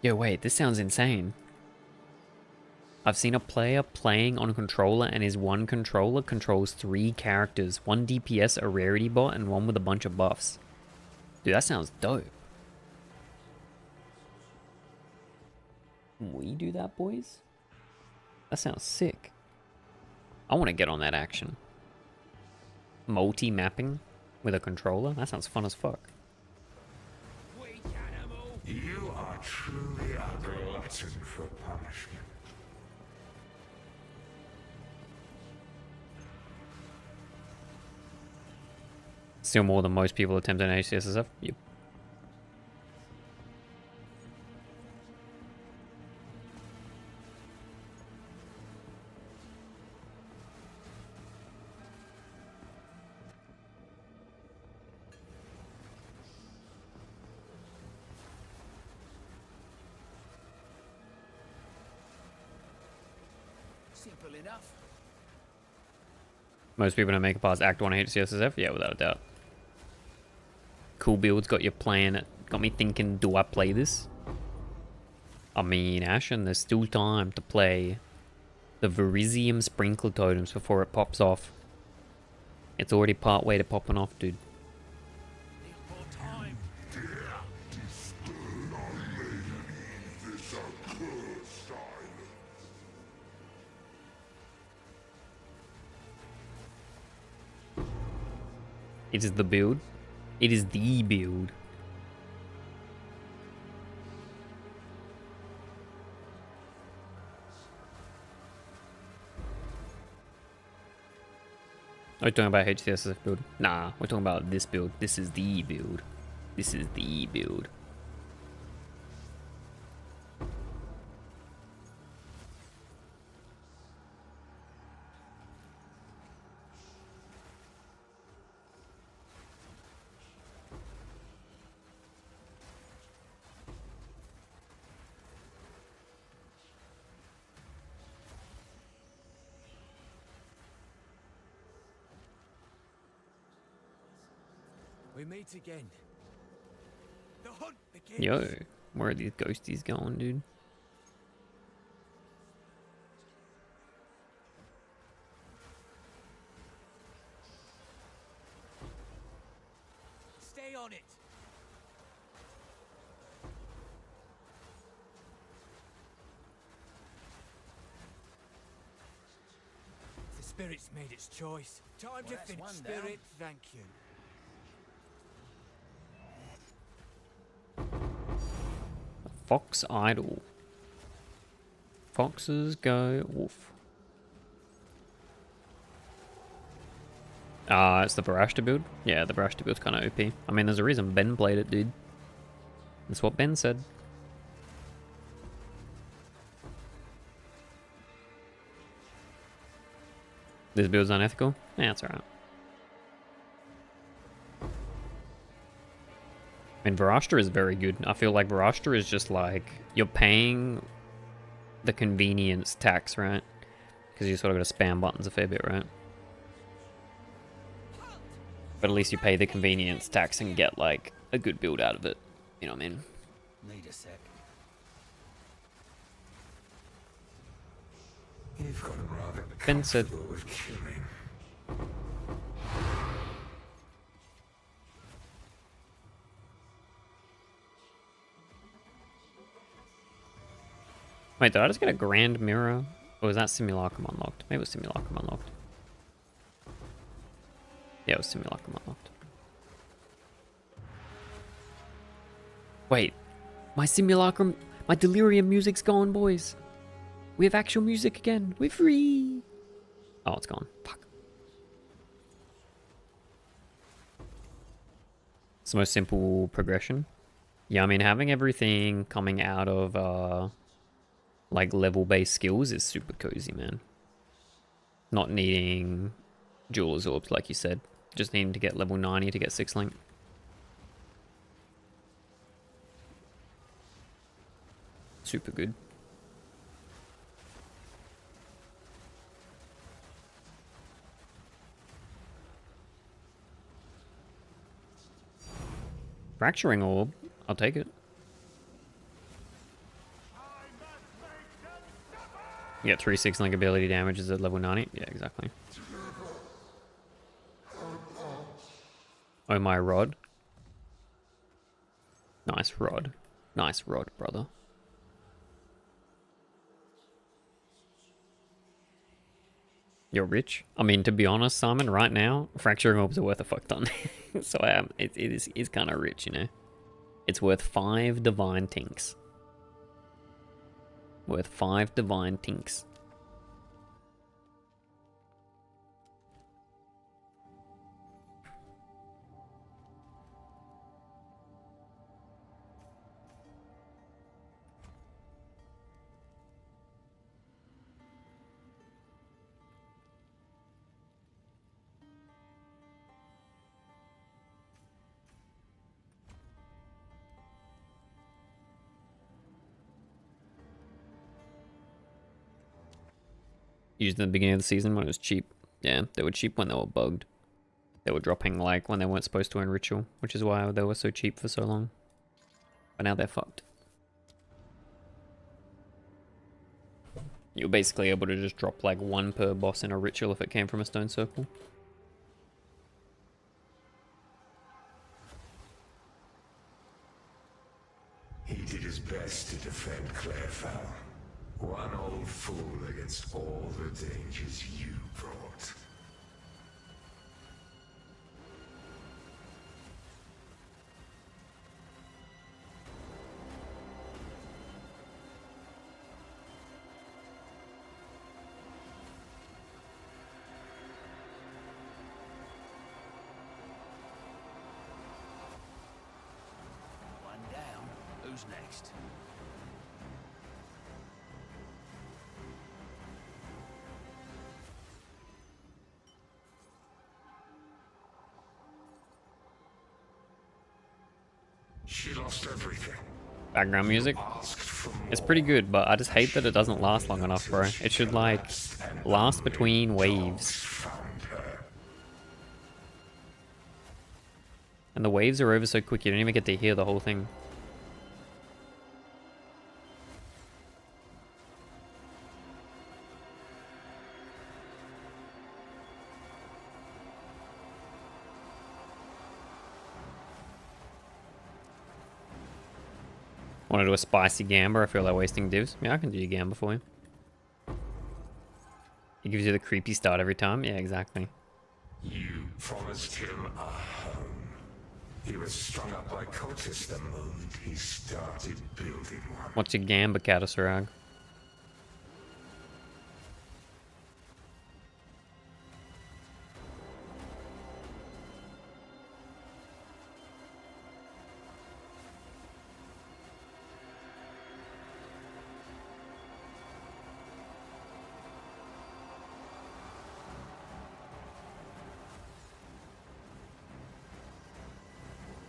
Yo, wait, this sounds insane. I've seen a player playing on a controller and his one controller controls 3 characters. 1 DPS, a rarity bot, and 1 with a bunch of buffs. Dude, that sounds dope. Can we do that, boys? That sounds sick. I want to get on that action. Multi-mapping with a controller? That sounds fun as fuck. Weak animal! You are truly a glutton for punishment. Still more than most people attempt an HCSSF? Yep. Simple enough. Most people don't make it past Act 1 HCSSF? Yeah, without a doubt. Cool builds got you playing it. Got me thinking, do I play this? I mean, Ashen, there's still time to play the Verisium Sprinkler Totems before it pops off. It's already part way to popping off, dude. Need more time. It is the build. It is the build. Are we talking about HCSF build? Nah, we're talking about this build. This is the build. This is the build. We meet again. The hunt begins. Yo, where are these ghosties going, dude? Stay on it. The spirit's made its choice. Time to finish, spirit. Thank you. Fox Idol. Foxes go wolf. It's the Barashta build? Yeah, the Barashta build's kind of OP. I mean, there's a reason Ben played it, dude. That's what Ben said. This build's unethical? Yeah, it's alright. I mean, Varashtra is very good. I feel like Varashtra is just like, you're paying the convenience tax, right? Because you sort of got to spam buttons a fair bit, right? But at least you pay the convenience tax and get like a good build out of it. You know what I mean? Need a sec. You've gotten rather Ben said, comfortable with killing. wait, did I just get a grand mirror? Or was that Simulacrum unlocked? Maybe it was Simulacrum unlocked. Yeah, it was Simulacrum unlocked. Wait, my Simulacrum, my Delirium music's gone, boys. We have actual music again. We're free. Oh, it's gone. Fuck. It's the most simple progression. Yeah, I mean, having everything coming out of, like, level-based skills is super cozy, man. Not needing Jeweler's Orbs, like you said. Just needing to get level 90 to get 6-link. Super good. Fracturing Orb, I'll take it. You get 3 6 link ability damages at level 90. Yeah, exactly. Oh my rod. Nice rod. Nice rod, brother. You're rich. I mean, to be honest, Simon, right now, fracturing orbs are worth a fuck ton. So it is kind of rich, you know. It's worth 5 divine tinks. Worth 5 divine tinks. Used in the beginning of the season when it was cheap. Yeah, they were cheap when they were bugged. They were dropping like when they weren't supposed to in Ritual, which is why they were so cheap for so long. But now they're fucked. You're basically able to just drop like 1 per boss in a Ritual if it came from a stone circle. He did his best to defend Clairfowl. One old fool against all the dangers you brought. One down. Who's next? She lost everything. Background music. Asked for more. It's pretty good, but I just hate that it doesn't last long enough, bro. It should like last between waves. Found her. And the waves are over so quick you don't even get to hear the whole thing. Want to do a spicy gamba? I feel like wasting divs. Yeah, I can do your gamba for you. It gives you the creepy start every time. Yeah, exactly. You promised him a home. He was strung up by cultists the moment he started building one. What's your gamba, Katasarag?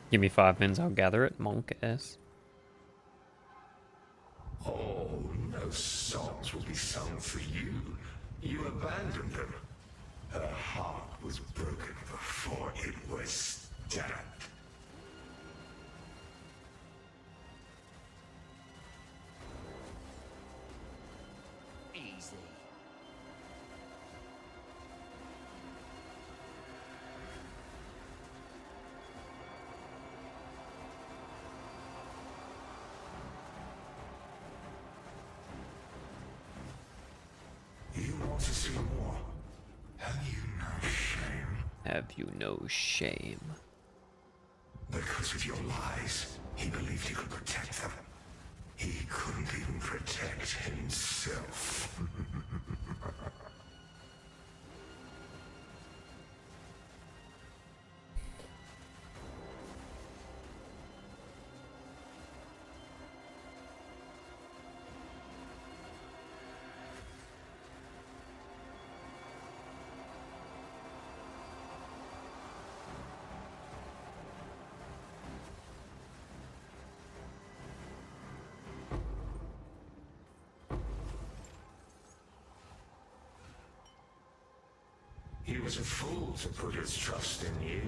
Give me 5 mins, I'll gather it. Monk S. Oh, no songs will be sung for you. You abandoned them. Her heart was broken before it was stabbed. Easy. You want to see more? Have you no shame? Have you no shame? Because of your lies, he believed he could protect them. He couldn't even protect himself. He was a fool to put his trust in you.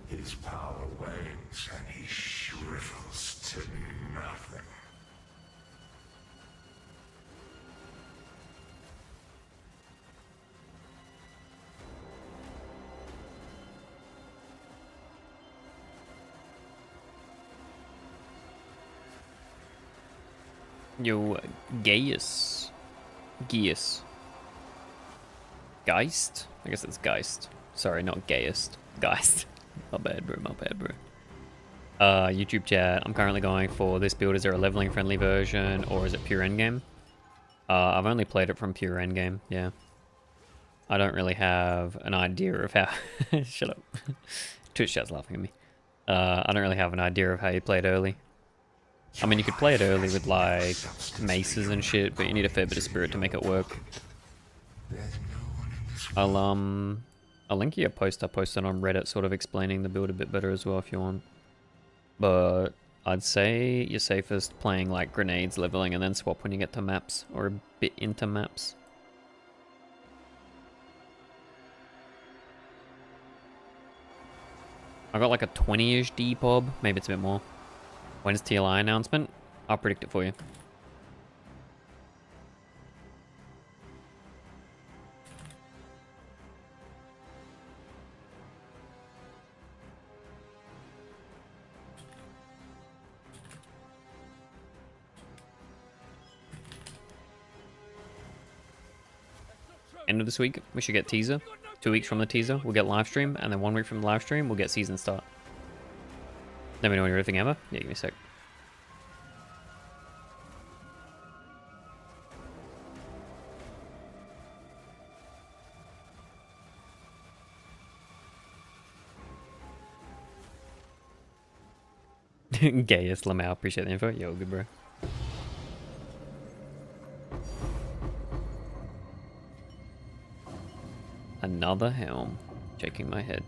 His power wanes and he shrivels to nothing. Yo, Gaius. Gaius. Geist? I guess it's Geist. Sorry, not Gayest. Geist. My bad, bro. My bad, bro. YouTube chat. I'm currently going for this build. Is there a leveling friendly version or is it pure endgame? I've only played it from pure endgame, yeah. I don't really have an idea of how... Shut up. Twitch chat's laughing at me. I don't really have an idea of how you play it early. I mean, you could play it early with, like, maces and shit, but you need a fair bit of spirit to make it work. I'll link you a post I posted on Reddit sort of explaining the build a bit better as well if you want. But I'd say you're safest playing, like, grenades, leveling, and then swap when you get to maps, or a bit into maps. I got like a 20-ish Depop, maybe it's a bit more. When's TLI announcement? I'll predict it for you. End of this week, we should get teaser. 2 weeks from the teaser, we'll get live stream, and then 1 week from the live stream, we'll get season start. Let me know when you're riffing ever. Yeah, give me a sec. Gayest Lamau, appreciate the info. Yo, good bro. Another helm. Shaking my head.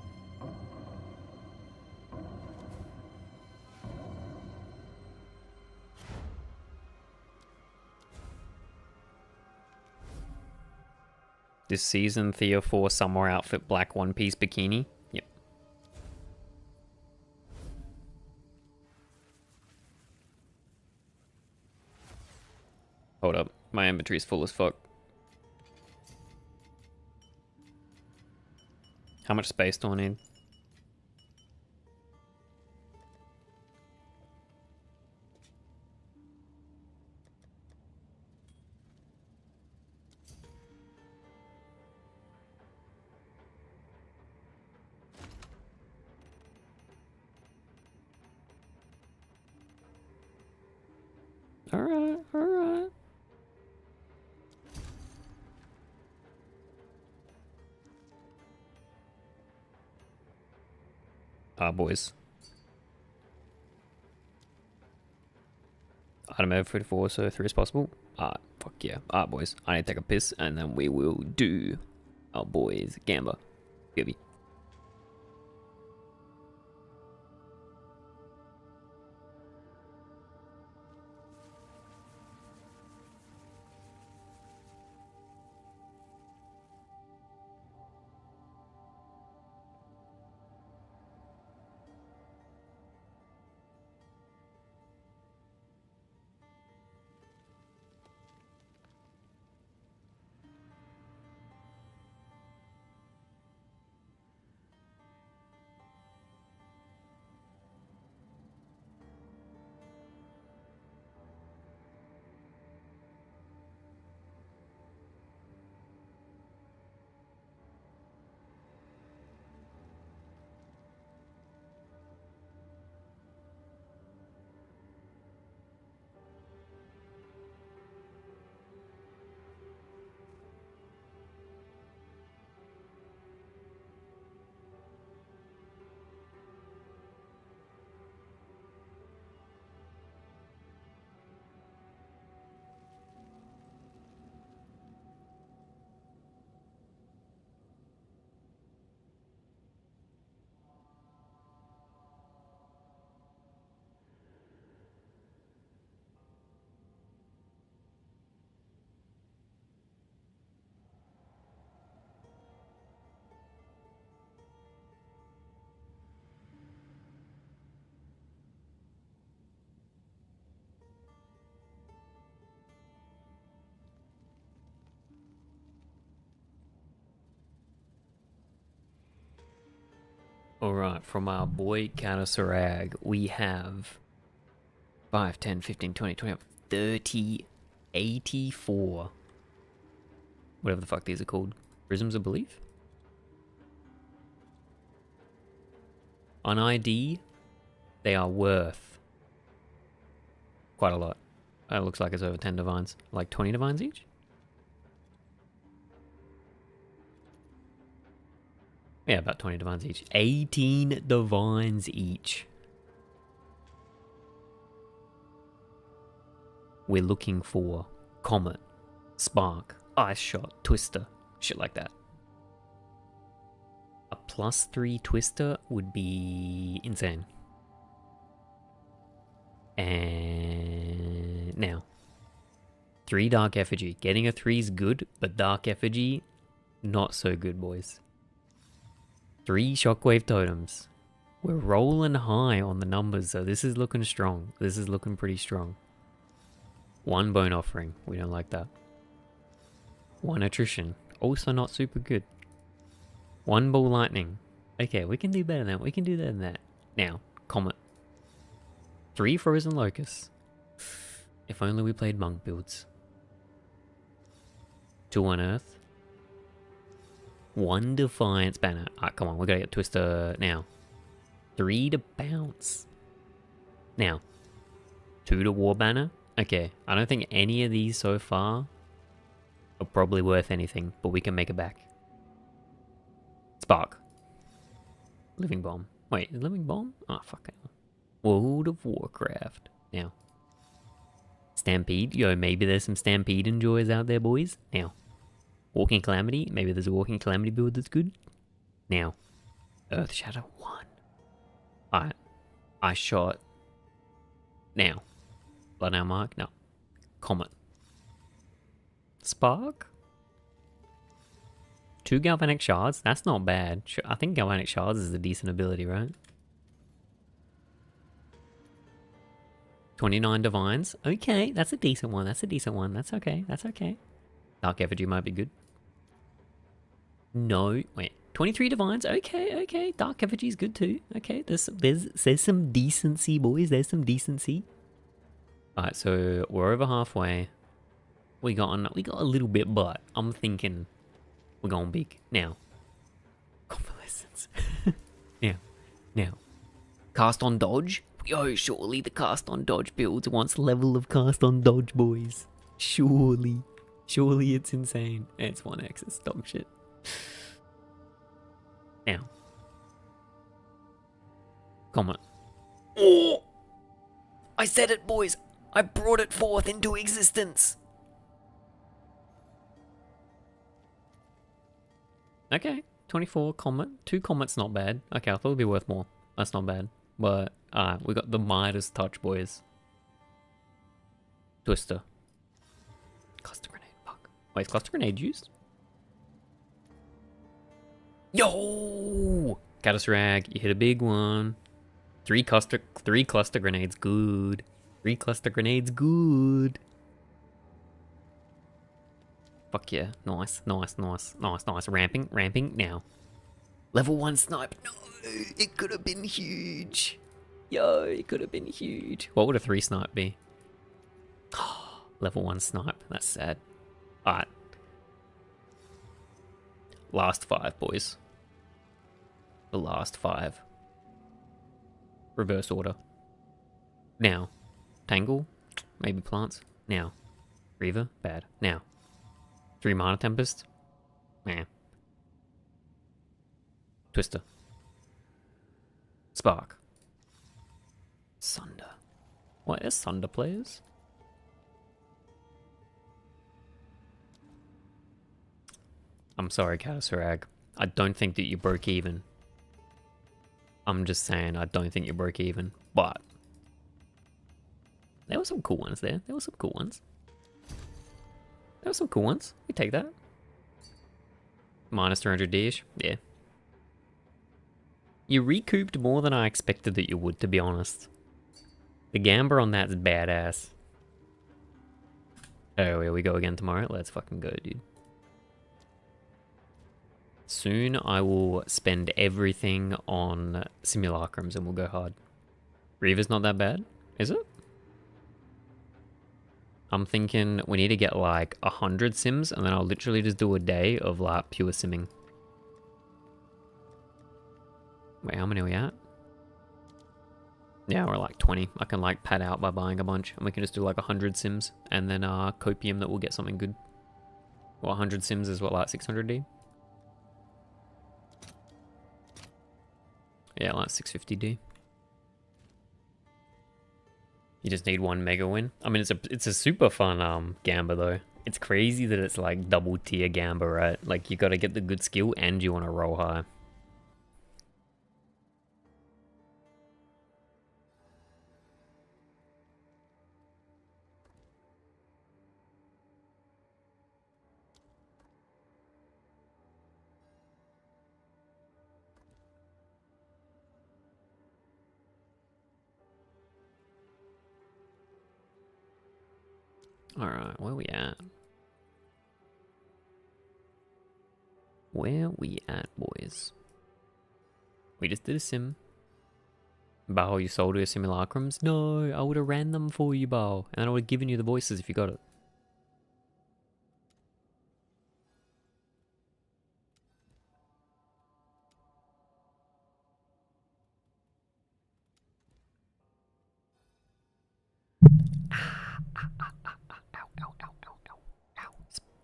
This season, Thea 4 summer outfit, black one-piece bikini. Yep. Hold up. My inventory's full as fuck. How much space do I need? Alright, alright. Boys. Item over 44, so 3 as possible. Fuck yeah. Boys. I need to take a piss, and then we will do our boys Gamba. Gibby. Alright, from our boy Counter Sarag, we have 5, 10, 15, 20, 20, 3084. Whatever the fuck these are called. Prisms of Belief? On ID, they are worth quite a lot. It looks like it's over 10 divines. Like 20 divines each? Yeah, about 20 divines each. 18 divines each. We're looking for Comet, Spark, Ice Shot, Twister, shit like that. A +3 Twister would be insane. And now, 3 Dark Effigy. Getting a 3 is good, but Dark Effigy, not so good, boys. 3 Shockwave Totems. We're rolling high on the numbers, so this is looking strong. This is looking pretty strong. 1 Bone Offering. We don't like that. 1 Attrition. Also not super good. 1 Ball Lightning. Okay, we can do better than that. We can do better than that. Now, Comet. 3 Frozen Locusts. If only we played Monk builds. 2 Unearth. 1 Defiance Banner. Ah, come on, we gotta get Twister now. 3 to Bounce. Now, 2 to War Banner. Okay, I don't think any of these so far are probably worth anything, but we can make it back. Spark. Living Bomb. Wait, is Living Bomb? Oh, fuck it. World of Warcraft. Now. Stampede. Yo, maybe there's some Stampede enjoyers out there, boys. Now. Walking Calamity. Maybe there's a Walking Calamity build that's good. Now. Earth Shadow 1. Alright. I shot. Now. Bloodhound Mark? No. Comet. Spark? 2 Galvanic Shards? That's not bad. I think Galvanic Shards is a decent ability, right? 29 Divines. Okay, that's a decent one. That's a decent one. That's okay. That's okay. Dark Effigy might be good. No. Wait. 23 Divines. Okay, okay. Dark Effigy is good too. Okay, there's some decency, boys. There's some decency. Alright, so we're over halfway. We got a little bit, but I'm thinking we're going big. Now. Convalescence. Now. Cast on Dodge? Yo, surely the Cast on Dodge builds wants level of Cast on Dodge, boys. Surely. Surely it's insane. It's 1x, it's dog shit. Now. Comet. Oh! I said it, boys! I brought it forth into existence! Okay, 24 Comet. 2 Comets not bad. Okay, I thought it'd be worth more. That's not bad. But, we got the Midas Touch, boys. Twister. Cluster Grenade, fuck. Wait, is Cluster Grenade used? Yo! Caddisrag, you hit a big one. 3 cluster grenades, good. 3 cluster grenades, good. Fuck yeah, nice. Ramping now. Level 1 snipe. No, it could have been huge. Yo, it could have been huge. What would a 3 snipe be? Level 1 snipe, that's sad. Alright. Last 5, boys. The last 5. Reverse order. Now. Tangle. Maybe plants. Now. Reaver. Bad. Now. 3 Mana Tempest. Nah. Twister. Spark. Sunder. What is Sunder players? I'm sorry, Caddisrag. I don't think that you broke even. I'm just saying, I don't think you broke even. But there were some cool ones there. There were some cool ones. We take that. Minus 300 dish. Yeah. You recouped more than I expected that you would, to be honest. The Gamba on that's badass. Oh, here we go again tomorrow. Let's fucking go, dude. Soon I will spend everything on simulacrums and we'll go hard. Reaver's not that bad, is it? I'm thinking we need to get like 100 sims, and then I'll literally just do a day of like pure simming. Wait, how many are we at? Yeah, we're like 20. I can like pad out by buying a bunch, and we can just do like 100 sims, and then copium that will get something good. Well, 100 sims is what, like 600D? Yeah, like 650D. You just need one mega win. I mean, it's a super fun gamba though. It's crazy that it's like double tier gamba, right? Like you got to get the good skill and you want to roll high. Alright, where we at? Where we at, boys? We just did a sim. Bao, you sold your simulacrums? No, I would have ran them for you, Bao. And I would have given you the voices if you got it.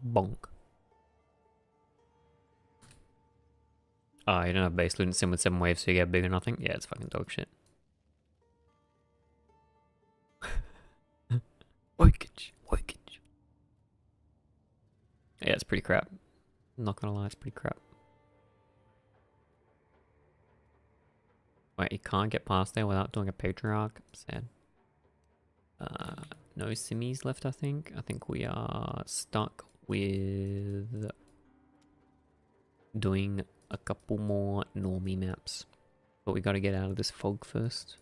Bonk. Oh, you don't have base loot and sim with 7 waves so you get big or nothing? Yeah, it's fucking dog shit. Workage. Yeah, it's pretty crap. I'm not gonna lie, it's pretty crap. Wait, you can't get past there without doing a patriarch? Sad. No simmies left, I think. I think we are stuck with doing a couple more normie maps. But we gotta get out of this fog first.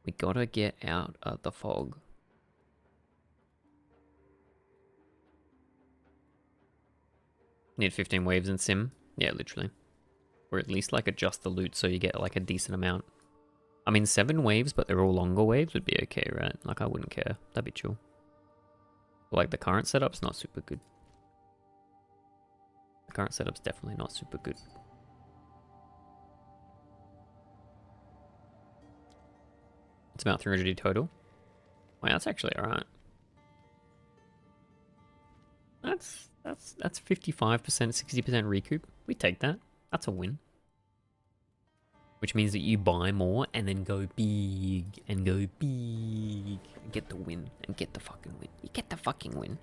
We gotta get out of the fog. Need 15 waves in sim? Yeah, literally. Or at least like adjust the loot so you get like a decent amount. I mean 7 waves, but they're all longer waves would be okay, right? Like I wouldn't care. That'd be chill. But, like the current setup's not super good. The current setup's definitely not super good. It's about 300D total. Wow, that's actually alright. That's 55%, 60% recoup. We take that. That's a win. Which means that you buy more and then go big and go big. And get the win and get the fucking win. You get the fucking win.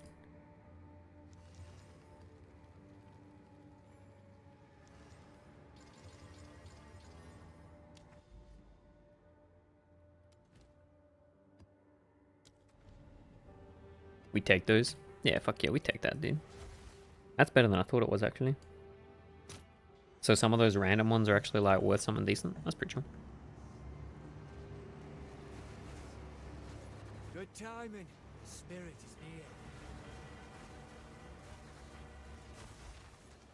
We take those? Yeah, fuck yeah, we take that, dude. That's better than I thought it was, actually. So some of those random ones are actually, like, worth something decent. That's pretty chill. Good timing. The spirit is near.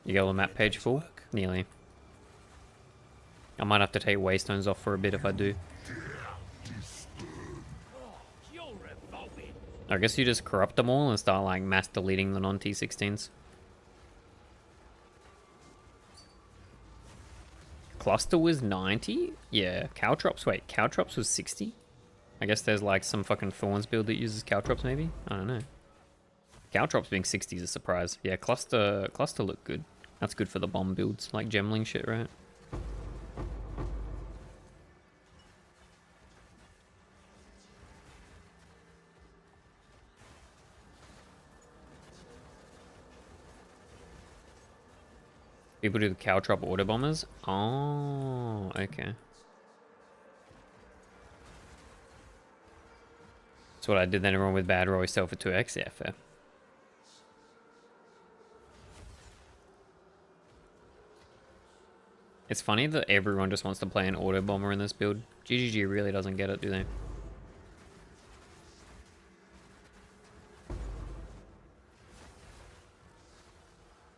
You got the map page full? Nearly. I might have to take waystones off for a bit if I do. You're revolting. I guess you just corrupt them all and start, like, mass deleting the non-T16s. Cluster was 90? Yeah, Caltrops, wait, Caltrops was 60? I guess there's like some fucking Thorns build that uses Caltrops maybe? I don't know. Caltrops being 60 is a surprise. Yeah, Cluster looked good. That's good for the bomb builds, like Gemling shit, right? People do the Caltrop auto bombers? Oh, okay. That's what I did then. Everyone with bad roll yourself for 2x. Yeah, fair. It's funny that everyone just wants to play an auto bomber in this build. GGG really doesn't get it, do they?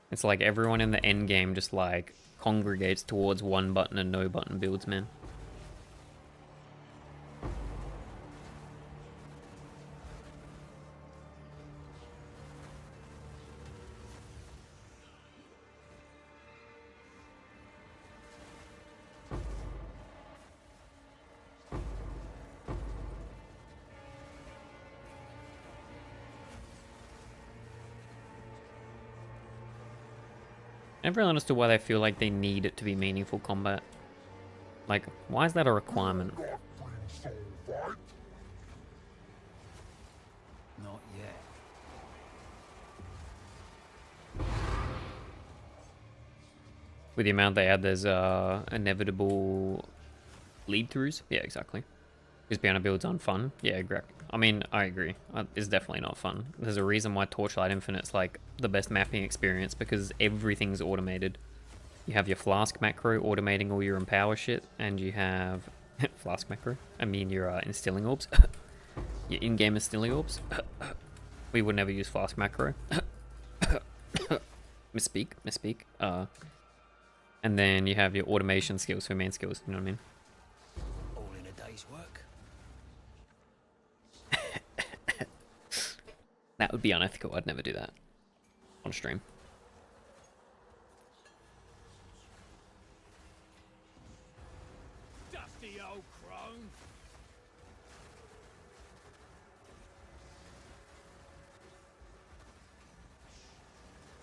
It's like everyone in the end game just like congregates towards one button and no button builds, man. Never really understood why they feel like they need it to be meaningful combat. Like, why is that a requirement? Not yet. With the amount they add, there's inevitable lead-throughs. Yeah, exactly. Because piano builds aren't fun. Yeah, I mean, I agree. It's definitely not fun. There's a reason why Torchlight Infinite's like the best mapping experience, because everything's automated. You have your Flask macro automating all your Empower shit, and you have... Flask macro? I mean your Instilling Orbs. Your in-game Instilling Orbs. We would never use Flask macro. Misspeak. And then you have your automation skills for main skills, you know what I mean? All in a day's work. That would be unethical. I'd never do that on stream. Dusty old crone.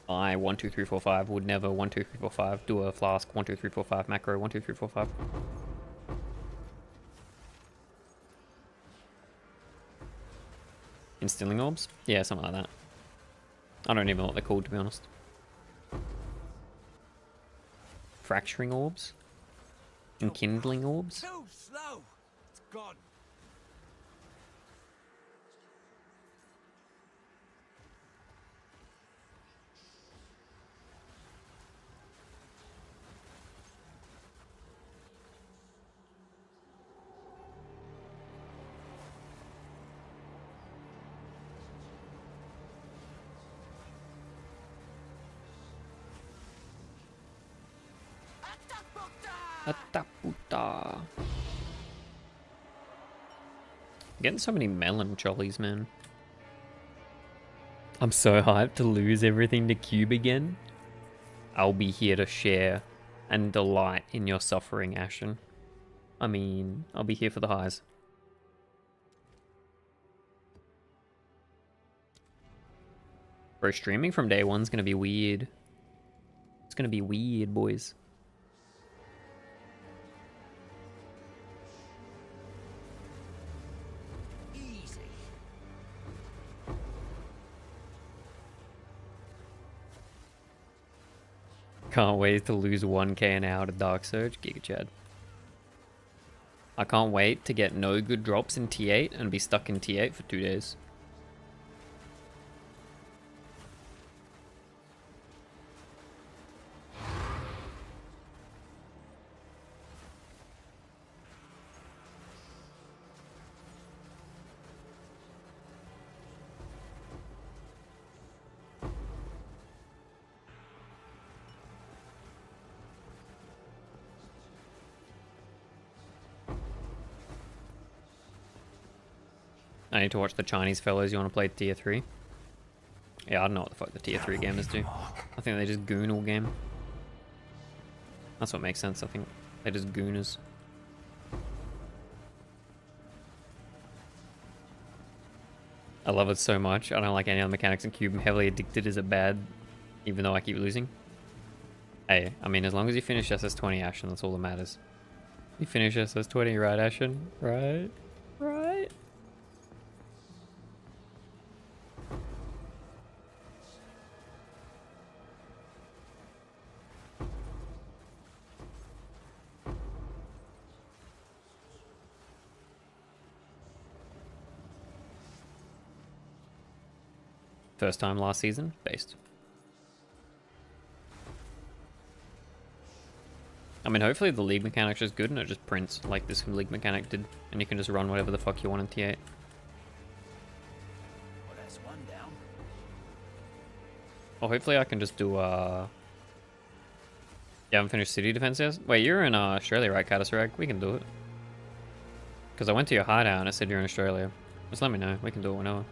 I 1 2 3 4 5 would never 1 2 3 4 5 do a Flask 1 2 3 4 5 macro 1 2 3 4 5. Instilling Orbs? Yeah, something like that. I don't even know what they're called, to be honest. Fracturing Orbs? Enkindling Orbs? Too slow. It's gone. Ataputa. Getting so many melon jollies, man. I'm so hyped to lose everything to Cube again. I'll be here to share and delight in your suffering, Ashen. I mean, I'll be here for the highs. Bro, streaming from day one's gonna be weird. It's gonna be weird, boys. Easy. Can't wait to lose 1k an hour to Dark Surge, Giga Chad. I can't wait to get no good drops in T8 and be stuck in T8 for 2 days. I need to watch the Chinese fellows. You want to play tier 3? Yeah, I don't know what the fuck the tier 3 gamers do. I think they just goon all game. That's what makes sense. I think they're just gooners. I love it so much. I don't like any other mechanics in Cube. I'm heavily addicted. Is it bad? Even though I keep losing? Hey, I mean, as long as you finish SS20, Ashen, that's all that matters. You finish SS20, right, Ashen? Right? Right? First time last season, based. I mean, hopefully the league mechanic's just good and it just prints like this league mechanic did, and you can just run whatever the fuck you want in T8. Well, that's one down. Or hopefully I can just do, You haven't finished city defense yet? Wait, you're in Australia, right, Catasarag? We can do it. Because I went to your hideout and it said you're in Australia. Just let me know, we can do it whenever.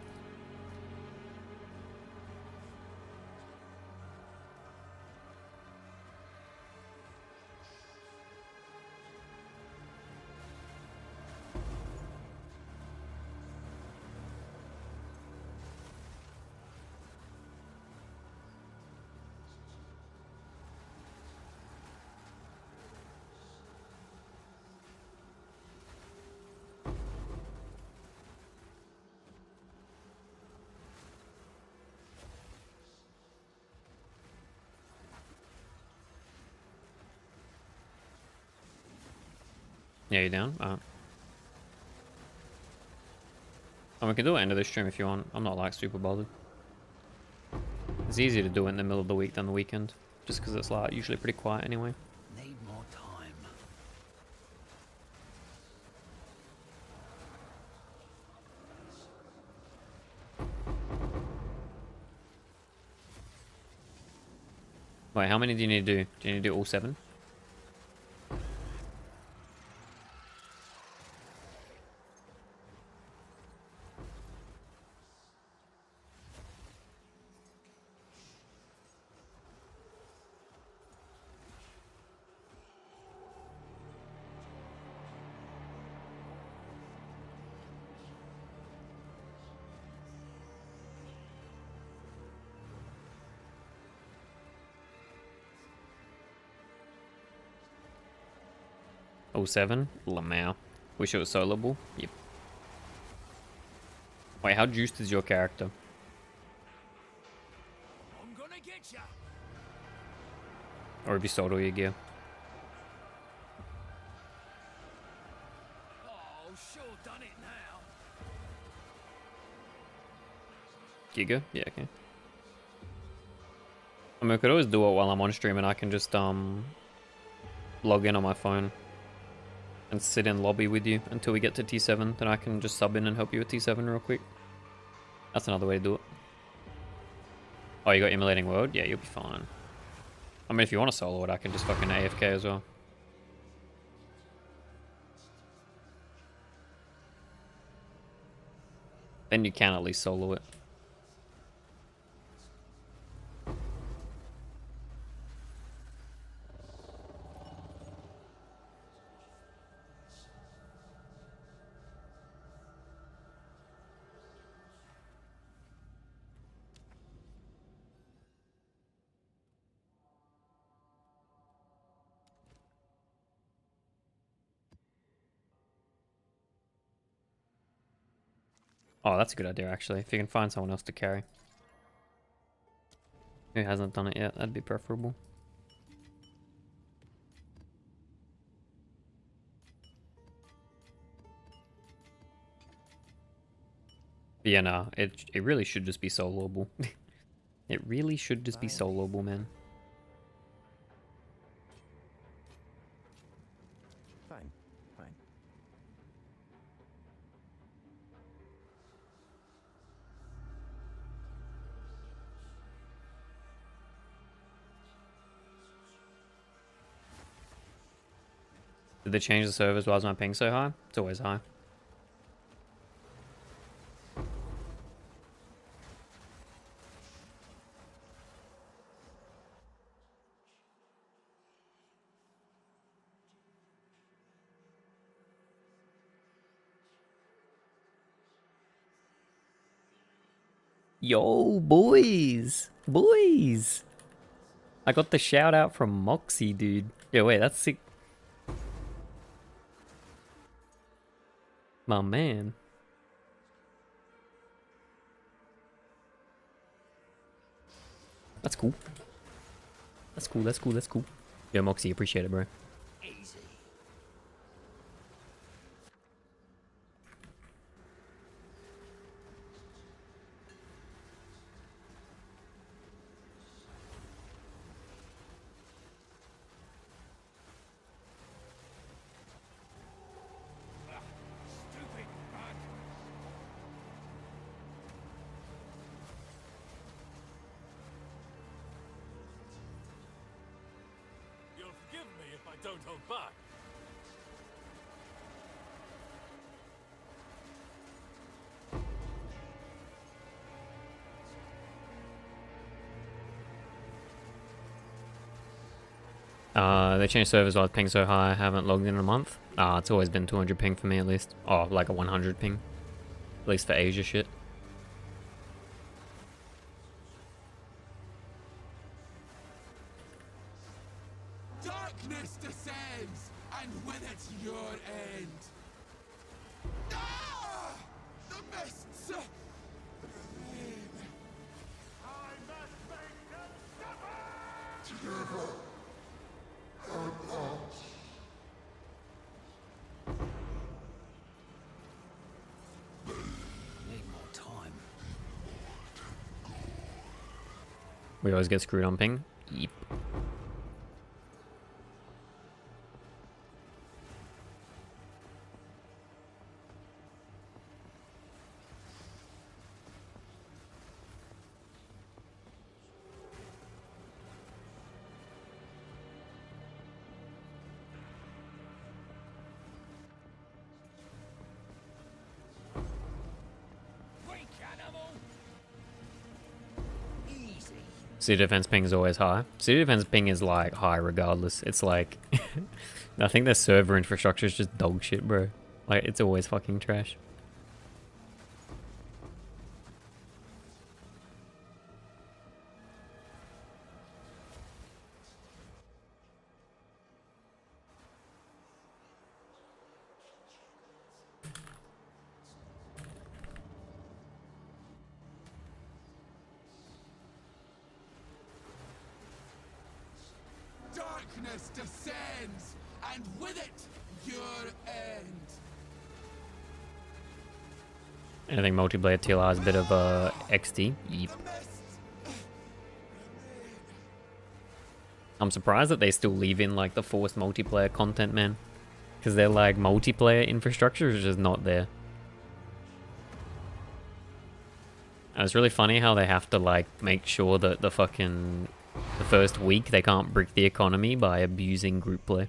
Yeah, you down? And we can do it end of the stream if you want. I'm not like super bothered. It's easier to do it in the middle of the week than the weekend, just because it's like usually pretty quiet anyway. Need more time. Wait, how many do you need to do? Do you need to do all 7? All 7? Lamau. Wish it was soloable? Yep. Wait, how juiced is your character? I'm gonna get ya. Or have you sold all your gear? Oh, sure done it now. Giga? Yeah, okay. I mean, I could always do it while I'm on stream and I can just log in on my phone and sit in lobby with you until we get to T7. Then I can just sub in and help you with T7 real quick. That's another way to do it. Oh, you got emulating world? Yeah, you'll be fine. I mean, if you want to solo it, I can just fucking AFK as well. Then you can at least solo it. Oh, that's a good idea, actually. If you can find someone else to carry. Who hasn't done it yet, that'd be preferable. But yeah, no, it really should just be soloable. It really should just be soloable, man. Fine, fine. Did they change the servers? Why is my ping so high? It's always high. Yo, boys! Boys! I got the shout out from Moxie, dude. Yeah, wait, that's sick. My man. That's cool. That's cool, that's cool, that's cool. Yo, Moxie, appreciate it, bro. Easy. Stupid bug. You'll forgive me if I don't hold back. They changed servers while ping so high. I haven't logged in a month. It's always been 200 ping for me at least. Oh, like a 100 ping. At least for Asia shit. Darkness descends, and with it your end. Ah! The mists! The rain. I must make them suffer! Together, our paths. We always get screwed on ping. Yep. Weak animal! Easy. City defense ping is always high. City defense ping is like high regardless. It's like, I think their server infrastructure is just dog shit, bro. Like, it's always fucking trash. Darkness descends, and with it, your end. Anything multiplayer TLR is a bit of XD. Yep. The mist. I'm surprised that they still leave in like the forced multiplayer content, man. Because their like multiplayer infrastructure is just not there. And it's really funny how they have to like make sure that the first week they can't brick the economy by abusing group play.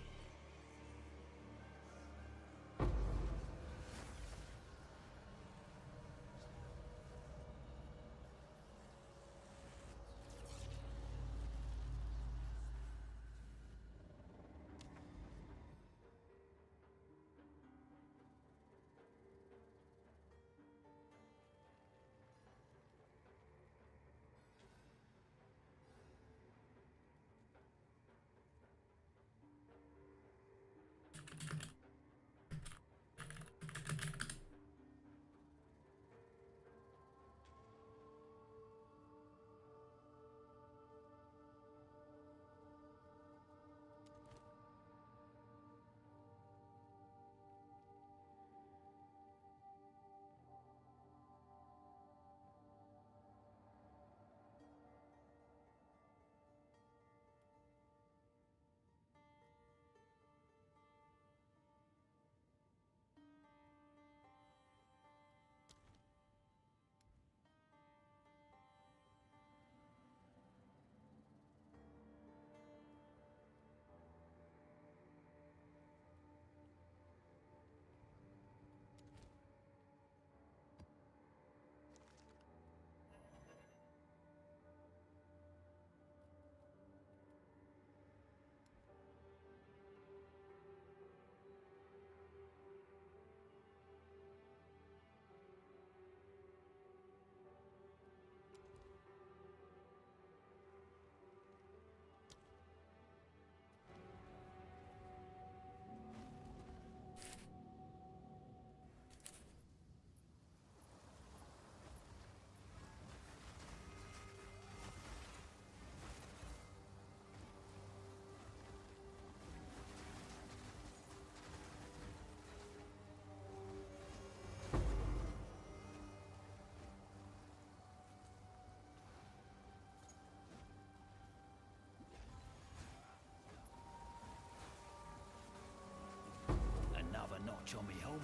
Another notch on me helmet.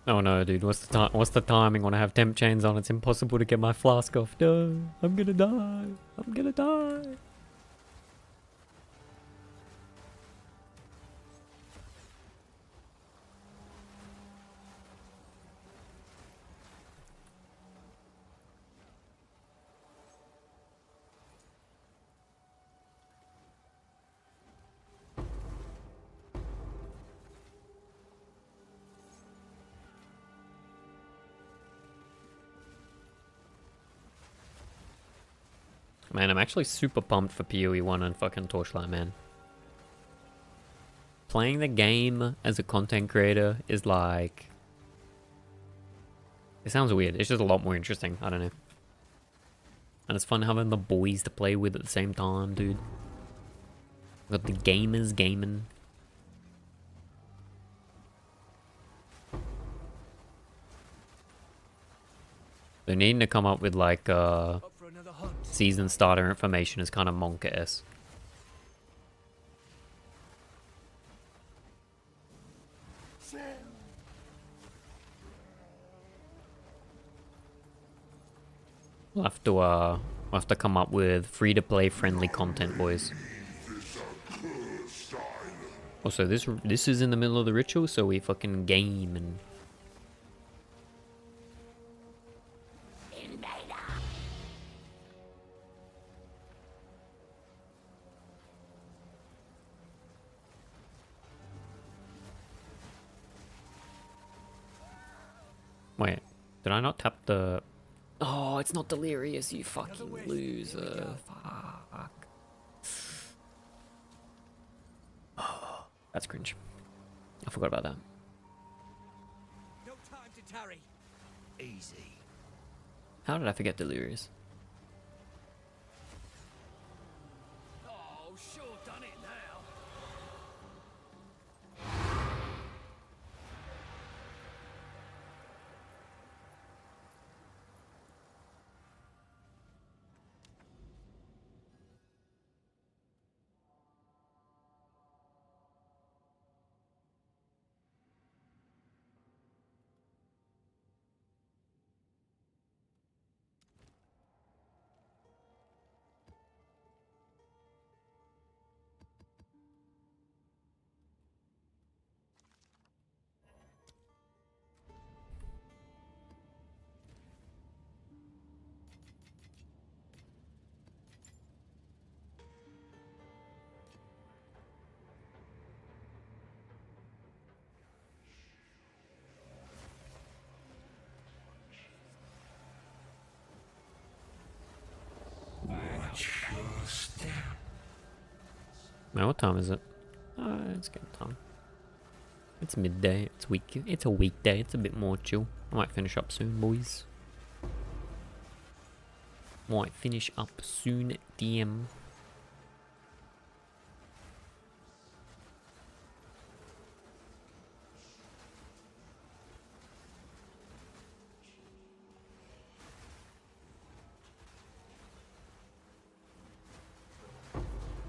Oh no, dude, what's the timing when I have temp chains on? It's impossible to get my flask off. No, I'm gonna die. I'm gonna die. Man, I'm actually super pumped for PoE 1 and fucking Torchlight, man. Playing the game as a content creator is like... It sounds weird. It's just a lot more interesting. I don't know. And it's fun having the boys to play with at the same time, dude. Got the gamers gaming. They're needing to come up with like Up for another hunt. season starter information is kind of monka-esque. We'll have to come up with free-to-play friendly content, boys. Also, this is in the middle of the ritual, so we fucking game and... Wait, did I not tap the... Oh, it's not delirious, you fucking loser. Fuck. Oh, that's cringe. I forgot about that. No time to tarry. Easy. How did I forget delirious? Oh, sure done it now. Watch your step. Now, what time is it? It's getting time. It's midday. It's a weekday. It's a bit more chill. I might finish up soon, boys. Might finish up soon, DM.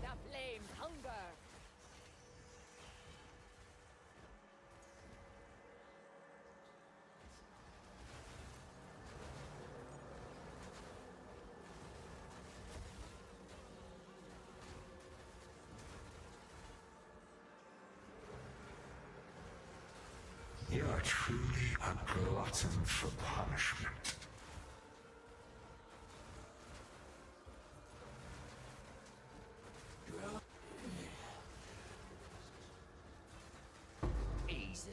The flames hunger. You are truly a glutton for punishment. Easy.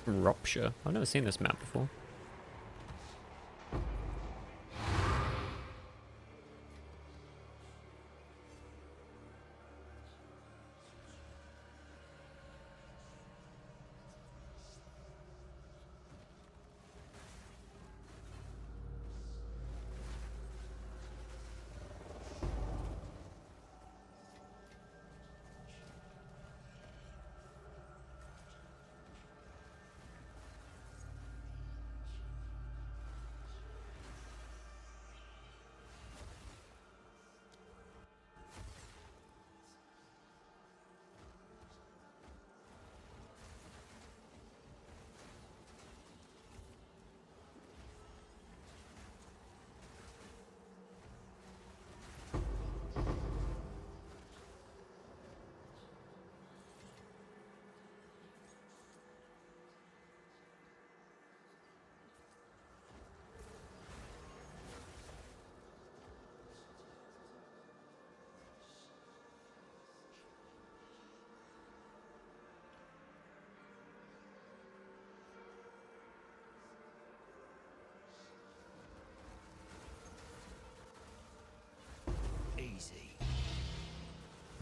Rupture. I've never seen this map before.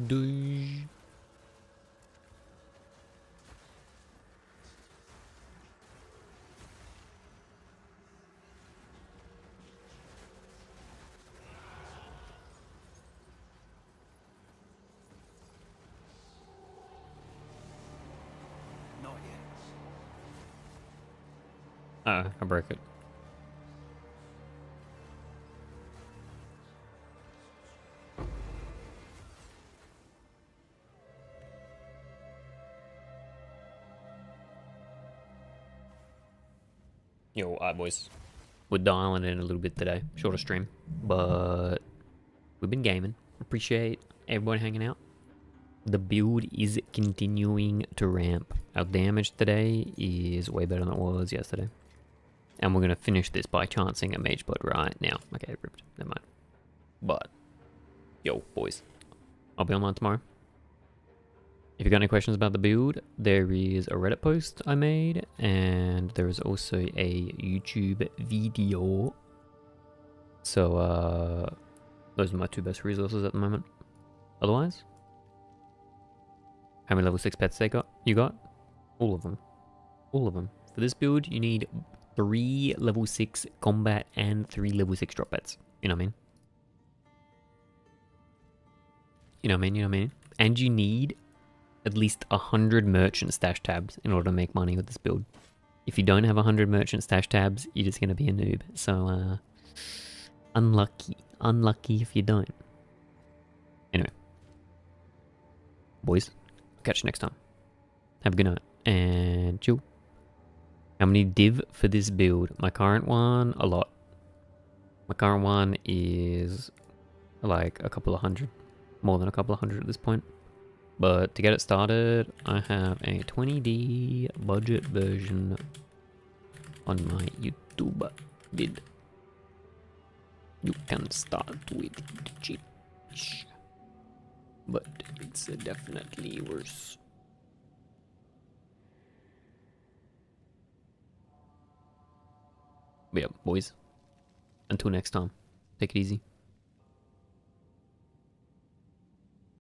Doosh. Not yet. I broke it. Yo, alright boys. We're dialing in a little bit today. Shorter stream. But we've been gaming. Appreciate everyone hanging out. The build is continuing to ramp. Our damage today is way better than it was yesterday. And we're going to finish this by chancing a mage blood right now. Okay, ripped. Never mind. But, yo, boys. I'll be online tomorrow. If you got any questions about the build, there is a Reddit post I made, and there is also a YouTube video. So, those are my two best resources at the moment. Otherwise, how many level 6 pets you got? All of them. All of them. For this build, you need 3 level 6 combat and 3 level 6 drop pets. You know what I mean? You know what I mean? You know what I mean? And you need at least 100 merchant stash tabs in order to make money with this build. If you don't have 100 merchant stash tabs, you're just going to be a noob. So, unlucky. Unlucky if you don't. Anyway. Boys, catch you next time. Have a good night. And chill. How many div for this build? My current one, a lot. My current one is like a couple of hundred. More than a couple of hundred at this point. But to get it started, I have a 20D budget version on my YouTube vid. You can start with it cheap-ish, but it's definitely worse. But yeah, boys, until next time, take it easy.